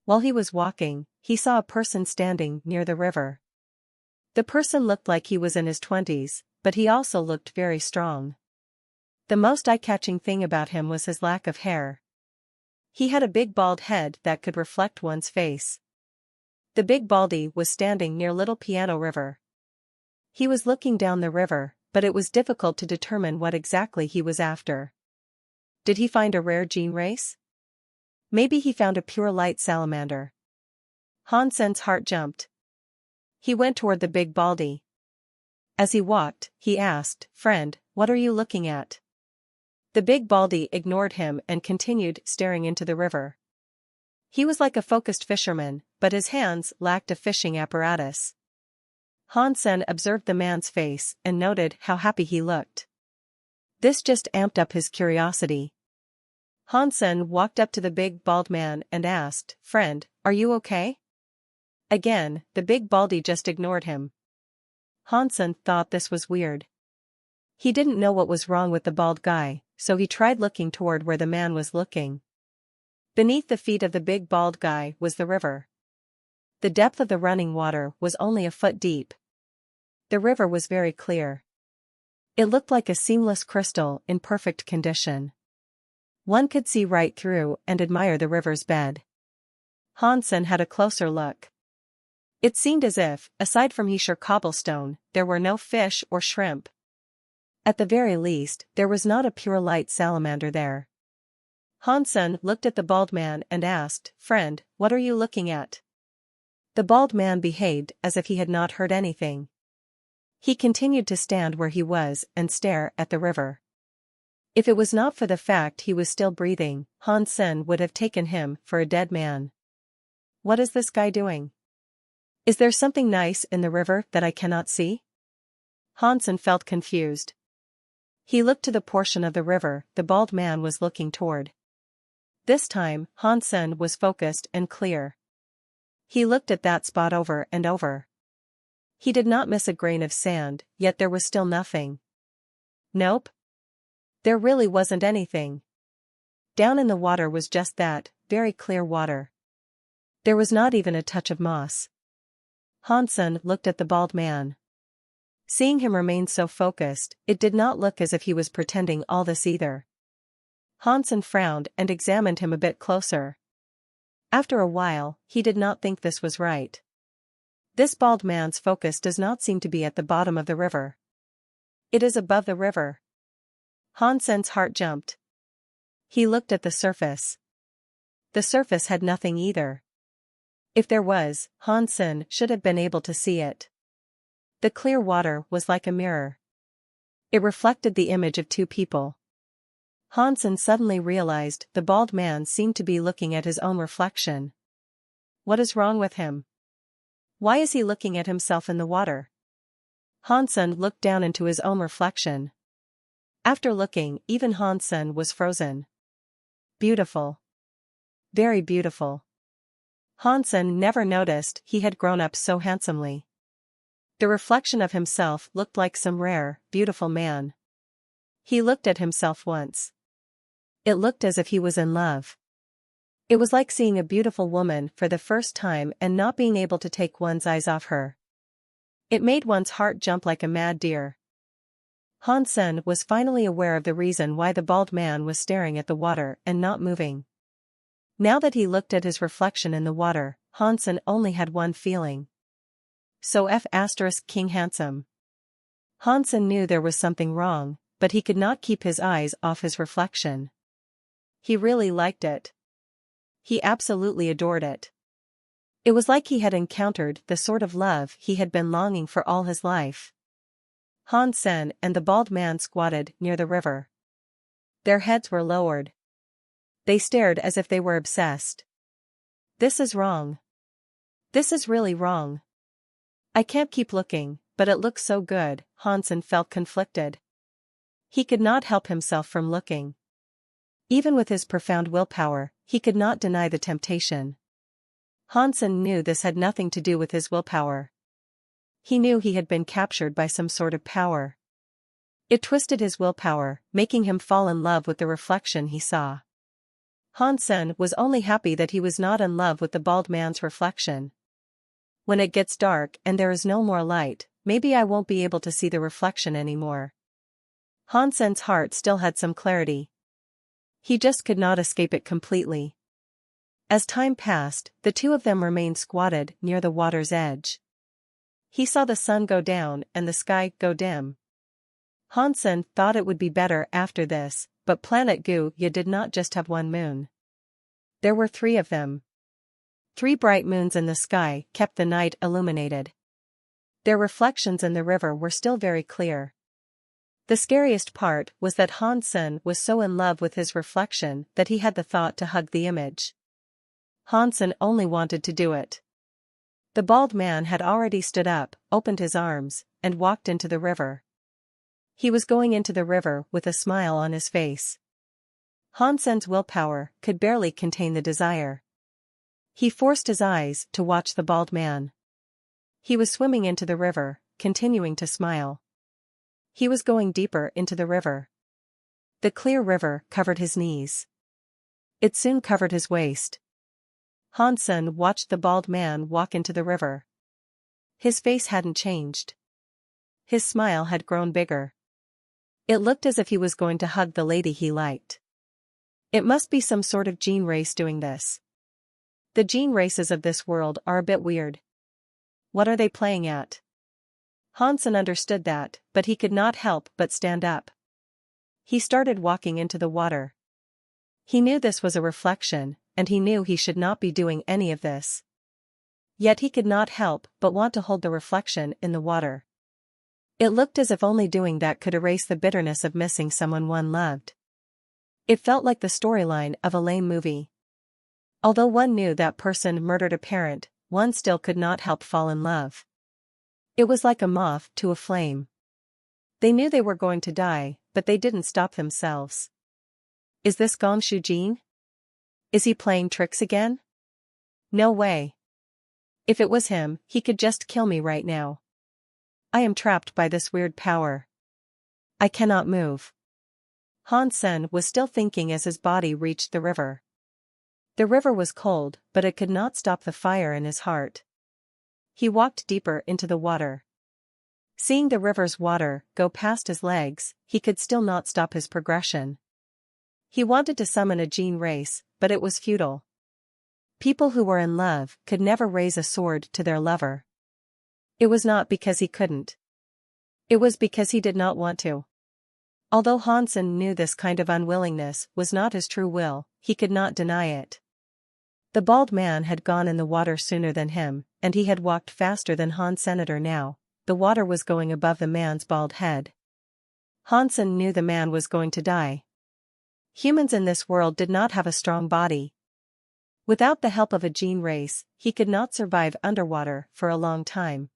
While he was walking, he saw a person standing near the river. The person looked like he was in his 20s, but he also looked very strong. The most eye-catching thing about him was his lack of hair. He had a big bald head that could reflect one's face. The big baldy was standing near Little Piano River. He was looking down the river, but it was difficult to determine what exactly he was after. Did he find a rare gene race? Maybe he found a pure light salamander. Han Sen's heart jumped. He went toward the big baldy. As he walked, he asked, "Friend, what are you looking at?" The big baldy ignored him and continued staring into the river. He was like a focused fisherman, but his hands lacked a fishing apparatus. Han Sen observed the man's face and noted how happy he looked. This just amped up his curiosity. Han Sen walked up to the big bald man and asked, "Friend, are you okay?" Again, the big baldy just ignored him. Han Sen thought this was weird. He didn't know what was wrong with the bald guy, so he tried looking toward where the man was looking. Beneath the feet of the big bald guy was the river. The depth of the running water was only a foot deep. The river was very clear. It looked like a seamless crystal in perfect condition. One could see right through and admire the river's bed. Han Sen had a closer look. It seemed as if, aside from Hesher cobblestone, there were no fish or shrimp. At the very least, there was not a pure light salamander there. Han Sen looked at the bald man and asked, "Friend, what are you looking at?" The bald man behaved as if he had not heard anything. He continued to stand where he was and stare at the river. If it was not for the fact he was still breathing, Han Sen would have taken him for a dead man. What is this guy doing? Is there something nice in the river that I cannot see? Han Sen felt confused. He looked to the portion of the river the bald man was looking toward. This time, Han Sen was focused and clear. He looked at that spot over and over. He did not miss a grain of sand, yet there was still nothing. Nope. There really wasn't anything. Down in the water was just that, very clear water. There was not even a touch of moss. Han Sen looked at the bald man. Seeing him remain so focused, it did not look as if he was pretending all this either. Han Sen frowned and examined him a bit closer. After a while, he did not think this was right. This bald man's focus does not seem to be at the bottom of the river. It is above the river. Han Sen's heart jumped. He looked at the surface. The surface had nothing either. If there was, Hansen should have been able to see it. The clear water was like a mirror. It reflected the image of two people. Hansen suddenly realized the bald man seemed to be looking at his own reflection. What is wrong with him? Why is he looking at himself in the water? Hansen looked down into his own reflection. After looking, even Hansen was frozen. Beautiful. Very beautiful. Hansen never noticed he had grown up so handsomely. The reflection of himself looked like some rare, beautiful man. He looked at himself once. It looked as if he was in love. It was like seeing a beautiful woman for the first time and not being able to take one's eyes off her. It made one's heart jump like a mad deer. Hansen was finally aware of the reason why the bald man was staring at the water and not moving. Now that he looked at his reflection in the water, Hansen only had one feeling. So King handsome. Hansen knew there was something wrong, but he could not keep his eyes off his reflection. He really liked it. He absolutely adored it. It was like he had encountered the sort of love he had been longing for all his life. Hansen and the bald man squatted near the river. Their heads were lowered. They stared as if they were obsessed. This is wrong. This is really wrong. I can't keep looking, but it looks so good. Hansen felt conflicted. He could not help himself from looking. Even with his profound willpower, he could not deny the temptation. Hansen knew this had nothing to do with his willpower. He knew he had been captured by some sort of power. It twisted his willpower, making him fall in love with the reflection he saw. Hansen was only happy that he was not in love with the bald man's reflection. When it gets dark and there is no more light, maybe I won't be able to see the reflection anymore. Hansen's heart still had some clarity. He just could not escape it completely. As time passed, the two of them remained squatted near the water's edge. He saw the sun go down and the sky go dim. Hansen thought it would be better after this, but planet Guya did not just have one moon. There were 3 of them. 3 bright moons in the sky kept the night illuminated. Their reflections in the river were still very clear. The scariest part was that Hansen was so in love with his reflection that he had the thought to hug the image. Hansen only wanted to do it. The bald man had already stood up, opened his arms, and walked into the river. He was going into the river with a smile on his face. Hansen's willpower could barely contain the desire. He forced his eyes to watch the bald man. He was swimming into the river, continuing to smile. He was going deeper into the river. The clear river covered his knees. It soon covered his waist. Hansen watched the bald man walk into the river. His face hadn't changed. His smile had grown bigger. It looked as if he was going to hug the lady he liked. It must be some sort of gene race doing this. The gene races of this world are a bit weird. What are they playing at? Hansen understood that, but he could not help but stand up. He started walking into the water. He knew this was a reflection, and he knew he should not be doing any of this. Yet he could not help but want to hold the reflection in the water. It looked as if only doing that could erase the bitterness of missing someone one loved. It felt like the storyline of a lame movie. Although one knew that person murdered a parent, one still could not help fall in love. It was like a moth to a flame. They knew they were going to die, but they didn't stop themselves. Is this Gongshu Jin? Is he playing tricks again? No way. If it was him, he could just kill me right now. I am trapped by this weird power. I cannot move. Hansen was still thinking as his body reached the river. The river was cold, but it could not stop the fire in his heart. He walked deeper into the water. Seeing the river's water go past his legs, he could still not stop his progression. He wanted to summon a gene race, but it was futile. People who were in love could never raise a sword to their lover. It was not because he couldn't. It was because he did not want to. Although Hansen knew this kind of unwillingness was not his true will, he could not deny it. The bald man had gone in the water sooner than him, and he had walked faster than Hans Senator now. The water was going above the man's bald head. Hansen knew the man was going to die. Humans in this world did not have a strong body. Without the help of a gene race, he could not survive underwater for a long time.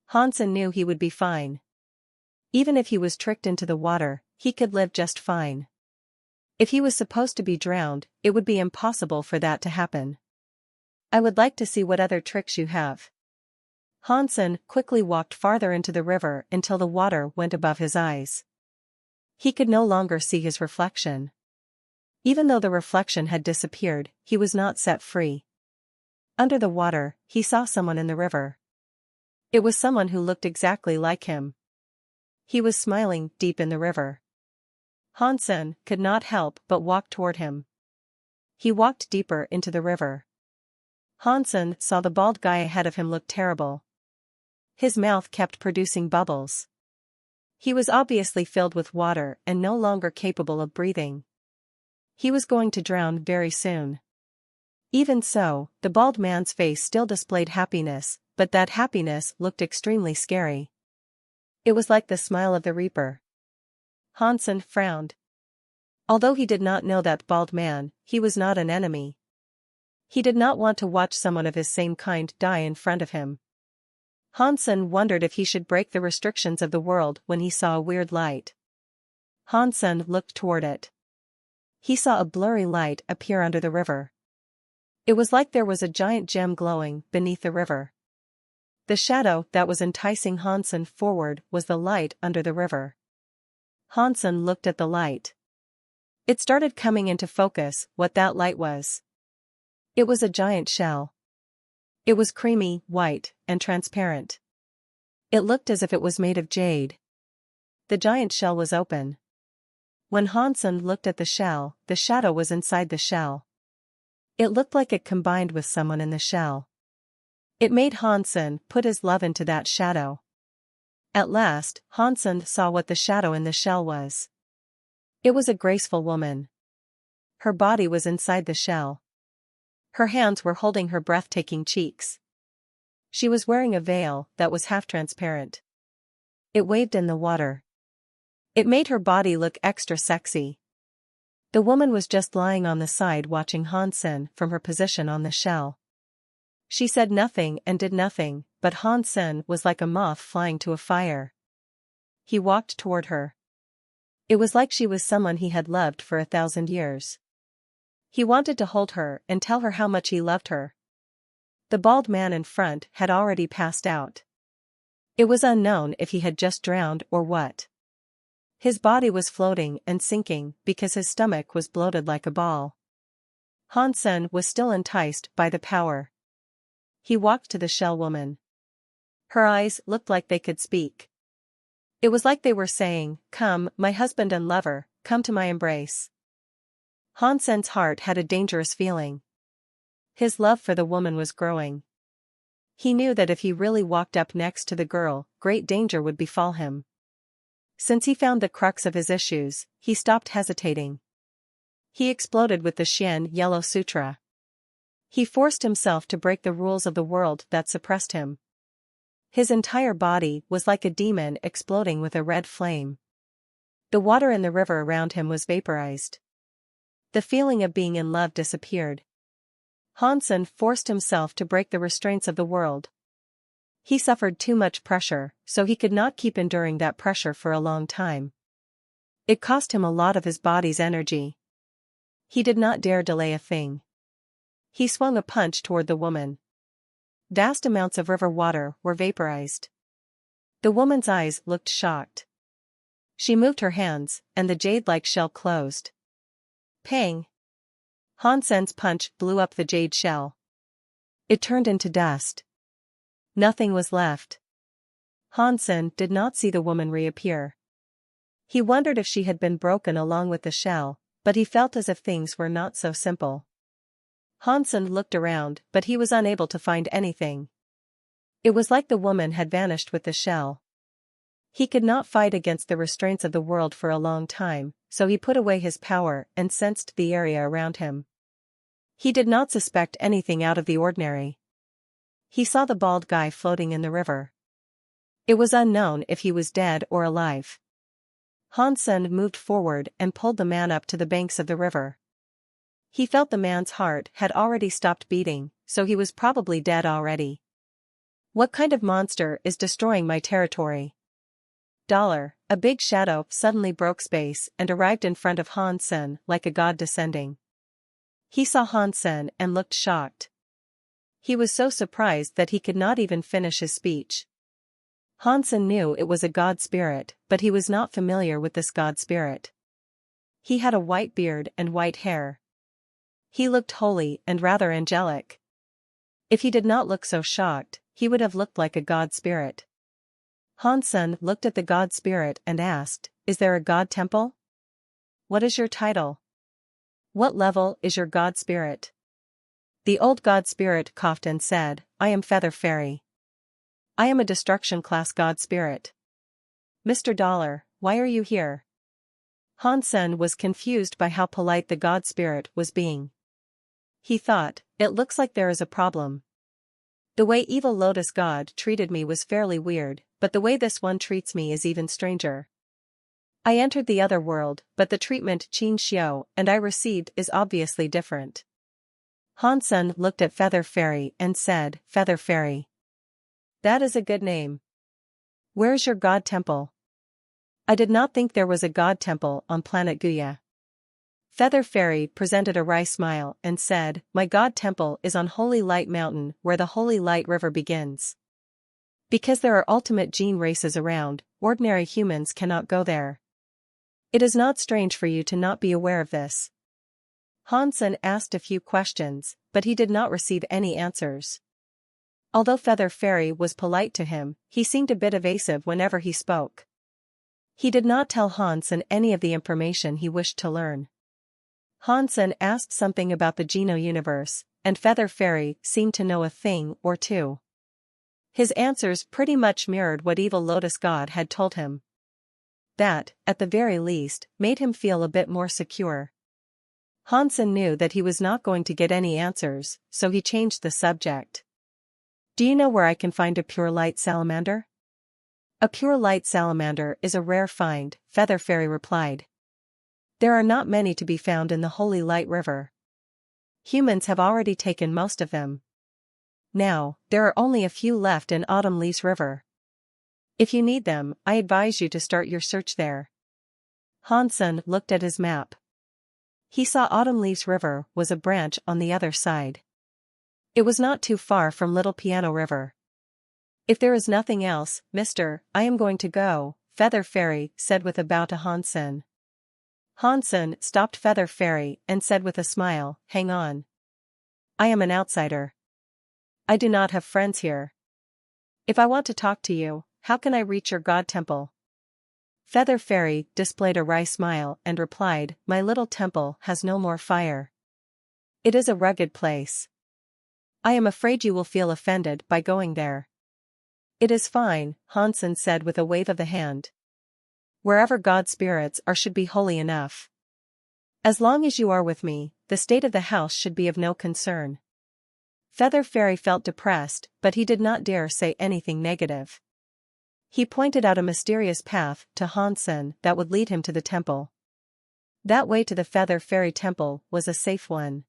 Hansen knew he would be fine. Even if he was tricked into the water, he could live just fine. If he was supposed to be drowned, it would be impossible for that to happen. I would like to see what other tricks you have. Hansen quickly walked farther into the river until the water went above his eyes. He could no longer see his reflection. Even though the reflection had disappeared, he was not set free. Under the water, he saw someone in the river. It was someone who looked exactly like him. He was smiling deep in the river. Hansen could not help but walk toward him. He walked deeper into the river. Hansen saw the bald guy ahead of him look terrible. His mouth kept producing bubbles. He was obviously filled with water and no longer capable of breathing. He was going to drown very soon. Even so, the bald man's face still displayed happiness, but that happiness looked extremely scary. It was like the smile of the reaper. Hansen frowned. Although he did not know that bald man, he was not an enemy. He did not want to watch someone of his same kind die in front of him. Hansen wondered if he should break the restrictions of the world when he saw a weird light. Hansen looked toward it. He saw a blurry light appear under the river. It was like there was a giant gem glowing beneath the river. The shadow that was enticing Hansen forward was the light under the river. Hansen looked at the light. It started coming into focus what that light was. It was a giant shell. It was creamy, white, and transparent. It looked as if it was made of jade. The giant shell was open. When Hansen looked at the shell, the shadow was inside the shell. It looked like it combined with someone in the shell. It made Hansen put his love into that shadow. At last, Hansen saw what the shadow in the shell was. It was a graceful woman. Her body was inside the shell. Her hands were holding her breathtaking cheeks. She was wearing a veil that was half transparent. It waved in the water. It made her body look extra sexy. The woman was just lying on the side watching Hansen from her position on the shell. She said nothing and did nothing, but Hansen was like a moth flying to a fire. He walked toward her. It was like she was someone he had loved for 1,000 years. He wanted to hold her and tell her how much he loved her. The bald man in front had already passed out. It was unknown if he had just drowned or what. His body was floating and sinking because his stomach was bloated like a ball. Hansen was still enticed by the power. He walked to the shell woman. Her eyes looked like they could speak. It was like they were saying, "Come, my husband and lover, come to my embrace." Hansen's heart had a dangerous feeling. His love for the woman was growing. He knew that if he really walked up next to the girl, great danger would befall him. Since he found the crux of his issues, he stopped hesitating. He exploded with the Xian Yellow Sutra. He forced himself to break the rules of the world that suppressed him. His entire body was like a demon exploding with a red flame. The water in the river around him was vaporized. The feeling of being in love disappeared. Hansen forced himself to break the restraints of the world. He suffered too much pressure, so he could not keep enduring that pressure for a long time. It cost him a lot of his body's energy. He did not dare delay a thing. He swung a punch toward the woman. Vast amounts of river water were vaporized. The woman's eyes looked shocked. She moved her hands, and the jade-like shell closed. Pang! Hansen's punch blew up the jade shell. It turned into dust. Nothing was left. Hansen did not see the woman reappear. He wondered if she had been broken along with the shell, but he felt as if things were not so simple. Hansen looked around, but he was unable to find anything. It was like the woman had vanished with the shell. He could not fight against the restraints of the world for a long time, so he put away his power and sensed the area around him. He did not suspect anything out of the ordinary. He saw the bald guy floating in the river. It was unknown if he was dead or alive. Hansen moved forward and pulled the man up to the banks of the river. He felt the man's heart had already stopped beating, so he was probably dead already. What kind of monster is destroying my territory? A big shadow suddenly broke space and arrived in front of Hansen like a god descending. He saw Hansen and looked shocked. He was so surprised that he could not even finish his speech. Hansen knew it was a god spirit, but he was not familiar with this god spirit. He had a white beard and white hair. He looked holy and rather angelic. If he did not look so shocked, he would have looked like a god spirit. Hansen looked at the god spirit and asked, "Is there a god temple? What is your title? What level is your god spirit?" The old god spirit coughed and said, "I am Feather Fairy. I am a destruction class god spirit." "Mr. Dollar, why are you here?" Hansen was confused by how polite the god spirit was being. He thought, "It looks like there is a problem. The way evil Lotus God treated me was fairly weird, but the way this one treats me is even stranger. I entered the other world, but the treatment Qin Xiao and I received is obviously different." Hansen looked at Feather Fairy and said, "Feather Fairy. That is a good name. Where is your god temple?" "I did not think there was a god temple on planet Guya." Feather Fairy presented a wry smile and said, "My god temple is on Holy Light Mountain where the Holy Light River begins. Because there are ultimate gene races around, ordinary humans cannot go there. It is not strange for you to not be aware of this." Hansen asked a few questions, but he did not receive any answers. Although Feather Fairy was polite to him, he seemed a bit evasive whenever he spoke. He did not tell Hansen any of the information he wished to learn. Hansen asked something about the Geno universe, and Feather Fairy seemed to know a thing or two. His answers pretty much mirrored what evil Lotus God had told him. That, at the very least, made him feel a bit more secure. Hansen knew that he was not going to get any answers, so he changed the subject. "Do you know where I can find a pure light salamander?" "A pure light salamander is a rare find," Feather Fairy replied. "There are not many to be found in the Holy Light River. Humans have already taken most of them. Now, there are only a few left in Autumn Leaves River. If you need them, I advise you to start your search there." Hansen looked at his map. He saw Autumn Leaves River was a branch on the other side. It was not too far from Little Piano River. "If there is nothing else, mister, I am going to go," Feather Fairy said with a bow to Hansen. Hansen stopped Feather Fairy and said with a smile, "Hang on. I am an outsider. I do not have friends here. If I want to talk to you, how can I reach your god temple?" Feather Fairy displayed a wry smile and replied, "My little temple has no more fire. It is a rugged place. I am afraid you will feel offended by going there." "It is fine," Hansen said with a wave of the hand. "Wherever god spirits are should be holy enough. As long as you are with me, the state of the house should be of no concern." Feather Fairy felt depressed, but he did not dare say anything negative. He pointed out a mysterious path to Hansen that would lead him to the temple. That way to the Feather Fairy temple was a safe one.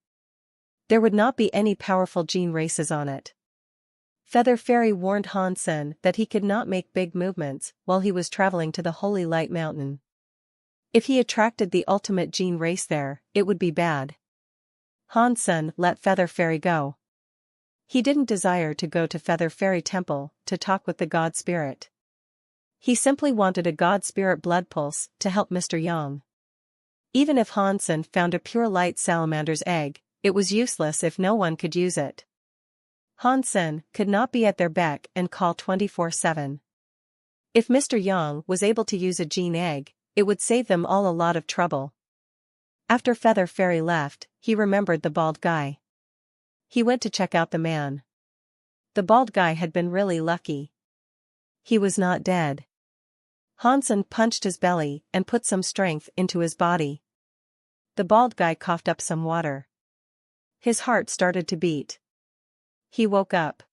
There would not be any powerful gene races on it. Feather Fairy warned Hansen that he could not make big movements while he was traveling to the Holy Light Mountain. If he attracted the ultimate gene race there, it would be bad. Hansen let Feather Fairy go. He didn't desire to go to Feather Fairy Temple to talk with the god spirit. He simply wanted a god spirit blood pulse to help Mr. Yang. Even if Hansen found a pure light salamander's egg, it was useless if no one could use it. Hansen could not be at their beck and call 24/7. If Mr. Yang was able to use a gene egg, it would save them all a lot of trouble. After Feather Fairy left, he remembered the bald guy. He went to check out the man. The bald guy had been really lucky. He was not dead. Hansen punched his belly and put some strength into his body. The bald guy coughed up some water. His heart started to beat. He woke up.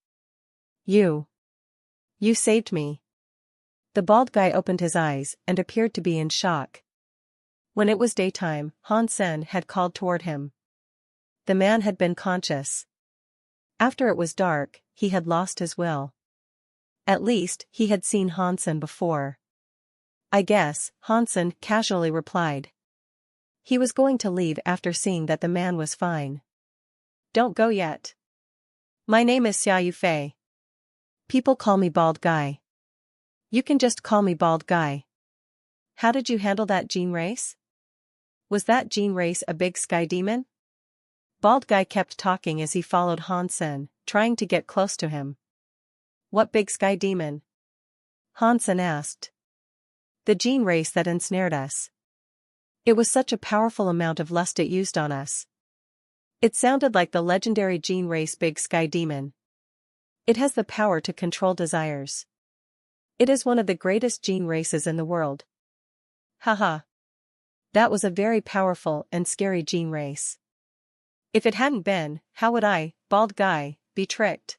You saved me. The bald guy opened his eyes and appeared to be in shock. When it was daytime, Han Sen had called toward him. The man had been conscious. After it was dark, he had lost his will. At least, he had seen Han Sen before. I guess, Han Sen casually replied. He was going to leave after seeing that the man was fine. Don't go yet. My name is Xia Yufei. People call me Bald Guy. You can just call me Bald Guy. How did you handle that gene race? Was that gene race a big sky demon? Bald Guy kept talking as he followed Han Sen, trying to get close to him. What big sky demon? Han Sen asked. The gene race that ensnared us. It was such a powerful amount of lust it used on us. It sounded like the legendary gene race Big Sky Demon. It has the power to control desires. It is one of the greatest gene races in the world. Haha. That was a very powerful and scary gene race. If it hadn't been, how would I, Bald Guy, be tricked?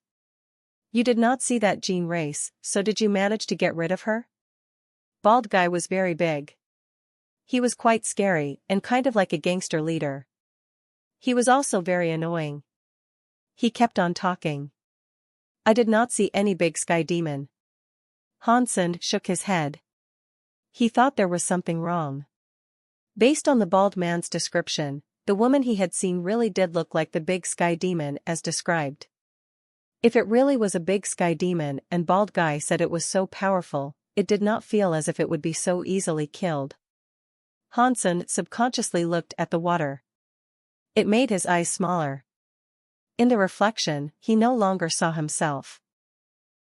You did not see that gene race, so did you manage to get rid of her? Bald Guy was very big. He was quite scary and kind of like a gangster leader. He was also very annoying. He kept on talking. I did not see any big sky demon. Han Sen shook his head. He thought there was something wrong. Based on the bald man's description, the woman he had seen really did look like the big sky demon as described. If it really was a big sky demon and Bald Guy said it was so powerful, it did not feel as if it would be so easily killed. Han Sen subconsciously looked at the water. It made his eyes smaller. In the reflection, he no longer saw himself.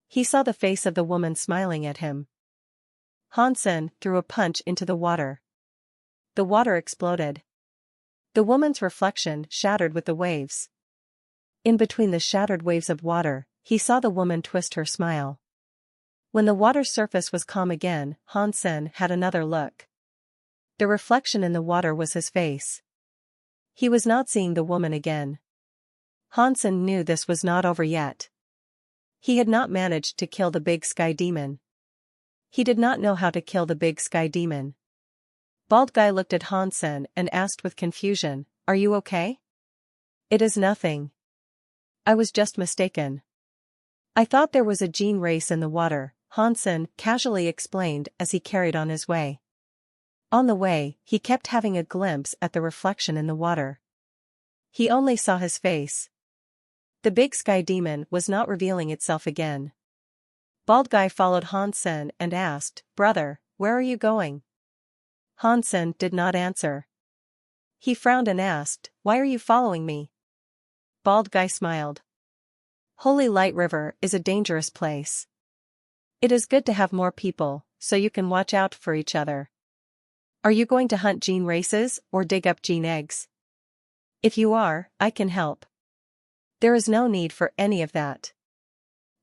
He saw the face of the woman smiling at him. Han Sen threw a punch into the water. The water exploded. The woman's reflection shattered with the waves. In between the shattered waves of water, he saw the woman twist her smile. When the water's surface was calm again, Han Sen had another look. The reflection in the water was his face. He was not seeing the woman again. Han Sen knew this was not over yet. He had not managed to kill the big sky demon. He did not know how to kill the big sky demon. Bald Guy looked at Han Sen and asked with confusion, "Are you okay?" "It is nothing. I was just mistaken. I thought there was a gene race in the water," Han Sen casually explained as he carried on his way. On the way, he kept having a glimpse at the reflection in the water. He only saw his face. The big sky demon was not revealing itself again. Bald Guy followed Han Sen and asked, "Brother, where are you going?" Han Sen did not answer. He frowned and asked, "Why are you following me?" Bald Guy smiled. Holy Light River is a dangerous place. It is good to have more people, so you can watch out for each other. Are you going to hunt gene races or dig up gene eggs? If you are, I can help. There is no need for any of that.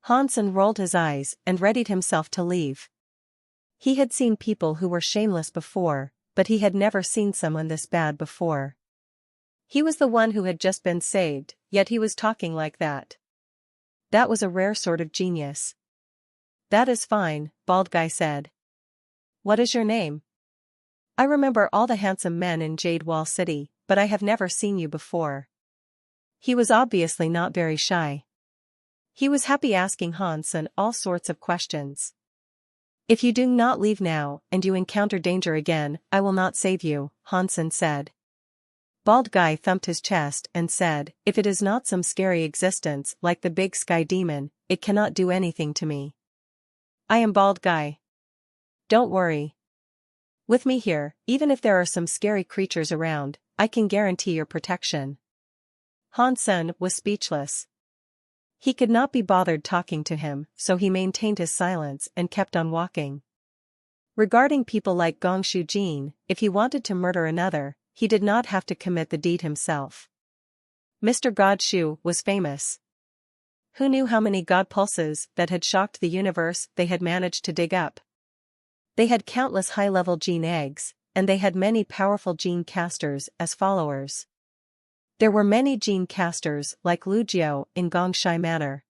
Han Sen rolled his eyes and readied himself to leave. He had seen people who were shameless before, but he had never seen someone this bad before. He was the one who had just been saved, yet he was talking like that. That was a rare sort of genius. "That is fine," Bald Guy said. "What is your name? I remember all the handsome men in Jade Wall City, but I have never seen you before." He was obviously not very shy. He was happy asking Han Sen all sorts of questions. "If you do not leave now and you encounter danger again, I will not save you," Han Sen said. Bald Guy thumped his chest and said, "If it is not some scary existence like the big sky demon, it cannot do anything to me. I am Bald Guy. Don't worry. With me here, even if there are some scary creatures around, I can guarantee your protection." Han Sen was speechless. He could not be bothered talking to him, so he maintained his silence and kept on walking. Regarding people like Gong Shu Jin, if he wanted to murder another, he did not have to commit the deed himself. Mr. God Shu was famous. Who knew how many God pulses that had shocked the universe they had managed to dig up? They had countless high-level gene eggs, and they had many powerful gene casters as followers. There were many gene casters like Lu Jiao in Gongshai Manor.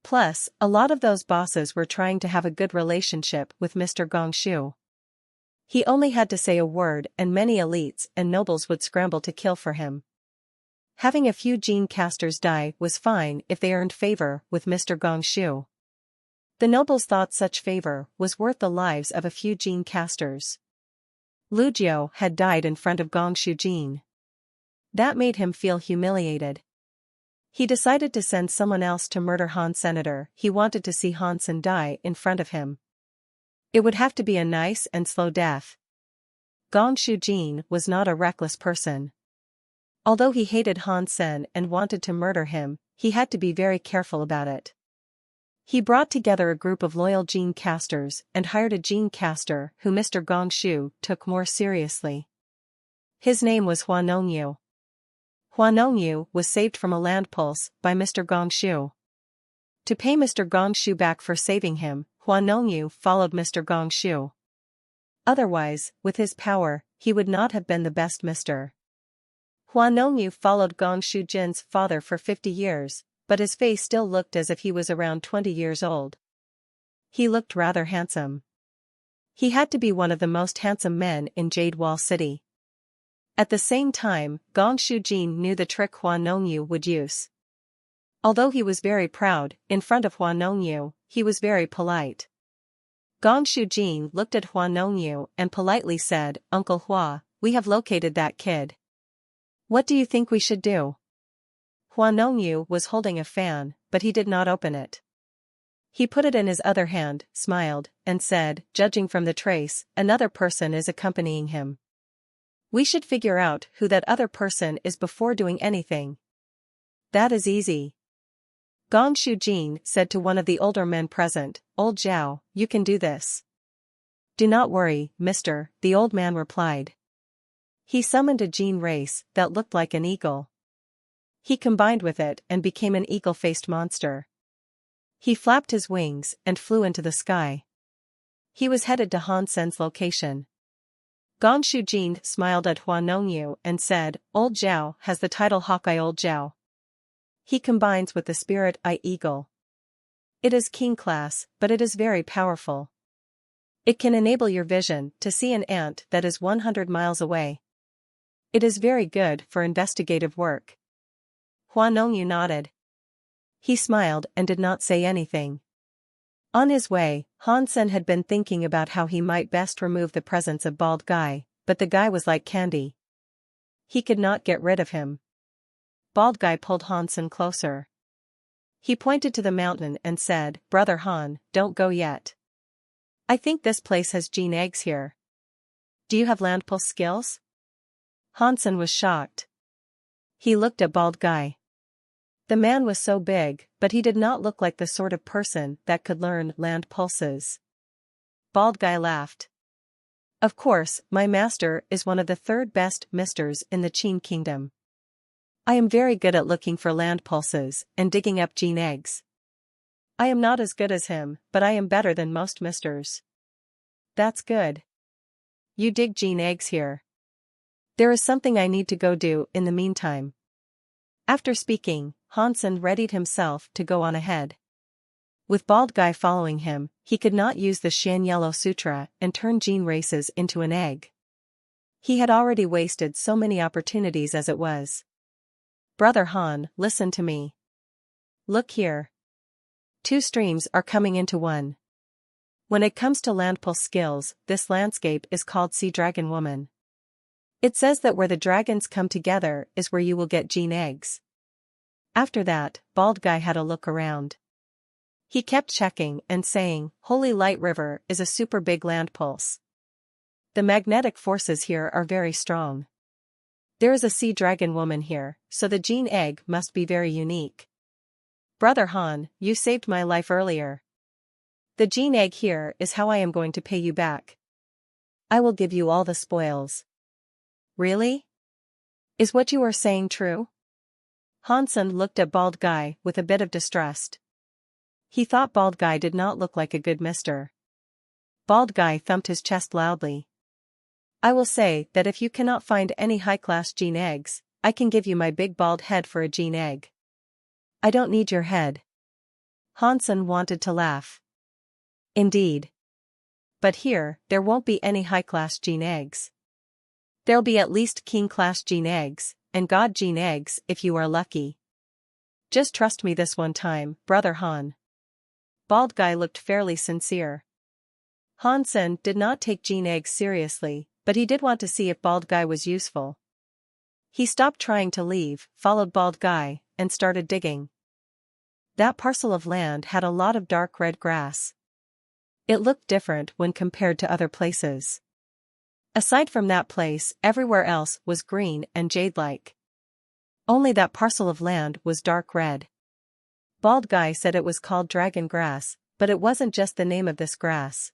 Plus, a lot of those bosses were trying to have a good relationship with Mr. Gongshu. He only had to say a word and many elites and nobles would scramble to kill for him. Having a few gene casters die was fine if they earned favor with Mr. Gongshu. The nobles thought such favor was worth the lives of a few gene casters. Lu Jiao had died in front of Gongshu Jin. That made him feel humiliated. He decided to send someone else to murder Han Senator. He wanted to see Han Sen die in front of him. It would have to be a nice and slow death. Gongshu Jin was not a reckless person. Although he hated Han Sen and wanted to murder him, he had to be very careful about it. He brought together a group of loyal gene casters and hired a gene caster who Mr. Gongshu took more seriously. His name was Hua Nongyu. Hua Nongyu was saved from a land pulse by Mr. Gongshu. To pay Mr. Gongshu back for saving him, Hua Nongyu followed Mr. Gongshu. Otherwise, with his power, he would not have been the best Mr. Hua Nongyu followed Gongshu Jin's father for 50 years, but his face still looked as if he was around 20 years old. He looked rather handsome. He had to be one of the most handsome men in Jade Wall City. At the same time, Gongshu Jin knew the trick Hua Nongyu would use. Although he was very proud, in front of Hua Nongyu, he was very polite. Gongshu Jin looked at Hua Nongyu and politely said, "Uncle Hua, we have located that kid. What do you think we should do?" Hua Nongyu was holding a fan, but he did not open it. He put it in his other hand, smiled, and said, "Judging from the trace, another person is accompanying him. We should figure out who that other person is before doing anything." "That is easy." Gongshu Jin said to one of the older men present, "Old Zhao, you can do this." "Do not worry, mister," the old man replied. He summoned a gene race that looked like an eagle. He combined with it and became an eagle-faced monster. He flapped his wings and flew into the sky. He was headed to Han Sen's location. Gongshu Jin smiled at Hua Nongyu and said, "Old Zhao has the title Hawkeye Old Zhao. He combines with the spirit Eye Eagle. It is king class, but it is very powerful. It can enable your vision to see an ant that is 100 miles away. It is very good for investigative work." Hua Nongyu nodded. He smiled and did not say anything. On his way, Han Sen had been thinking about how he might best remove the presence of Bald Guy, but the guy was like candy. He could not get rid of him. Bald Guy pulled Han Sen closer. He pointed to the mountain and said, "Brother Han, don't go yet. I think this place has gene eggs here. Do you have land pulse skills?" Han Sen was shocked. He looked at Bald Guy. The man was so big, but he did not look like the sort of person that could learn land pulses. Bald Guy laughed. "Of course, my master is one of the third best misters in the Qin Kingdom. I am very good at looking for land pulses and digging up gene eggs. I am not as good as him, but I am better than most misters." "That's good. You dig gene eggs here. There is something I need to go do in the meantime." After speaking, Han Sen readied himself to go on ahead. With Bald Guy following him, he could not use the Shan Yellow Sutra and turn gene races into an egg. He had already wasted so many opportunities as it was. "Brother Han, listen to me. Look here. 2 streams are coming into one. When it comes to land pulse skills, this landscape is called Sea Dragon Woman. It says that where the dragons come together is where you will get gene eggs." After that, Bald Guy had a look around. He kept checking and saying, "Holy Light River is a super big land pulse. The magnetic forces here are very strong. There is a sea dragon woman here, so the gene egg must be very unique. Brother Han, you saved my life earlier. The gene egg here is how I am going to pay you back. I will give you all the spoils." "Really? Is what you are saying true?" Han Sen looked at Bald Guy with a bit of distrust. He thought Bald Guy did not look like a good mister. Bald Guy thumped his chest loudly. "I will say that if you cannot find any high-class gene eggs, I can give you my big bald head for a gene egg. I don't need your head. Hansen wanted to laugh. Indeed. But here, there won't be any high-class gene eggs. There'll be at least king-class gene eggs, and god gene eggs if you are lucky. Just trust me this one time, Brother Han. Bald guy looked fairly sincere. Hansen did not take gene eggs seriously, but he did want to see if bald guy was useful. He stopped trying to leave, followed bald guy, and started digging. That parcel of land had a lot of dark red grass. It looked different when compared to other places. Aside from that place, everywhere else was green and jade-like. Only that parcel of land was dark red. Bald guy said it was called dragon grass, but it wasn't just the name of this grass.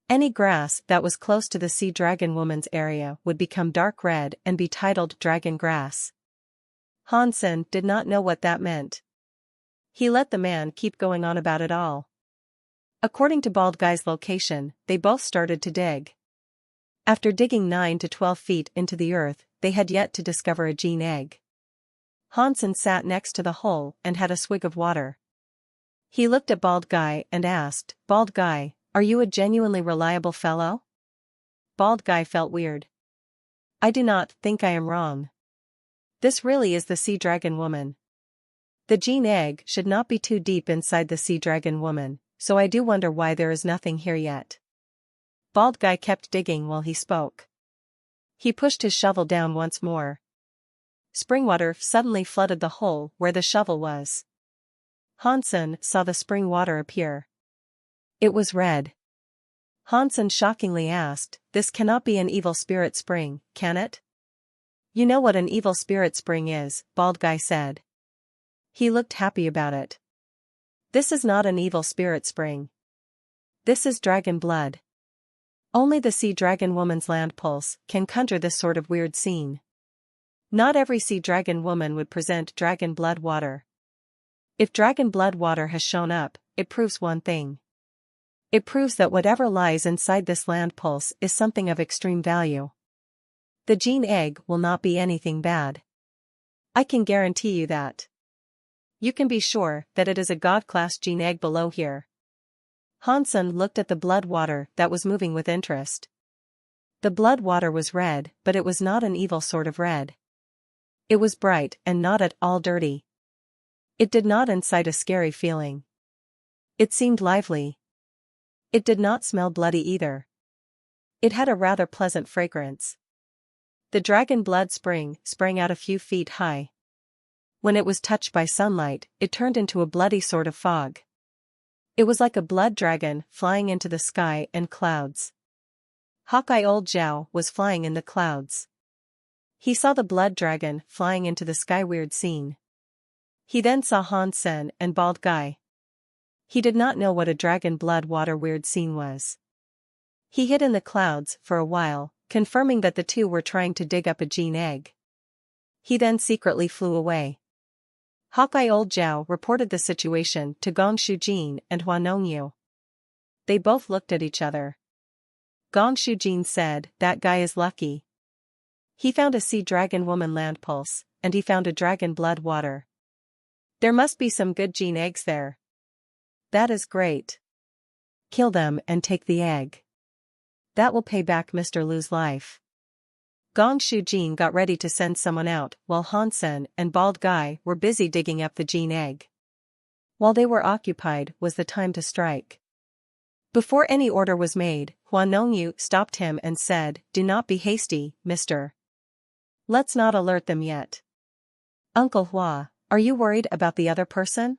Any grass that was close to the sea dragon woman's area would become dark red and be titled dragon grass. Hansen did not know what that meant. He let the man keep going on about it all. According to bald guy's location, they both started to dig. After digging 9 to 12 feet into the earth, they had yet to discover a gene egg. Hansen sat next to the hole and had a swig of water. He looked at bald guy and asked, "Bald guy, are you a genuinely reliable fellow?" Bald guy felt weird. "I do not think I am wrong. This really is the sea dragon woman. The gene egg should not be too deep inside the sea dragon woman, so I do wonder why there is nothing here yet." Bald guy kept digging while he spoke. He pushed his shovel down once more. Spring water suddenly flooded the hole where the shovel was. Hansen saw the spring water appear. It was red. Hansen shockingly asked, "This cannot be an evil spirit spring, can it?" "You know what an evil spirit spring is," bald guy said. He looked happy about it. "This is not an evil spirit spring. This is dragon blood. Only the sea dragon woman's land pulse can conjure this sort of weird scene. Not every sea dragon woman would present dragon blood water. If dragon blood water has shown up, it proves one thing. It proves that whatever lies inside this land pulse is something of extreme value. The gene egg will not be anything bad. I can guarantee you that. You can be sure that it is a god-class gene egg below here." Hansen looked at the blood water that was moving with interest. The blood water was red, but it was not an evil sort of red. It was bright and not at all dirty. It did not incite a scary feeling. It seemed lively. It did not smell bloody either. It had a rather pleasant fragrance. The dragon blood spring sprang out a few feet high. When it was touched by sunlight, it turned into a bloody sort of fog. It was like a blood dragon flying into the sky and clouds. Hawkeye Old Zhao was flying in the clouds. He saw the blood dragon flying into the sky weird scene. He then saw Hansen and bald guy. He did not know what a dragon blood water weird scene was. He hid in the clouds for a while, confirming that the two were trying to dig up a gene egg. He then secretly flew away. Hawkeye Old Zhao reported the situation to Gong Shujin and Hua Nongyu. They both looked at each other. Gong Shujin said, "That guy is lucky. He found a sea dragon woman land pulse, and he found a dragon blood water. There must be some good gene eggs there. That is great. Kill them and take the egg. That will pay back Mr. Lu's life." Gong Shujin got ready to send someone out while Hansen and bald guy were busy digging up the gene egg. While they were occupied was the time to strike. Before any order was made, Hua Nongyu stopped him and said, "Do not be hasty, mister. Let's not alert them yet." "Uncle Hua, are you worried about the other person?"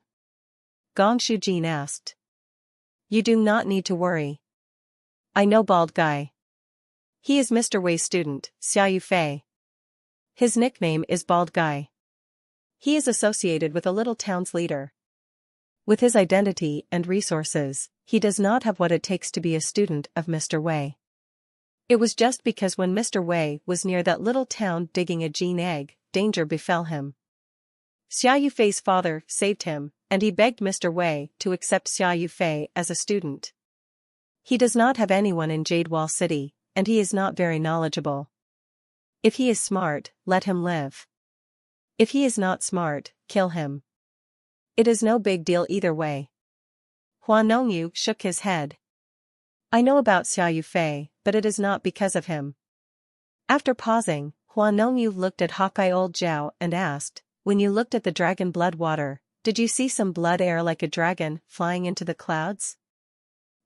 Gong Shujin asked. "You do not need to worry. I know bald guy. He is Mr. Wei's student, Xia Yufei. His nickname is Bald Guy. He is associated with a little town's leader. With his identity and resources, he does not have what it takes to be a student of Mr. Wei. It was just because when Mr. Wei was near that little town digging a gene egg, danger befell him. Xia Yufei's father saved him, and he begged Mr. Wei to accept Xia Yufei as a student. He does not have anyone in Jadewall City, and he is not very knowledgeable. If he is smart, let him live. If he is not smart, kill him. It is no big deal either way. Hua Nongyu shook his head. I know about Xiao Yufei, but it is not because of him. After pausing, Hua Nongyu looked at Hawkeye Old Zhao and asked, when you looked at the dragon blood water, did you see some blood air like a dragon flying into the clouds?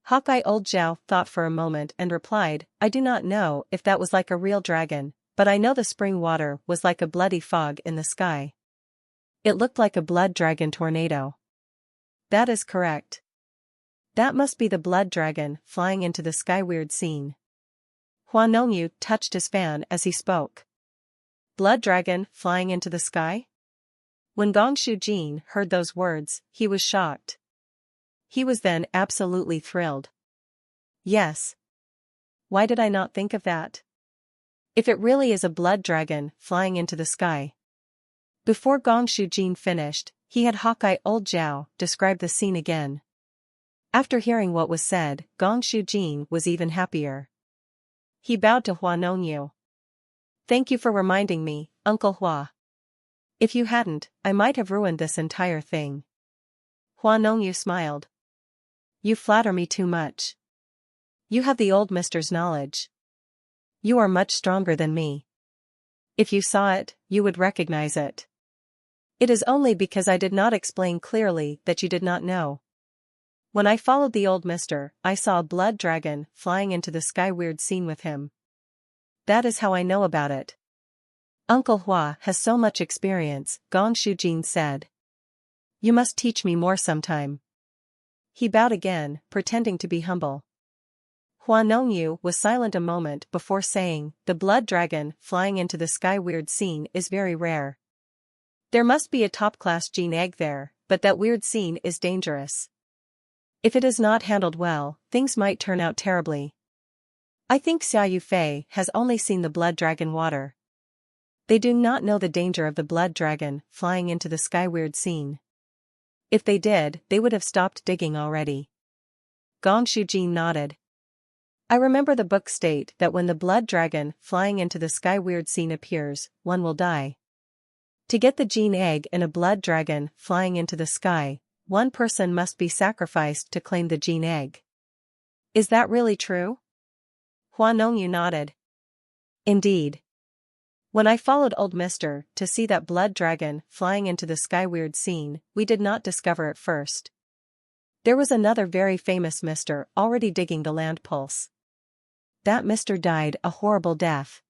Hawkeye Old Zhao thought for a moment and replied, I do not know if that was like a real dragon, but I know the spring water was like a bloody fog in the sky. It looked like a blood dragon tornado. That is correct. That must be the blood dragon flying into the sky. Weird scene. Hua Nongyu touched his fan as he spoke. Blood dragon flying into the sky? When Gong Shujin heard those words, he was shocked. He was then absolutely thrilled. Yes. Why did I not think of that? If it really is a blood dragon flying into the sky. Before Gong Shujin finished, he had Hawkeye Old Zhao describe the scene again. After hearing what was said, Gong Shujin was even happier. He bowed to Hua Nongyu. Thank you for reminding me, Uncle Hua. If you hadn't, I might have ruined this entire thing. Hua Nongyu smiled. You flatter me too much. You have the old mister's knowledge. You are much stronger than me. If you saw it, you would recognize it. It is only because I did not explain clearly that you did not know. When I followed the old mister, I saw a blood dragon flying into the sky. Weird scene with him. That is how I know about it. Uncle Hua has so much experience, Gong Shujin said. You must teach me more sometime. He bowed again, pretending to be humble. Hua Nongyu was silent a moment before saying, the blood dragon flying into the sky. Weird scene is very rare. There must be a top-class gene egg there, but that weird scene is dangerous. If it is not handled well, things might turn out terribly. I think Xiao Yufei has only seen the blood dragon water. They do not know the danger of the blood dragon flying into the sky. Weird scene. If they did, they would have stopped digging already. Gong Shujin nodded. I remember the book state that when the blood dragon flying into the sky. Weird scene appears, one will die. To get the gene egg in a blood dragon flying into the sky, one person must be sacrificed to claim the gene egg. Is that really true? Hua Nongyu nodded. Indeed. When I followed old mister to see that blood dragon flying into the sky. Weird scene, we did not discover it first. There was another very famous mister already digging the land pulse. That mister died a horrible death.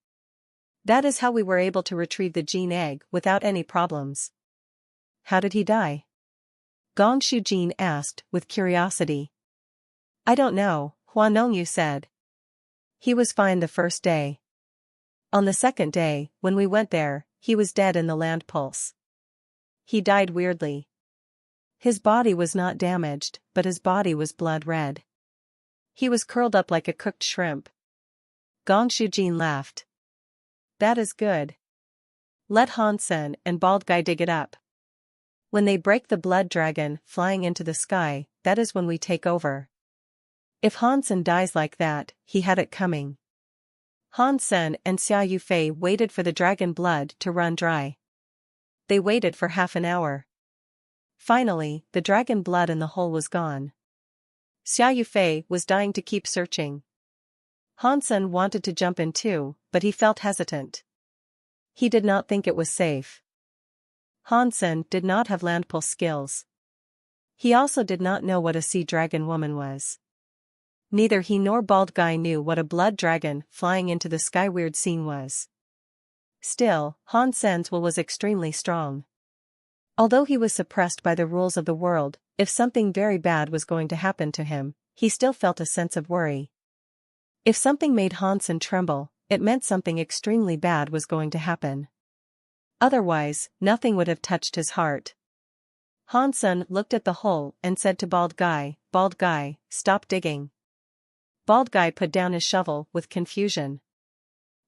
That is how we were able to retrieve the gene egg without any problems. How did he die? Gong Shujin asked with curiosity. I don't know, Hua Nongyu said. He was fine the first day. On the second day, when we went there, he was dead in the land pulse. He died weirdly. His body was not damaged, but his body was blood red. He was curled up like a cooked shrimp. Gong Shujin laughed. That is good. Let Hansen and Bald Guy dig it up. When they break the blood dragon flying into the sky, that is when we take over. If Hansen dies like that, he had it coming. Hansen and Xiao Yufei waited for the dragon blood to run dry. They waited for half an hour. Finally, the dragon blood in the hole was gone. Xiao Yufei was dying to keep searching. Hansen wanted to jump in too, but he felt hesitant. He did not think it was safe. Hansen did not have land pulse skills. He also did not know what a sea dragon woman was. Neither he nor Bald Guy knew what a blood dragon flying into the sky. Weird scene was. Still, Hansen's will was extremely strong. Although he was suppressed by the rules of the world, if something very bad was going to happen to him, he still felt a sense of worry. If something made Hansen tremble, it meant something extremely bad was going to happen. Otherwise, nothing would have touched his heart. Hansen looked at the hole and said to Bald Guy, stop digging. Bald Guy put down his shovel with confusion.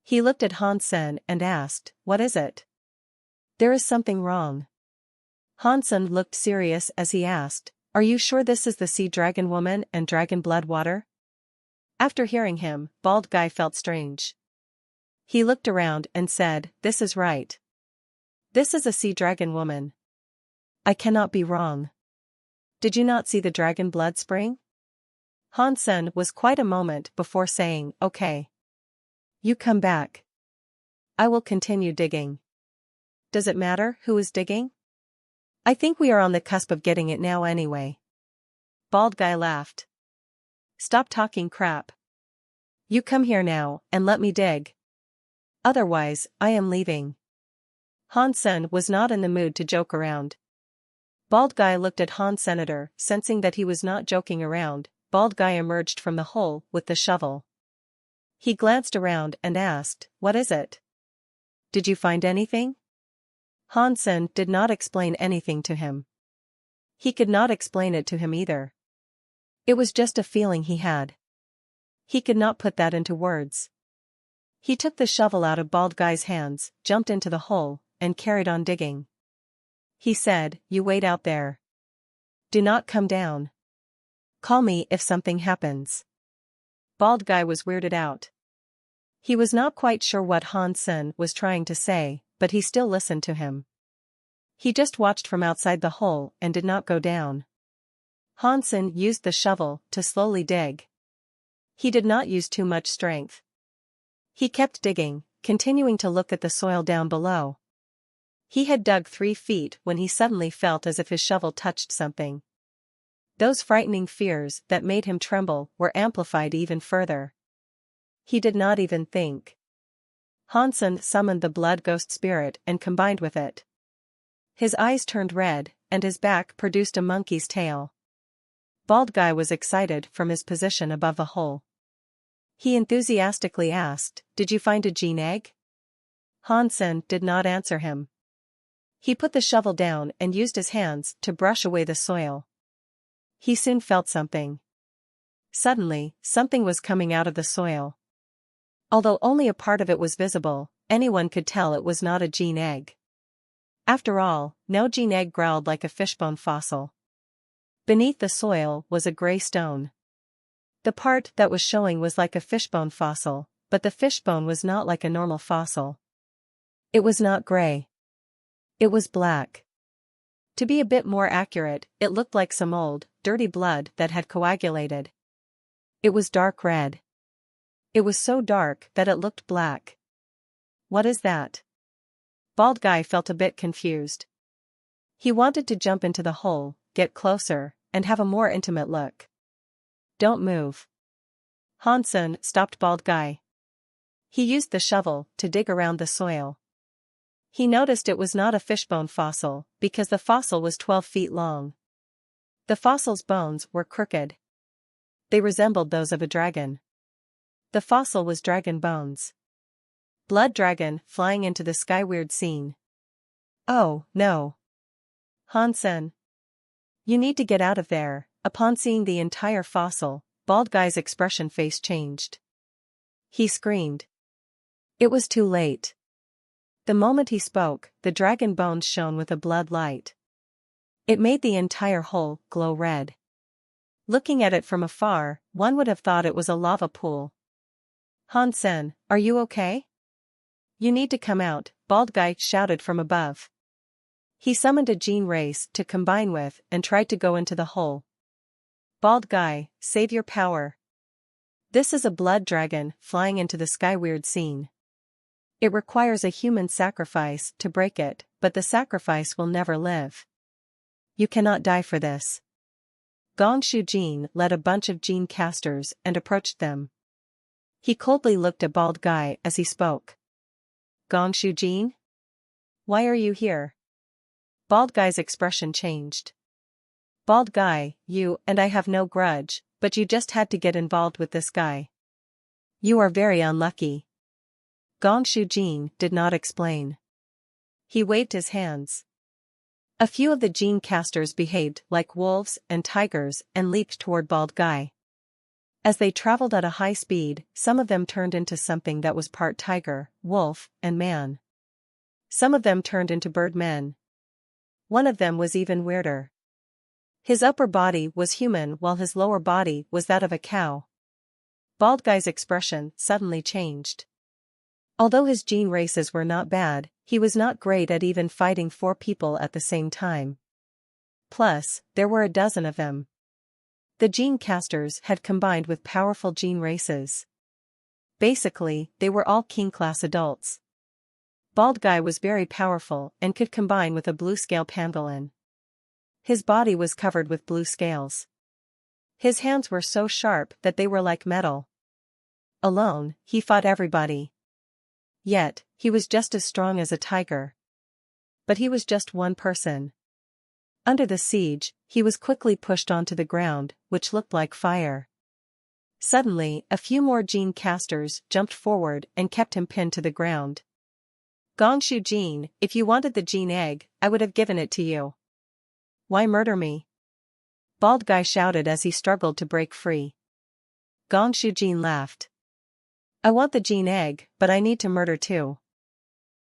He looked at Hansen and asked, what is it? There is something wrong. Hansen looked serious as he asked, are you sure this is the sea dragon woman and dragon blood water? After hearing him, Bald Guy felt strange. He looked around and said, this is right. This is a sea dragon woman. I cannot be wrong. Did you not see the dragon blood spring? Hansen was quite a moment before saying, okay. You come back. I will continue digging. Does it matter who is digging? I think we are on the cusp of getting it now anyway. Bald guy laughed. Stop talking crap. You come here now and let me dig. Otherwise, I am leaving. Hansen was not in the mood to joke around. Bald guy looked at Han Senator, sensing that he was not joking around. Bald guy emerged from the hole with the shovel. He glanced around and asked, what is it? Did you find anything? Hansen did not explain anything to him. He could not explain it to him either. It was just a feeling he had. He could not put that into words. He took the shovel out of Bald Guy's hands, jumped into the hole, and carried on digging. He said, you wait out there. Do not come down. Call me if something happens. Bald Guy was weirded out. He was not quite sure what Hansen was trying to say, but he still listened to him. He just watched from outside the hole and did not go down. Hansen used the shovel to slowly dig. He did not use too much strength. He kept digging, continuing to look at the soil down below. He had dug 3 feet when he suddenly felt as if his shovel touched something. Those frightening fears that made him tremble were amplified even further. He did not even think. Hansen summoned the blood ghost spirit and combined with it. His eyes turned red, and his back produced a monkey's tail. Bald Guy was excited from his position above the hole. He enthusiastically asked, did you find a gene egg? Hansen did not answer him. He put the shovel down and used his hands to brush away the soil. He soon felt something. Suddenly, something was coming out of the soil. Although only a part of it was visible, anyone could tell it was not a gene egg. After all, no gene egg growled like a fishbone fossil. Beneath the soil was a gray stone. The part that was showing was like a fishbone fossil, but the fishbone was not like a normal fossil. It was not gray. It was black. To be a bit more accurate, it looked like some old, dirty blood that had coagulated. It was dark red. It was so dark that it looked black. What is that? Bald Guy felt a bit confused. He wanted to jump into the hole, get closer, and have a more intimate look. Don't move. Hansen stopped Bald Guy. He used the shovel to dig around the soil. He noticed it was not a fishbone fossil, because the fossil was 12 feet long. The fossil's bones were crooked. They resembled those of a dragon. The fossil was dragon bones. Blood dragon flying into the sky. Weird scene. Oh, no. Hansen. You need to get out of there. Upon seeing the entire fossil, Bald Guy's expression face changed. He screamed. It was too late. The moment he spoke, the dragon bones shone with a blood light. It made the entire hole glow red. Looking at it from afar, one would have thought it was a lava pool. Hansen, are you okay? You need to come out, Bald Guy shouted from above. He summoned a gene race to combine with and tried to go into the hole. Bald Guy, save your power. This is a blood dragon flying into the sky. Weird scene. It requires a human sacrifice to break it, but the sacrifice will never live. You cannot die for this. Gongshu Jin led a bunch of gene casters and approached them. He coldly looked at Bald Guy as he spoke. Gongshu Jin? Why are you here? Bald Guy's expression changed. Bald Guy, you and I have no grudge, but you just had to get involved with this guy. You are very unlucky. Gongshu Jin did not explain. He waved his hands. A few of the gene casters behaved like wolves and tigers and leaped toward Bald Guy. As they traveled at a high speed, some of them turned into something that was part tiger, wolf, and man. Some of them turned into bird men. One of them was even weirder. His upper body was human while his lower body was that of a cow. Bald Guy's expression suddenly changed. Although his gene races were not bad, he was not great at even fighting 4 people at the same time. Plus, there were a dozen of them. The gene casters had combined with powerful gene races. Basically, they were all king-class adults. Bald Guy was very powerful and could combine with a blue-scale pangolin. His body was covered with blue scales. His hands were so sharp that they were like metal. Alone, he fought everybody. Yet, he was just as strong as a tiger. But he was just one person. Under the siege, he was quickly pushed onto the ground, which looked like fire. Suddenly, a few more gene casters jumped forward and kept him pinned to the ground. Gongshu Gene, if you wanted the gene egg, I would have given it to you. Why murder me? Bald Guy shouted as he struggled to break free. Gongshu Gene laughed. I want the gene egg, but I need to murder too.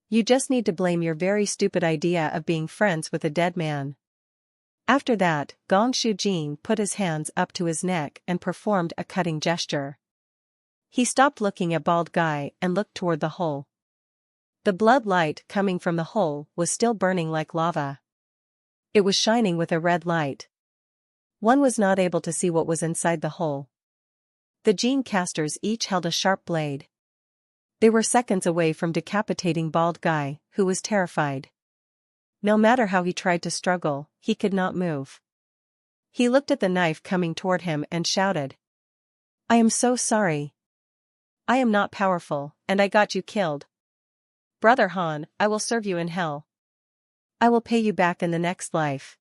You just need to blame your very stupid idea of being friends with a dead man. After that, Gongshu Gene put his hands up to his neck and performed a cutting gesture. He stopped looking at Bald Guy and looked toward the hole. The blood light coming from the hole was still burning like lava. It was shining with a red light. One was not able to see what was inside the hole. The gene casters each held a sharp blade. They were seconds away from decapitating Bald Guy, who was terrified. No matter how he tried to struggle, he could not move. He looked at the knife coming toward him and shouted. I am so sorry. I am not powerful, and I got you killed. Brother Han, I will serve you in hell. I will pay you back in the next life.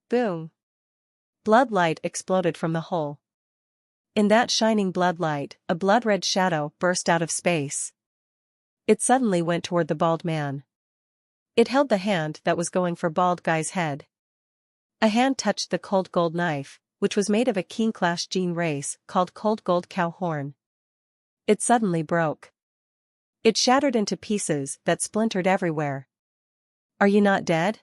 Boom. Blood light exploded from the hole. In that shining blood light, a blood-red shadow burst out of space. It suddenly went toward the bald man. It held the hand that was going for Bald Guy's head. A hand touched the cold gold knife, which was made of a king-class gene race called cold gold cow horn. It suddenly broke. It shattered into pieces that splintered everywhere. Are you not dead?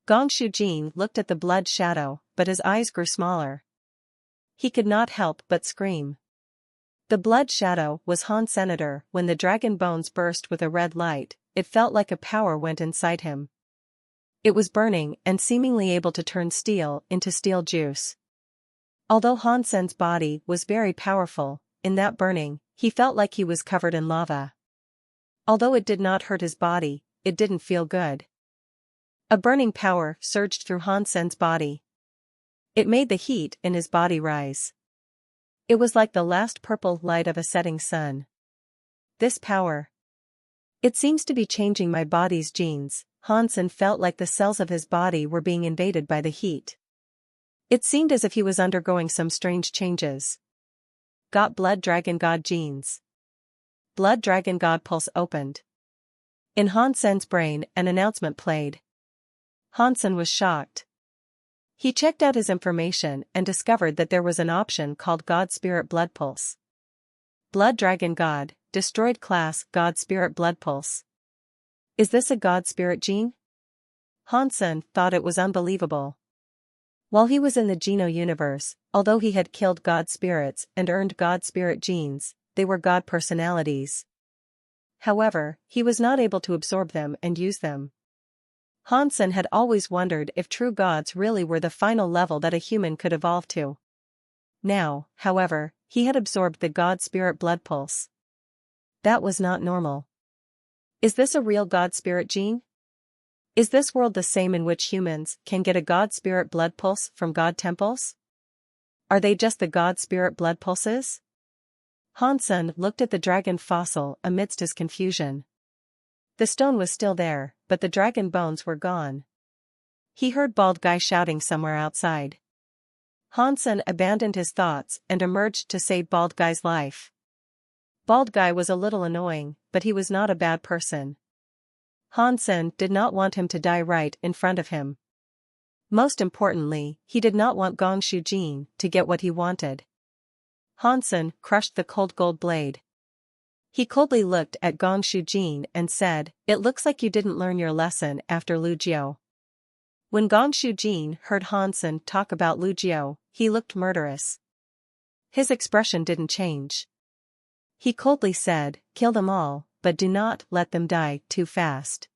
Gongshu Gene looked at the blood shadow, but his eyes grew smaller. He could not help but scream. The blood shadow was Han Senator. When the dragon bones burst with a red light, it felt like a power went inside him. It was burning and seemingly able to turn steel into steel juice. Although Han Sen's body was very powerful, in that burning, he felt like he was covered in lava. Although it did not hurt his body, it didn't feel good. A burning power surged through Han Sen's body. It made the heat in his body rise. It was like the last purple light of a setting sun. This power. It seems to be changing my body's genes. Han Sen felt like the cells of his body were being invaded by the heat. It seemed as if he was undergoing some strange changes. Got Blood Dragon God genes. Blood Dragon God pulse opened. In Han Sen's brain, an announcement played. Han Sen was shocked. He checked out his information and discovered that there was an option called God Spirit Blood Pulse. Blood Dragon God, destroyed class God Spirit Blood Pulse. Is this a God Spirit gene? Han Sen thought it was unbelievable. While he was in the Geno universe, although he had killed God spirits and earned God Spirit genes, they were God personalities. However, he was not able to absorb them and use them. Han Sen had always wondered if true gods really were the final level that a human could evolve to. Now, however, he had absorbed the God Spirit Blood Pulse. That was not normal. Is this a real God Spirit gene? Is this world the same in which humans can get a God Spirit Blood Pulse from God temples? Are they just the God Spirit Blood Pulses? Han Sen looked at the dragon fossil amidst his confusion. The stone was still there, but the dragon bones were gone. He heard Bald Guy shouting somewhere outside. Han Sen abandoned his thoughts and emerged to save Bald Guy's life. Bald Guy was a little annoying, but he was not a bad person. Han Sen did not want him to die right in front of him. Most importantly, he did not want Gongshu Jin to get what he wanted. Han Sen crushed the cold gold blade. He coldly looked at Gongshu Jin and said, "It looks like you didn't learn your lesson after Lu Jiao." When Gongshu Jin heard Han Sen talk about Lu Jiao, he looked murderous. His expression didn't change. He coldly said, "Kill them all, but do not let them die too fast.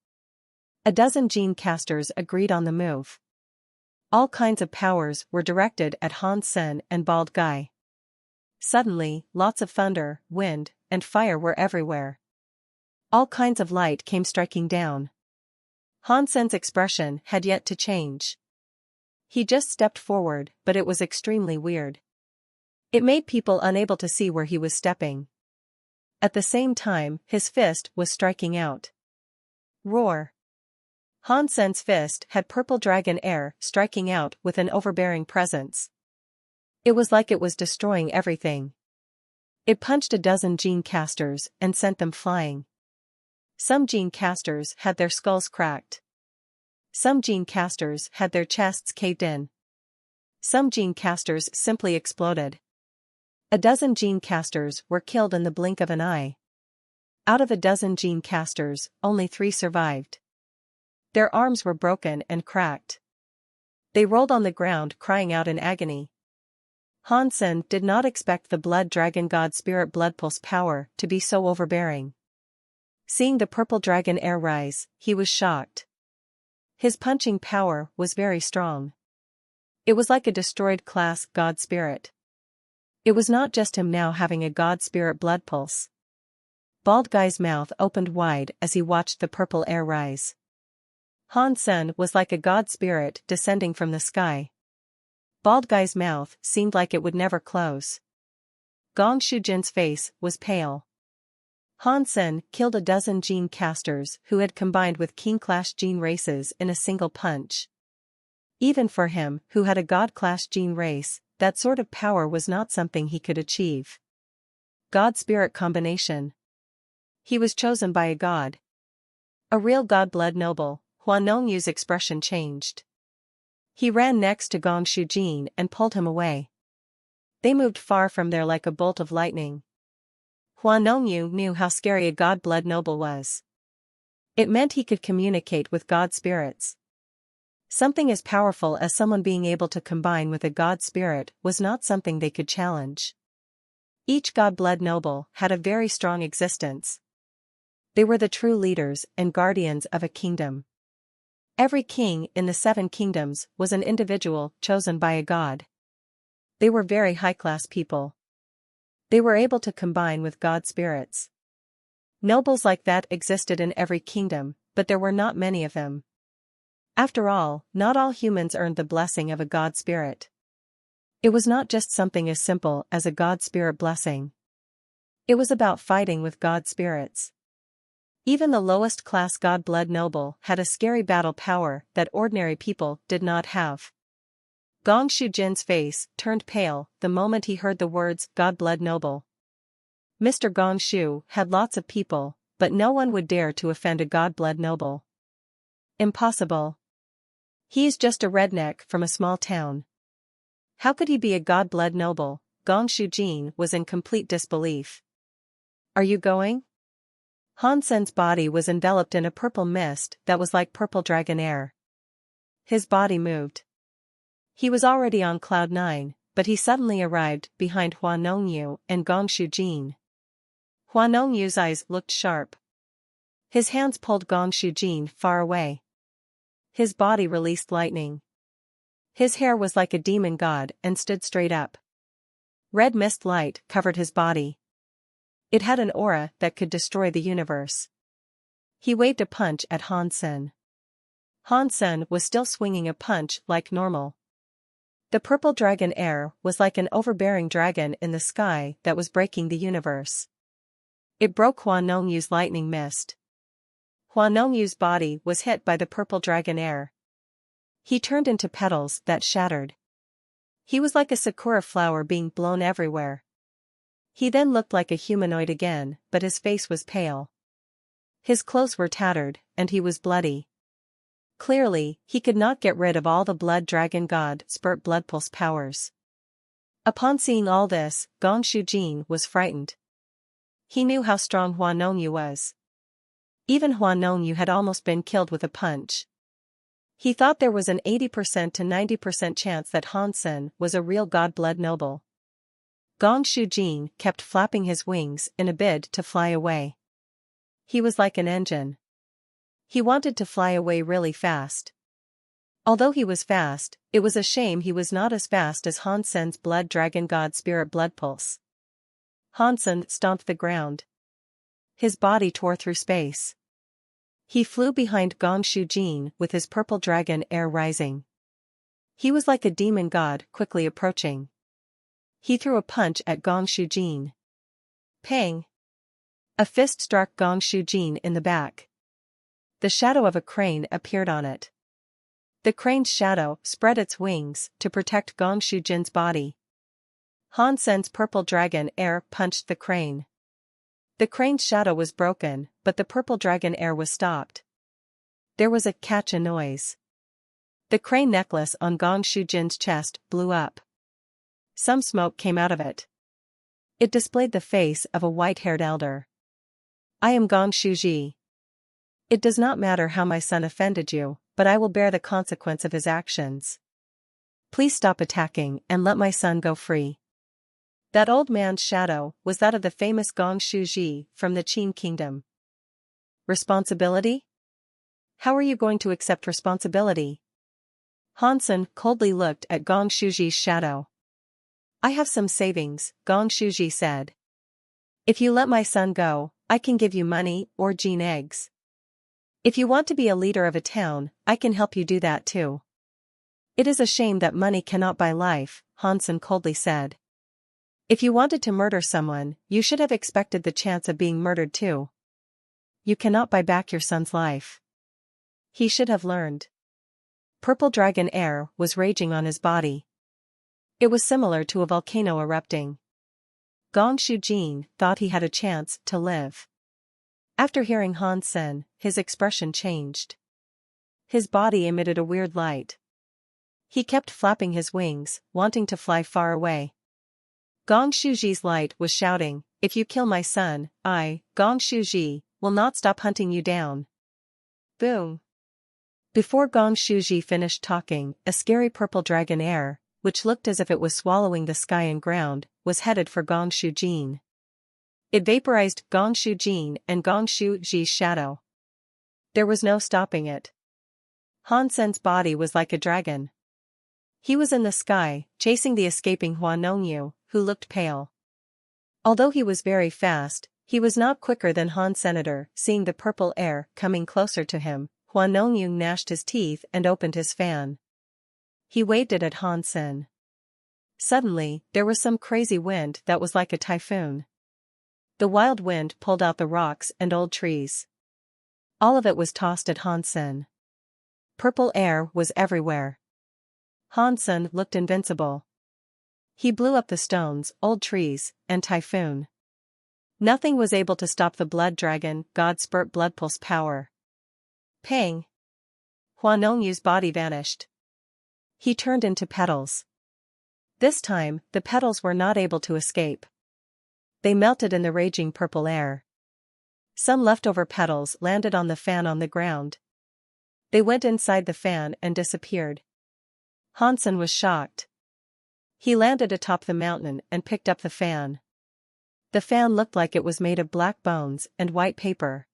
A dozen gene casters agreed on the move. All kinds of powers were directed at Han Sen and Bald Guy. Suddenly, lots of thunder, wind, and fire were everywhere. All kinds of light came striking down. Han Sen's expression had yet to change. He just stepped forward, but it was extremely weird. It made people unable to see where he was stepping. At the same time, his fist was striking out. Roar! Han Sen's fist had purple dragon air striking out with an overbearing presence. It was like it was destroying everything. It punched a dozen gene casters and sent them flying. Some gene casters had their skulls cracked. Some gene casters had their chests caved in. Some gene casters simply exploded. A dozen gene casters were killed in the blink of an eye. Out of a dozen gene casters, only 3 survived. Their arms were broken and cracked. They rolled on the ground crying out in agony. Han Sen did not expect the Blood Dragon God Spirit Blood Pulse power to be so overbearing. Seeing the purple dragon air rise, he was shocked. His punching power was very strong. It was like a destroyed class God Spirit. It was not just him now having a God Spirit Blood Pulse. Bald Guy's mouth opened wide as he watched the purple air rise. Han Sen was like a God Spirit descending from the sky. Bald Guy's mouth seemed like it would never close. Gong Shujin's face was pale. Han Sen killed a dozen gene casters who had combined with King-class gene races in a single punch. Even for him, who had a God-class gene race, that sort of power was not something he could achieve. God-spirit combination. He was chosen by a god. A real god-blood noble. Hua Nongyu's expression changed. He ran next to Gong Shujin and pulled him away. They moved far from there like a bolt of lightning. Hua Nongyu knew how scary a god-blood noble was. It meant he could communicate with god spirits. Something as powerful as someone being able to combine with a god spirit was not something they could challenge. Each god-blood noble had a very strong existence. They were the true leaders and guardians of a kingdom. Every king in the 7 kingdoms was an individual chosen by a god. They were very high-class people. They were able to combine with god spirits. Nobles like that existed in every kingdom, but there were not many of them. After all, not all humans earned the blessing of a god spirit. It was not just something as simple as a god spirit blessing. It was about fighting with god spirits. Even the lowest class god-blood noble had a scary battle power that ordinary people did not have. Gong Shujin's face turned pale the moment he heard the words God-blood noble. Mr. Gong Shu had lots of people, but no one would dare to offend a god-blood noble. Impossible. He's just a redneck from a small town. How could he be a god-blood noble? Gong Shujin was in complete disbelief. Are you going? Han Sen's body was enveloped in a purple mist that was like purple dragon air. His body moved. He was already on cloud 9, but he suddenly arrived behind Hua Nongyu and Gong Shujin. Hua Nongyu's eyes looked sharp. His hands pulled Gong Shujin far away. His body released lightning. His hair was like a demon god and stood straight up. Red mist light covered his body. It had an aura that could destroy the universe. He waved a punch at Han Sen. Han Sen was still swinging a punch like normal. The purple dragon air was like an overbearing dragon in the sky that was breaking the universe. It broke Hua Nongyu's lightning mist. Hua Nongyu's body was hit by the purple dragon air. He turned into petals that shattered. He was like a sakura flower being blown everywhere. He then looked like a humanoid again, but his face was pale. His clothes were tattered, and he was bloody. Clearly, he could not get rid of all the blood dragon god spirit blood pulse powers. Upon seeing all this, Gong Shujin was frightened. He knew how strong Hua Nongyu was. Even Hua Nongyu had almost been killed with a punch. He thought there was an 80% to 90% chance that Han Sen was a real god-blood noble. Gong Shujin kept flapping his wings in a bid to fly away. He was like an engine. He wanted to fly away really fast. Although he was fast, it was a shame he was not as fast as Hansen's blood dragon god spirit blood pulse. Hansen stomped the ground. His body tore through space. He flew behind Gong Shujin with his purple dragon air rising. He was like a demon god quickly approaching. He threw a punch at Gong Shujin. Pang! A fist struck Gong Shujin in the back. The shadow of a crane appeared on it. The crane's shadow spread its wings to protect Gong Shujin's body. Hansen's purple dragon air punched the crane. The crane's shadow was broken, but the purple dragon air was stopped. There was a catch noise. The crane necklace on Gong Shujin's chest blew up. Some smoke came out of it. It displayed the face of a white-haired elder. I am Gong Shuji. It does not matter how my son offended you, but I will bear the consequence of his actions. Please stop attacking and let my son go free. That old man's shadow was that of the famous Gong Shuji from the Qin kingdom. Responsibility? How are you going to accept responsibility? Hansen coldly looked at Gong Shuji's shadow. I have some savings, Gong Shuji said. If you let my son go, I can give you money or gene eggs. If you want to be a leader of a town, I can help you do that too. It is a shame that money cannot buy life, Hansen coldly said. If you wanted to murder someone, you should have expected the chance of being murdered too. You cannot buy back your son's life. He should have learned. Purple dragon air was raging on his body. It was similar to a volcano erupting. Gong Shujin thought he had a chance to live. After hearing Hansen, his expression changed. His body emitted a weird light. He kept flapping his wings, wanting to fly far away. Gong Shuji's light was shouting, if you kill my son, I, Gong Shuji, will not stop hunting you down. Boom! Before Gong Shuji finished talking, a scary purple dragon air, which looked as if it was swallowing the sky and ground, was headed for Gong Shujin. It vaporized Gong Shujin and Gong Shuji's shadow. There was no stopping it. Hansen's body was like a dragon. He was in the sky, chasing the escaping Hua Nongyu, who looked pale. Although he was very fast, he was not quicker than Han Senator. Seeing the purple air coming closer to him, Hua Nongyu gnashed his teeth and opened his fan. He waved it at Hansen. Suddenly, there was some crazy wind that was like a typhoon. The wild wind pulled out the rocks and old trees. All of it was tossed at Hansen. Purple air was everywhere. Hansen looked invincible. He blew up the stones, old trees, and typhoon. Nothing was able to stop the blood dragon, God spurt blood pulse power. Pang! Hua Nongyu's body vanished. He turned into petals. This time, the petals were not able to escape. They melted in the raging purple air. Some leftover petals landed on the fan on the ground. They went inside the fan and disappeared. Hansen was shocked. He landed atop the mountain and picked up the fan. The fan looked like it was made of black bones and white paper.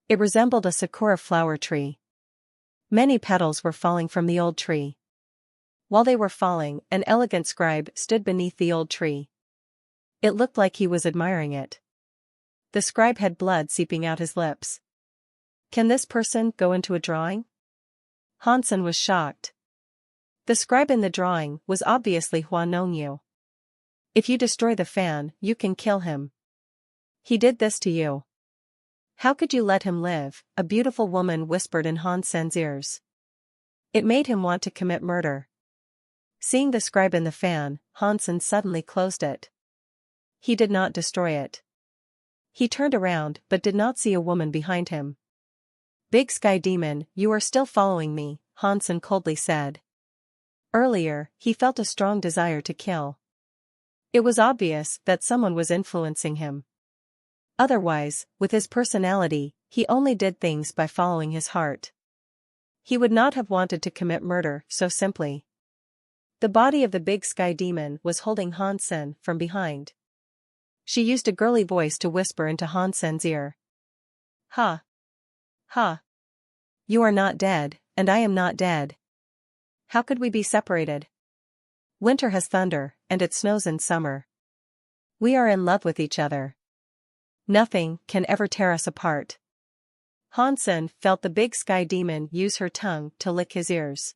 It resembled a sakura flower tree. Many petals were falling from the old tree. While they were falling, an elegant scribe stood beneath the old tree. It looked like he was admiring it. The scribe had blood seeping out his lips. Can this person go into a drawing? Hansen was shocked. The scribe in the drawing was obviously Hua Nongyu. If you destroy the fan, you can kill him. He did this to you. How could you let him live? A beautiful woman whispered in Hansen's ears. It made him want to commit murder. Seeing the scribe in the fan, Hansen suddenly closed it. He did not destroy it. He turned around but did not see a woman behind him. Big Sky Demon, you are still following me, Hansen coldly said. Earlier, he felt a strong desire to kill. It was obvious that someone was influencing him. Otherwise, with his personality, he only did things by following his heart. He would not have wanted to commit murder so simply. The body of the Big Sky Demon was holding Hansen from behind. She used a girly voice to whisper into Hansen's ear. Ha! Ha! You are not dead, and I am not dead. How could we be separated? Winter has thunder, and it snows in summer. We are in love with each other. Nothing can ever tear us apart. Hansen felt the big sky demon use her tongue to lick his ears.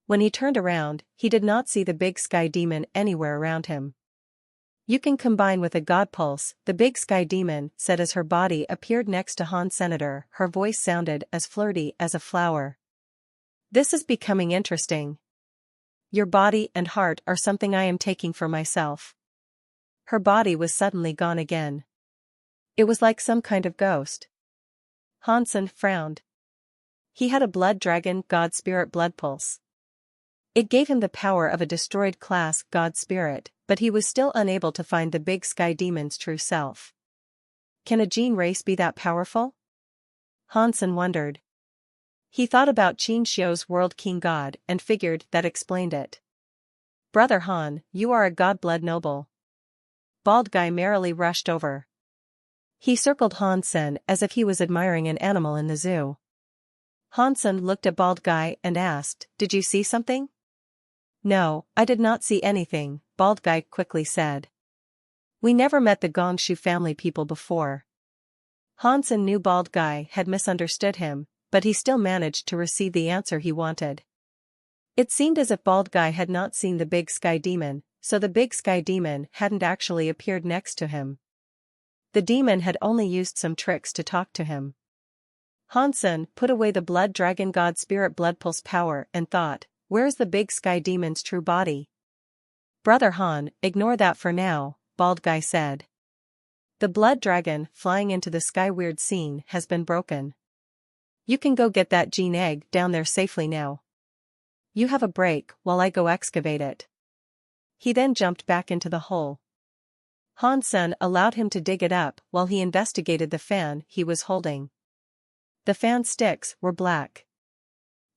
When he turned around, he did not see the big sky demon anywhere around him. You can combine with a god pulse, the big sky demon said as her body appeared next to Han Senator. Her voice sounded as flirty as a flower. This is becoming interesting. Your body and heart are something I am taking for myself. Her body was suddenly gone again. It was like some kind of ghost. Hansen frowned. He had a blood dragon god spirit blood pulse. It gave him the power of a destroyed class god spirit, but he was still unable to find the big sky demon's true self. Can a gene race be that powerful? Hansen wondered. He thought about Qin Xiu's world king god and figured that explained it. Brother Han, you are a god blood noble. Bald guy merrily rushed over. He circled Hansen as if he was admiring an animal in the zoo. Hansen looked at Bald guy and asked, "Did you see something?" "No, I did not see anything," Bald guy quickly said. "We never met the Gongshu family people before." Hansen knew Bald guy had misunderstood him, but he still managed to receive the answer he wanted. It seemed as if Bald guy had not seen the big sky demon, so the big sky demon hadn't actually appeared next to him. The demon had only used some tricks to talk to him. Hansen put away the blood dragon god spirit blood pulse power and thought, where's the big sky demon's true body? Brother Han, ignore that for now, Bald guy said. The blood dragon flying into the sky weird scene has been broken. You can go get that gene egg down there safely now. You have a break while I go excavate it. He then jumped back into the hole. Hansen allowed him to dig it up while he investigated the fan he was holding. The fan sticks were black.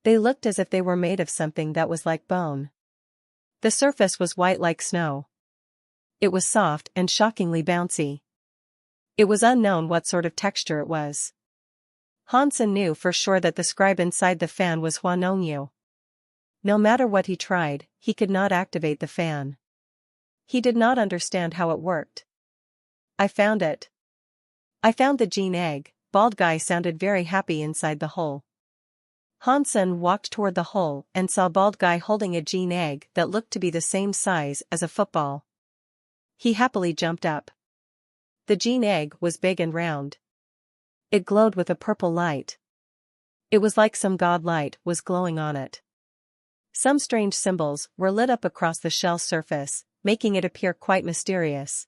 They looked as if they were made of something that was like bone. The surface was white like snow. It was soft and shockingly bouncy. It was unknown what sort of texture it was. Hansen knew for sure that the scribe inside the fan was Huanongyu. No matter what he tried, he could not activate the fan. He did not understand how it worked. I found it. I found the gene egg, Bald guy sounded very happy inside the hole. Hansen walked toward the hole and saw Bald guy holding a gene egg that looked to be the same size as a football. He happily jumped up. The gene egg was big and round. It glowed with a purple light. It was like some god light was glowing on it. Some strange symbols were lit up across the shell's surface, making it appear quite mysterious.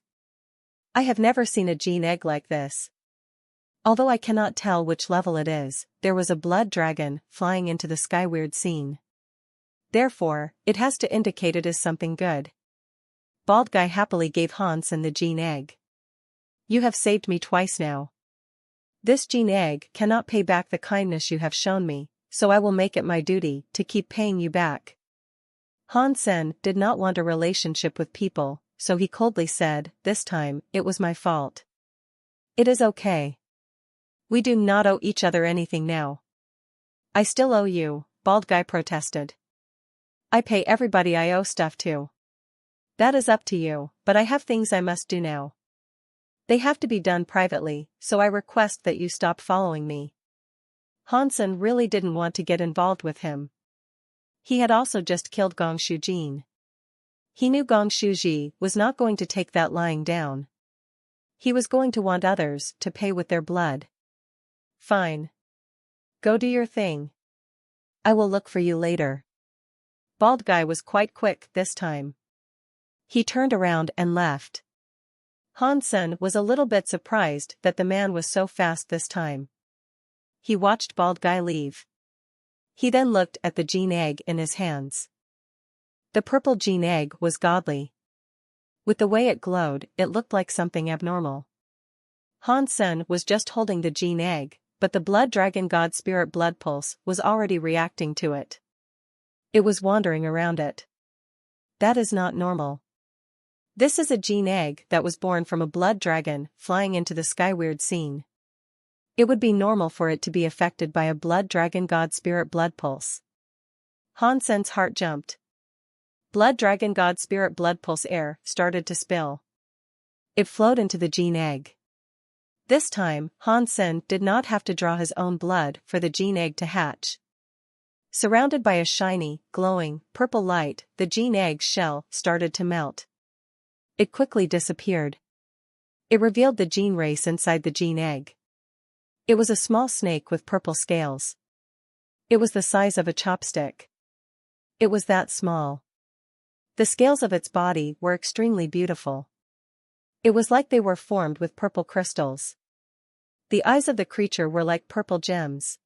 I have never seen a gene egg like this. Although I cannot tell which level it is, there was a blood dragon flying into the sky weird scene. Therefore, it has to indicate it is something good. Bald guy happily gave Hansen the gene egg. You have saved me twice now. This gene egg cannot pay back the kindness you have shown me, so I will make it my duty to keep paying you back. Hansen did not want a relationship with people, so he coldly said, this time, it was my fault. It is okay. We do not owe each other anything now. I still owe you, Bald guy protested. I pay everybody I owe stuff to. That is up to you, but I have things I must do now. They have to be done privately, so I request that you stop following me. Hansen really didn't want to get involved with him. He had also just killed Gongshu Jin. He knew Gongshu Ji was not going to take that lying down. He was going to want others to pay with their blood. Fine. Go do your thing. I will look for you later. Bald guy was quite quick this time. He turned around and left. Hansen was a little bit surprised that the man was so fast this time. He watched Bald guy leave. He then looked at the gene egg in his hands. The purple gene egg was godly. With the way it glowed, it looked like something abnormal. Hansen was just holding the gene egg, but the blood dragon god spirit blood pulse was already reacting to it. It was wandering around it. That is not normal. This is a gene egg that was born from a blood dragon flying into the sky weird scene. It would be normal for it to be affected by a blood dragon god spirit blood pulse. Hansen's heart jumped. Blood dragon god spirit blood pulse air started to spill. It flowed into the gene egg. This time, Hansen did not have to draw his own blood for the gene egg to hatch. Surrounded by a shiny, glowing, purple light, the gene egg's shell started to melt. It quickly disappeared. It revealed the gene race inside the gene egg. It was a small snake with purple scales. It was the size of a chopstick. It was that small. The scales of its body were extremely beautiful. It was like they were formed with purple crystals. The eyes of the creature were like purple gems.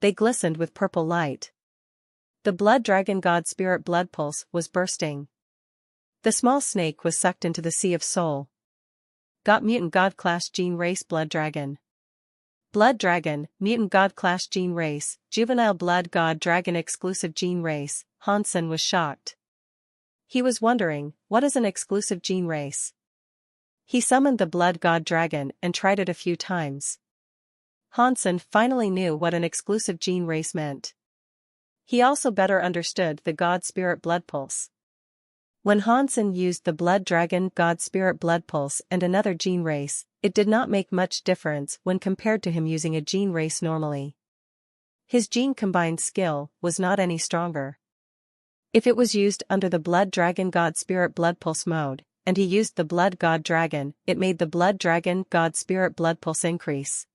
They glistened with purple light. The blood dragon god spirit blood pulse was bursting. The small snake was sucked into the sea of soul. Got mutant god class gene race blood dragon. Blood dragon, mutant god class gene race, juvenile blood god dragon exclusive gene race. Hansen was shocked. He was wondering, what is an exclusive gene race? He summoned the blood god dragon and tried it a few times. Hansen finally knew what an exclusive gene race meant. He also better understood the god spirit blood pulse. When Hansen used the blood dragon god spirit blood pulse and another gene race, it did not make much difference when compared to him using a gene race normally. His gene combined skill was not any stronger. If it was used under the blood dragon god spirit blood pulse mode, and he used the blood god dragon, it made the blood dragon god spirit blood pulse increase.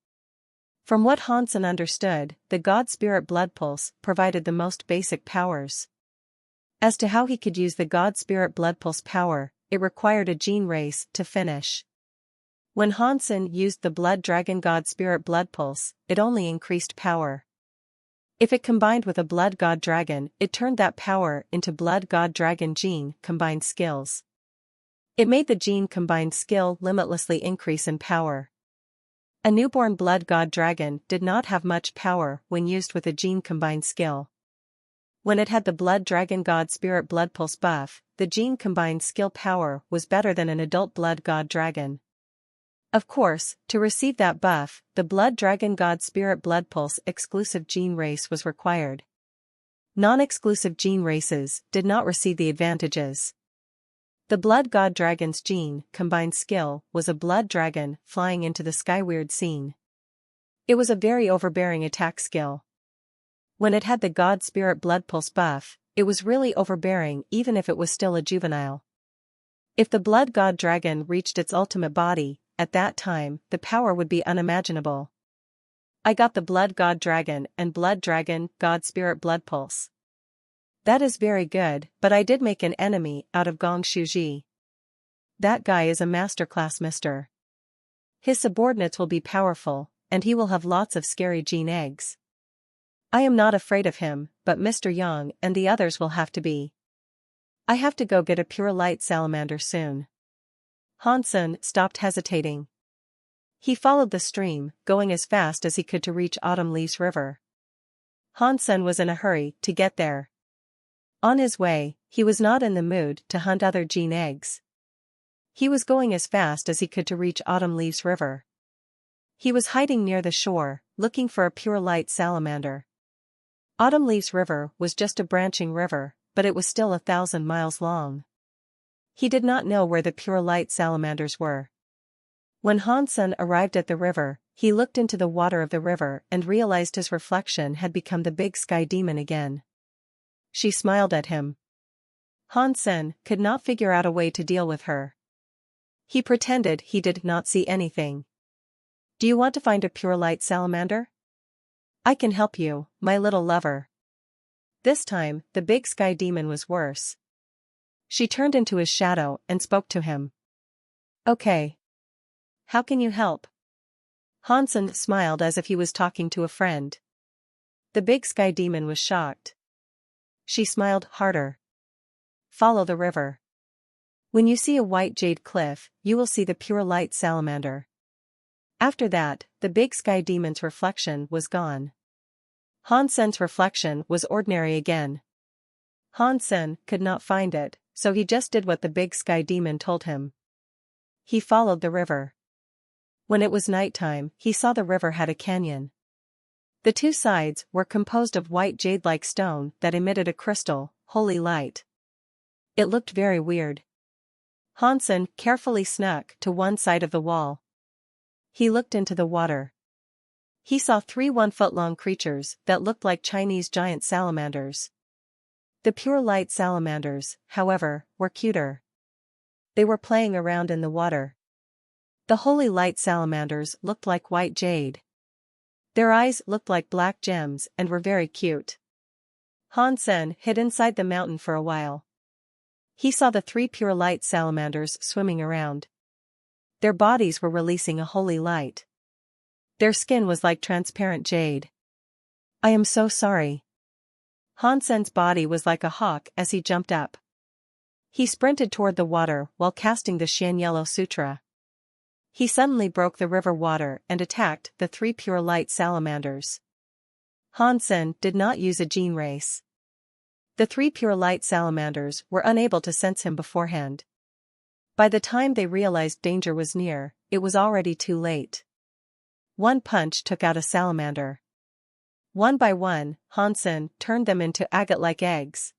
From what Hansen understood, the god spirit blood pulse provided the most basic powers. As to how he could use the god spirit blood pulse power, it required a gene race to finish. When Hansen used the blood dragon god spirit blood pulse, it only increased power. If it combined with a blood god dragon, it turned that power into blood god dragon gene combined skills. It made the gene combined skill limitlessly increase in power. A newborn blood god dragon did not have much power when used with a gene combined skill. When it had the blood dragon god spirit blood pulse buff, the gene combined skill power was better than an adult blood god dragon. Of course, to receive that buff, the blood dragon god spirit blood pulse exclusive gene race was required. Non-exclusive gene races did not receive the advantages. The blood god dragon's gene combined skill was a blood dragon flying into the skyward scene. It was a very overbearing attack skill. When it had the god spirit blood pulse buff, it was really overbearing even if it was still a juvenile. If the blood god dragon reached its ultimate body, at that time, the power would be unimaginable. I got the blood god dragon and blood dragon god spirit blood pulse. That is very good, but I did make an enemy out of Gong Shuji. That guy is a masterclass mister. His subordinates will be powerful, and he will have lots of scary gene eggs. I am not afraid of him, but Mr. Yang and the others will have to be. I have to go get a pure light salamander soon. Hansen stopped hesitating. He followed the stream, going as fast as he could to reach Autumn Leaves River. Hansen was in a hurry to get there. On his way, he was not in the mood to hunt other gene eggs. He was going as fast as he could to reach Autumn Leaves River. He was hiding near the shore, looking for a pure light salamander. Autumn Leaves River was just a branching river, but it was still 1,000 miles long. He did not know where the pure light salamanders were. When Hansen arrived at the river, he looked into the water of the river and realized his reflection had become the big sky demon again. She smiled at him. Hansen could not figure out a way to deal with her. He pretended he did not see anything. Do you want to find a pure light salamander? I can help you, my little lover. This time, the big sky demon was worse. She turned into his shadow and spoke to him. Okay. How can you help? Hansen smiled as if he was talking to a friend. The big sky demon was shocked. She smiled harder. Follow the river. When you see a white jade cliff, you will see the pure light salamander. After that, the big sky demon's reflection was gone. Hansen's reflection was ordinary again. Hansen could not find it, so he just did what the big sky demon told him. He followed the river. When it was nighttime, he saw the river had a canyon. The two sides were composed of white jade-like stone that emitted a crystal, holy light. It looked very weird. Hansen carefully snuck to one side of the wall. He looked into the water. He saw 3 1-foot-long creatures that looked like Chinese giant salamanders. The pure light salamanders, however, were cuter. They were playing around in the water. The holy light salamanders looked like white jade. Their eyes looked like black gems and were very cute. Hansen hid inside the mountain for a while. He saw the 3 pure light salamanders swimming around. Their bodies were releasing a holy light. Their skin was like transparent jade. I am so sorry. Hansen's body was like a hawk as he jumped up. He sprinted toward the water while casting the Shan Yellow Sutra. He suddenly broke the river water and attacked the 3 pure light salamanders. Hansen did not use a gene race. The 3 pure light salamanders were unable to sense him beforehand. By the time they realized danger was near, it was already too late. One punch took out a salamander. One by one, Hansen turned them into agate-like eggs.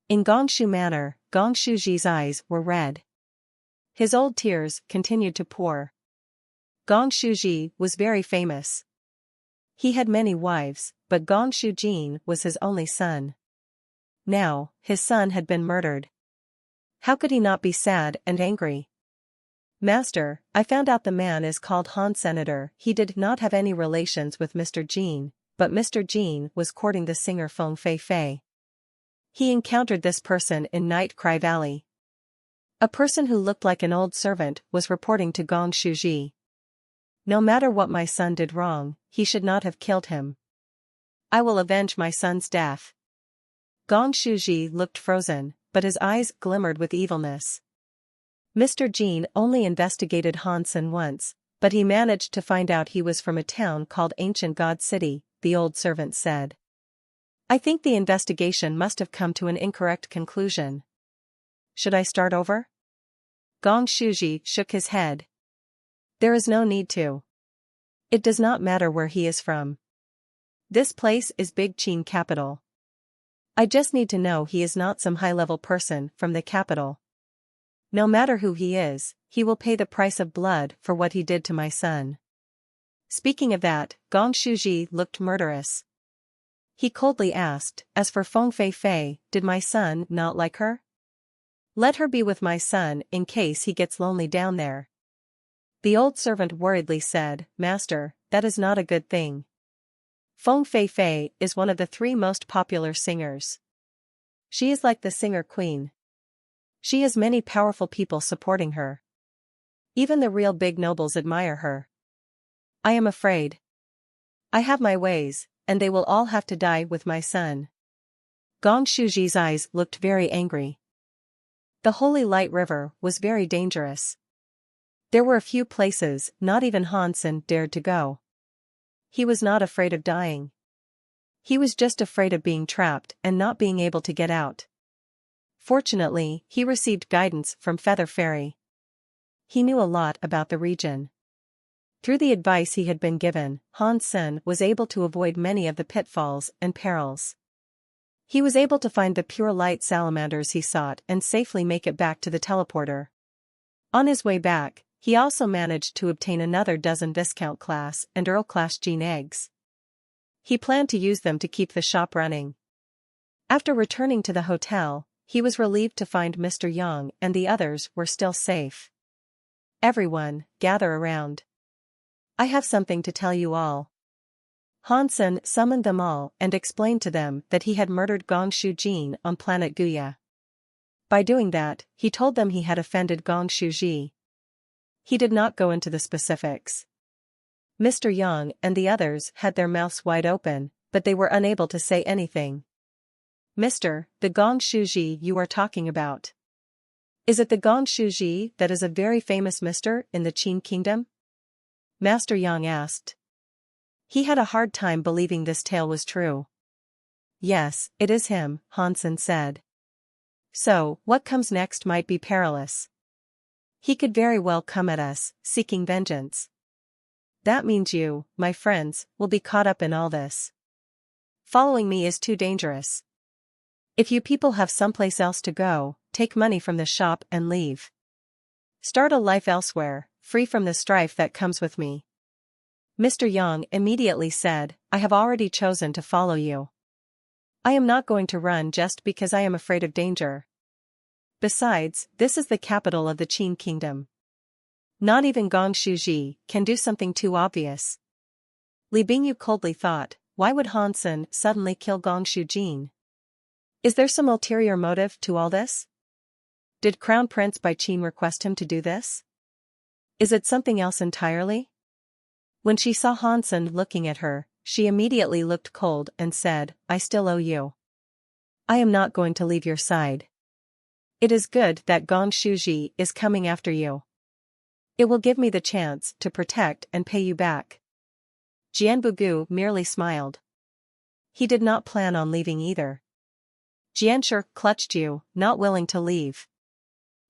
In Gongshu manner, Gongshuji's eyes were red. His old tears continued to pour. Gongshuji was very famous. He had many wives, but Gongshu was his only son. Now, his son had been murdered. How could he not be sad and angry? Master, I found out the man is called Han Senator. He did not have any relations with Mr. Jin, but Mr. Jin was courting the singer Feng Fei Fei. He encountered this person in Night Cry Valley. A person who looked like an old servant was reporting to Gong Shuji. No matter what my son did wrong, he should not have killed him. I will avenge my son's death. Gong Shuji looked frozen, but his eyes glimmered with evilness. Mr. Jin only investigated Hansen once, but he managed to find out he was from a town called Ancient God City, the old servant said. I think the investigation must have come to an incorrect conclusion. Should I start over? Gong Shuji shook his head. There is no need to. It does not matter where he is from. This place is Big Qin capital. I just need to know he is not some high-level person from the capital. No matter who he is, he will pay the price of blood for what he did to my son. Speaking of that, Gong Shuji looked murderous. He coldly asked, as for Feng Fei Fei, did my son not like her? Let her be with my son in case he gets lonely down there. The old servant worriedly said, Master, that is not a good thing. Feng Fei Fei is one of the 3 most popular singers. She is like the singer queen. She has many powerful people supporting her. Even the real big nobles admire her. I am afraid. I have my ways, and they will all have to die with my son. Gong Shuji's eyes looked very angry. The Holy Light River was very dangerous. There were a few places not even Hansen dared to go. He was not afraid of dying. He was just afraid of being trapped and not being able to get out. Fortunately, he received guidance from Feather Fairy. He knew a lot about the region. Through the advice he had been given, Hansen was able to avoid many of the pitfalls and perils. He was able to find the pure light salamanders he sought and safely make it back to the teleporter. On his way back, he also managed to obtain another dozen Viscount class and Earl class gene eggs. He planned to use them to keep the shop running. After returning to the hotel, he was relieved to find Mr. Yang and the others were still safe. Everyone, gather around. I have something to tell you all. Hansen summoned them all and explained to them that he had murdered Gong Shu on planet Guya. By doing that, he told them he had offended Gong Shuji. He did not go into the specifics. Mr. Yang and the others had their mouths wide open, but they were unable to say anything. Mister, the Gong Shuji you are talking about. Is it the Gong Shuji that is a very famous mister in the Qin kingdom? Master Yang asked. He had a hard time believing this tale was true. Yes, it is him, Hansen said. So, what comes next might be perilous. He could very well come at us, seeking vengeance. That means you, my friends, will be caught up in all this. Following me is too dangerous. If you people have someplace else to go, take money from the shop and leave. Start a life elsewhere, free from the strife that comes with me. Mr. Yang immediately said, I have already chosen to follow you. I am not going to run just because I am afraid of danger. Besides, this is the capital of the Qin kingdom. Not even Gong Shuji can do something too obvious. Li Bingyu coldly thought, why would Han Sen suddenly kill Gong Shujin? Is there some ulterior motive to all this? Did Crown Prince Bai Qin request him to do this? Is it something else entirely? When she saw Han Sen looking at her, she immediately looked cold and said, I still owe you. I am not going to leave your side. It is good that Gong Shuji is coming after you. It will give me the chance to protect and pay you back. Jian Bugu merely smiled. He did not plan on leaving either. Jianshi clutched you, not willing to leave.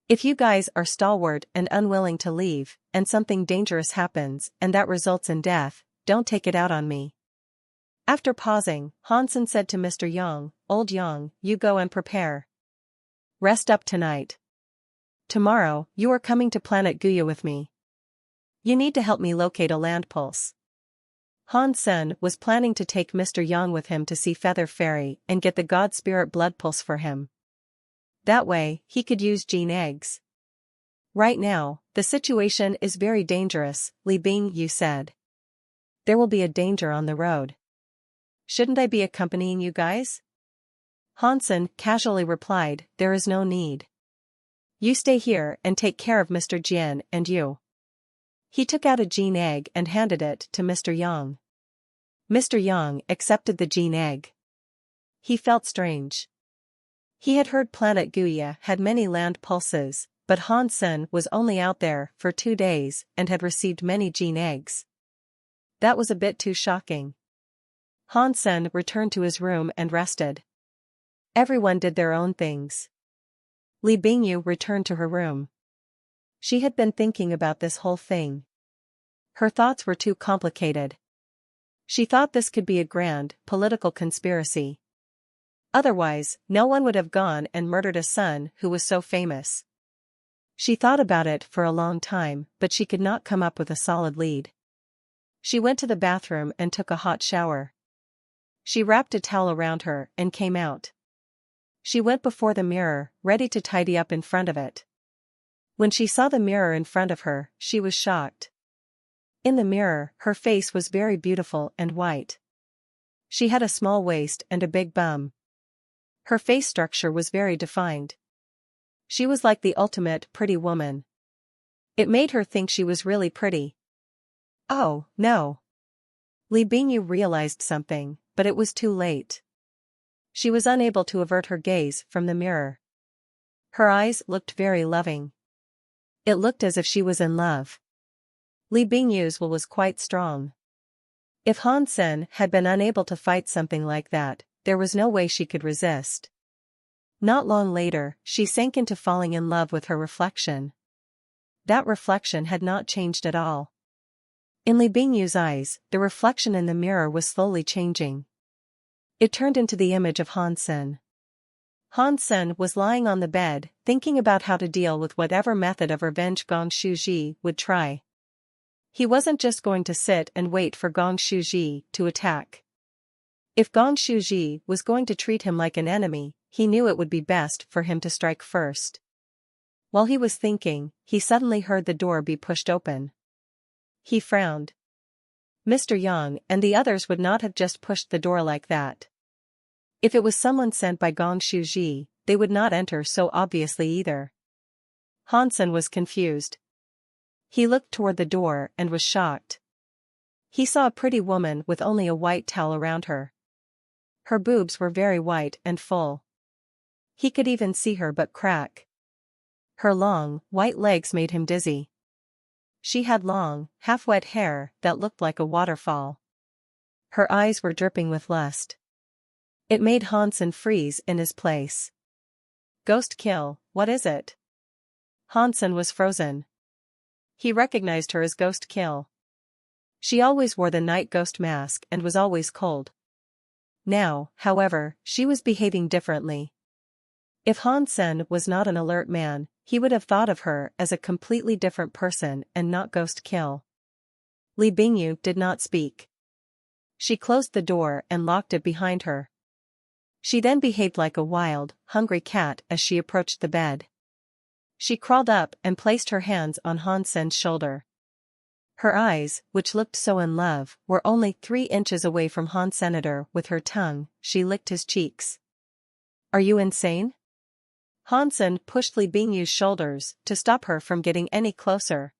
If you guys are stalwart and unwilling to leave, and something dangerous happens and that results in death, don't take it out on me. After pausing, Han Sen said to Mr. Yang, Old Yang, you go and prepare. Rest up tonight. Tomorrow, you are coming to planet Guya with me. You need to help me locate a land pulse. Han Sen was planning to take Mr. Yang with him to see Feather Fairy and get the God Spirit blood pulse for him. That way, he could use gene eggs. Right now, the situation is very dangerous, Li Bingyu said. There will be a danger on the road. Shouldn't I be accompanying you guys? Han Sen casually replied, there is no need. You stay here and take care of Mr. Jian and you. He took out a gene egg and handed it to Mr. Yang. Mr. Yang accepted the gene egg. He felt strange. He had heard Planet Guya had many land pulses, but Han Sen was only out there for 2 days and had received many gene eggs. That was a bit too shocking. Han Sen returned to his room and rested. Everyone did their own things. Li Bingyu returned to her room. She had been thinking about this whole thing. Her thoughts were too complicated. She thought this could be a grand, political conspiracy. Otherwise, no one would have gone and murdered a son who was so famous. She thought about it for a long time, but she could not come up with a solid lead. She went to the bathroom and took a hot shower. She wrapped a towel around her and came out. She went before the mirror, ready to tidy up in front of it. When she saw the mirror in front of her, she was shocked. In the mirror, her face was very beautiful and white. She had a small waist and a big bum. Her face structure was very defined. She was like the ultimate pretty woman. It made her think she was really pretty. Oh, no. Li Bingyu realized something, but it was too late. She was unable to avert her gaze from the mirror. Her eyes looked very loving. It looked as if she was in love. Li Bingyu's will was quite strong. If Han Sen had been unable to fight something like that, there was no way she could resist. Not long later, she sank into falling in love with her reflection. That reflection had not changed at all. In Li Bingyu's eyes, the reflection in the mirror was slowly changing. It turned into the image of Han Sen. Han Sen was lying on the bed, thinking about how to deal with whatever method of revenge Gong Shuji would try. He wasn't just going to sit and wait for Gong Shuji to attack. If Gong Shuji was going to treat him like an enemy, he knew it would be best for him to strike first. While he was thinking, he suddenly heard the door be pushed open. He frowned. Mr. Yang and the others would not have just pushed the door like that. If it was someone sent by Gong Shuji, they would not enter so obviously either. Han Sen was confused. He looked toward the door and was shocked. He saw a pretty woman with only a white towel around her. Her boobs were very white and full. He could even see her butt crack. Her long, white legs made him dizzy. She had long, half-wet hair that looked like a waterfall. Her eyes were dripping with lust. It made Han Sen freeze in his place. Ghost kill, what is it? Han Sen was frozen. He recognized her as Ghost kill. She always wore the night ghost mask and was always cold. Now, however, she was behaving differently. If Han Sen was not an alert man, he would have thought of her as a completely different person and not ghost kill. Li Bingyu did not speak. She closed the door and locked it behind her. She then behaved like a wild, hungry cat as she approached the bed. She crawled up and placed her hands on Han Sen's shoulder. Her eyes, which looked so in love, were only 3 inches away from Han Senator. With her tongue, she licked his cheeks. "Are you insane?" Han Sen pushed Li Bingyu's shoulders to stop her from getting any closer.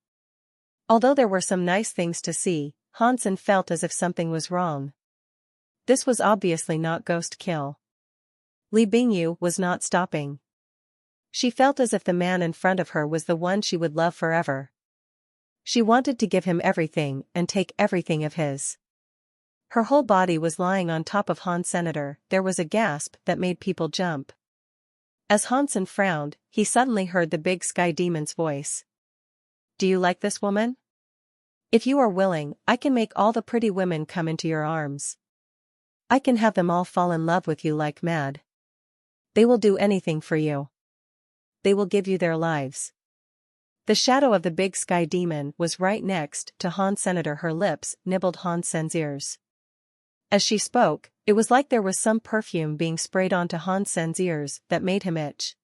Although there were some nice things to see, Han Sen felt as if something was wrong. This was obviously not ghost kill. Li Bingyu was not stopping. She felt as if the man in front of her was the one she would love forever. She wanted to give him everything and take everything of his. Her whole body was lying on top of Han Senator. There was a gasp that made people jump. As Han Sen frowned, he suddenly heard the big sky demon's voice. "Do you like this woman? If you are willing, I can make all the pretty women come into your arms. I can have them all fall in love with you like mad. They will do anything for you. They will give you their lives." The shadow of the big sky demon was right next to Han Senator. Her lips nibbled Han Sen's ears. As she spoke, it was like there was some perfume being sprayed onto Han Sen's ears that made him itch.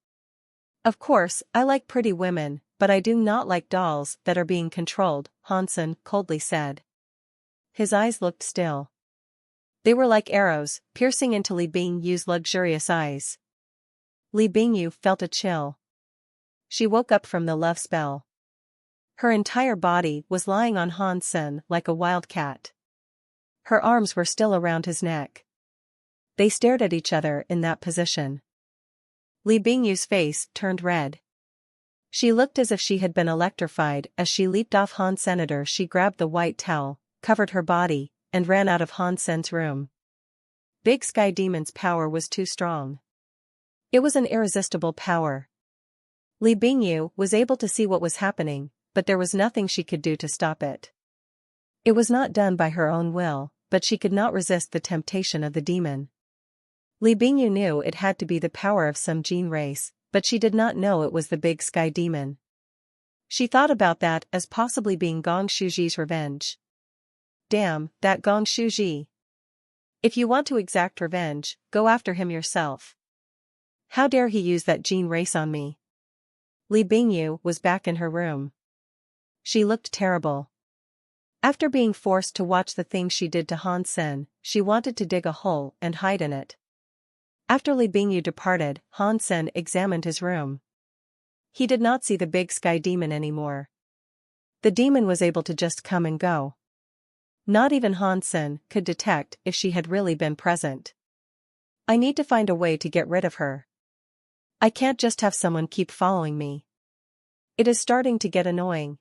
"Of course, I like pretty women, but I do not like dolls that are being controlled," Han Sen coldly said. His eyes looked still. They were like arrows, piercing into Li Bingyu's luxurious eyes. Li Bingyu felt a chill. She woke up from the love spell. Her entire body was lying on Han Sen like a wild cat. Her arms were still around his neck. They stared at each other in that position. Li Bingyu's face turned red. She looked as if she had been electrified. As she leaped off Han Senator, she grabbed the white towel, covered her body, and ran out of Han Sen's room. Big Sky Demon's power was too strong. It was an irresistible power. Li Bingyu was able to see what was happening, but there was nothing she could do to stop it. It was not done by her own will, but she could not resist the temptation of the demon. Li Bingyu knew it had to be the power of some gene race, but she did not know it was the Big Sky Demon. She thought about that as possibly being Gong Shuji's revenge. Damn, that Gong Shuji. If you want to exact revenge, go after him yourself. How dare he use that gene race on me? Li Bingyu was back in her room. She looked terrible. After being forced to watch the things she did to Han Sen, she wanted to dig a hole and hide in it. After Li Bingyu departed, Han Sen examined his room. He did not see the Big Sky Demon anymore. The demon was able to just come and go. Not even Han Sen could detect if she had really been present. "I need to find a way to get rid of her. I can't just have someone keep following me. It is starting to get annoying."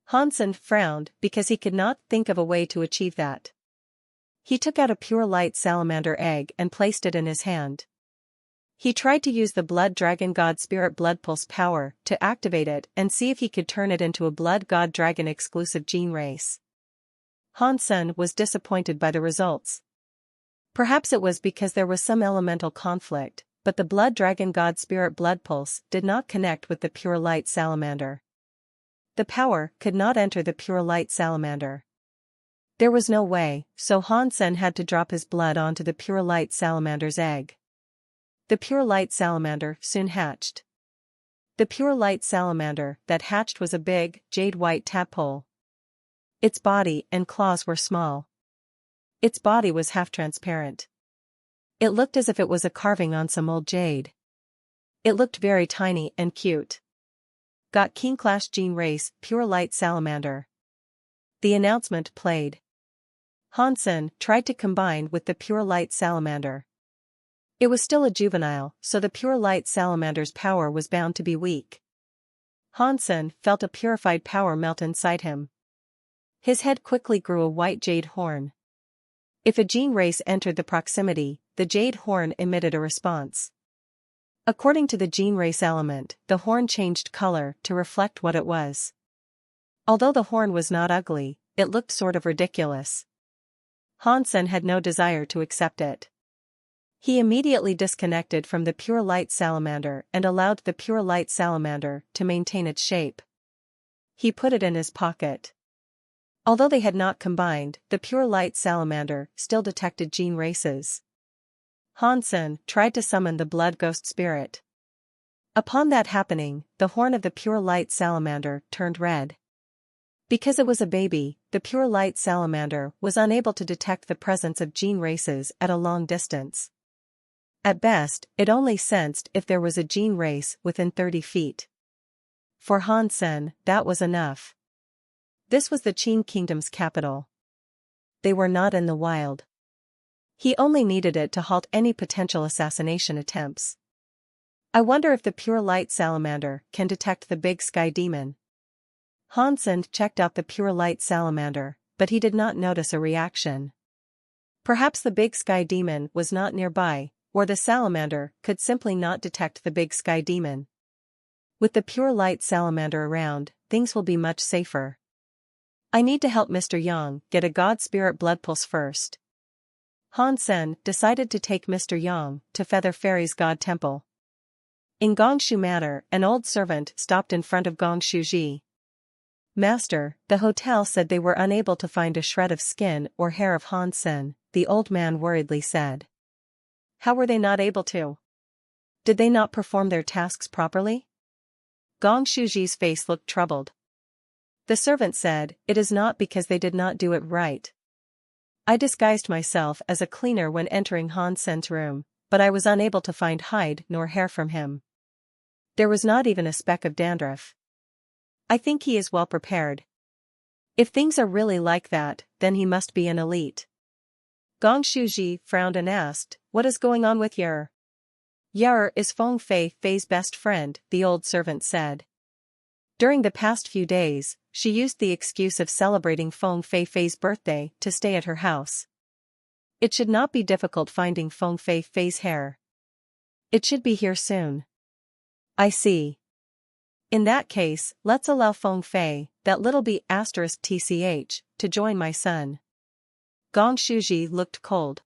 Han Sen frowned because he could not think of a way to achieve that. He took out a pure light salamander egg and placed it in his hand. He tried to use the Blood Dragon God Spirit Blood Pulse power to activate it and see if he could turn it into a Blood God Dragon exclusive gene race. Han Sen was disappointed by the results. Perhaps it was because there was some elemental conflict, but the Blood Dragon God Spirit Blood Pulse did not connect with the pure light salamander. The power could not enter the pure light salamander. There was no way, so Han Sen had to drop his blood onto the pure light salamander's egg. The pure light salamander soon hatched. The pure light salamander that hatched was a big, jade-white tadpole. Its body and claws were small. Its body was half-transparent. It looked as if it was a carving on some old jade. It looked very tiny and cute. Got King Clash Gene Race Pure Light Salamander. The announcement played. Han Sen tried to combine with the Pure Light Salamander. It was still a juvenile, so the Pure Light Salamander's power was bound to be weak. Han Sen felt a purified power melt inside him. His head quickly grew a white jade horn. If a gene race entered the proximity, the jade horn emitted a response. According to the gene race element, the horn changed color to reflect what it was. Although the horn was not ugly, it looked sort of ridiculous. Hansen had no desire to accept it. He immediately disconnected from the pure light salamander and allowed the pure light salamander to maintain its shape. He put it in his pocket. Although they had not combined, the pure light salamander still detected gene races. Hansen tried to summon the blood ghost spirit. Upon that happening, the horn of the pure light salamander turned red. Because it was a baby, the pure light salamander was unable to detect the presence of gene races at a long distance. At best, it only sensed if there was a gene race within 30 feet. For Hansen, that was enough. This was the Qin Kingdom's capital. They were not in the wild. He only needed it to halt any potential assassination attempts. I wonder if the pure light salamander can detect the big sky demon. Hansen checked out the pure light salamander, but he did not notice a reaction. Perhaps the big sky demon was not nearby, or the salamander could simply not detect the big sky demon. With the pure light salamander around, things will be much safer. I need to help Mr. Yang get a god spirit blood pulse first. Hansen decided to take Mr. Yang to Feather Fairy's god temple. In Gongshu Manor, an old servant stopped in front of Gongshu Ji. Master, the hotel said they were unable to find a shred of skin or hair of Hansen, the old man worriedly said. How were they not able to? Did they not perform their tasks properly? Gongshu Ji's face looked troubled. The servant said, it is not because they did not do it right. I disguised myself as a cleaner when entering Hansen's room, but I was unable to find hide nor hair from him. There was not even a speck of dandruff. I think he is well prepared. If things are really like that, then he must be an elite. Gongshu Ji frowned and asked, what is going on with Yer? Yer is Feng Fei's best friend, the old servant said. During the past few days, she used the excuse of celebrating Feng Fei's birthday to stay at her house. It should not be difficult finding Feng Fei's hair. It should be here soon. I see. In that case, let's allow Feng Fei, that little b****, to join my son. Gongshu Ji looked cold.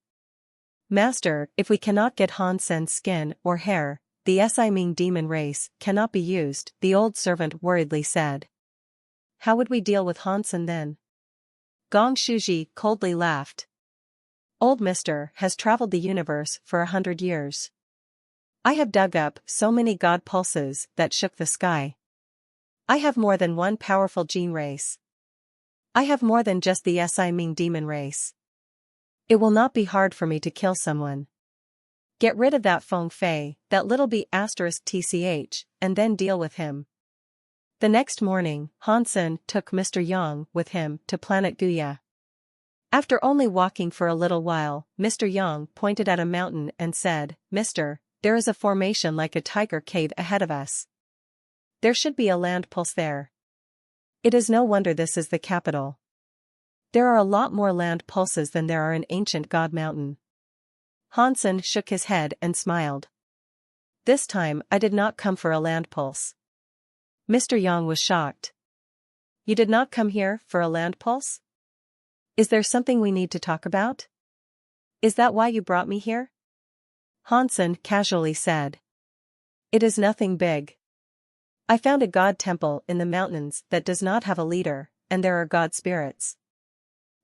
Master, if we cannot get Hansen's skin or hair, the Ming demon race cannot be used, the old servant worriedly said. How would we deal with Hansen then? Gongshu Ji coldly laughed. Old Mister has traveled the universe for 100 years. I have dug up so many god pulses that shook the sky. I have more than one powerful gene race. I have more than just the Ming demon race. It will not be hard for me to kill someone. Get rid of that Feng Fei, that little b****, and then deal with him. The next morning, Hansen took Mr. Yang with him to planet Guya. After only walking for a little while, Mr. Yang pointed at a mountain and said, Mister, there is a formation like a tiger cave ahead of us. There should be a land pulse there. It is no wonder this is the capital. There are a lot more land pulses than there are in ancient God Mountain. Hansen shook his head and smiled. This time I did not come for a land pulse. Mr. Yang was shocked. You did not come here for a land pulse? Is there something we need to talk about? Is that why you brought me here? Hansen casually said. It is nothing big. I found a god temple in the mountains that does not have a leader, and there are god spirits.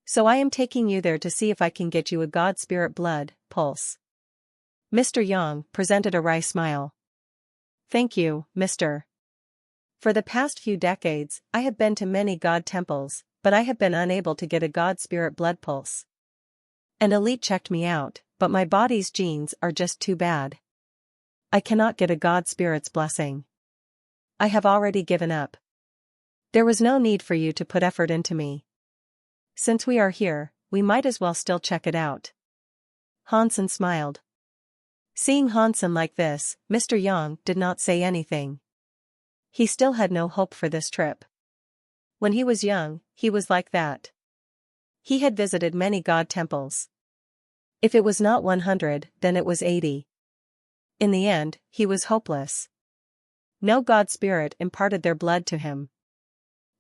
So I am taking you there to see if I can get you a god spirit blood pulse. Mr. Yang presented a wry smile. Thank you, Mr. For the past few decades, I have been to many god temples, but I have been unable to get a god spirit blood pulse. An elite checked me out, but my body's genes are just too bad. I cannot get a god spirit's blessing. I have already given up. There was no need for you to put effort into me. Since we are here, we might as well still check it out. Hansen smiled. Seeing Hansen like this, Mr. Yang did not say anything. He still had no hope for this trip. When he was young, he was like that. He had visited many god temples. If it was not 100, then it was 80. In the end, he was hopeless. No god spirit imparted their blood to him.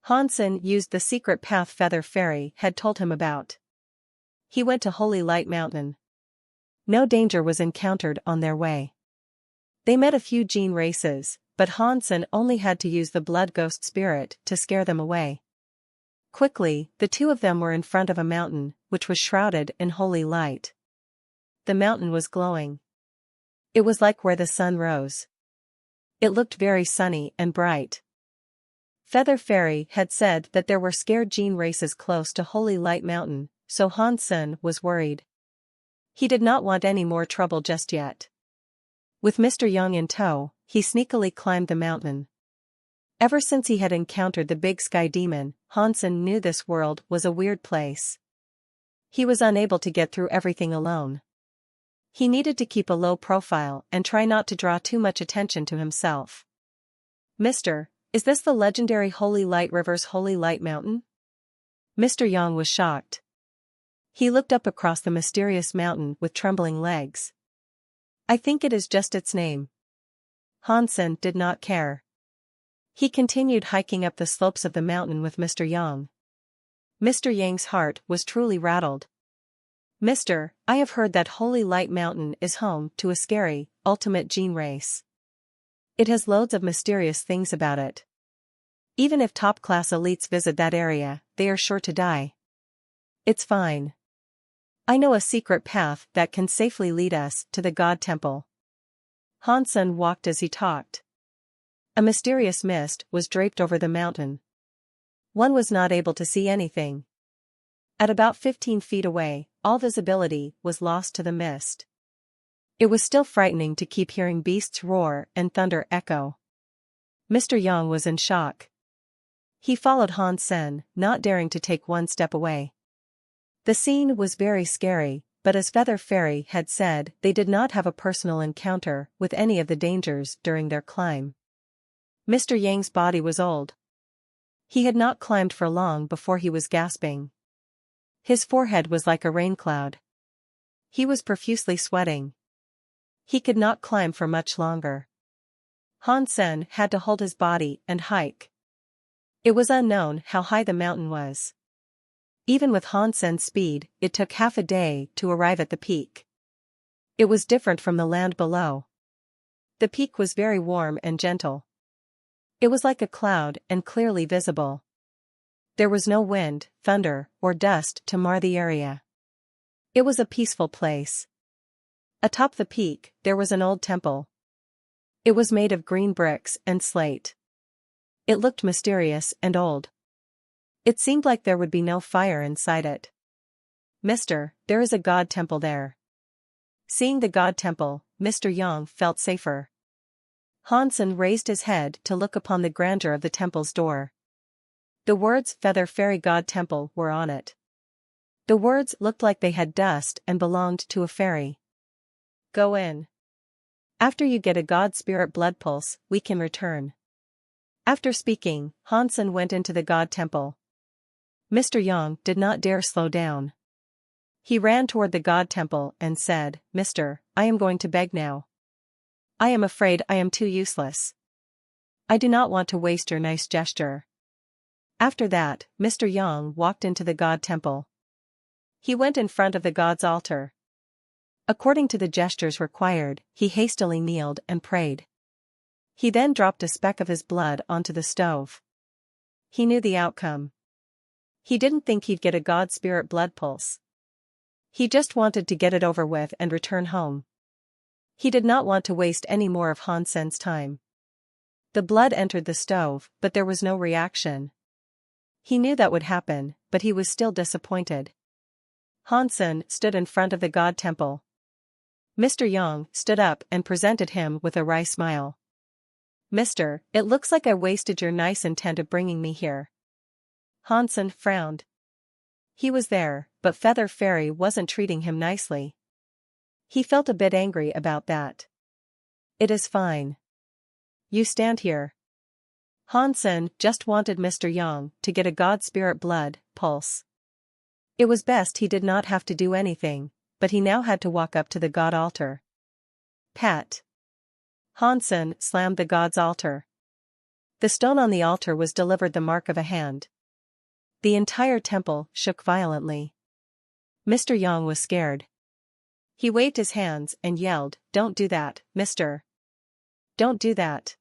Hansen used the secret path Feather Fairy had told him about. He went to Holy Light Mountain. No danger was encountered on their way. They met a few gene races, but Hansen only had to use the blood ghost spirit to scare them away. Quickly, the two of them were in front of a mountain, which was shrouded in holy light. The mountain was glowing. It was like where the sun rose. It looked very sunny and bright. Feather Fairy had said that there were scared gene races close to Holy Light Mountain, so Hansen was worried. He did not want any more trouble just yet. With Mr. Young in tow, he sneakily climbed the mountain. Ever since he had encountered the big sky demon, Hansen knew this world was a weird place. He was unable to get through everything alone. He needed to keep a low profile and try not to draw too much attention to himself. "Mister, is this the legendary Holy Light River's Holy Light Mountain?" Mr. Young was shocked. He looked up across the mysterious mountain with trembling legs. "I think it is just its name." Hansen did not care. He continued hiking up the slopes of the mountain with Mr. Young. Mr. Yang's heart was truly rattled. "Mister, I have heard that Holy Light Mountain is home to a scary, ultimate gene race. It has loads of mysterious things about it. Even if top-class elites visit that area, they are sure to die. It's fine. I know a secret path that can safely lead us to the God Temple." Hansen walked as he talked. A mysterious mist was draped over the mountain. One was not able to see anything. At about 15 feet away, all visibility was lost to the mist. It was still frightening to keep hearing beasts roar and thunder echo. Mr. Young was in shock. He followed Hansen, not daring to take one step away. The scene was very scary, but as Feather Fairy had said, they did not have a personal encounter with any of the dangers during their climb. Mr. Yang's body was old. He had not climbed for long before he was gasping. His forehead was like a rain cloud. He was profusely sweating. He could not climb for much longer. Hansen had to hold his body and hike. It was unknown how high the mountain was. Even with Hansen's speed, it took half a day to arrive at the peak. It was different from the land below. The peak was very warm and gentle. It was like a cloud and clearly visible. There was no wind, thunder, or dust to mar the area. It was a peaceful place. Atop the peak, there was an old temple. It was made of green bricks and slate. It looked mysterious and old. It seemed like there would be no fire inside it. "Mister, there is a god temple there." Seeing the god temple, Mr. Young felt safer. Hansen raised his head to look upon the grandeur of the temple's door. The words "Feather Fairy God Temple" were on it. The words looked like they had dust and belonged to a fairy. "Go in. After you get a god spirit blood pulse, we can return." After speaking, Hansen went into the god temple. Mr. Young did not dare slow down. He ran toward the god temple and said, "Mister, I am going to beg now. I am afraid I am too useless. I do not want to waste your nice gesture." After that, Mr. Young walked into the god temple. He went in front of the god's altar. According to the gestures required, he hastily kneeled and prayed. He then dropped a speck of his blood onto the stove. He knew the outcome. He didn't think he'd get a god spirit blood pulse. He just wanted to get it over with and return home. He did not want to waste any more of Hansen's time. The blood entered the stove, but there was no reaction. He knew that would happen, but he was still disappointed. Hansen stood in front of the god temple. Mr. Young stood up and presented him with a wry smile. "Mister, it looks like I wasted your nice intent of bringing me here." Hansen frowned. He was there, but Feather Fairy wasn't treating him nicely. He felt a bit angry about that. "It is fine. You stand here." Hansen just wanted Mr. Young to get a god spirit blood pulse. It was best he did not have to do anything, but he now had to walk up to the god altar. Pat. Hansen slammed the god's altar. The stone on the altar was delivered the mark of a hand. The entire temple shook violently. Mr. Yang was scared. He waved his hands and yelled, "Don't do that, mister. Don't do that."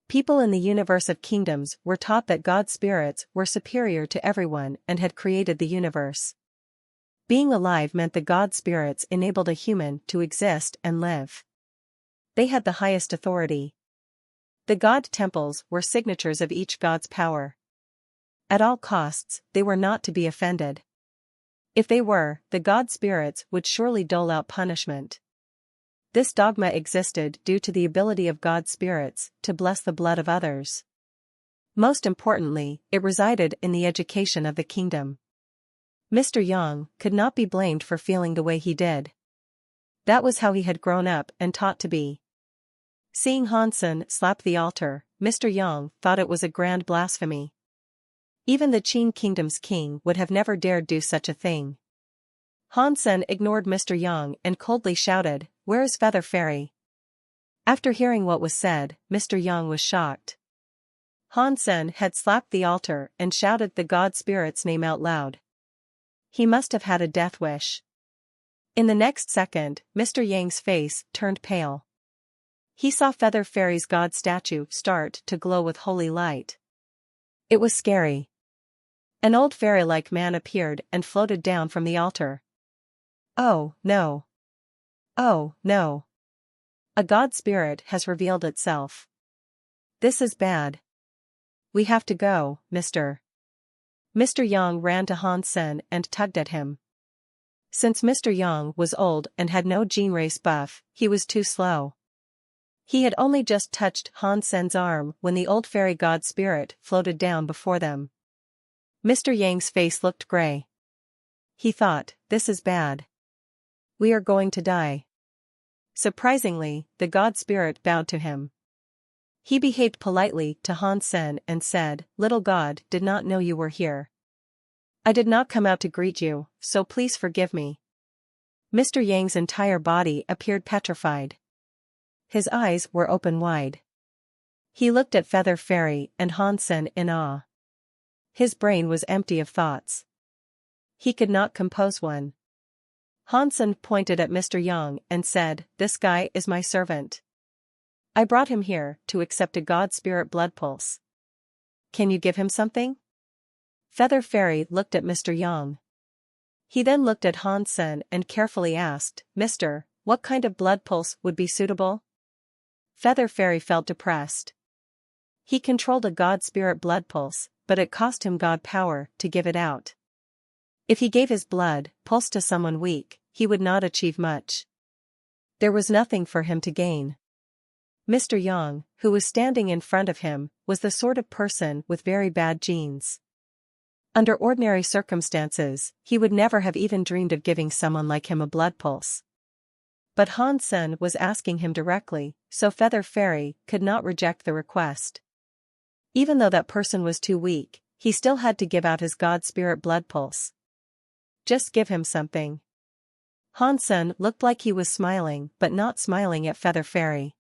People in the universe of kingdoms were taught that God's spirits were superior to everyone and had created the universe. Being alive meant the God spirits enabled a human to exist and live. They had the highest authority. The God temples were signatures of each god's power. At all costs, they were not to be offended. If they were, the God spirits would surely dole out punishment. This dogma existed due to the ability of God spirits to bless the blood of others. Most importantly, it resided in the education of the kingdom. Mr. Yang could not be blamed for feeling the way he did. That was how he had grown up and taught to be. Seeing Hansen slap the altar, Mr. Yang thought it was a grand blasphemy. Even the Qin Kingdom's king would have never dared do such a thing. Hansen ignored Mr. Yang and coldly shouted, "Where is Feather Fairy?" After hearing what was said, Mr. Yang was shocked. Hansen had slapped the altar and shouted the God spirit's name out loud. He must have had a death wish. In the next second, Mr. Yang's face turned pale. He saw Feather Fairy's god statue start to glow with holy light. It was scary. An old fairy-like man appeared and floated down from the altar. Oh, no. Oh, no. A god spirit has revealed itself. This is bad. We have to go, Mr. Mr. Yang ran to Hansen and tugged at him. Since Mr. Yang was old and had no gene race buff, he was too slow. He had only just touched Hansen's arm when the old fairy god spirit floated down before them. Mr. Yang's face looked gray. He thought, this is bad. We are going to die. Surprisingly, the god spirit bowed to him. He behaved politely to Hansen and said, "Little god, did not know you were here. I did not come out to greet you, so please forgive me." Mr. Yang's entire body appeared petrified. His eyes were open wide. He looked at Feather Fairy and Hansen in awe. His brain was empty of thoughts. He could not compose one. Hansen pointed at Mr. Yang and said, "This guy is my servant. I brought him here to accept a god spirit blood pulse. Can you give him something?" Feather Fairy looked at Mr. Yang. He then looked at Hansen and carefully asked, "Mister, what kind of blood pulse would be suitable?" Feather Fairy felt depressed. He controlled a god spirit blood pulse, but it cost him god power to give it out. If he gave his blood pulse to someone weak, he would not achieve much. There was nothing for him to gain. Mr. Yang, who was standing in front of him, was the sort of person with very bad genes. Under ordinary circumstances, he would never have even dreamed of giving someone like him a blood pulse. But Hansen was asking him directly, so Feather Fairy could not reject the request. Even though that person was too weak, he still had to give out his god spirit blood pulse. Just give him something. Hansen looked like he was smiling but not smiling at Feather Fairy.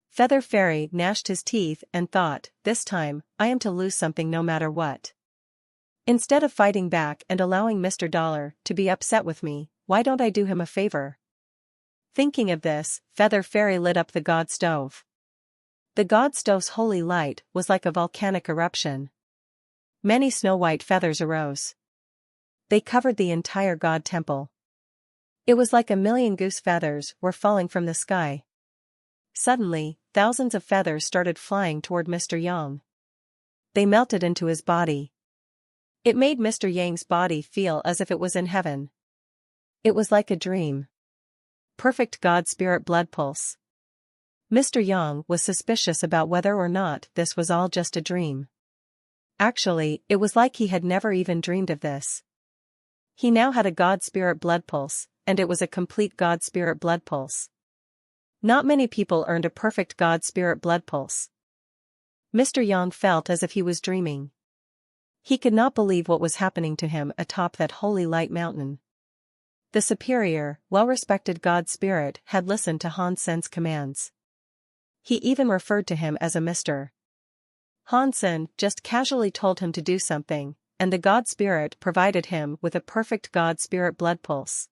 Feather Fairy gnashed his teeth and thought, this time, I am to lose something no matter what. Instead of fighting back and allowing Mr. Dollar to be upset with me, why don't I do him a favor? Thinking of this, Feather Fairy lit up the god stove. The god stove's holy light was like a volcanic eruption. Many snow-white feathers arose. They covered the entire god temple. It was like a million goose feathers were falling from the sky. Suddenly, thousands of feathers started flying toward Mr. Yang. They melted into his body. It made Mr. Yang's body feel as if it was in heaven. It was like a dream. Perfect god spirit blood pulse. Mr. Yang was suspicious about whether or not this was all just a dream. Actually, it was like he had never even dreamed of this. He now had a god spirit blood pulse, and it was a complete god spirit blood pulse. Not many people earned a perfect god spirit blood pulse. Mr. Yang felt as if he was dreaming. He could not believe what was happening to him atop that holy light mountain. The superior, well-respected god spirit had listened to Hansen's commands. He even referred to him as a Mr. Hansen just casually told him to do something, and the God Spirit provided him with a perfect God Spirit blood pulse.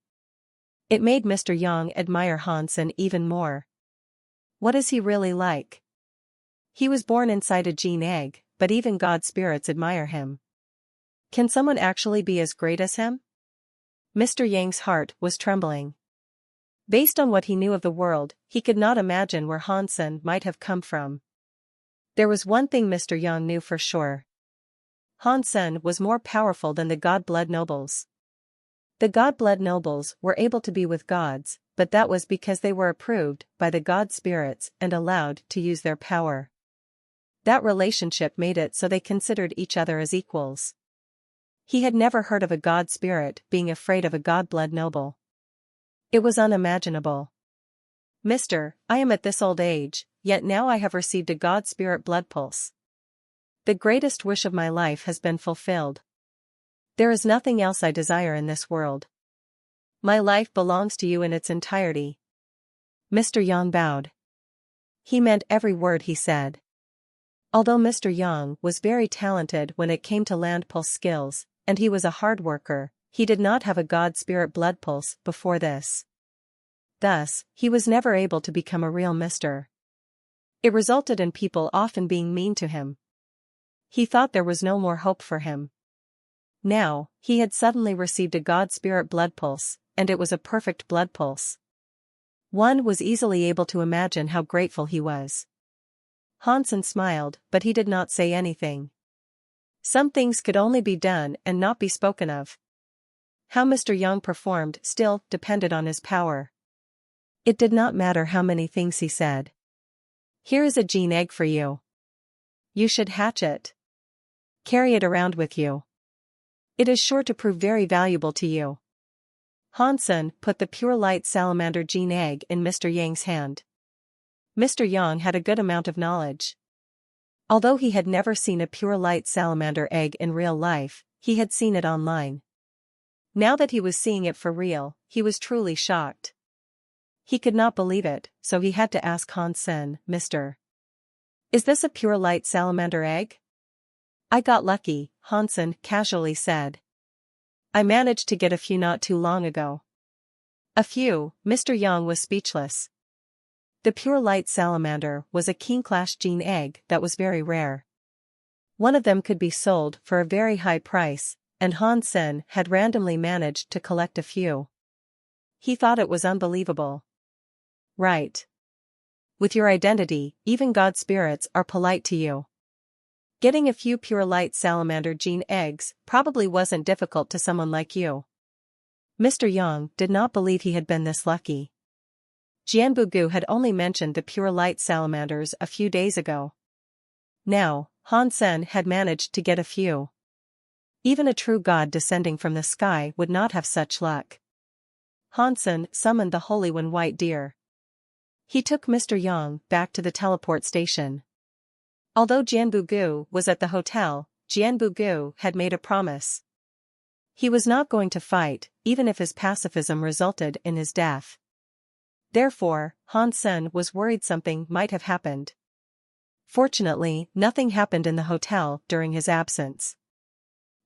It made Mr. Young admire Hansen even more. What is he really like? He was born inside a gene egg, but even God Spirits admire him. Can someone actually be as great as him? Mr. Yang's heart was trembling. Based on what he knew of the world, he could not imagine where Hansen might have come from. There was one thing Mr. Young knew for sure. Hansen was more powerful than the God-blood nobles. The God-blood nobles were able to be with gods, but that was because they were approved by the God Spirits and allowed to use their power. That relationship made it so they considered each other as equals. He had never heard of a God Spirit being afraid of a God-blood noble. It was unimaginable. Mister, I am at this old age, yet now I have received a God Spirit blood pulse. The greatest wish of my life has been fulfilled. There is nothing else I desire in this world. My life belongs to you in its entirety. Mr. Young bowed. He meant every word he said. Although Mr. Young was very talented when it came to land pulse skills, and he was a hard worker, he did not have a God Spirit blood pulse before this. Thus, he was never able to become a real mister. It resulted in people often being mean to him. He thought there was no more hope for him. Now, he had suddenly received a God Spirit blood pulse, and it was a perfect blood pulse. One was easily able to imagine how grateful he was. Hansen smiled, but he did not say anything. Some things could only be done and not be spoken of. How Mr. Young performed still depended on his power. It did not matter how many things he said. Here is a gene egg for you. You should hatch it. Carry it around with you. It is sure to prove very valuable to you. Hansen put the pure light salamander gene egg in Mr. Yang's hand. Mr. Yang had a good amount of knowledge. Although he had never seen a pure light salamander egg in real life, he had seen it online. Now that he was seeing it for real, he was truly shocked. He could not believe it, so he had to ask Hansen, Mr. Is this a pure light salamander egg? I got lucky, Hansen casually said. I managed to get a few not too long ago. A few, Mr. Young was speechless. The pure light salamander was a King Clash gene egg that was very rare. One of them could be sold for a very high price, and Hansen had randomly managed to collect a few. He thought it was unbelievable. Right. With your identity, even God Spirits are polite to you. Getting a few pure light salamander gene eggs probably wasn't difficult to someone like you. Mr. Young did not believe he had been this lucky. Jianbugu had only mentioned the pure light salamanders a few days ago. Now, Hansen had managed to get a few. Even a true god descending from the sky would not have such luck. Hansen summoned the Holy One White Deer. He took Mr. Young back to the teleport station. Although Jianbugu was at the hotel, Jianbugu had made a promise. He was not going to fight, even if his pacifism resulted in his death. Therefore, Hansen was worried something might have happened. Fortunately, nothing happened in the hotel during his absence.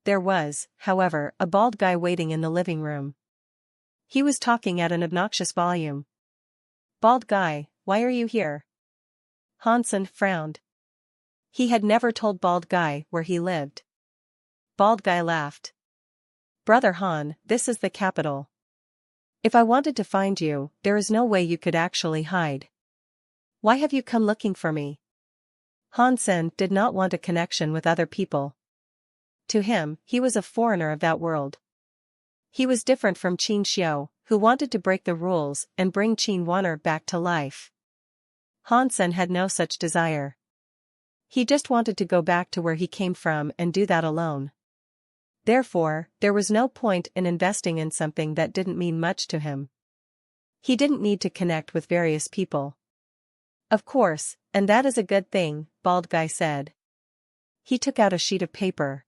There was, however, a bald guy waiting in the living room. He was talking at an obnoxious volume. Bald guy, why are you here? Hansen frowned. He had never told Bald Guy where he lived. Bald Guy laughed. Brother Han, this is the capital. If I wanted to find you, there is no way you could actually hide. Why have you come looking for me? Hansen did not want a connection with other people. To him, he was a foreigner of that world. He was different from Qin Xiu, who wanted to break the rules and bring Qin Wanner back to life. Hansen had no such desire. He just wanted to go back to where he came from and do that alone. Therefore, there was no point in investing in something that didn't mean much to him. He didn't need to connect with various people. Of course, and that is a good thing, Bald Guy said. He took out a sheet of paper.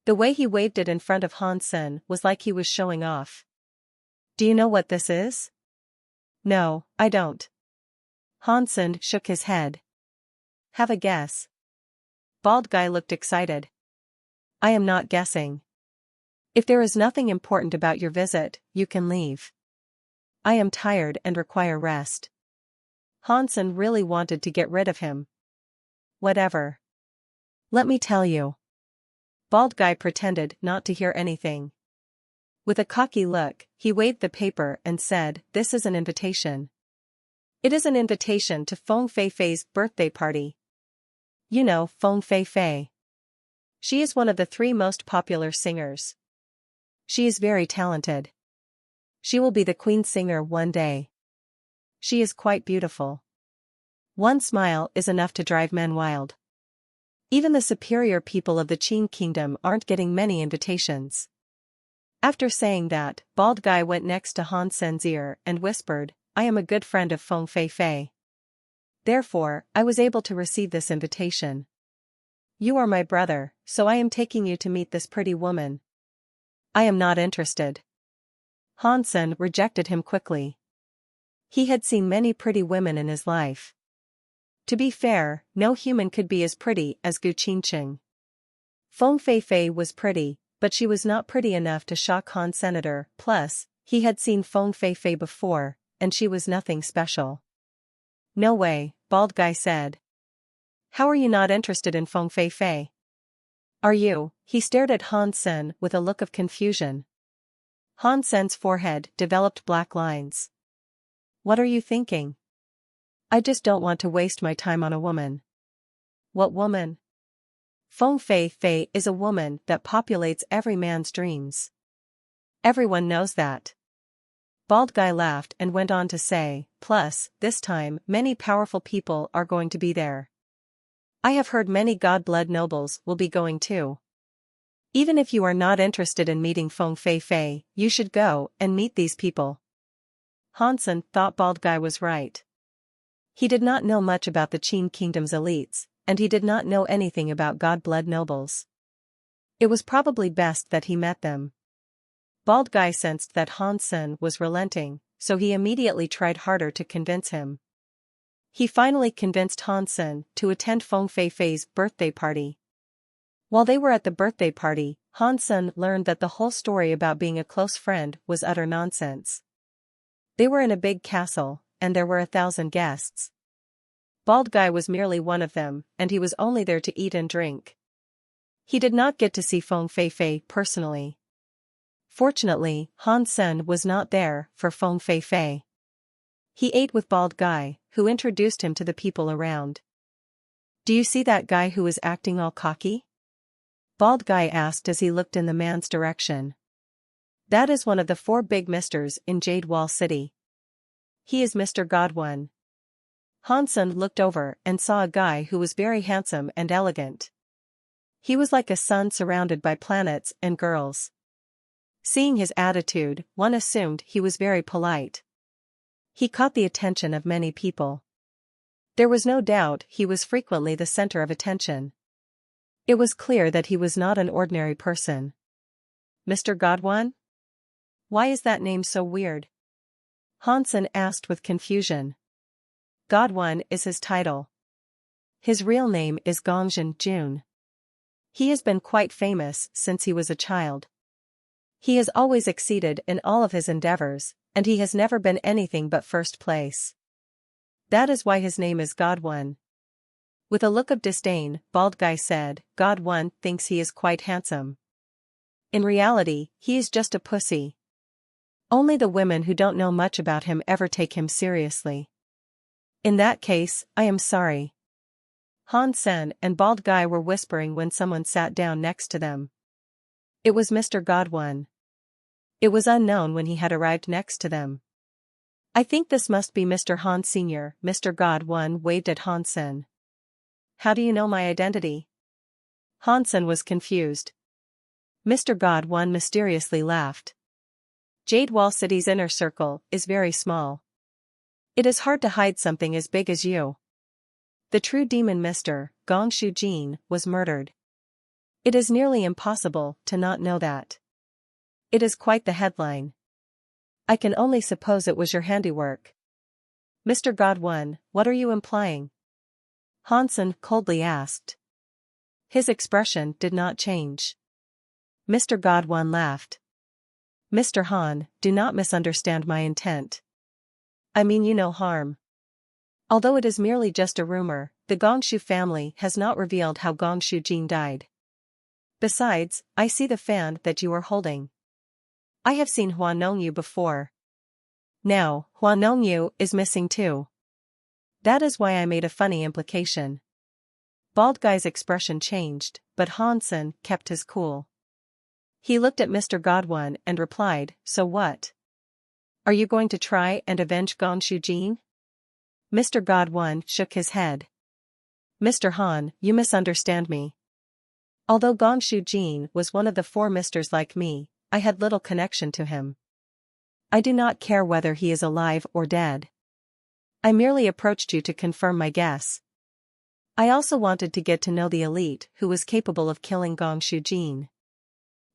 The way he waved it in front of Hansen was like he was showing off. Do you know what this is? No, I don't. Hansen shook his head. Have a guess. Bald Guy looked excited. I am not guessing. If there is nothing important about your visit, you can leave. I am tired and require rest. Hansen really wanted to get rid of him. Whatever. Let me tell you. Bald Guy pretended not to hear anything. With a cocky look, he waved the paper and said, "This is an invitation. It is an invitation to Feng Feifei's birthday party. You know Feng Feifei. She is one of the 3 most popular singers. She is very talented. She will be the queen singer one day. She is quite beautiful. One smile is enough to drive men wild. Even the superior people of the Qin kingdom aren't getting many invitations." After saying that, Bald Guy went next to Han Sen's ear and whispered, "I am a good friend of Feng Feifei. Therefore, I was able to receive this invitation. You are my brother, so I am taking you to meet this pretty woman." "I am not interested." Han Sen rejected him quickly. He had seen many pretty women in his life. To be fair, no human could be as pretty as Gu Qingqing. Feng Feifei was pretty, but she was not pretty enough to shock Han Senator, plus, he had seen Feng Feifei before, and she was nothing special. "No way," Bald Guy said. "How are you not interested in Feng Feifei? Are you?" He stared at Han Sen with a look of confusion. Han Sen's forehead developed black lines. "What are you thinking?" "I just don't want to waste my time on a woman." "What woman?" "Feng Feifei is a woman that populates every man's dreams. Everyone knows that." Bald Guy laughed and went on to say, "Plus, this time, many powerful people are going to be there. I have heard many god-blood nobles will be going too. Even if you are not interested in meeting Feng Feifei, you should go and meet these people." Hansen thought Bald Guy was right. He did not know much about the Qin kingdom's elites, and he did not know anything about god-blood nobles. It was probably best that he met them. Bald Guy sensed that Hansen was relenting, so he immediately tried harder to convince him. He finally convinced Hansen to attend Feng Feifei's birthday party. While they were at the birthday party, Hansen learned that the whole story about being a close friend was utter nonsense. They were in a big castle, and there were 1,000 guests. Bald Guy was merely one of them, and he was only there to eat and drink. He did not get to see Feng Feifei personally. Fortunately, Han Sen was not there for Feng Feifei. He ate with Bald Guy, who introduced him to the people around. "Do you see that guy who is acting all cocky?" Bald Guy asked as he looked in the man's direction. "That is one of the 4 big misters in Jade Wall City. He is Mr. Godwin." Hansen looked over and saw a guy who was very handsome and elegant. He was like a sun surrounded by planets and girls. Seeing his attitude, one assumed he was very polite. He caught the attention of many people. There was no doubt he was frequently the center of attention. It was clear that he was not an ordinary person. "Mr. Godwin? Why is that name so weird?" Hansen asked with confusion. Godwin is his title. His real name is Gongjin Jun. He has been quite famous since he was a child. He has always exceeded in all of his endeavors, and he has never been anything but first place. That is why his name is Godwin. With a look of disdain, Bald Guy said, "Godwin thinks he is quite handsome. In reality, he is just a pussy. Only the women who don't know much about him ever take him seriously." "In that case, I am sorry." Han Sen and Bald Guy were whispering when someone sat down next to them. It was Mr. Godwin. It was unknown when he had arrived next to them. "I think this must be Mr. Han Sr., Mr. Godwin waved at Hansen. "How do you know my identity?" Hansen was confused. Mr. Godwin mysteriously laughed. "Jade Wall City's inner circle is very small. It is hard to hide something as big as you. The true demon Mr. Gong Shu Jin was murdered. It is nearly impossible to not know that. It is quite the headline. I can only suppose it was your handiwork." "Mr. Godwin, what are you implying?" Hansen coldly asked. His expression did not change. Mr. Godwin laughed. Mr. Han, do not misunderstand my intent. I mean you no harm. Although it is merely just a rumor, the Gongshu family has not revealed how Gongshu Jin died. Besides, I see the fan that you are holding. I have seen Hua Nongyu before. Now, Hua Nongyu is missing too. That is why I made a funny implication. Bald Guy's expression changed, but Hansen kept his cool. He looked at Mr. Godwin and replied, so what? Are you going to try and avenge Gongshu Jin? Mr. Godwin shook his head. Mr. Han, you misunderstand me. Although Gongshu Jin was one of the 4 misters like me, I had little connection to him. I do not care whether he is alive or dead. I merely approached you to confirm my guess. I also wanted to get to know the elite who was capable of killing Gongshu Jin.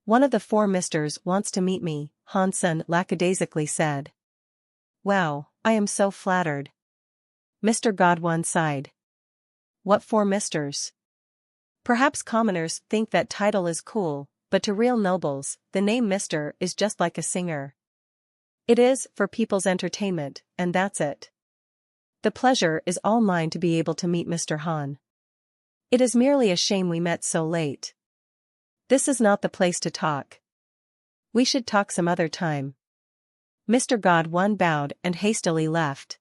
One of the 4 misters wants to meet me, Hansen lackadaisically said. Wow, I am so flattered. Mr. Godwin sighed. What 4 misters? Perhaps commoners think that title is cool, but to real nobles, the name Mr. is just like a singer. It is for people's entertainment, and that's it. The pleasure is all mine to be able to meet Mr. Han. It is merely a shame we met so late. This is not the place to talk. We should talk some other time. Mr. Godwin bowed and hastily left.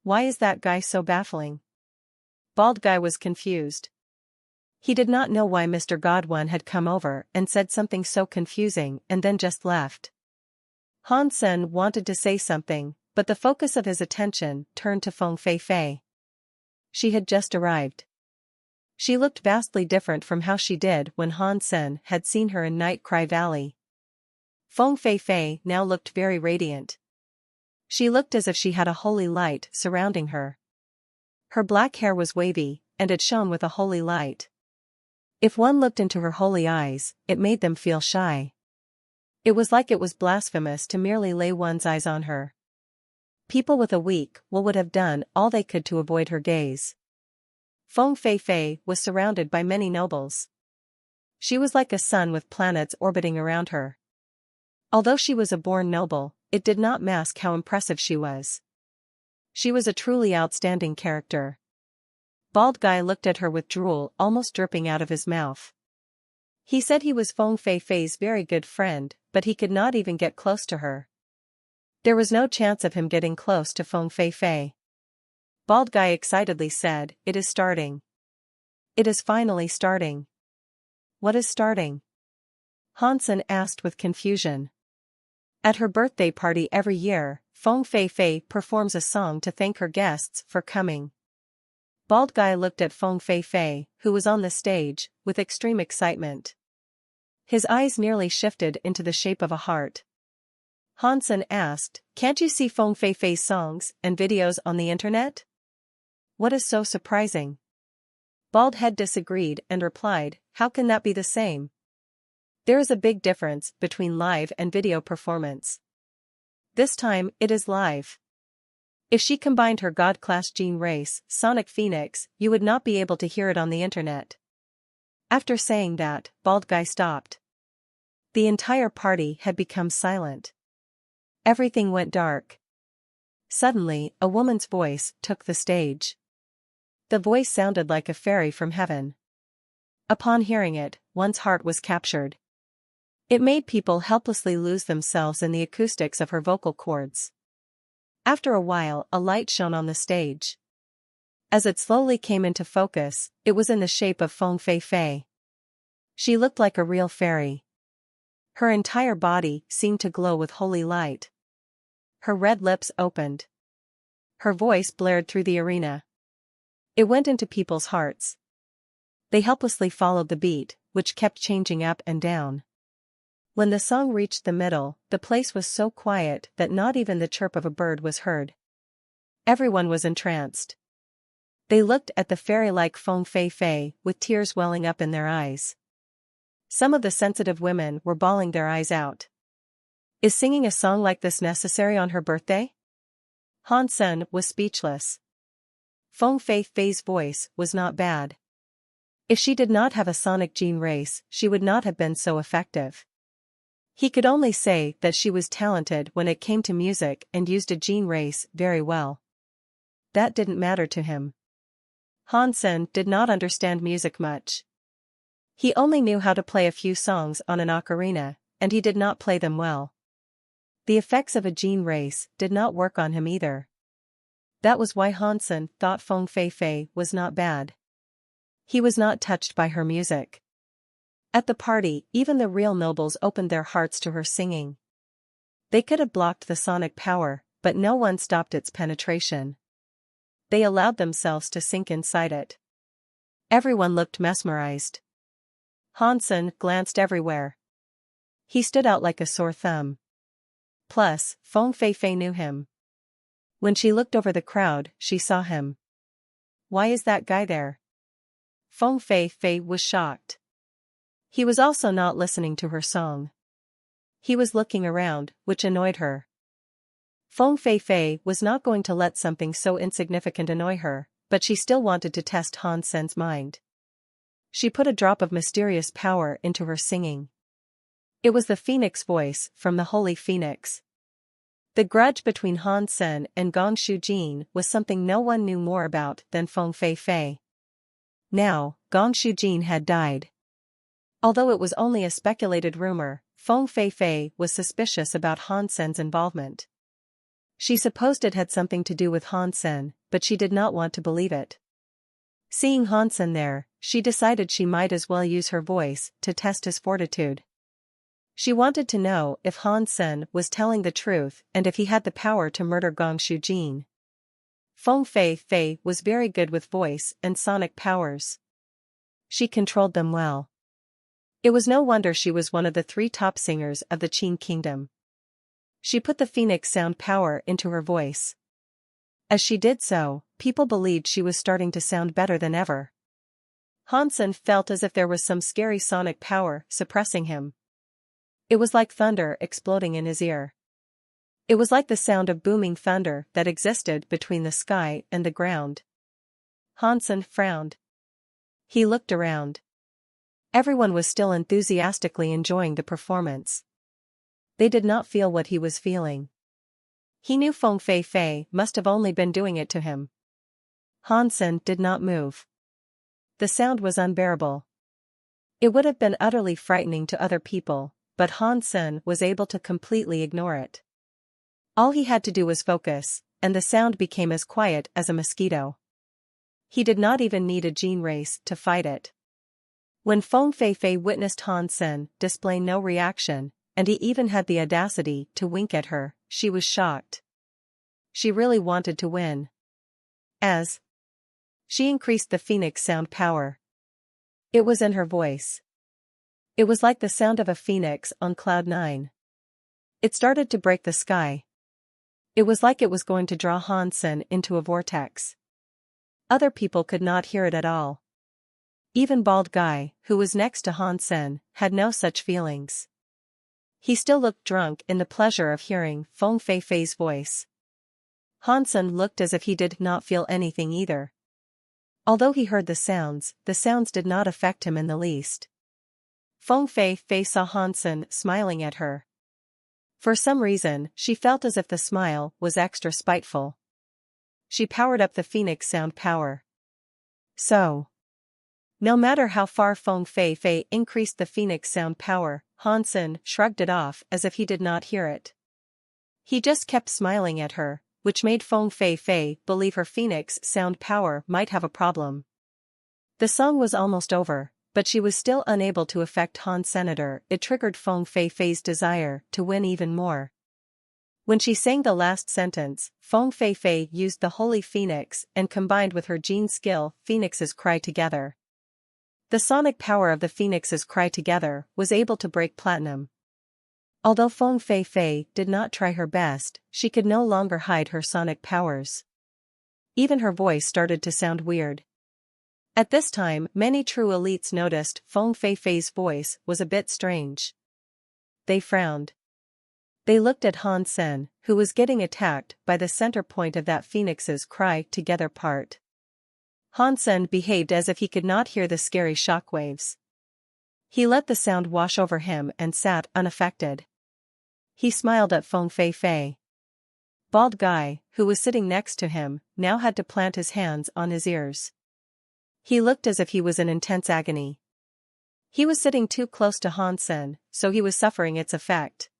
Why is that guy so baffling? Bald Guy was confused. He did not know why Mr. Godwin had come over and said something so confusing and then just left. Hansen wanted to say something, but the focus of his attention turned to Feng Feifei. She had just arrived. She looked vastly different from how she did when Hansen had seen her in Night Cry Valley. Feng Feifei now looked very radiant. She looked as if she had a holy light surrounding her. Her black hair was wavy, and it shone with a holy light. If one looked into her holy eyes, it made them feel shy. It was like it was blasphemous to merely lay one's eyes on her. People with a weak will would have done all they could to avoid her gaze. Feng Feifei was surrounded by many nobles. She was like a sun with planets orbiting around her. Although she was a born noble, it did not mask how impressive she was. She was a truly outstanding character. Bald Guy looked at her with drool almost dripping out of his mouth. He said he was Feng Feifei's very good friend, but he could not even get close to her. There was no chance of him getting close to Feng Feifei. Bald Guy excitedly said, "It is starting. It is finally starting." What is starting? Hansen asked with confusion. At her birthday party every year, Feng Feifei performs a song to thank her guests for coming. Bald Guy looked at Feng Feifei, who was on the stage, with extreme excitement. His eyes nearly shifted into the shape of a heart. Hansen asked, "Can't you see Feng Feifei's songs and videos on the internet? What is so surprising?" Bald Head disagreed and replied, "How can that be the same? There is a big difference between live and video performance. This time, it is live. If she combined her God-class gene race, Sonic Phoenix, you would not be able to hear it on the internet." After saying that, Bald Guy stopped. The entire party had become silent. Everything went dark. Suddenly, a woman's voice took the stage. The voice sounded like a fairy from heaven. Upon hearing it, one's heart was captured. It made people helplessly lose themselves in the acoustics of her vocal cords. After a while, a light shone on the stage. As it slowly came into focus, it was in the shape of Feng Feifei. She looked like a real fairy. Her entire body seemed to glow with holy light. Her red lips opened. Her voice blared through the arena. It went into people's hearts. They helplessly followed the beat, which kept changing up and down. When the song reached the middle, the place was so quiet that not even the chirp of a bird was heard. Everyone was entranced. They looked at the fairy-like Feng Feifei with tears welling up in their eyes. Some of the sensitive women were bawling their eyes out. Is singing a song like this necessary on her birthday? Hansen was speechless. Feng Feifei's voice was not bad. If she did not have a sonic gene race, she would not have been so effective. He could only say that she was talented when it came to music and used a gene race very well. That didn't matter to him. Hansen did not understand music much. He only knew how to play a few songs on an ocarina, and he did not play them well. The effects of a gene race did not work on him either. That was why Hansen thought Feng Feifei was not bad. He was not touched by her music. At the party, even the real nobles opened their hearts to her singing. They could have blocked the sonic power, but no one stopped its penetration. They allowed themselves to sink inside it. Everyone looked mesmerized. Hansen glanced everywhere. He stood out like a sore thumb. Plus, Feng Feifei knew him. When she looked over the crowd, she saw him. Why is that guy there? Feng Feifei was shocked. He was also not listening to her song. He was looking around, which annoyed her. Feng Feifei was not going to let something so insignificant annoy her, but she still wanted to test Han Sen's mind. She put a drop of mysterious power into her singing. It was the phoenix voice from the Holy Phoenix. The grudge between Han Sen and Gong Shujin was something no one knew more about than Feng Feifei. Now, Gong Shujin had died. Although it was only a speculated rumor, Feng Feifei was suspicious about Han Sen's involvement. She supposed it had something to do with Han Sen, but she did not want to believe it. Seeing Han Sen there, she decided she might as well use her voice to test his fortitude. She wanted to know if Han Sen was telling the truth and if he had the power to murder Gong Shujin. Feng Feifei was very good with voice and sonic powers. She controlled them well. It was no wonder she was one of the 3 top singers of the Qin Kingdom. She put the phoenix sound power into her voice. As she did so, people believed she was starting to sound better than ever. Hansen felt as if there was some scary sonic power suppressing him. It was like thunder exploding in his ear. It was like the sound of booming thunder that existed between the sky and the ground. Hansen frowned. He looked around. Everyone was still enthusiastically enjoying the performance. They did not feel what he was feeling. He knew Feng Feifei must have only been doing it to him. Hansen did not move. The sound was unbearable. It would have been utterly frightening to other people, but Hansen was able to completely ignore it. All he had to do was focus, and the sound became as quiet as a mosquito. He did not even need a gene race to fight it. When Feng Feifei witnessed Hansen display no reaction, and he even had the audacity to wink at her, she was shocked. She really wanted to win. As she increased the phoenix sound power. It was in her voice. It was like the sound of a phoenix on cloud 9. It started to break the sky. It was like it was going to draw Hansen into a vortex. Other people could not hear it at all. Even Bald Guy, who was next to Hansen, had no such feelings. He still looked drunk in the pleasure of hearing Feng Feifei's voice. Hansen looked as if he did not feel anything either. Although he heard the sounds did not affect him in the least. Feng Feifei saw Hansen smiling at her. For some reason, she felt as if the smile was extra spiteful. She powered up the phoenix sound power. So, no matter how far Feng Feifei increased the phoenix sound power, Hansen shrugged it off as if he did not hear it. He just kept smiling at her, which made Feng Feifei believe her phoenix sound power might have a problem. The song was almost over, but she was still unable to affect Han Senator. It triggered Feng Feifei's desire to win even more. When she sang the last sentence, Feng Feifei used the Holy Phoenix and combined with her gene skill, Phoenix's Cry Together. The sonic power of the Phoenix's Cry Together was able to break platinum. Although Feng Feifei did not try her best, she could no longer hide her sonic powers. Even her voice started to sound weird. At this time, many true elites noticed Feng Feifei's voice was a bit strange. They frowned. They looked at Han Sen, who was getting attacked by the center point of that Phoenix's Cry Together part. Hansen behaved as if he could not hear the scary shockwaves. He let the sound wash over him and sat unaffected. He smiled at Feng Fei. Bald guy, who was sitting next to him, now had to plant his hands on his ears. He looked as if he was in intense agony. He was sitting too close to Hansen, so he was suffering its effect.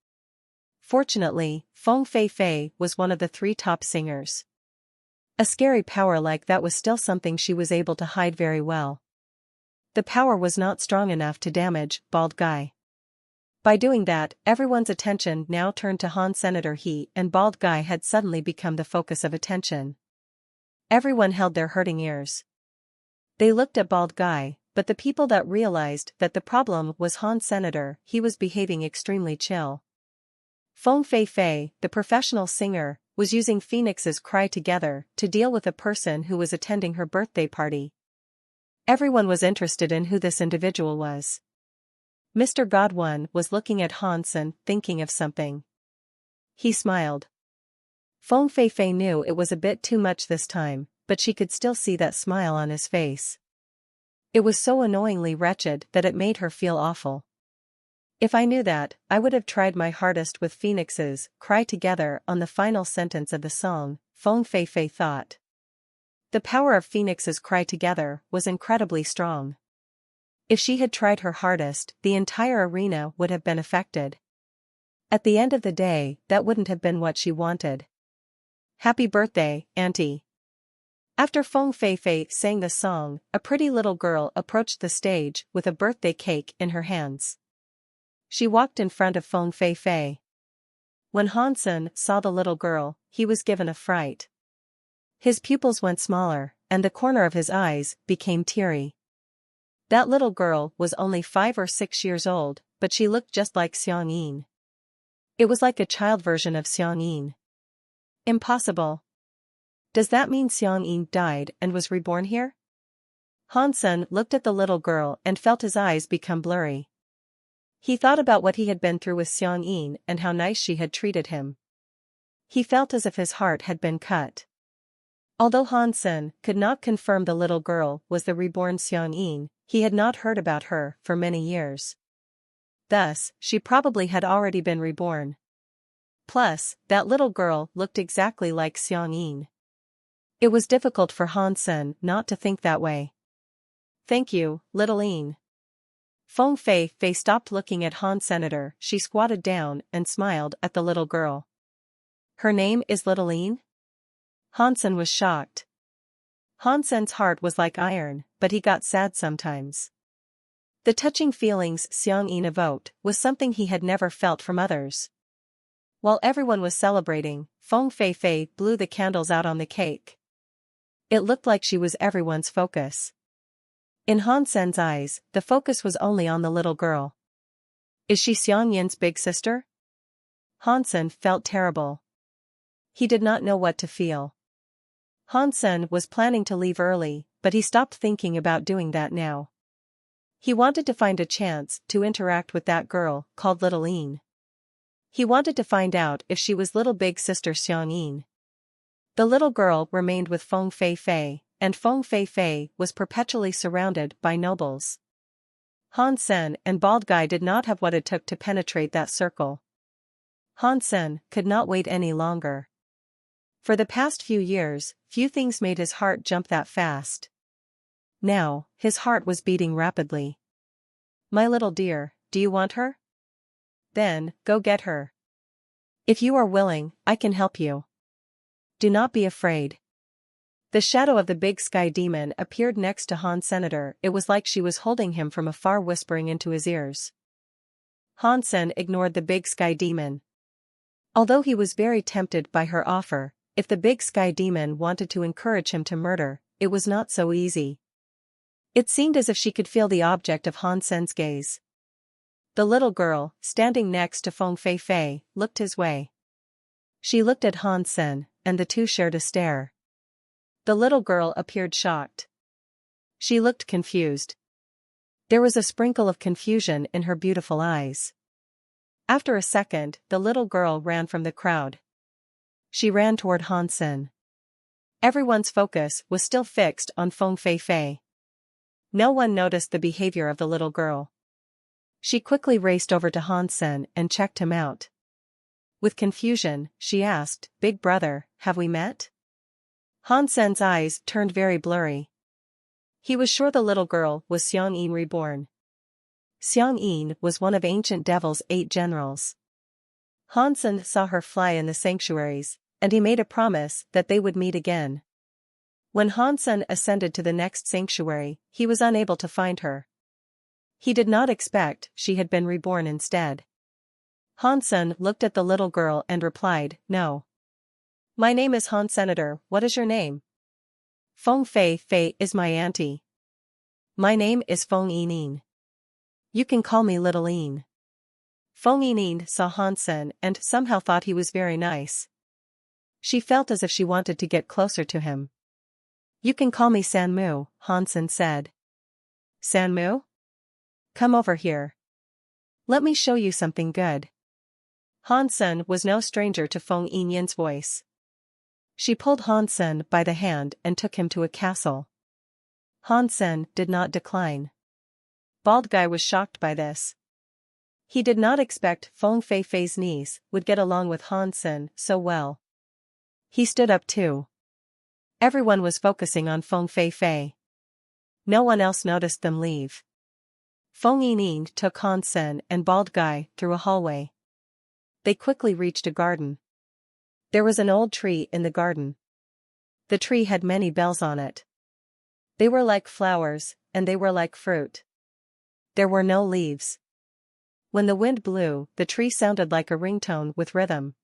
Fortunately, Feng Fei was one of the 3 top singers. A scary power like that was still something she was able to hide very well. The power was not strong enough to damage Bald Guy. By doing that, everyone's attention now turned to Han Senator. He and Bald Guy had suddenly become the focus of attention. Everyone held their hurting ears. They looked at Bald Guy, but the people that realized that the problem was Han Senator, he was behaving extremely chill. Feng Fei, the professional singer, was using Phoenix's Cry Together to deal with a person who was attending her birthday party. Everyone was interested in who this individual was. Mr. Godwin was looking at Hansen, thinking of something. He smiled. Feng Fei knew it was a bit too much this time, but she could still see that smile on his face. It was so annoyingly wretched that it made her feel awful. If I knew that, I would have tried my hardest with Phoenix's Cry Together on the final sentence of the song, Feng Fei thought. The power of Phoenix's Cry Together was incredibly strong. If she had tried her hardest, the entire arena would have been affected. At the end of the day, that wouldn't have been what she wanted. Happy birthday, Auntie. After Feng Fei sang the song, a pretty little girl approached the stage with a birthday cake in her hands. She walked in front of Feng Fei. When Hansen saw the little girl, he was given a fright. His pupils went smaller, and the corner of his eyes became teary. That little girl was only 5 or 6 years old, but she looked just like Xiang Yin. It was like a child version of Xiang Yin. Impossible. Does that mean Xiang Yin died and was reborn here? Hansen looked at the little girl and felt his eyes become blurry. He thought about what he had been through with Xiang Yin and how nice she had treated him. He felt as if his heart had been cut. Although Hansen could not confirm the little girl was the reborn Xiang Yin, he had not heard about her for many years. Thus, she probably had already been reborn. Plus, that little girl looked exactly like Xiang Yin. It was difficult for Hansen not to think that way. Thank you, little Yin. Feng Fei stopped looking at Han Senator. She squatted down and smiled at the little girl. Her name is Little Yin? Hansen was shocked. Hansen's heart was like iron, but he got sad sometimes. The touching feelings Xiang Yin evoked was something he had never felt from others. While everyone was celebrating, Feng Fei blew the candles out on the cake. It looked like she was everyone's focus. In Hansen's eyes, the focus was only on the little girl. Is she Xiang Yin's big sister? Hansen felt terrible. He did not know what to feel. Hansen was planning to leave early, but he stopped thinking about doing that now. He wanted to find a chance to interact with that girl called Little Yin. He wanted to find out if she was little big sister Xiang Yin. The little girl remained with Feng Fei, and Feng Fei was perpetually surrounded by nobles. Hansen and Bald Guy did not have what it took to penetrate that circle. Hansen could not wait any longer. For the past few years, few things made his heart jump that fast. Now, his heart was beating rapidly. My little dear, do you want her? Then, go get her. If you are willing, I can help you. Do not be afraid. The shadow of the big sky demon appeared next to Han Senator. It was like she was holding him from afar, whispering into his ears. Hansen ignored the big sky demon. Although he was very tempted by her offer, if the big sky demon wanted to encourage him to murder, it was not so easy. It seemed as if she could feel the object of Hansen's gaze. The little girl, standing next to Feng Fei, looked his way. She looked at Hansen, and the two shared a stare. The little girl appeared shocked. She looked confused. There was a sprinkle of confusion in her beautiful eyes. After a second, the little girl ran from the crowd. She ran toward Hansen. Everyone's focus was still fixed on Feng Feifei. No one noticed the behavior of the little girl. She quickly raced over to Han Sen and checked him out. With confusion, she asked, "Big brother, have we met?" Han Sen's eyes turned very blurry. He was sure the little girl was Xiang Yin reborn. Xiang Yin was one of ancient devil's 8 generals. Han Sen saw her fly in the sanctuaries, and he made a promise that they would meet again. When Han Sen ascended to the next sanctuary, he was unable to find her. He did not expect she had been reborn instead. Han Sen looked at the little girl and replied, "No. My name is Han Senator, what is your name?" "Feng Feifei is my auntie. My name is Feng Yining. You can call me Little Yin." Feng Yining saw Han Sen and somehow thought he was very nice. She felt as if she wanted to get closer to him. "You can call me Sanmu," Han Sen said. "Sanmu? Come over here. Let me show you something good." Han Sen was no stranger to Feng Yin's voice. She pulled Han Sen by the hand and took him to a castle. Han Sen did not decline. Bald Guy was shocked by this. He did not expect Feng Feifei's niece would get along with Han Sen so well. He stood up too. Everyone was focusing on Feng Feifei. No one else noticed them leave. Feng Yining took Han Sen and Bald Guy through a hallway. They quickly reached a garden. There was an old tree in the garden. The tree had many bells on it. They were like flowers, and they were like fruit. There were no leaves. When the wind blew, the tree sounded like a ringtone with rhythm.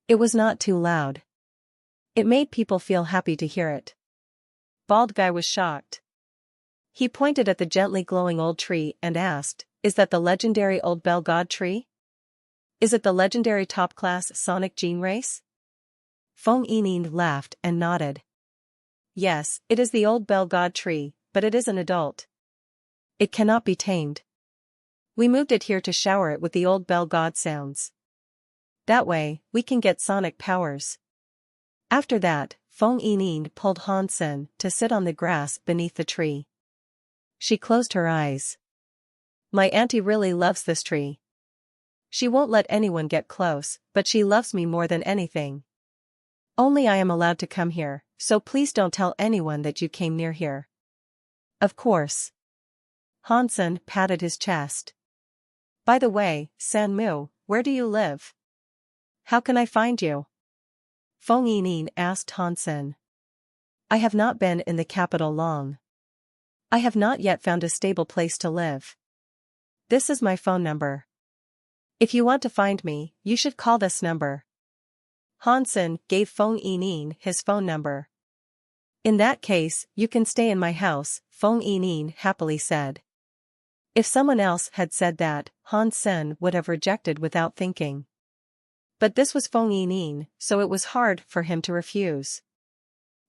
It was not too loud. It made people feel happy to hear it. Bald Guy was shocked. He pointed at the gently glowing old tree and asked, "Is that the legendary old bell god tree? Is it the legendary top-class sonic gene race?" Feng Yining laughed and nodded. "Yes, it is the old bell god tree, but it is an adult. It cannot be tamed. We moved it here to shower it with the old bell god sounds. That way, we can get sonic powers." After that, Feng Yining pulled Han Sen to sit on the grass beneath the tree. She closed her eyes. "My auntie really loves this tree. She won't let anyone get close, but she loves me more than anything. Only I am allowed to come here, so please don't tell anyone that you came near here." "Of course." Han Sen patted his chest. "By the way, Sanmu, where do you live? How can I find you?" Feng Yining asked Han Sen. "I have not been in the capital long. I have not yet found a stable place to live. This is my phone number. If you want to find me, you should call this number." Han Sen gave Feng Yining his phone number. "In that case, you can stay in my house," Feng Yining happily said. If someone else had said that, Han Sen would have rejected without thinking. But this was Feng Yining, so it was hard for him to refuse.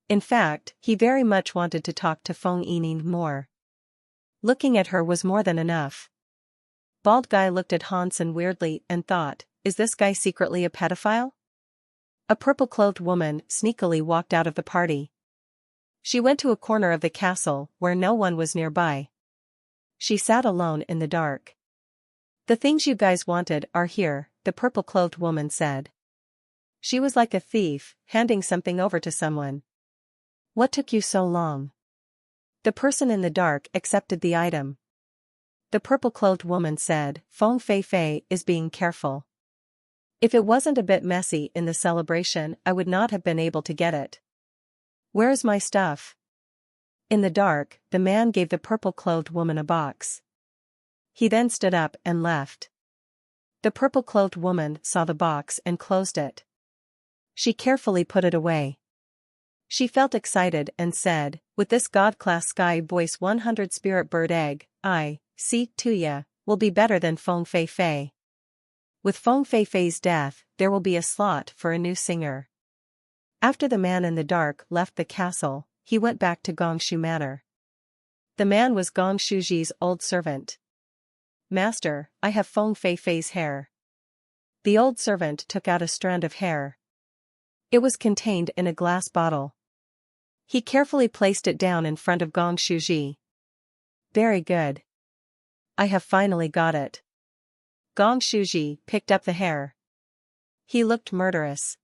In fact, he very much wanted to talk to Feng Yining more. Looking at her was more than enough. Bald Guy looked at Han Sen weirdly and thought, "Is this guy secretly a pedophile?" A purple-clothed woman sneakily walked out of the party. She went to a corner of the castle where no one was nearby. She sat alone in the dark. "The things you guys wanted are here," the purple-clothed woman said. She was like a thief, handing something over to someone. "What took you so long?" The person in the dark accepted the item. The purple-clothed woman said, "Feng Feifei is being careful. If it wasn't a bit messy in the celebration, I would not have been able to get it. Where is my stuff?" In the dark, the man gave the purple-clothed woman a box. He then stood up and left. The purple-clothed woman saw the box and closed it. She carefully put it away. She felt excited and said, "With this God-class Sky Voice 100 Spirit Bird Egg, I, see, Tuya, will be better than Feng Feifei. With Feng Feifei's death, there will be a slot for a new singer." After the man in the dark left the castle, he went back to Gongshu Manor. The man was Gong Shuji's old servant. "Master, I have Feng Feifei's hair." The old servant took out a strand of hair. It was contained in a glass bottle. He carefully placed it down in front of Gong Shuji. Very good. I have finally got it. Gong Shuji picked up the hair. He looked murderous.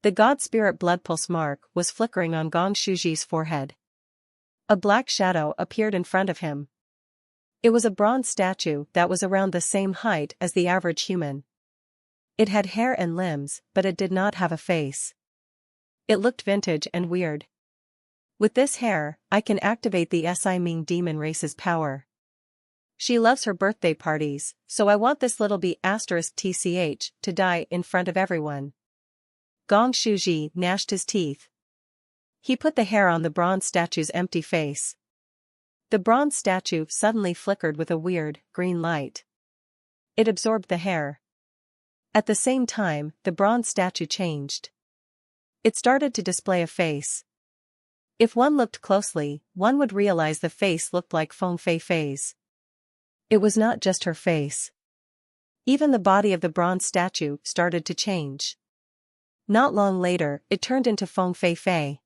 The god spirit blood pulse mark was flickering on Gong Shuji's forehead. A black shadow appeared in front of him. It was a bronze statue that was around the same height as the average human. It had hair and limbs, but it did not have a face. It looked vintage and weird. With this hair, I can activate the Si Ming demon race's power. She loves her birthday parties, so I want this little B*TCH to die in front of everyone. Gong Shuji gnashed his teeth. He put the hair on the bronze statue's empty face. The bronze statue suddenly flickered with a weird, green light. It absorbed the hair. At the same time, the bronze statue changed. It started to display a face. If one looked closely, one would realize the face looked like Feng Feifei's. It was not just her face. Even the body of the bronze statue started to change. Not long later, it turned into Feng Feifei.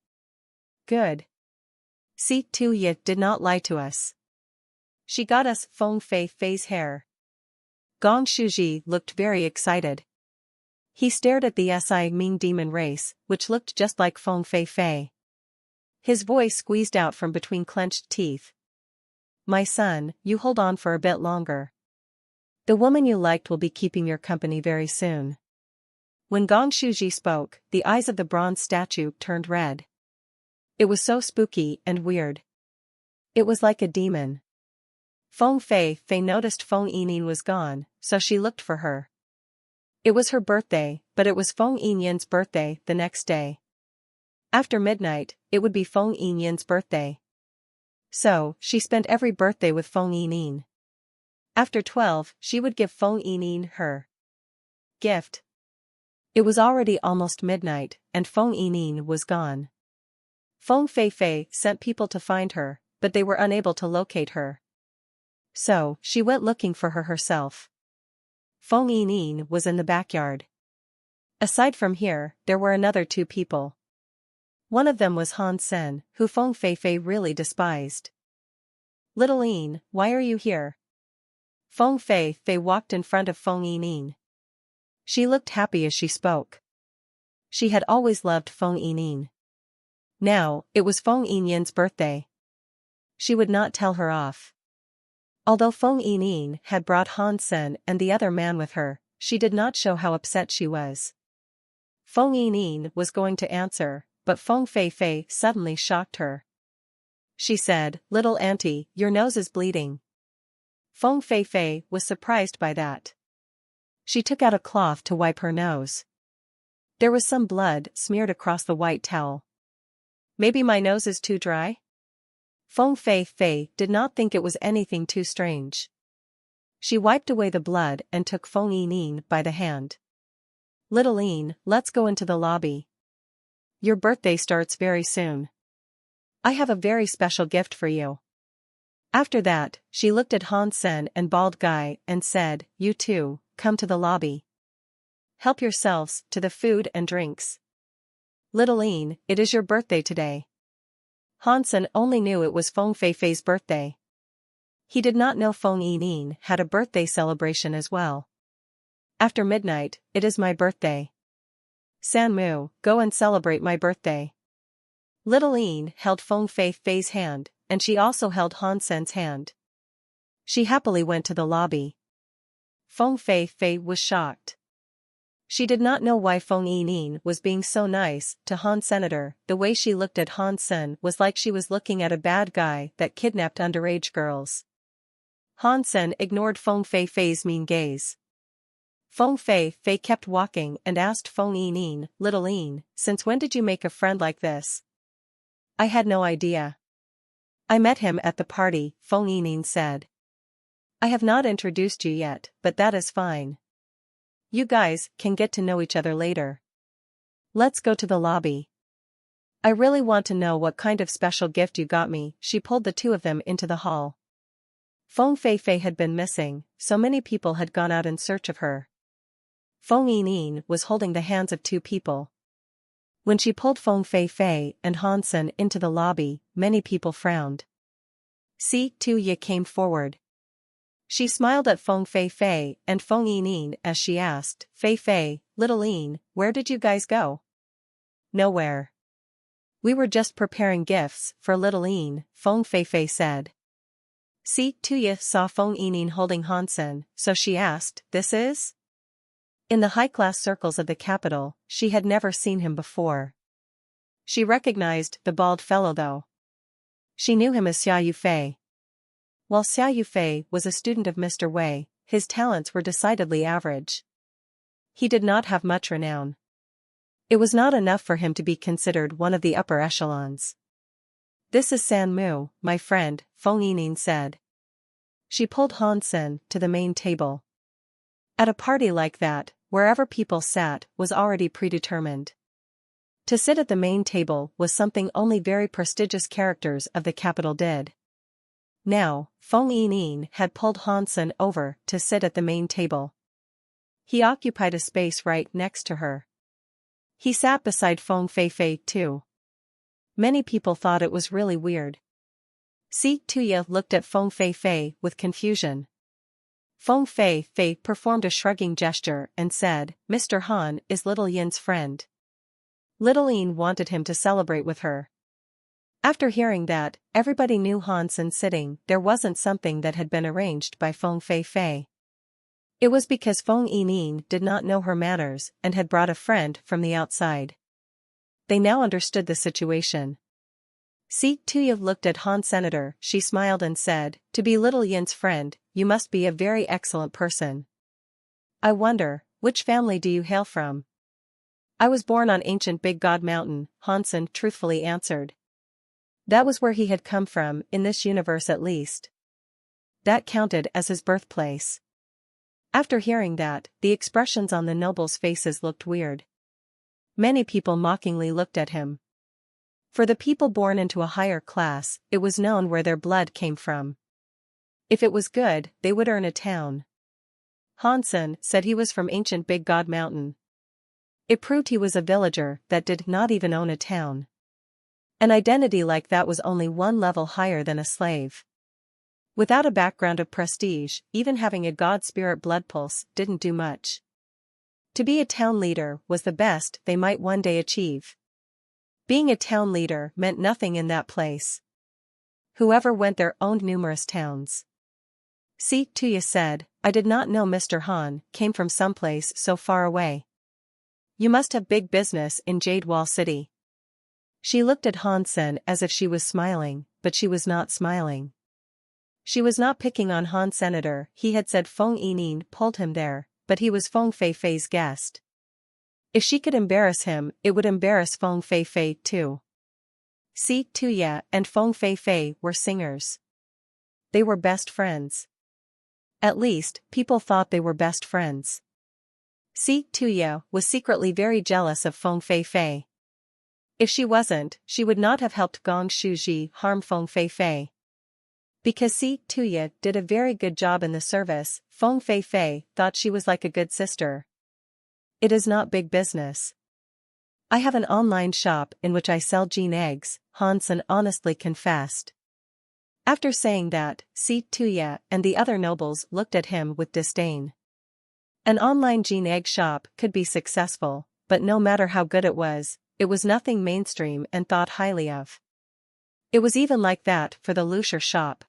Good. Si Tuye did not lie to us. She got us Feng Feifei's hair. Gong Shuji looked very excited. He stared at the Si Ming demon race, which looked just like Feng Feifei. His voice squeezed out from between clenched teeth. My son, you hold on for a bit longer. The woman you liked will be keeping your company very soon. When Gong Shuji spoke, the eyes of the bronze statue turned red. It was so spooky and weird. It was like a demon. Feng Feifei noticed Feng Yining was gone, so she looked for her. It was her birthday, but it was Feng Yinyan's birthday the next day. After midnight, it would be Feng Yinyan's birthday. So, she spent every birthday with Feng Yining. After 12, she would give Feng Yining her gift. It was already almost midnight, and Feng Yining was gone. Feng Feifei sent people to find her, but they were unable to locate her. So, she went looking for her herself. Feng Yining was in the backyard. Aside from here, there were another 2 people. One of them was Han Sen, who Feng Feifei really despised. Little Yin, why are you here? Feng Feifei walked in front of Feng Yining. She looked happy as she spoke. She had always loved Feng Yining. Now, it was Feng Yinyan's birthday. She would not tell her off. Although Feng Yining had brought Han Sen and the other man with her, she did not show how upset she was. Feng Yining was going to answer, but Feng Feifei suddenly shocked her. She said, Little auntie, your nose is bleeding. Feng Feifei was surprised by that. She took out a cloth to wipe her nose. There was some blood smeared across the white towel. Maybe my nose is too dry? Feng Feifei did not think it was anything too strange. She wiped away the blood and took Feng Yining by the hand. Little Yin, let's go into the lobby. Your birthday starts very soon. I have a very special gift for you. After that, she looked at Han Sen and Bald Guy and said, You two, come to the lobby. Help yourselves to the food and drinks. Little Yin, it is your birthday today. Han Sen only knew it was Feng Feifei's birthday. He did not know Feng Yining had a birthday celebration as well. After midnight, it is my birthday. Sanmu, go and celebrate my birthday. Little Yin held Feng Feifei's hand, and she also held Han Sen's hand. She happily went to the lobby. Feng Feifei was shocked. She did not know why Feng Yining was being so nice to Han Senator. The way she looked at Han Sen was like she was looking at a bad guy that kidnapped underage girls. Han Sen ignored Feng Feifei's mean gaze. Feng Feifei kept walking and asked Feng Yining, Little Yin, since when did you make a friend like this? I had no idea. I met him at the party, Feng Yining said. I have not introduced you yet, but that is fine. You guys can get to know each other later. Let's go to the lobby. I really want to know what kind of special gift you got me. She pulled the 2 of them into the hall. Feng Feifei had been missing, so many people had gone out in search of her. Feng Yining was holding the hands of 2 people. When she pulled Feng Fei and Hansen into the lobby, many people frowned. Si Tuya came forward. She smiled at Feng Fei and Feng Yining as she asked, Fei, little Yin, where did you guys go? Nowhere. We were just preparing gifts for little Yin, Feng Fei said. Si Tuya saw Feng Yining holding Hansen, so she asked, this is? In the high-class circles of the capital, she had never seen him before. She recognized the bald fellow though. She knew him as Xia Yufei. While Xia Yufei was a student of Mr. Wei, his talents were decidedly average. He did not have much renown. It was not enough for him to be considered one of the upper echelons. This is San Mu, my friend, Feng Yining said. She pulled Hansen to the main table. At a party like that, wherever people sat was already predetermined. To sit at the main table was something only very prestigious characters of the capital did. Now, Feng Yining had pulled Hansen over to sit at the main table. He occupied a space right next to her. He sat beside Feng Fei too. Many people thought it was really weird. Si Tuya looked at Feng Fei with confusion. Feng Fei performed a shrugging gesture and said, Mr. Han is little Yin's friend. Little Yin wanted him to celebrate with her. After hearing that, everybody knew Hansen sitting there wasn't something that had been arranged by Feng Fei. It was because Feng Yining did not know her manners and had brought a friend from the outside. They now understood the situation. Si Tuya looked at Han Senator, she smiled and said, to be little Yin's friend, you must be a very excellent person. I wonder, which family do you hail from? I was born on ancient Big God Mountain, Hansen truthfully answered. That was where he had come from, in this universe at least. That counted as his birthplace. After hearing that, the expressions on the nobles' faces looked weird. Many people mockingly looked at him. For the people born into a higher class, it was known where their blood came from. If it was good, they would earn a town. Hansen said he was from ancient Big God Mountain. It proved he was a villager that did not even own a town. An identity like that was only one level higher than a slave. Without a background of prestige, even having a god spirit blood pulse didn't do much. To be a town leader was the best they might one day achieve. Being a town leader meant nothing in that place. Whoever went there owned numerous towns. Si Tuya said, I did not know Mr. Han came from someplace so far away. You must have big business in Jade Wall City. She looked at Hansen as if she was smiling, but she was not smiling. She was not picking on Han Senator, he had said Feng Yining pulled him there, but he was Feng Fei's guest. If she could embarrass him, it would embarrass Feng Fei too. Si Tuya and Feng Fei were singers. They were best friends. At least, people thought they were best friends. Si Tuya was secretly very jealous of Feng Fei. If she wasn't, she would not have helped Gong Shuji harm Feng Fei. Because Si Tuya did a very good job in the service, Feng Fei thought she was like a good sister. It is not big business. I have an online shop in which I sell gene eggs, Hansen honestly confessed. After saying that, Si Tuya and the other nobles looked at him with disdain. An online gene egg shop could be successful, but no matter how good it was nothing mainstream and thought highly of. It was even like that for the Lusher shop.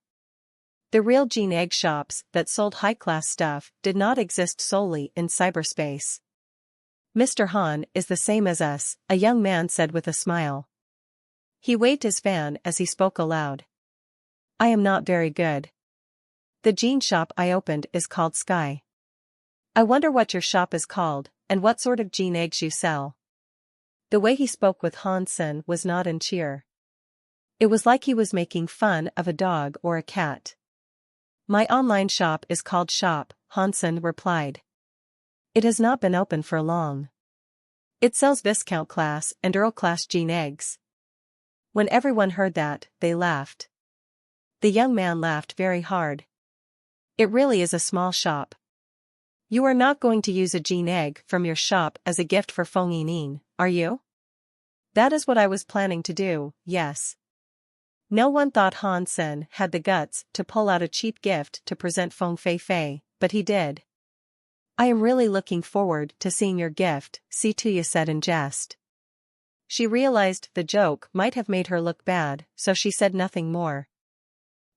The real gene egg shops that sold high-class stuff did not exist solely in cyberspace. Mr. Han is the same as us, a young man said with a smile. He waved his fan as he spoke aloud. I am not very good. The gene shop I opened is called Sky. I wonder what your shop is called, and what sort of gene eggs you sell. The way he spoke with Hansen was not in cheer. It was like he was making fun of a dog or a cat. My online shop is called Shop, Hansen replied. It has not been open for long. It sells Viscount class and Earl class gene eggs. When everyone heard that, they laughed. The young man laughed very hard. It really is a small shop. You are not going to use a gene egg from your shop as a gift for Feng Yining, are you? That is what I was planning to do, yes. No one thought Han Sen had the guts to pull out a cheap gift to present Feng Fei, but he did. I am really looking forward to seeing your gift, Si Tuya said in jest. She realized the joke might have made her look bad, so she said nothing more.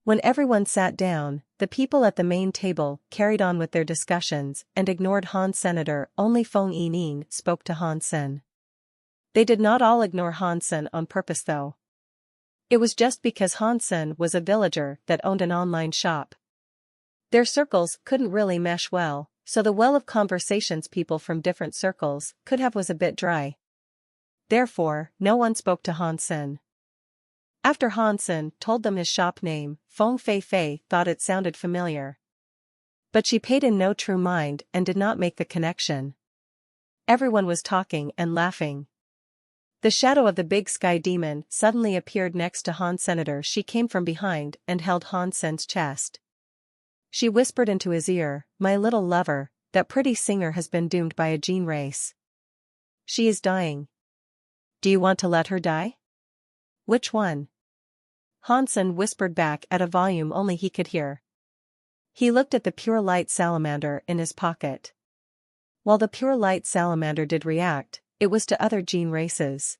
When everyone sat down, the people at the main table carried on with their discussions and ignored Han Senator. Only Feng Yining spoke to Han Sen. They did not all ignore Han Sen on purpose though. It was just because Han Sen was a villager that owned an online shop. Their circles couldn't really mesh well, so the well of conversations people from different circles could have was a bit dry. Therefore, no one spoke to Han Sen. After Han Sen told them his shop name, Feng Fei thought it sounded familiar. But she paid in no true mind and did not make the connection. Everyone was talking and laughing. The shadow of the big sky demon suddenly appeared next to Han Senator. She came from behind and held Han Sen's chest. She whispered into his ear, "My little lover, that pretty singer has been doomed by a gene race. She is dying. Do you want to let her die?" "Which one?" Han Sen whispered back at a volume only he could hear. He looked at the pure light salamander in his pocket. While the pure light salamander did react, it was to other gene races.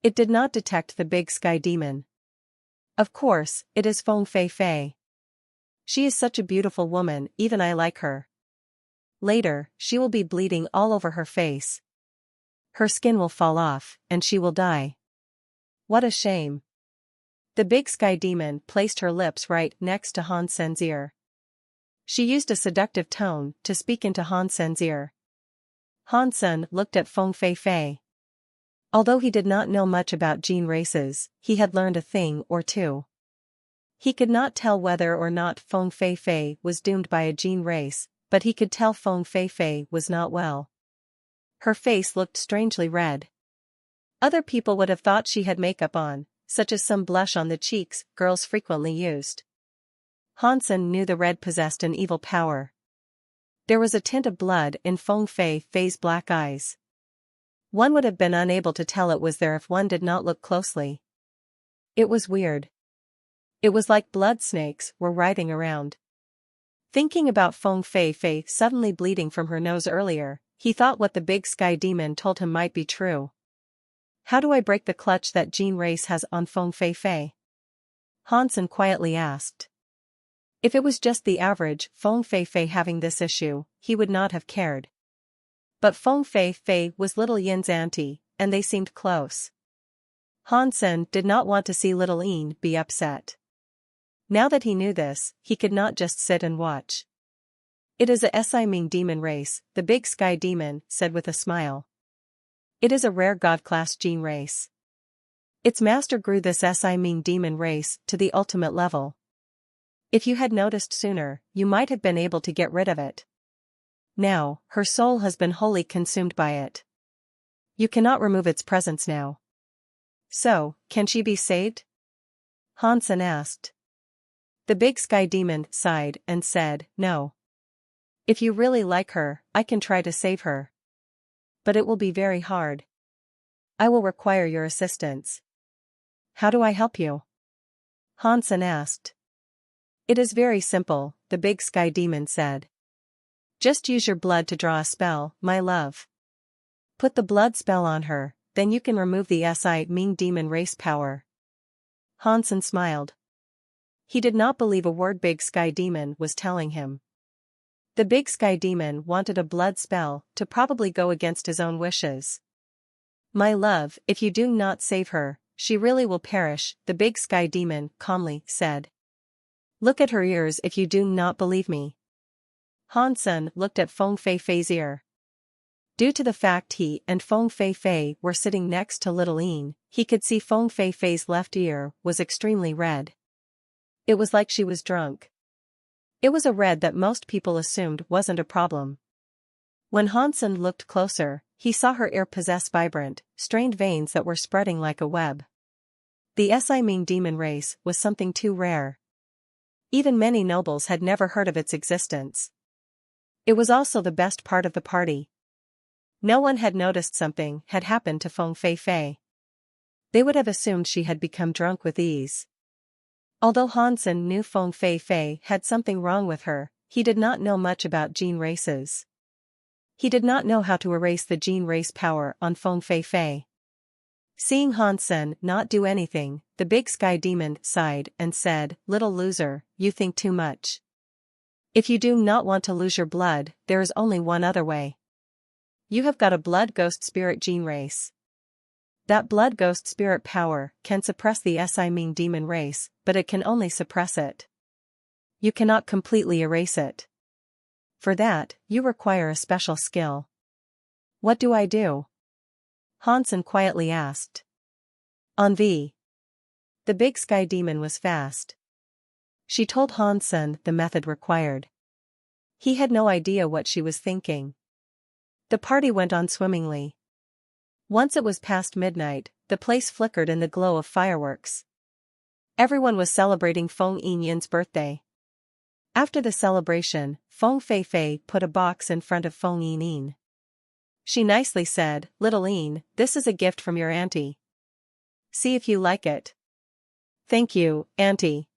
It did not detect the big sky demon. Of course, it is Feng Fei. She is such a beautiful woman, even I like her. Later, she will be bleeding all over her face. Her skin will fall off, and she will die. What a shame. The big sky demon placed her lips right next to Han Sen's ear. She used a seductive tone to speak into Han Sen's ear. Han Sen looked at Feng Fei. Although he did not know much about gene races, he had learned a thing or two. He could not tell whether or not Feng Fei was doomed by a gene race, but he could tell Feng Fei was not well. Her face looked strangely red. Other people would have thought she had makeup on, such as some blush on the cheeks girls frequently used. Han Sen knew the red possessed an evil power. There was a tint of blood in Feng Fei's black eyes. One would have been unable to tell it was there if one did not look closely. It was weird. It was like blood snakes were writhing around. Thinking about Feng Fei suddenly bleeding from her nose earlier, he thought what the big sky demon told him might be true. How do I break the clutch that gene race has on Feng Fei? Han Sen quietly asked. If it was just the average Feng Fei having this issue, he would not have cared. But Feng Fei was little Yin's auntie, and they seemed close. Han Sen did not want to see little Yin be upset. Now that he knew this, he could not just sit and watch. It is a Si-Ming demon race, the big sky demon said with a smile. It is a rare god-class gene race. Its master grew this Si-Ming demon race to the ultimate level. If you had noticed sooner, you might have been able to get rid of it. Now, her soul has been wholly consumed by it. You cannot remove its presence now. So, can she be saved? Han Sen asked. The big sky demon sighed and said, "No. If you really like her, I can try to save her. But it will be very hard. I will require your assistance." "How do I help you?" Han Sen asked. "It is very simple," the big sky demon said. "Just use your blood to draw a spell, my love. Put the blood spell on her, then you can remove the Si-Ming demon race power." Han Sen smiled. He did not believe a word big sky demon was telling him. The big sky demon wanted a blood spell to probably go against his own wishes. "My love, if you do not save her, she really will perish," the big sky demon calmly said. "Look at her ears if you do not believe me." Han Sen looked at Feng Fei's ear. Due to the fact he and Feng Fei were sitting next to little Yin, he could see Feng Fei's left ear was extremely red. It was like she was drunk. It was a red that most people assumed wasn't a problem. When Han Sen looked closer, he saw her ear possess vibrant, strained veins that were spreading like a web. The Si-Ming demon race was something too rare. Even many nobles had never heard of its existence. It was also the best part of the party. No one had noticed something had happened to Feng Fei. They would have assumed she had become drunk with ease. Although Hansen knew Feng Fei had something wrong with her, he did not know much about gene races. He did not know how to erase the gene race power on Feng Fei. Seeing Hansen not do anything, the big sky demon sighed and said, "Little loser, you think too much. If you do not want to lose your blood, there is only one other way. You have got a blood ghost spirit gene race. That blood ghost spirit power can suppress the Ming demon race, but it can only suppress it. You cannot completely erase it. For that, you require a special skill." "What do I do?" Hansen quietly asked. "On V." The big sky demon was fast. She told Hansen the method required. He had no idea what she was thinking. The party went on swimmingly. Once it was past midnight, the place flickered in the glow of fireworks. Everyone was celebrating Feng Yin's birthday. After the celebration, Feng Fei put a box in front of Feng Yin. She nicely said, "Little Yin, this is a gift from your auntie. See if you like it." "Thank you, auntie."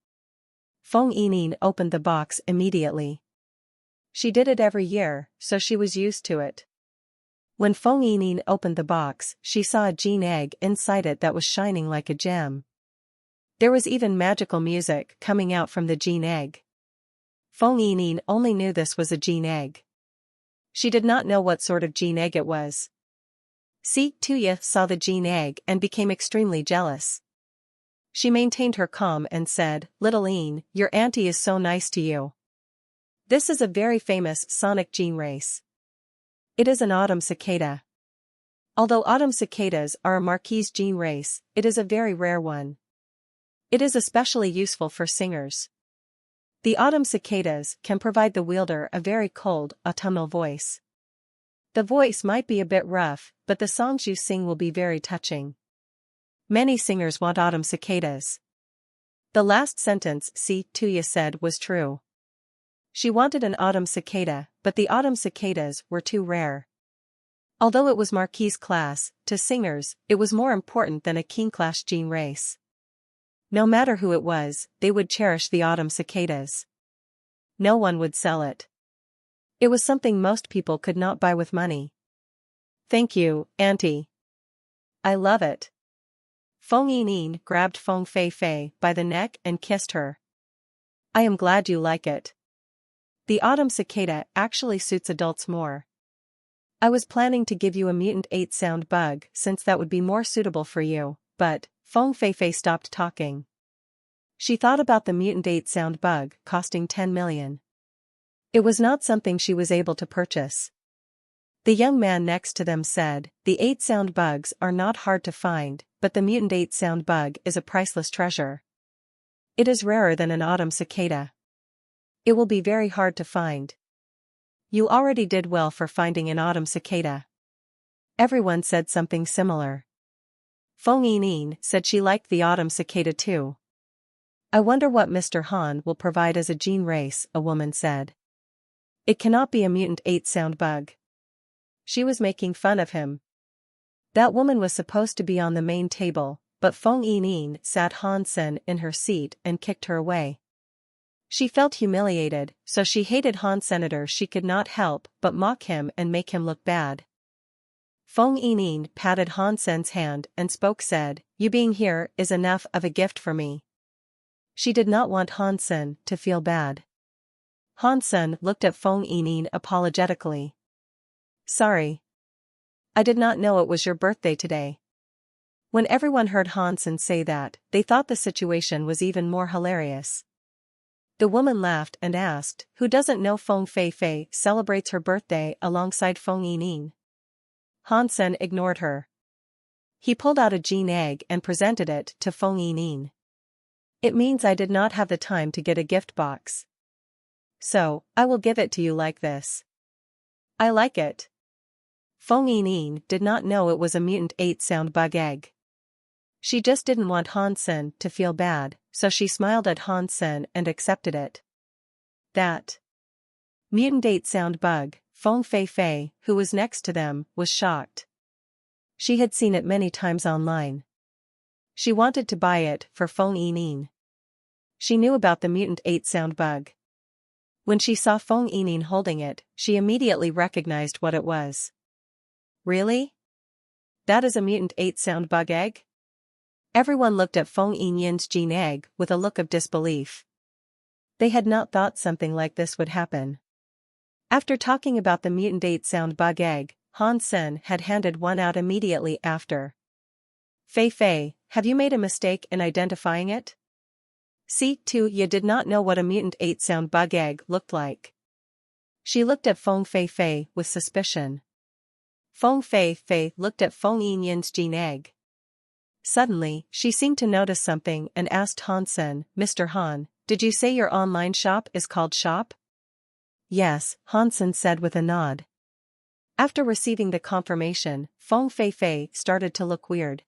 Feng Yin opened the box immediately. She did it every year, so she was used to it. When Feng Yin opened the box, she saw a gene egg inside it that was shining like a gem. There was even magical music coming out from the gene egg. Feng Yin only knew this was a gene egg. She did not know what sort of gene egg it was. Si Tuya saw the gene egg and became extremely jealous. She maintained her calm and said, "Little Yin, your auntie is so nice to you. This is a very famous sonic gene race. It is an autumn cicada. Although autumn cicadas are a Marquise gene race, it is a very rare one. It is especially useful for singers. The autumn cicadas can provide the wielder a very cold, autumnal voice. The voice might be a bit rough, but the songs you sing will be very touching. Many singers want autumn cicadas." The last sentence Si Tuya said was true. She wanted an autumn cicada, but the autumn cicadas were too rare. Although it was Marquise class, to singers, it was more important than a King class gene race. No matter who it was, they would cherish the autumn cicadas. No one would sell it. It was something most people could not buy with money. "Thank you, auntie. I love it." Feng Yin grabbed Feng Fei by the neck and kissed her. "I am glad you like it. The autumn cicada actually suits adults more. I was planning to give you a mutant 8-sound bug since that would be more suitable for you, but..." Feng Fei stopped talking. She thought about the mutant 8-sound bug costing 10 million. It was not something she was able to purchase. The young man next to them said, "The 8-sound bugs are not hard to find, but the mutant 8-sound bug is a priceless treasure. It is rarer than an autumn cicada. It will be very hard to find. You already did well for finding an autumn cicada." Everyone said something similar. Feng Yin said she liked the autumn cicada too. "I wonder what Mr. Han will provide as a gene race," a woman said. "It cannot be a mutant 8-sound bug." She was making fun of him. That woman was supposed to be on the main table, but Feng Yin sat Hansen in her seat and kicked her away. She felt humiliated, so she hated Han Senator. She could not help but mock him and make him look bad. Feng Yin patted Hansen's hand and said, "You being here is enough of a gift for me." She did not want Hansen to feel bad. Hansen looked at Feng Yin apologetically. "Sorry. I did not know it was your birthday today." When everyone heard Hansen say that, they thought the situation was even more hilarious. The woman laughed and asked, "Who doesn't know Feng Fei celebrates her birthday alongside Feng Yin?" Hansen ignored her. He pulled out a gene egg and presented it to Feng Yin. "It means I did not have the time to get a gift box. So, I will give it to you like this. I like it." Feng Yin did not know it was a mutant 8-sound bug egg. She just didn't want Hansen to feel bad, so she smiled at Hansen and accepted it. That mutant 8-sound bug, Feng Fei, who was next to them, was shocked. She had seen it many times online. She wanted to buy it for Feng Yining. She knew about the mutant 8 sound bug. When she saw Feng Yining holding it, she immediately recognized what it was. Really? That is a mutant 8 sound bug egg? Everyone looked at Feng Yining's gene egg with a look of disbelief. They had not thought something like this would happen. After talking about the mutant 8 sound bug egg, Han Sen had handed one out immediately after. Fei Fei, have you made a mistake in identifying it? See, too, you did not know what a mutant 8 sound bug egg looked like. She looked at Feng Fei Fei with suspicion. Feng Fei Fei looked at Feng Yining's gene egg. Suddenly, she seemed to notice something and asked Han Sen, Mr. Han, did you say your online shop is called Shop? Yes, Han Sen said with a nod. After receiving the confirmation, Feng Fei Fei started to look weird.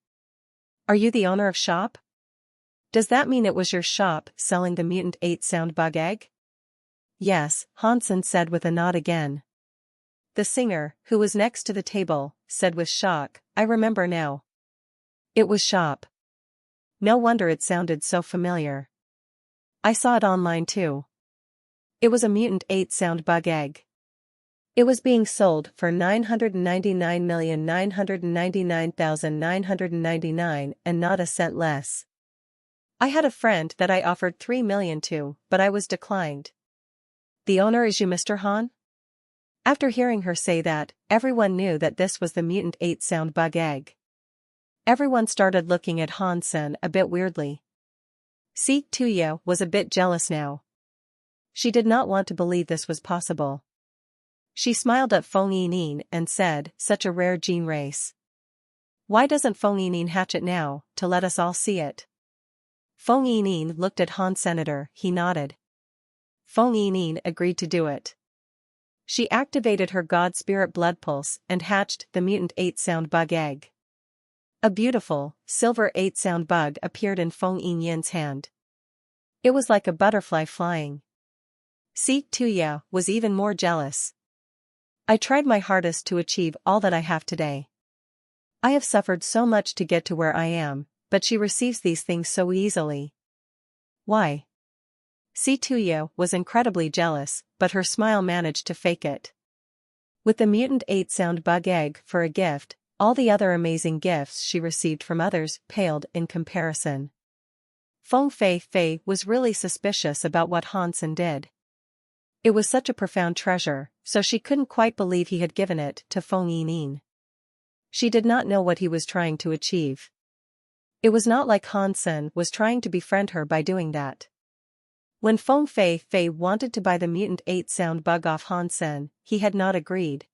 Are you the owner of Shop? Does that mean it was your shop selling the mutant 8 sound bug egg? Yes, Han Sen said with a nod again. The singer, who was next to the table, said with shock, I remember now. It was Shop. No wonder it sounded so familiar. I saw it online too. It was a mutant 8 sound bug egg. It was being sold for 999,999,999 and not a cent less. I had a friend that I offered 3 million to, but I was declined. The owner is you, Mr. Han? After hearing her say that, everyone knew that this was the mutant 8 sound bug egg. Everyone started looking at Han Sen a bit weirdly. Si Tuya was a bit jealous now. She did not want to believe this was possible. She smiled at Feng Yining and said, such a rare gene race. Why doesn't Feng Yining hatch it now, to let us all see it? Feng Yining looked at Han Senator, he nodded. Feng Yining agreed to do it. She activated her God Spirit blood pulse and hatched the mutant 8 sound bug egg. A beautiful, silver 8 sound bug appeared in Feng Yining's hand. It was like a butterfly flying. Si Tuya was even more jealous. I tried my hardest to achieve all that I have today. I have suffered so much to get to where I am, but she receives these things so easily. Why? Si Tuya was incredibly jealous, but her smile managed to fake it. With the mutant 8 sound bug egg for a gift, all the other amazing gifts she received from others paled in comparison. Feng Fei Fei was really suspicious about what Han Sen did. It was such a profound treasure, so she couldn't quite believe he had given it to Feng Yining. She did not know what he was trying to achieve. It was not like Han Sen was trying to befriend her by doing that. When Feng Fei Fei wanted to buy the mutant 8 sound bug off Han Sen, he had not agreed.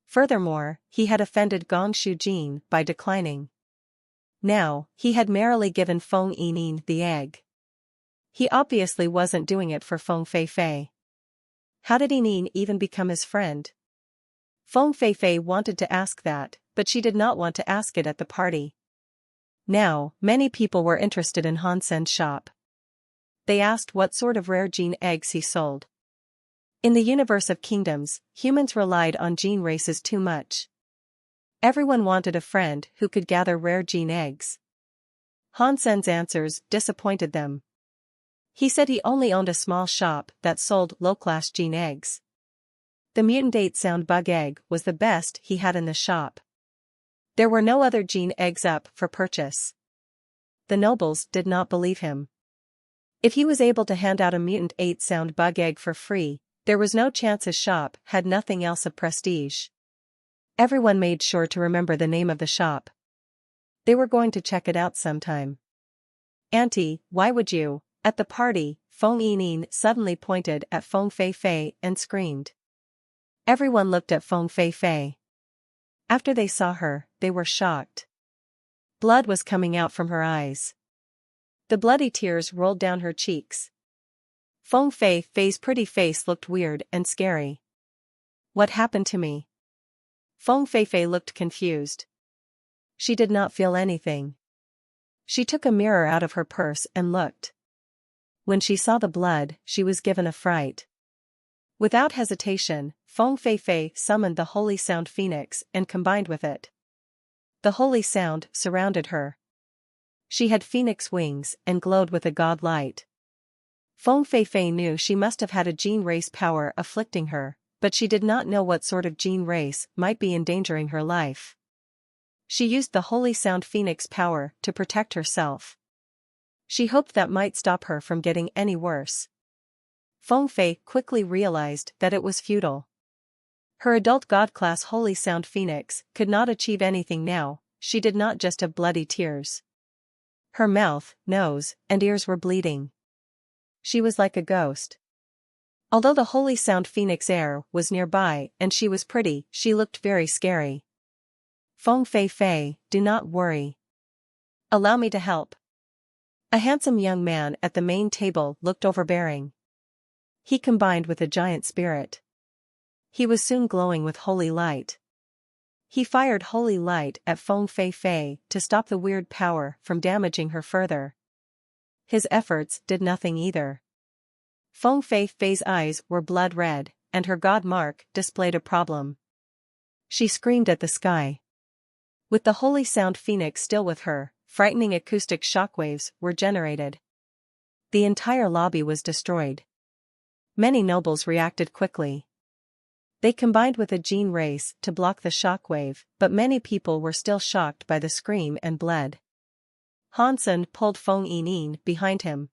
Furthermore, he had offended Gong Shu Jin by declining. Now, he had merrily given Feng Yining the egg. He obviously wasn't doing it for Feng Fei Fei. How did Yining even become his friend? Feng Fei Fei wanted to ask that, but she did not want to ask it at the party. Now, many people were interested in Han Sen's shop. They asked what sort of rare gene eggs he sold. In the universe of kingdoms, humans relied on gene races too much. Everyone wanted a friend who could gather rare gene eggs. Han Sen's answers disappointed them. He said he only owned a small shop that sold low-class gene eggs. The mutant 8 sound bug egg was the best he had in the shop. There were no other gene eggs up for purchase. The nobles did not believe him. If he was able to hand out a mutant 8 sound bug egg for free, there was no chance his shop had nothing else of prestige. Everyone made sure to remember the name of the shop. They were going to check it out sometime. Auntie, why would you? At the party, Feng Yining suddenly pointed at Feng Fei Fei and screamed. Everyone looked at Feng Fei Fei. After they saw her, they were shocked. Blood was coming out from her eyes. The bloody tears rolled down her cheeks. Feng Fei Fei's pretty face looked weird and scary. What happened to me? Feng Fei Fei looked confused. She did not feel anything. She took a mirror out of her purse and looked. When she saw the blood, she was given a fright. Without hesitation, Feng Fei Fei summoned the Holy Sound Phoenix and combined with it. The Holy Sound surrounded her. She had phoenix wings and glowed with a god light. Feng Feifei knew she must have had a gene race power afflicting her, but she did not know what sort of gene race might be endangering her life. She used the holy sound phoenix power to protect herself. She hoped that might stop her from getting any worse. Feng Fei quickly realized that it was futile. Her adult god-class holy sound phoenix could not achieve anything now. She did not just have bloody tears. Her mouth, nose, and ears were bleeding. She was like a ghost. Although the holy sound phoenix heir was nearby and she was pretty, she looked very scary. Feng Feifei, do not worry. Allow me to help. A handsome young man at the main table looked overbearing. He combined with a giant spirit. He was soon glowing with holy light. He fired holy light at Feng Feifei to stop the weird power from damaging her further. His efforts did nothing either. Feng Feifei's eyes were blood red, and her god mark displayed a problem. She screamed at the sky. With the holy sound phoenix still with her, frightening acoustic shockwaves were generated. The entire lobby was destroyed. Many nobles reacted quickly. They combined with a gene race to block the shockwave, but many people were still shocked by the scream and bled. Hansen pulled Feng Yining behind him.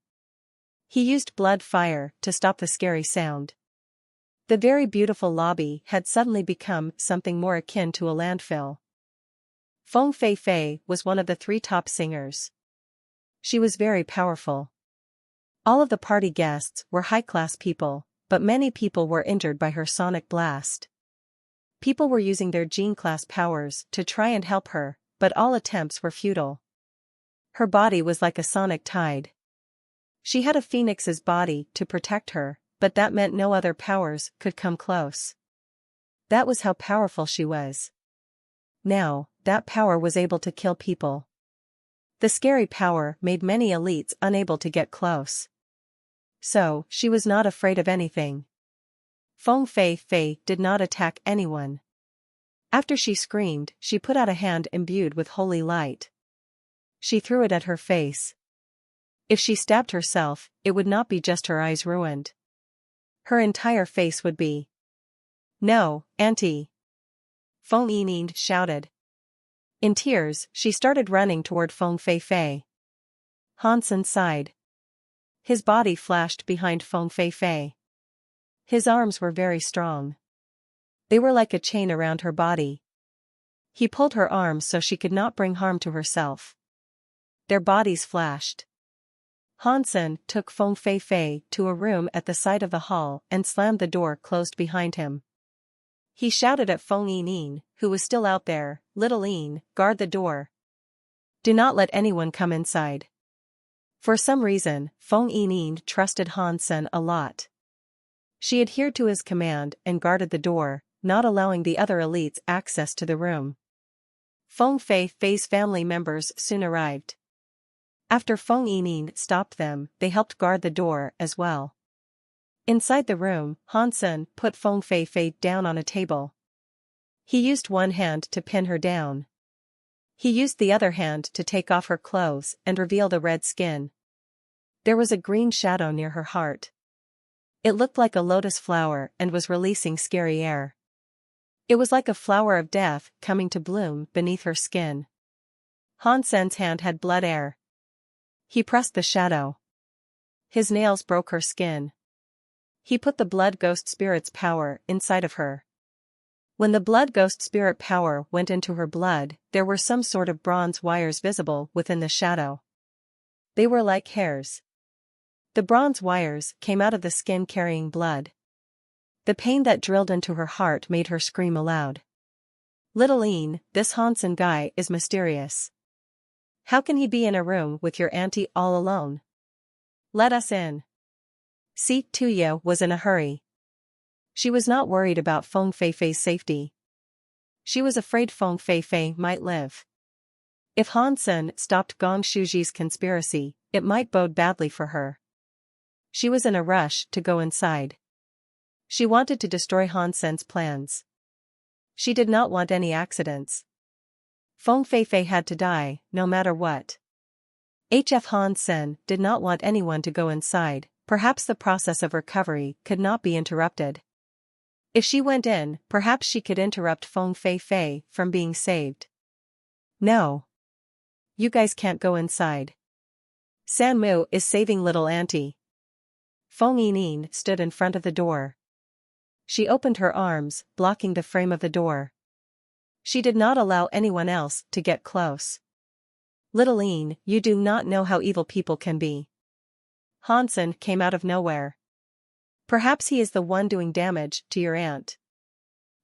He used blood fire to stop the scary sound. The very beautiful lobby had suddenly become something more akin to a landfill. Feng Feifei was one of the 3 top singers. She was very powerful. All of the party guests were high-class people, but many people were injured by her sonic blast. People were using their gene-class powers to try and help her, but all attempts were futile. Her body was like a sonic tide. She had a phoenix's body to protect her, but that meant no other powers could come close. That was how powerful she was. Now, that power was able to kill people. The scary power made many elites unable to get close. So, she was not afraid of anything. Feng Feifei did not attack anyone. After she screamed, she put out a hand imbued with holy light. She threw it at her face. If she stabbed herself, it would not be just her eyes ruined. Her entire face would be. No, Auntie! Feng Yining shouted. In tears, she started running toward Feng Feifei. Hansen sighed. His body flashed behind Feng Feifei. His arms were very strong. They were like a chain around her body. He pulled her arms so she could not bring harm to herself. Their bodies flashed. Hansen took Feng Feifei to a room at the side of the hall and slammed the door closed behind him. He shouted at Feng Yining, who was still out there, "Little Yin, guard the door. Do not let anyone come inside." For some reason, Feng Yining trusted Hansen a lot. She adhered to his command and guarded the door, not allowing the other elites access to the room. Feng Feifei's family members soon arrived. After Feng Yining stopped them, they helped guard the door as well. Inside the room, Hansen put Feng Feifei down on a table. He used one hand to pin her down. He used the other hand to take off her clothes and reveal the red skin. There was a green shadow near her heart. It looked like a lotus flower and was releasing scary air. It was like a flower of death coming to bloom beneath her skin. Hansen's hand had blood air. He pressed the shadow. His nails broke her skin. He put the blood ghost spirit's power inside of her. When the blood ghost spirit power went into her blood, there were some sort of bronze wires visible within the shadow. They were like hairs. The bronze wires came out of the skin carrying blood. The pain that drilled into her heart made her scream aloud. "Little Yin, this Hansen guy is mysterious. How can he be in a room with your auntie all alone? Let us in." Si Tuya was in a hurry. She was not worried about Feng Feifei's safety. She was afraid Feng Feifei might live. If Hansen stopped Gong Shuji's conspiracy, it might bode badly for her. She was in a rush to go inside. She wanted to destroy Hansen's plans. She did not want any accidents. Feng Feifei had to die, no matter what. HF Han Sen did not want anyone to go inside, perhaps the process of recovery could not be interrupted. If she went in, perhaps she could interrupt Feng Fei Fei from being saved. No. You guys can't go inside. San Mu is saving little auntie. Feng Yining stood in front of the door. She opened her arms, blocking the frame of the door. She did not allow anyone else to get close. Little Yin, you do not know how evil people can be. Hansen came out of nowhere. Perhaps he is the one doing damage to your aunt.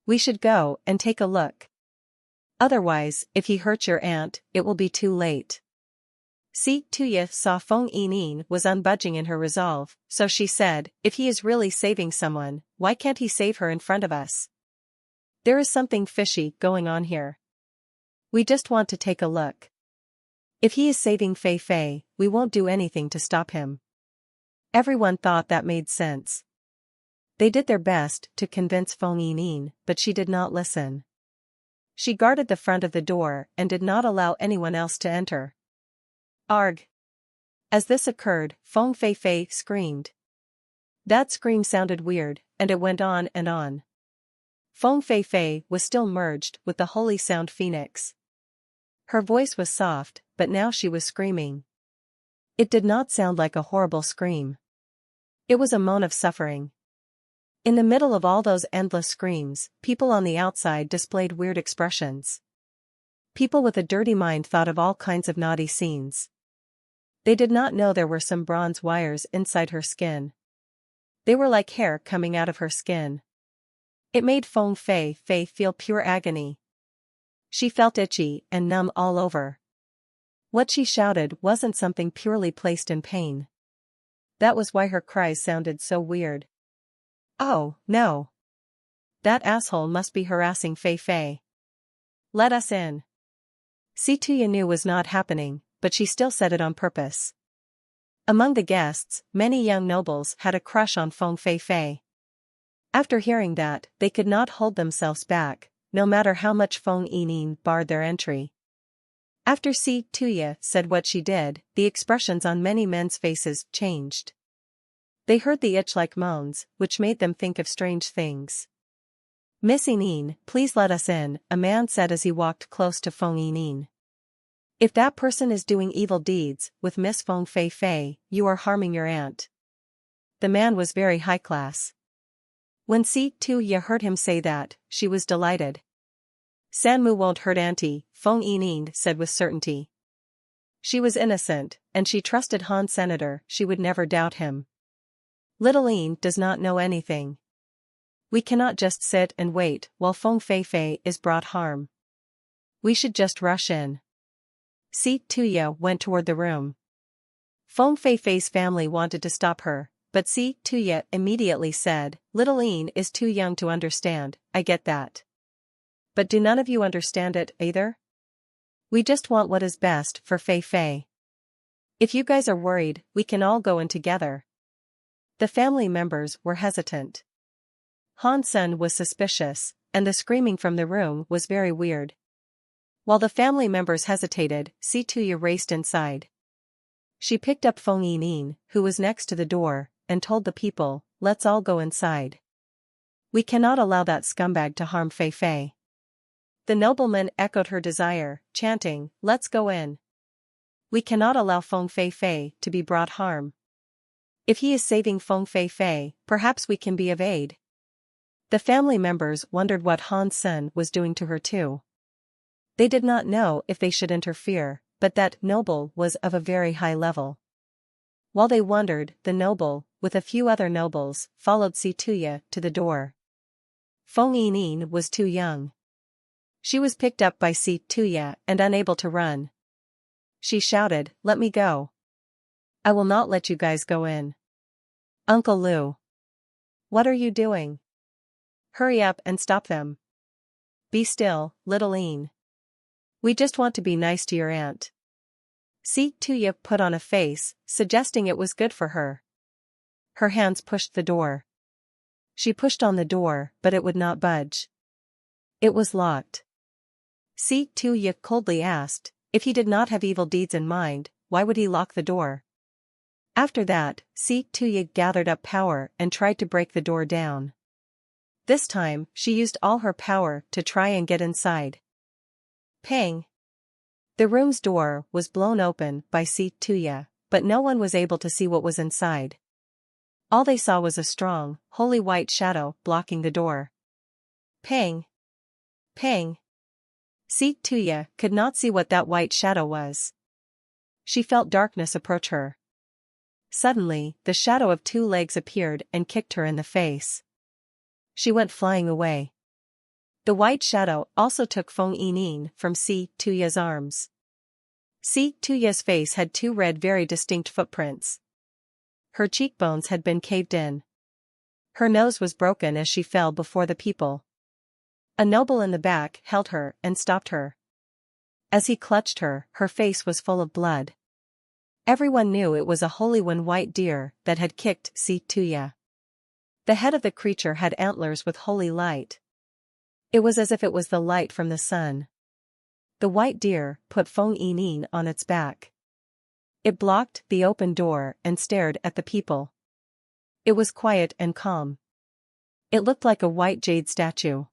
We should go and take a look. Otherwise, if he hurts your aunt, it will be too late. Si Tuya saw Feng Yining was unbudging in her resolve, so she said, if he is really saving someone, why can't he save her in front of us? There is something fishy going on here. We just want to take a look. If he is saving Fei Fei, we won't do anything to stop him. Everyone thought that made sense. They did their best to convince Feng Yining, but she did not listen. She guarded the front of the door and did not allow anyone else to enter. Arg! As this occurred, Feng Fei Fei screamed. That scream sounded weird, and it went on and on. Feng Fei Fei was still merged with the Holy Sound Phoenix. Her voice was soft, but now she was screaming. It did not sound like a horrible scream. It was a moan of suffering. In the middle of all those endless screams, people on the outside displayed weird expressions. People with a dirty mind thought of all kinds of naughty scenes. They did not know there were some bronze wires inside her skin. They were like hair coming out of her skin. It made Feng Fei Fei feel pure agony. She felt itchy and numb all over. What she shouted wasn't something purely placed in pain. That was why her cries sounded so weird. Oh, no. That asshole must be harassing Fei Fei. Let us in. Si Tuya knew was not happening, but she still said it on purpose. Among the guests, many young nobles had a crush on Feng Fei Fei. After hearing that, they could not hold themselves back, no matter how much Feng Yining barred their entry. After Si Tuya said what she did, the expressions on many men's faces changed. They heard the itch-like moans, which made them think of strange things. Miss Yining, please let us in, a man said as he walked close to Feng Yining. If that person is doing evil deeds with Miss Feng Fei Fei, you are harming your aunt. The man was very high class. When Si Tuya heard him say that, she was delighted. Sanmu won't hurt auntie, Feng Yining said with certainty. She was innocent, and she trusted Han Senator, she would never doubt him. Little Yin does not know anything. We cannot just sit and wait while Feng Fei Fei is brought harm. We should just rush in. Si Tuya went toward the room. Feng Fei Fei's family wanted to stop her, but Si Tuya immediately said, Little Yin is too young to understand, I get that. But do none of you understand it either? We just want what is best for Fei Fei. If you guys are worried, we can all go in together. The family members were hesitant. Han Sen was suspicious, and the screaming from the room was very weird. While the family members hesitated, Si Tuya raced inside. She picked up Feng Yining, who was next to the door, and told the people, let's all go inside. We cannot allow that scumbag to harm Fei Fei. The nobleman echoed her desire, chanting, let's go in. We cannot allow Feng Fei Fei to be brought harm. If he is saving Feng Fei Fei, perhaps we can be of aid. The family members wondered what Han Sen was doing to her too. They did not know if they should interfere, but that noble was of a very high level. While they wondered, the noble, with a few other nobles, followed Si Tuya to the door. Feng Yining was too young. She was picked up by Si Tuya and unable to run. She shouted, let me go. I will not let you guys go in. Uncle Lu. What are you doing? Hurry up and stop them. Be still, little Yin. We just want to be nice to your aunt. Si Tuya put on a face, suggesting it was good for her. Her hands pushed the door. She pushed on the door, but it would not budge. It was locked. Si Tuya coldly asked, if he did not have evil deeds in mind, why would he lock the door? After that, Si Tuya gathered up power and tried to break the door down. This time, she used all her power to try and get inside. Pang! The room's door was blown open by Si Tuya, but no one was able to see what was inside. All they saw was a strong, holy white shadow blocking the door. Pang! Pang! Si Tuya could not see what that white shadow was. She felt darkness approach her. Suddenly, the shadow of 2 legs appeared and kicked her in the face. She went flying away. The white shadow also took Feng Yining from Si Tuya's arms. Si Tuya's face had 2 red very distinct footprints. Her cheekbones had been caved in. Her nose was broken as she fell before the people. A noble in the back held her and stopped her. As he clutched her, her face was full of blood. Everyone knew it was a holy one white deer that had kicked Si Tuya. The head of the creature had antlers with holy light. It was as if it was the light from the sun. The white deer put Feng Yining on its back. It blocked the open door and stared at the people. It was quiet and calm. It looked like a white jade statue.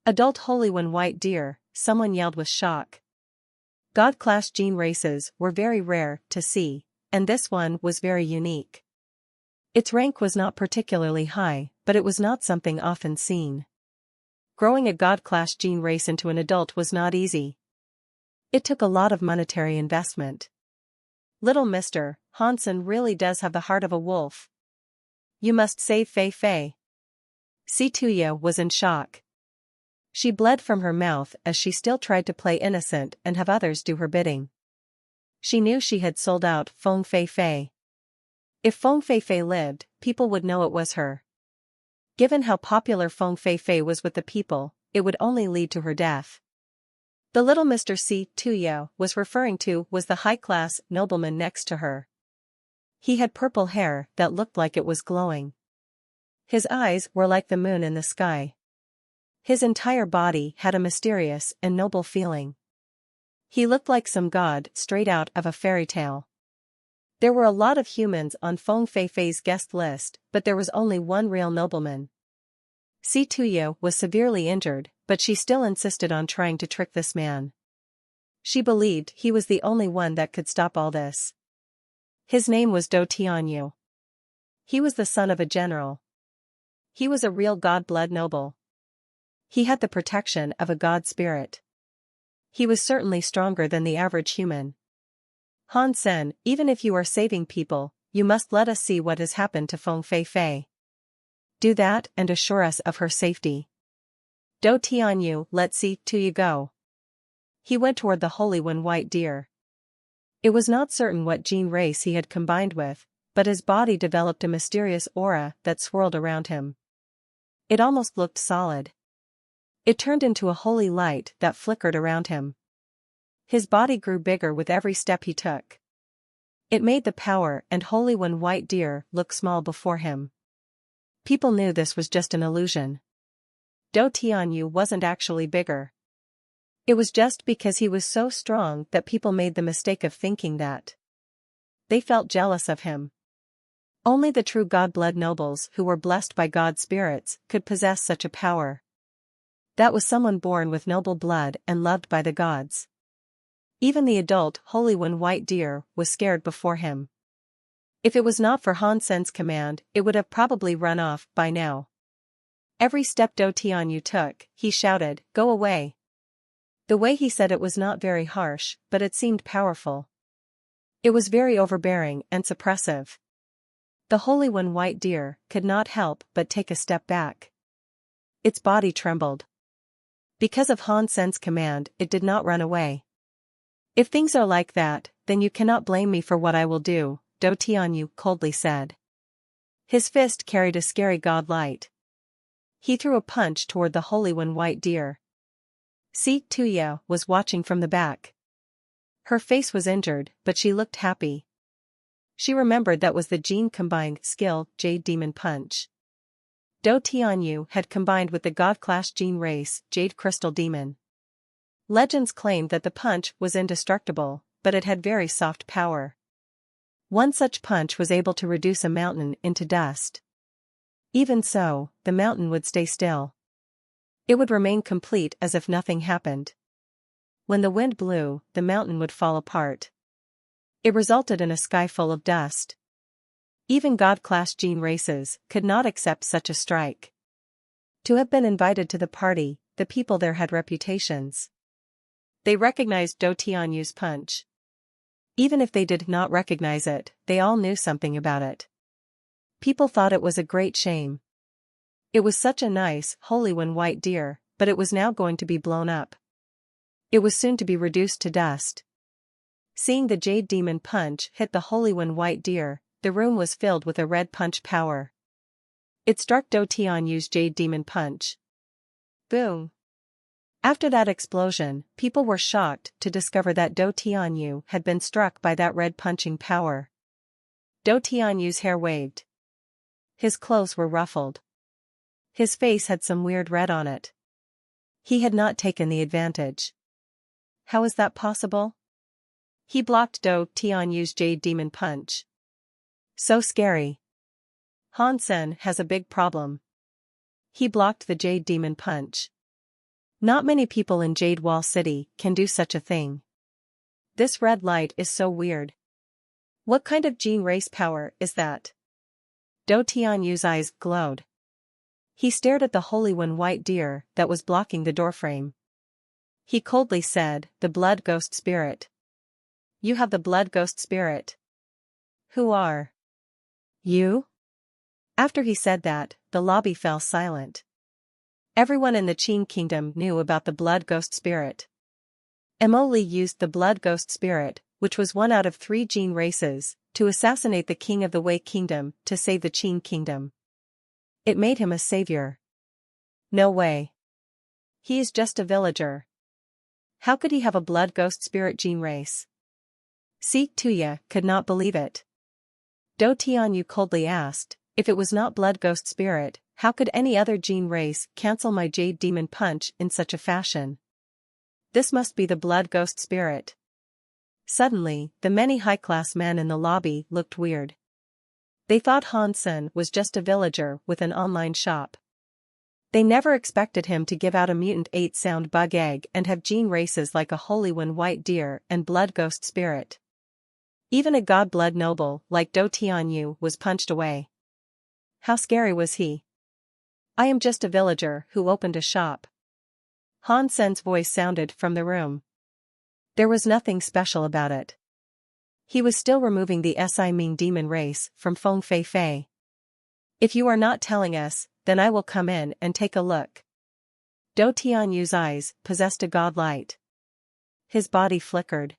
Adult holy one white deer, someone yelled with shock. God-class gene races were very rare to see, and this one was very unique. Its rank was not particularly high, but it was not something often seen. Growing a God-class gene race into an adult was not easy. It took a lot of monetary investment. Little Mr. Hansen really does have the heart of a wolf. You must save Fei Fei. Si Tuya was in shock. She bled from her mouth as she still tried to play innocent and have others do her bidding. She knew she had sold out Feng Fei Fei. If Feng Fei Fei lived, people would know it was her. Given how popular Feng Fei Fei was with the people, it would only lead to her death. The little Mr. Si Tuya was referring to was the high-class nobleman next to her. He had purple hair that looked like it was glowing. His eyes were like the moon in the sky. His entire body had a mysterious and noble feeling. He looked like some god straight out of a fairy tale. There were a lot of humans on Feng Fei Fei's guest list, but there was only one real nobleman. Si Tuya was severely injured, but she still insisted on trying to trick this man. She believed he was the only one that could stop all this. His name was Do Tianyu. He was the son of a general. He was a real god-blood noble. He had the protection of a god spirit. He was certainly stronger than the average human. Han Sen, even if you are saving people, you must let us see what has happened to Feng Fei Fei. Do that and assure us of her safety. Do Tianyu let Si Tuya go. He went toward the holy one white deer. It was not certain what gene race he had combined with, but his body developed a mysterious aura that swirled around him. It almost looked solid. It turned into a holy light that flickered around him. His body grew bigger with every step he took. It made the power and holy one white deer look small before him. People knew this was just an illusion. Do Tianyu wasn't actually bigger. It was just because he was so strong that people made the mistake of thinking that. They felt jealous of him. Only the true god-blood nobles who were blessed by god spirits could possess such a power. That was someone born with noble blood and loved by the gods. Even the adult holy one white deer was scared before him. If it was not for Han Sen's command, it would have probably run off by now. Every step Do Tianyu took, he shouted, "Go away." The way he said it was not very harsh, but it seemed powerful. It was very overbearing and suppressive. The holy one white deer could not help but take a step back. Its body trembled. Because of Han Sen's command, it did not run away. If things are like that, then you cannot blame me for what I will do, Do Tianyu coldly said. His fist carried a scary god light. He threw a punch toward the holy one white deer. Si Tuya was watching from the back. Her face was injured, but she looked happy. She remembered that was the gene-combined skill Jade Demon Punch. Do Tianyu had combined with the god-class gene race Jade Crystal Demon. Legends claimed that the punch was indestructible, but it had very soft power. One such punch was able to reduce a mountain into dust. Even so, the mountain would stay still. It would remain complete as if nothing happened. When the wind blew, the mountain would fall apart. It resulted in a sky full of dust. Even God-class gene races could not accept such a strike. To have been invited to the party, the people there had reputations. They recognized Do Tianyu's punch. Even if they did not recognize it, they all knew something about it. People thought it was a great shame. It was such a nice, holy one white deer, but it was now going to be blown up. It was soon to be reduced to dust. Seeing the jade demon punch hit the holy one white deer, the room was filled with a red punch power. It struck Do Tianyu's jade demon punch. Boom! After that explosion, people were shocked to discover that Do Tianyu had been struck by that red punching power. Do Tianyu's hair waved. His clothes were ruffled. His face had some weird red on it. He had not taken the advantage. How is that possible? He blocked Do Tianyu's jade demon punch. So scary. Hansen has a big problem. He blocked the jade demon punch. Not many people in Jade Wall City can do such a thing. This red light is so weird. What kind of gene race power is that? Do Tianyu's eyes glowed. He stared at the holy one white deer that was blocking the doorframe. He coldly said, "The blood ghost spirit." "You have the blood ghost spirit." "Who are you?" After he said that, the lobby fell silent. Everyone in the Qing kingdom knew about the blood ghost spirit. Emoli used the blood ghost spirit, which was one out of 3 gene races, to assassinate the king of the Wei kingdom to save the Qing kingdom. It made him a savior. No way. He is just a villager. How could he have a blood ghost spirit gene race? Si Tuya could not believe it. Do Tianyu coldly asked, "If it was not blood ghost spirit, how could any other gene race cancel my jade demon punch in such a fashion? This must be the blood ghost spirit." Suddenly, the many high-class men in the lobby looked weird. They thought Hansen was just a villager with an online shop. They never expected him to give out a mutant 8-sound bug egg and have gene races like a holy one white deer and blood ghost spirit. Even a god blood noble like Do Tianyu was punched away. How scary was he? "I am just a villager who opened a shop." Hansen's voice sounded from the room. There was nothing special about it. He was still removing the Si Ming demon race from Feng Fei Fei. "If you are not telling us, then I will come in and take a look." Do Tianyu's eyes possessed a god light. His body flickered.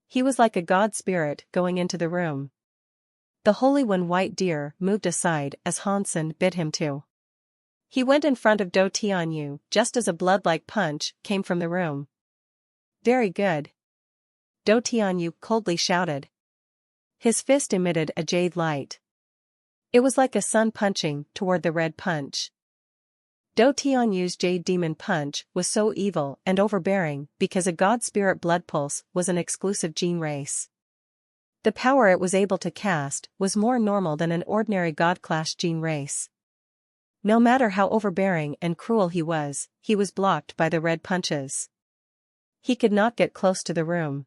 He was like a god spirit going into the room. The holy one white deer moved aside as Hansen bid him to. He went in front of Do Tianyu just as a blood-like punch came from the room. "Very good." Do Tianyu coldly shouted. His fist emitted a jade light. It was like a sun punching toward the red punch. Do Tianyu's jade demon punch was so evil and overbearing because a god spirit blood pulse was an exclusive gene race. The power it was able to cast was more normal than an ordinary god-class gene race. No matter how overbearing and cruel he was blocked by the red punches. He could not get close to the room.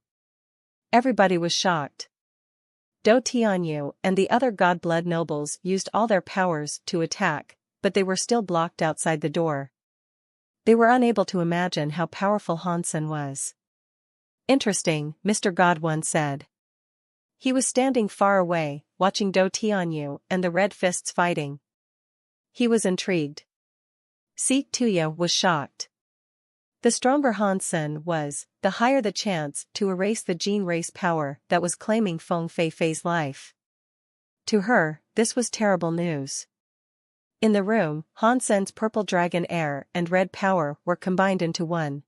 Everybody was shocked. Do Tianyu and the other god blood nobles used all their powers to attack, but they were still blocked outside the door. They were unable to imagine how powerful Hansen was. "Interesting," Mr. God once said. He was standing far away, watching Do Tianyu and the red fists fighting. He was intrigued. Si Tuya was shocked. The stronger Hansen was, the higher the chance to erase the gene race power that was claiming Feng Fei Fei's life. To her, this was terrible news. In the room, Hansen's purple dragon air and red power were combined into one.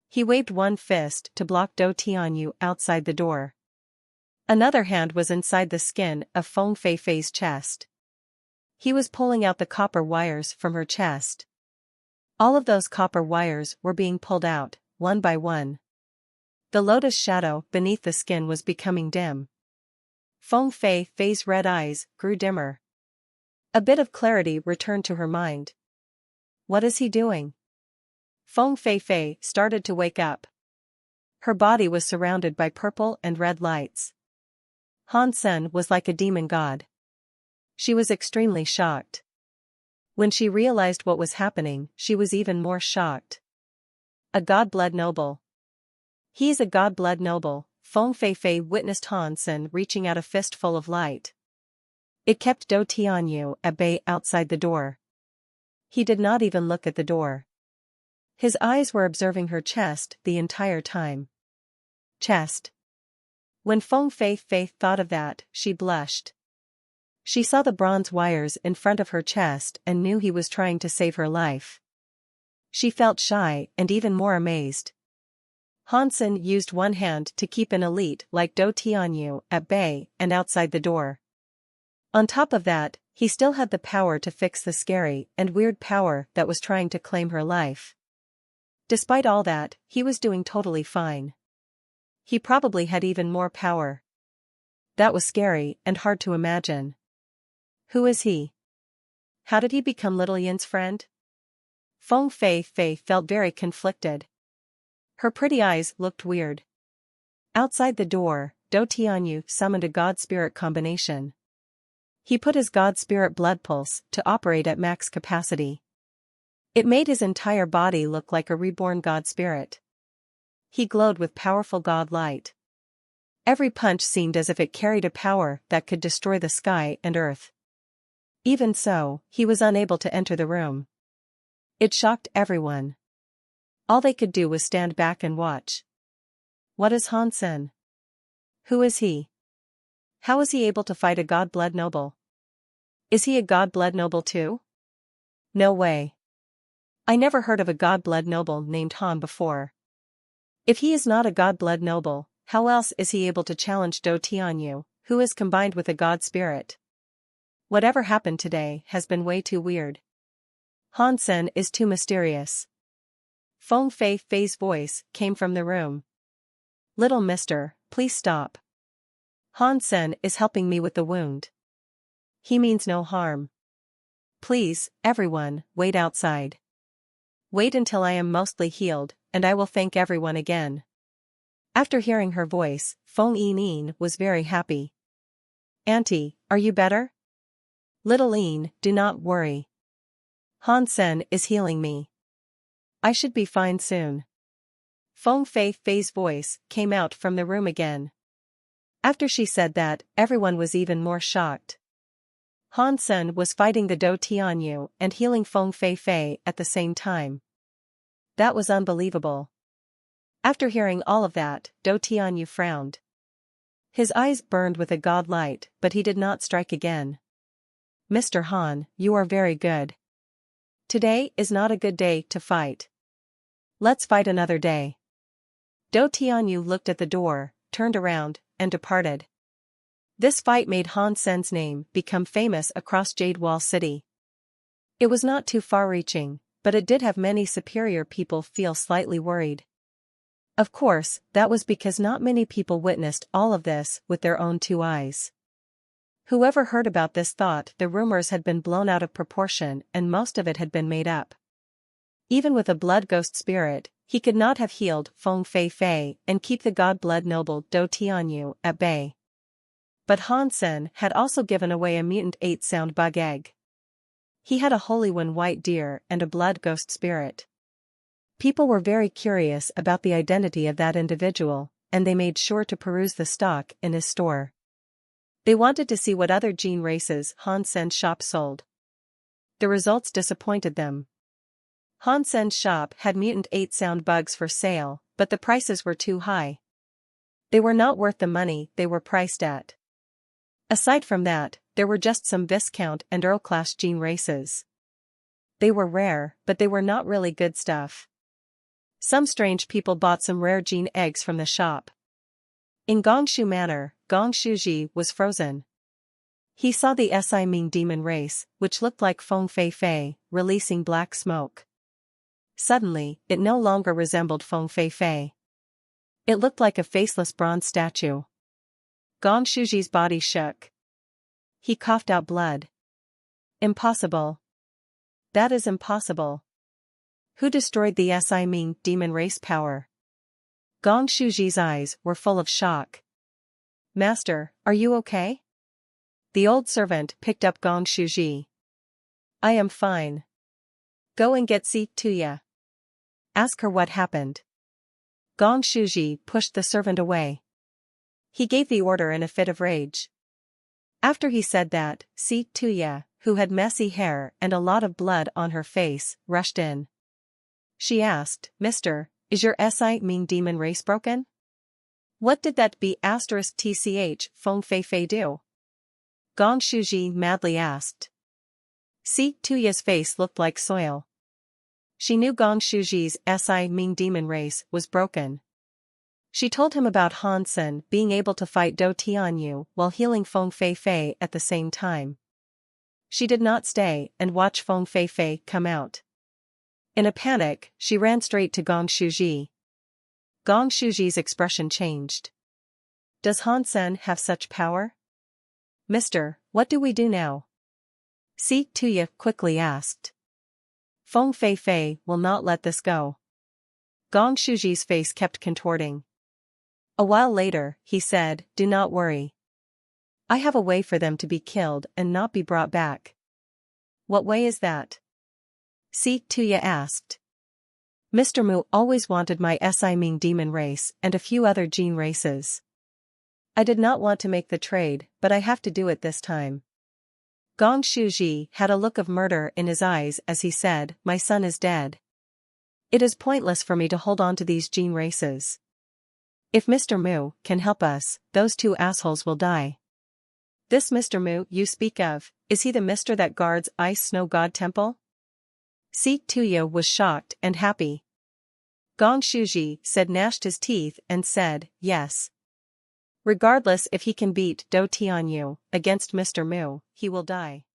He waved one fist to block Do Tianyu outside the door. Another hand was inside the skin of Feng Fei Fei's chest. He was pulling out the copper wires from her chest. All of those copper wires were being pulled out, one by one. The lotus shadow beneath the skin was becoming dim. Feng Fei's red eyes grew dimmer. A bit of clarity returned to her mind. What is he doing? Feng Fei started to wake up. Her body was surrounded by purple and red lights. Han Sen was like a demon god. She was extremely shocked. When she realized what was happening, she was even more shocked. A god-blood noble. He's a god-blood noble, Feng Fei witnessed Han Sen reaching out a fistful of light. It kept Dou Tianyu at bay outside the door. He did not even look at the door. His eyes were observing her chest the entire time. Chest. When Feng Fei thought of that, she blushed. She saw the bronze wires in front of her chest and knew he was trying to save her life. She felt shy and even more amazed. Han Sen used one hand to keep an elite like Dou Tianyu at bay and outside the door. On top of that, he still had the power to fix the scary and weird power that was trying to claim her life. Despite all that, he was doing totally fine. He probably had even more power. That was scary and hard to imagine. Who is he? How did he become Little Yin's friend? Feng Fei felt very conflicted. Her pretty eyes looked weird. Outside the door, Dou Tianyu summoned a god-spirit combination. He put his god-spirit blood pulse to operate at max capacity. It made his entire body look like a reborn god-spirit. He glowed with powerful god light. Every punch seemed as if it carried a power that could destroy the sky and earth. Even so, he was unable to enter the room. It shocked everyone. All they could do was stand back and watch. What is Han Sen? Who is he? How is he able to fight a god-blood noble? Is he a god-blood noble too? No way. I never heard of a god-blood noble named Han before. If he is not a god-blood noble, how else is he able to challenge Dou Tianyu, who is combined with a god spirit? Whatever happened today has been way too weird. Han Sen is too mysterious. Feng Fei's voice came from the room. Little mister, please stop. Han Sen is helping me with the wound. He means no harm. Please, everyone, wait outside. Wait until I am mostly healed, and I will thank everyone again. After hearing her voice, Feng Yin was very happy. Auntie, are you better? Little Yin, do not worry. Han Sen is healing me. I should be fine soon. Feng Fei's voice came out from the room again. After she said that, everyone was even more shocked. Han Sen was fighting the Dou Tianyu and healing Feng Fei at the same time. That was unbelievable. After hearing all of that, Dou Tianyu frowned. His eyes burned with a god light, but he did not strike again. Mr. Han, you are very good. Today is not a good day to fight. Let's fight another day. Dou Tianyu looked at the door, turned around, and departed. This fight made Han Sen's name become famous across Jade Wall City. It was not too far-reaching, but it did have many superior people feel slightly worried. Of course, that was because not many people witnessed all of this with their own two eyes. Whoever heard about this thought the rumors had been blown out of proportion and most of it had been made up. Even with a blood ghost spirit, he could not have healed Feng Fei and keep the god-blood noble Dou Tianyu at bay. But Han Sen had also given away a mutant 8-sound bug egg. He had a holy one white deer and a blood ghost spirit. People were very curious about the identity of that individual, and they made sure to peruse the stock in his store. They wanted to see what other gene races Han Sen's shop sold. The results disappointed them. Han Sen's shop had mutant 8-sound bugs for sale, but the prices were too high. They were not worth the money they were priced at. Aside from that, there were just some Viscount and Earl-class gene races. They were rare, but they were not really good stuff. Some strange people bought some rare gene eggs from the shop. In Gongshu Manor, Gong Shuji was frozen. He saw the Si Ming demon race, which looked like Feng Fei, releasing black smoke. Suddenly, it no longer resembled Feng Fei. It looked like a faceless bronze statue. Gong Shuji's body shook. He coughed out blood. Impossible. That is impossible. Who destroyed the Si Ming demon race power? Gong Shuji's eyes were full of shock. Master, are you okay? The old servant picked up Gong Shuji. I am fine. Go and get Si Tuya. Ask her what happened. Gong Shuji pushed the servant away. He gave the order in a fit of rage. After he said that, Si Tuya, who had messy hair and a lot of blood on her face, rushed in. She asked, Mister, is your Si Ming demon race broken? What did that B*TCH Feng Fei Fei do? Gong Shuji madly asked. Si Tuya's face looked like soil. She knew Gong Shuji's Si Ming demon race was broken. She told him about Han Sen being able to fight Dou Tianyu while healing Feng Fei Fei at the same time. She did not stay and watch Feng Fei Fei come out. In a panic, she ran straight to Gong Shuji. Gong Shuji's expression changed. Does Han Sen have such power? Mister, what do we do now? Si Tuya quickly asked. Feng Fei Fei will not let this go. Gong Shuji's face kept contorting. A while later, he said, do not worry. I have a way for them to be killed and not be brought back. What way is that? Si Tuya asked. Mr. Mu always wanted my Si Ming demon race and a few other gene races. I did not want to make the trade, but I have to do it this time. Gong Shuji had a look of murder in his eyes as he said, my son is dead. It is pointless for me to hold on to these gene races. If Mr. Mu can help us, those two assholes will die. This Mr. Mu you speak of, is he the mister that guards Ice Snow God Temple? Si Tuya was shocked and happy. Gong Shuji said gnashed his teeth and said, yes. Regardless if he can beat Dou Tianyu against Mr. Mu, he will die.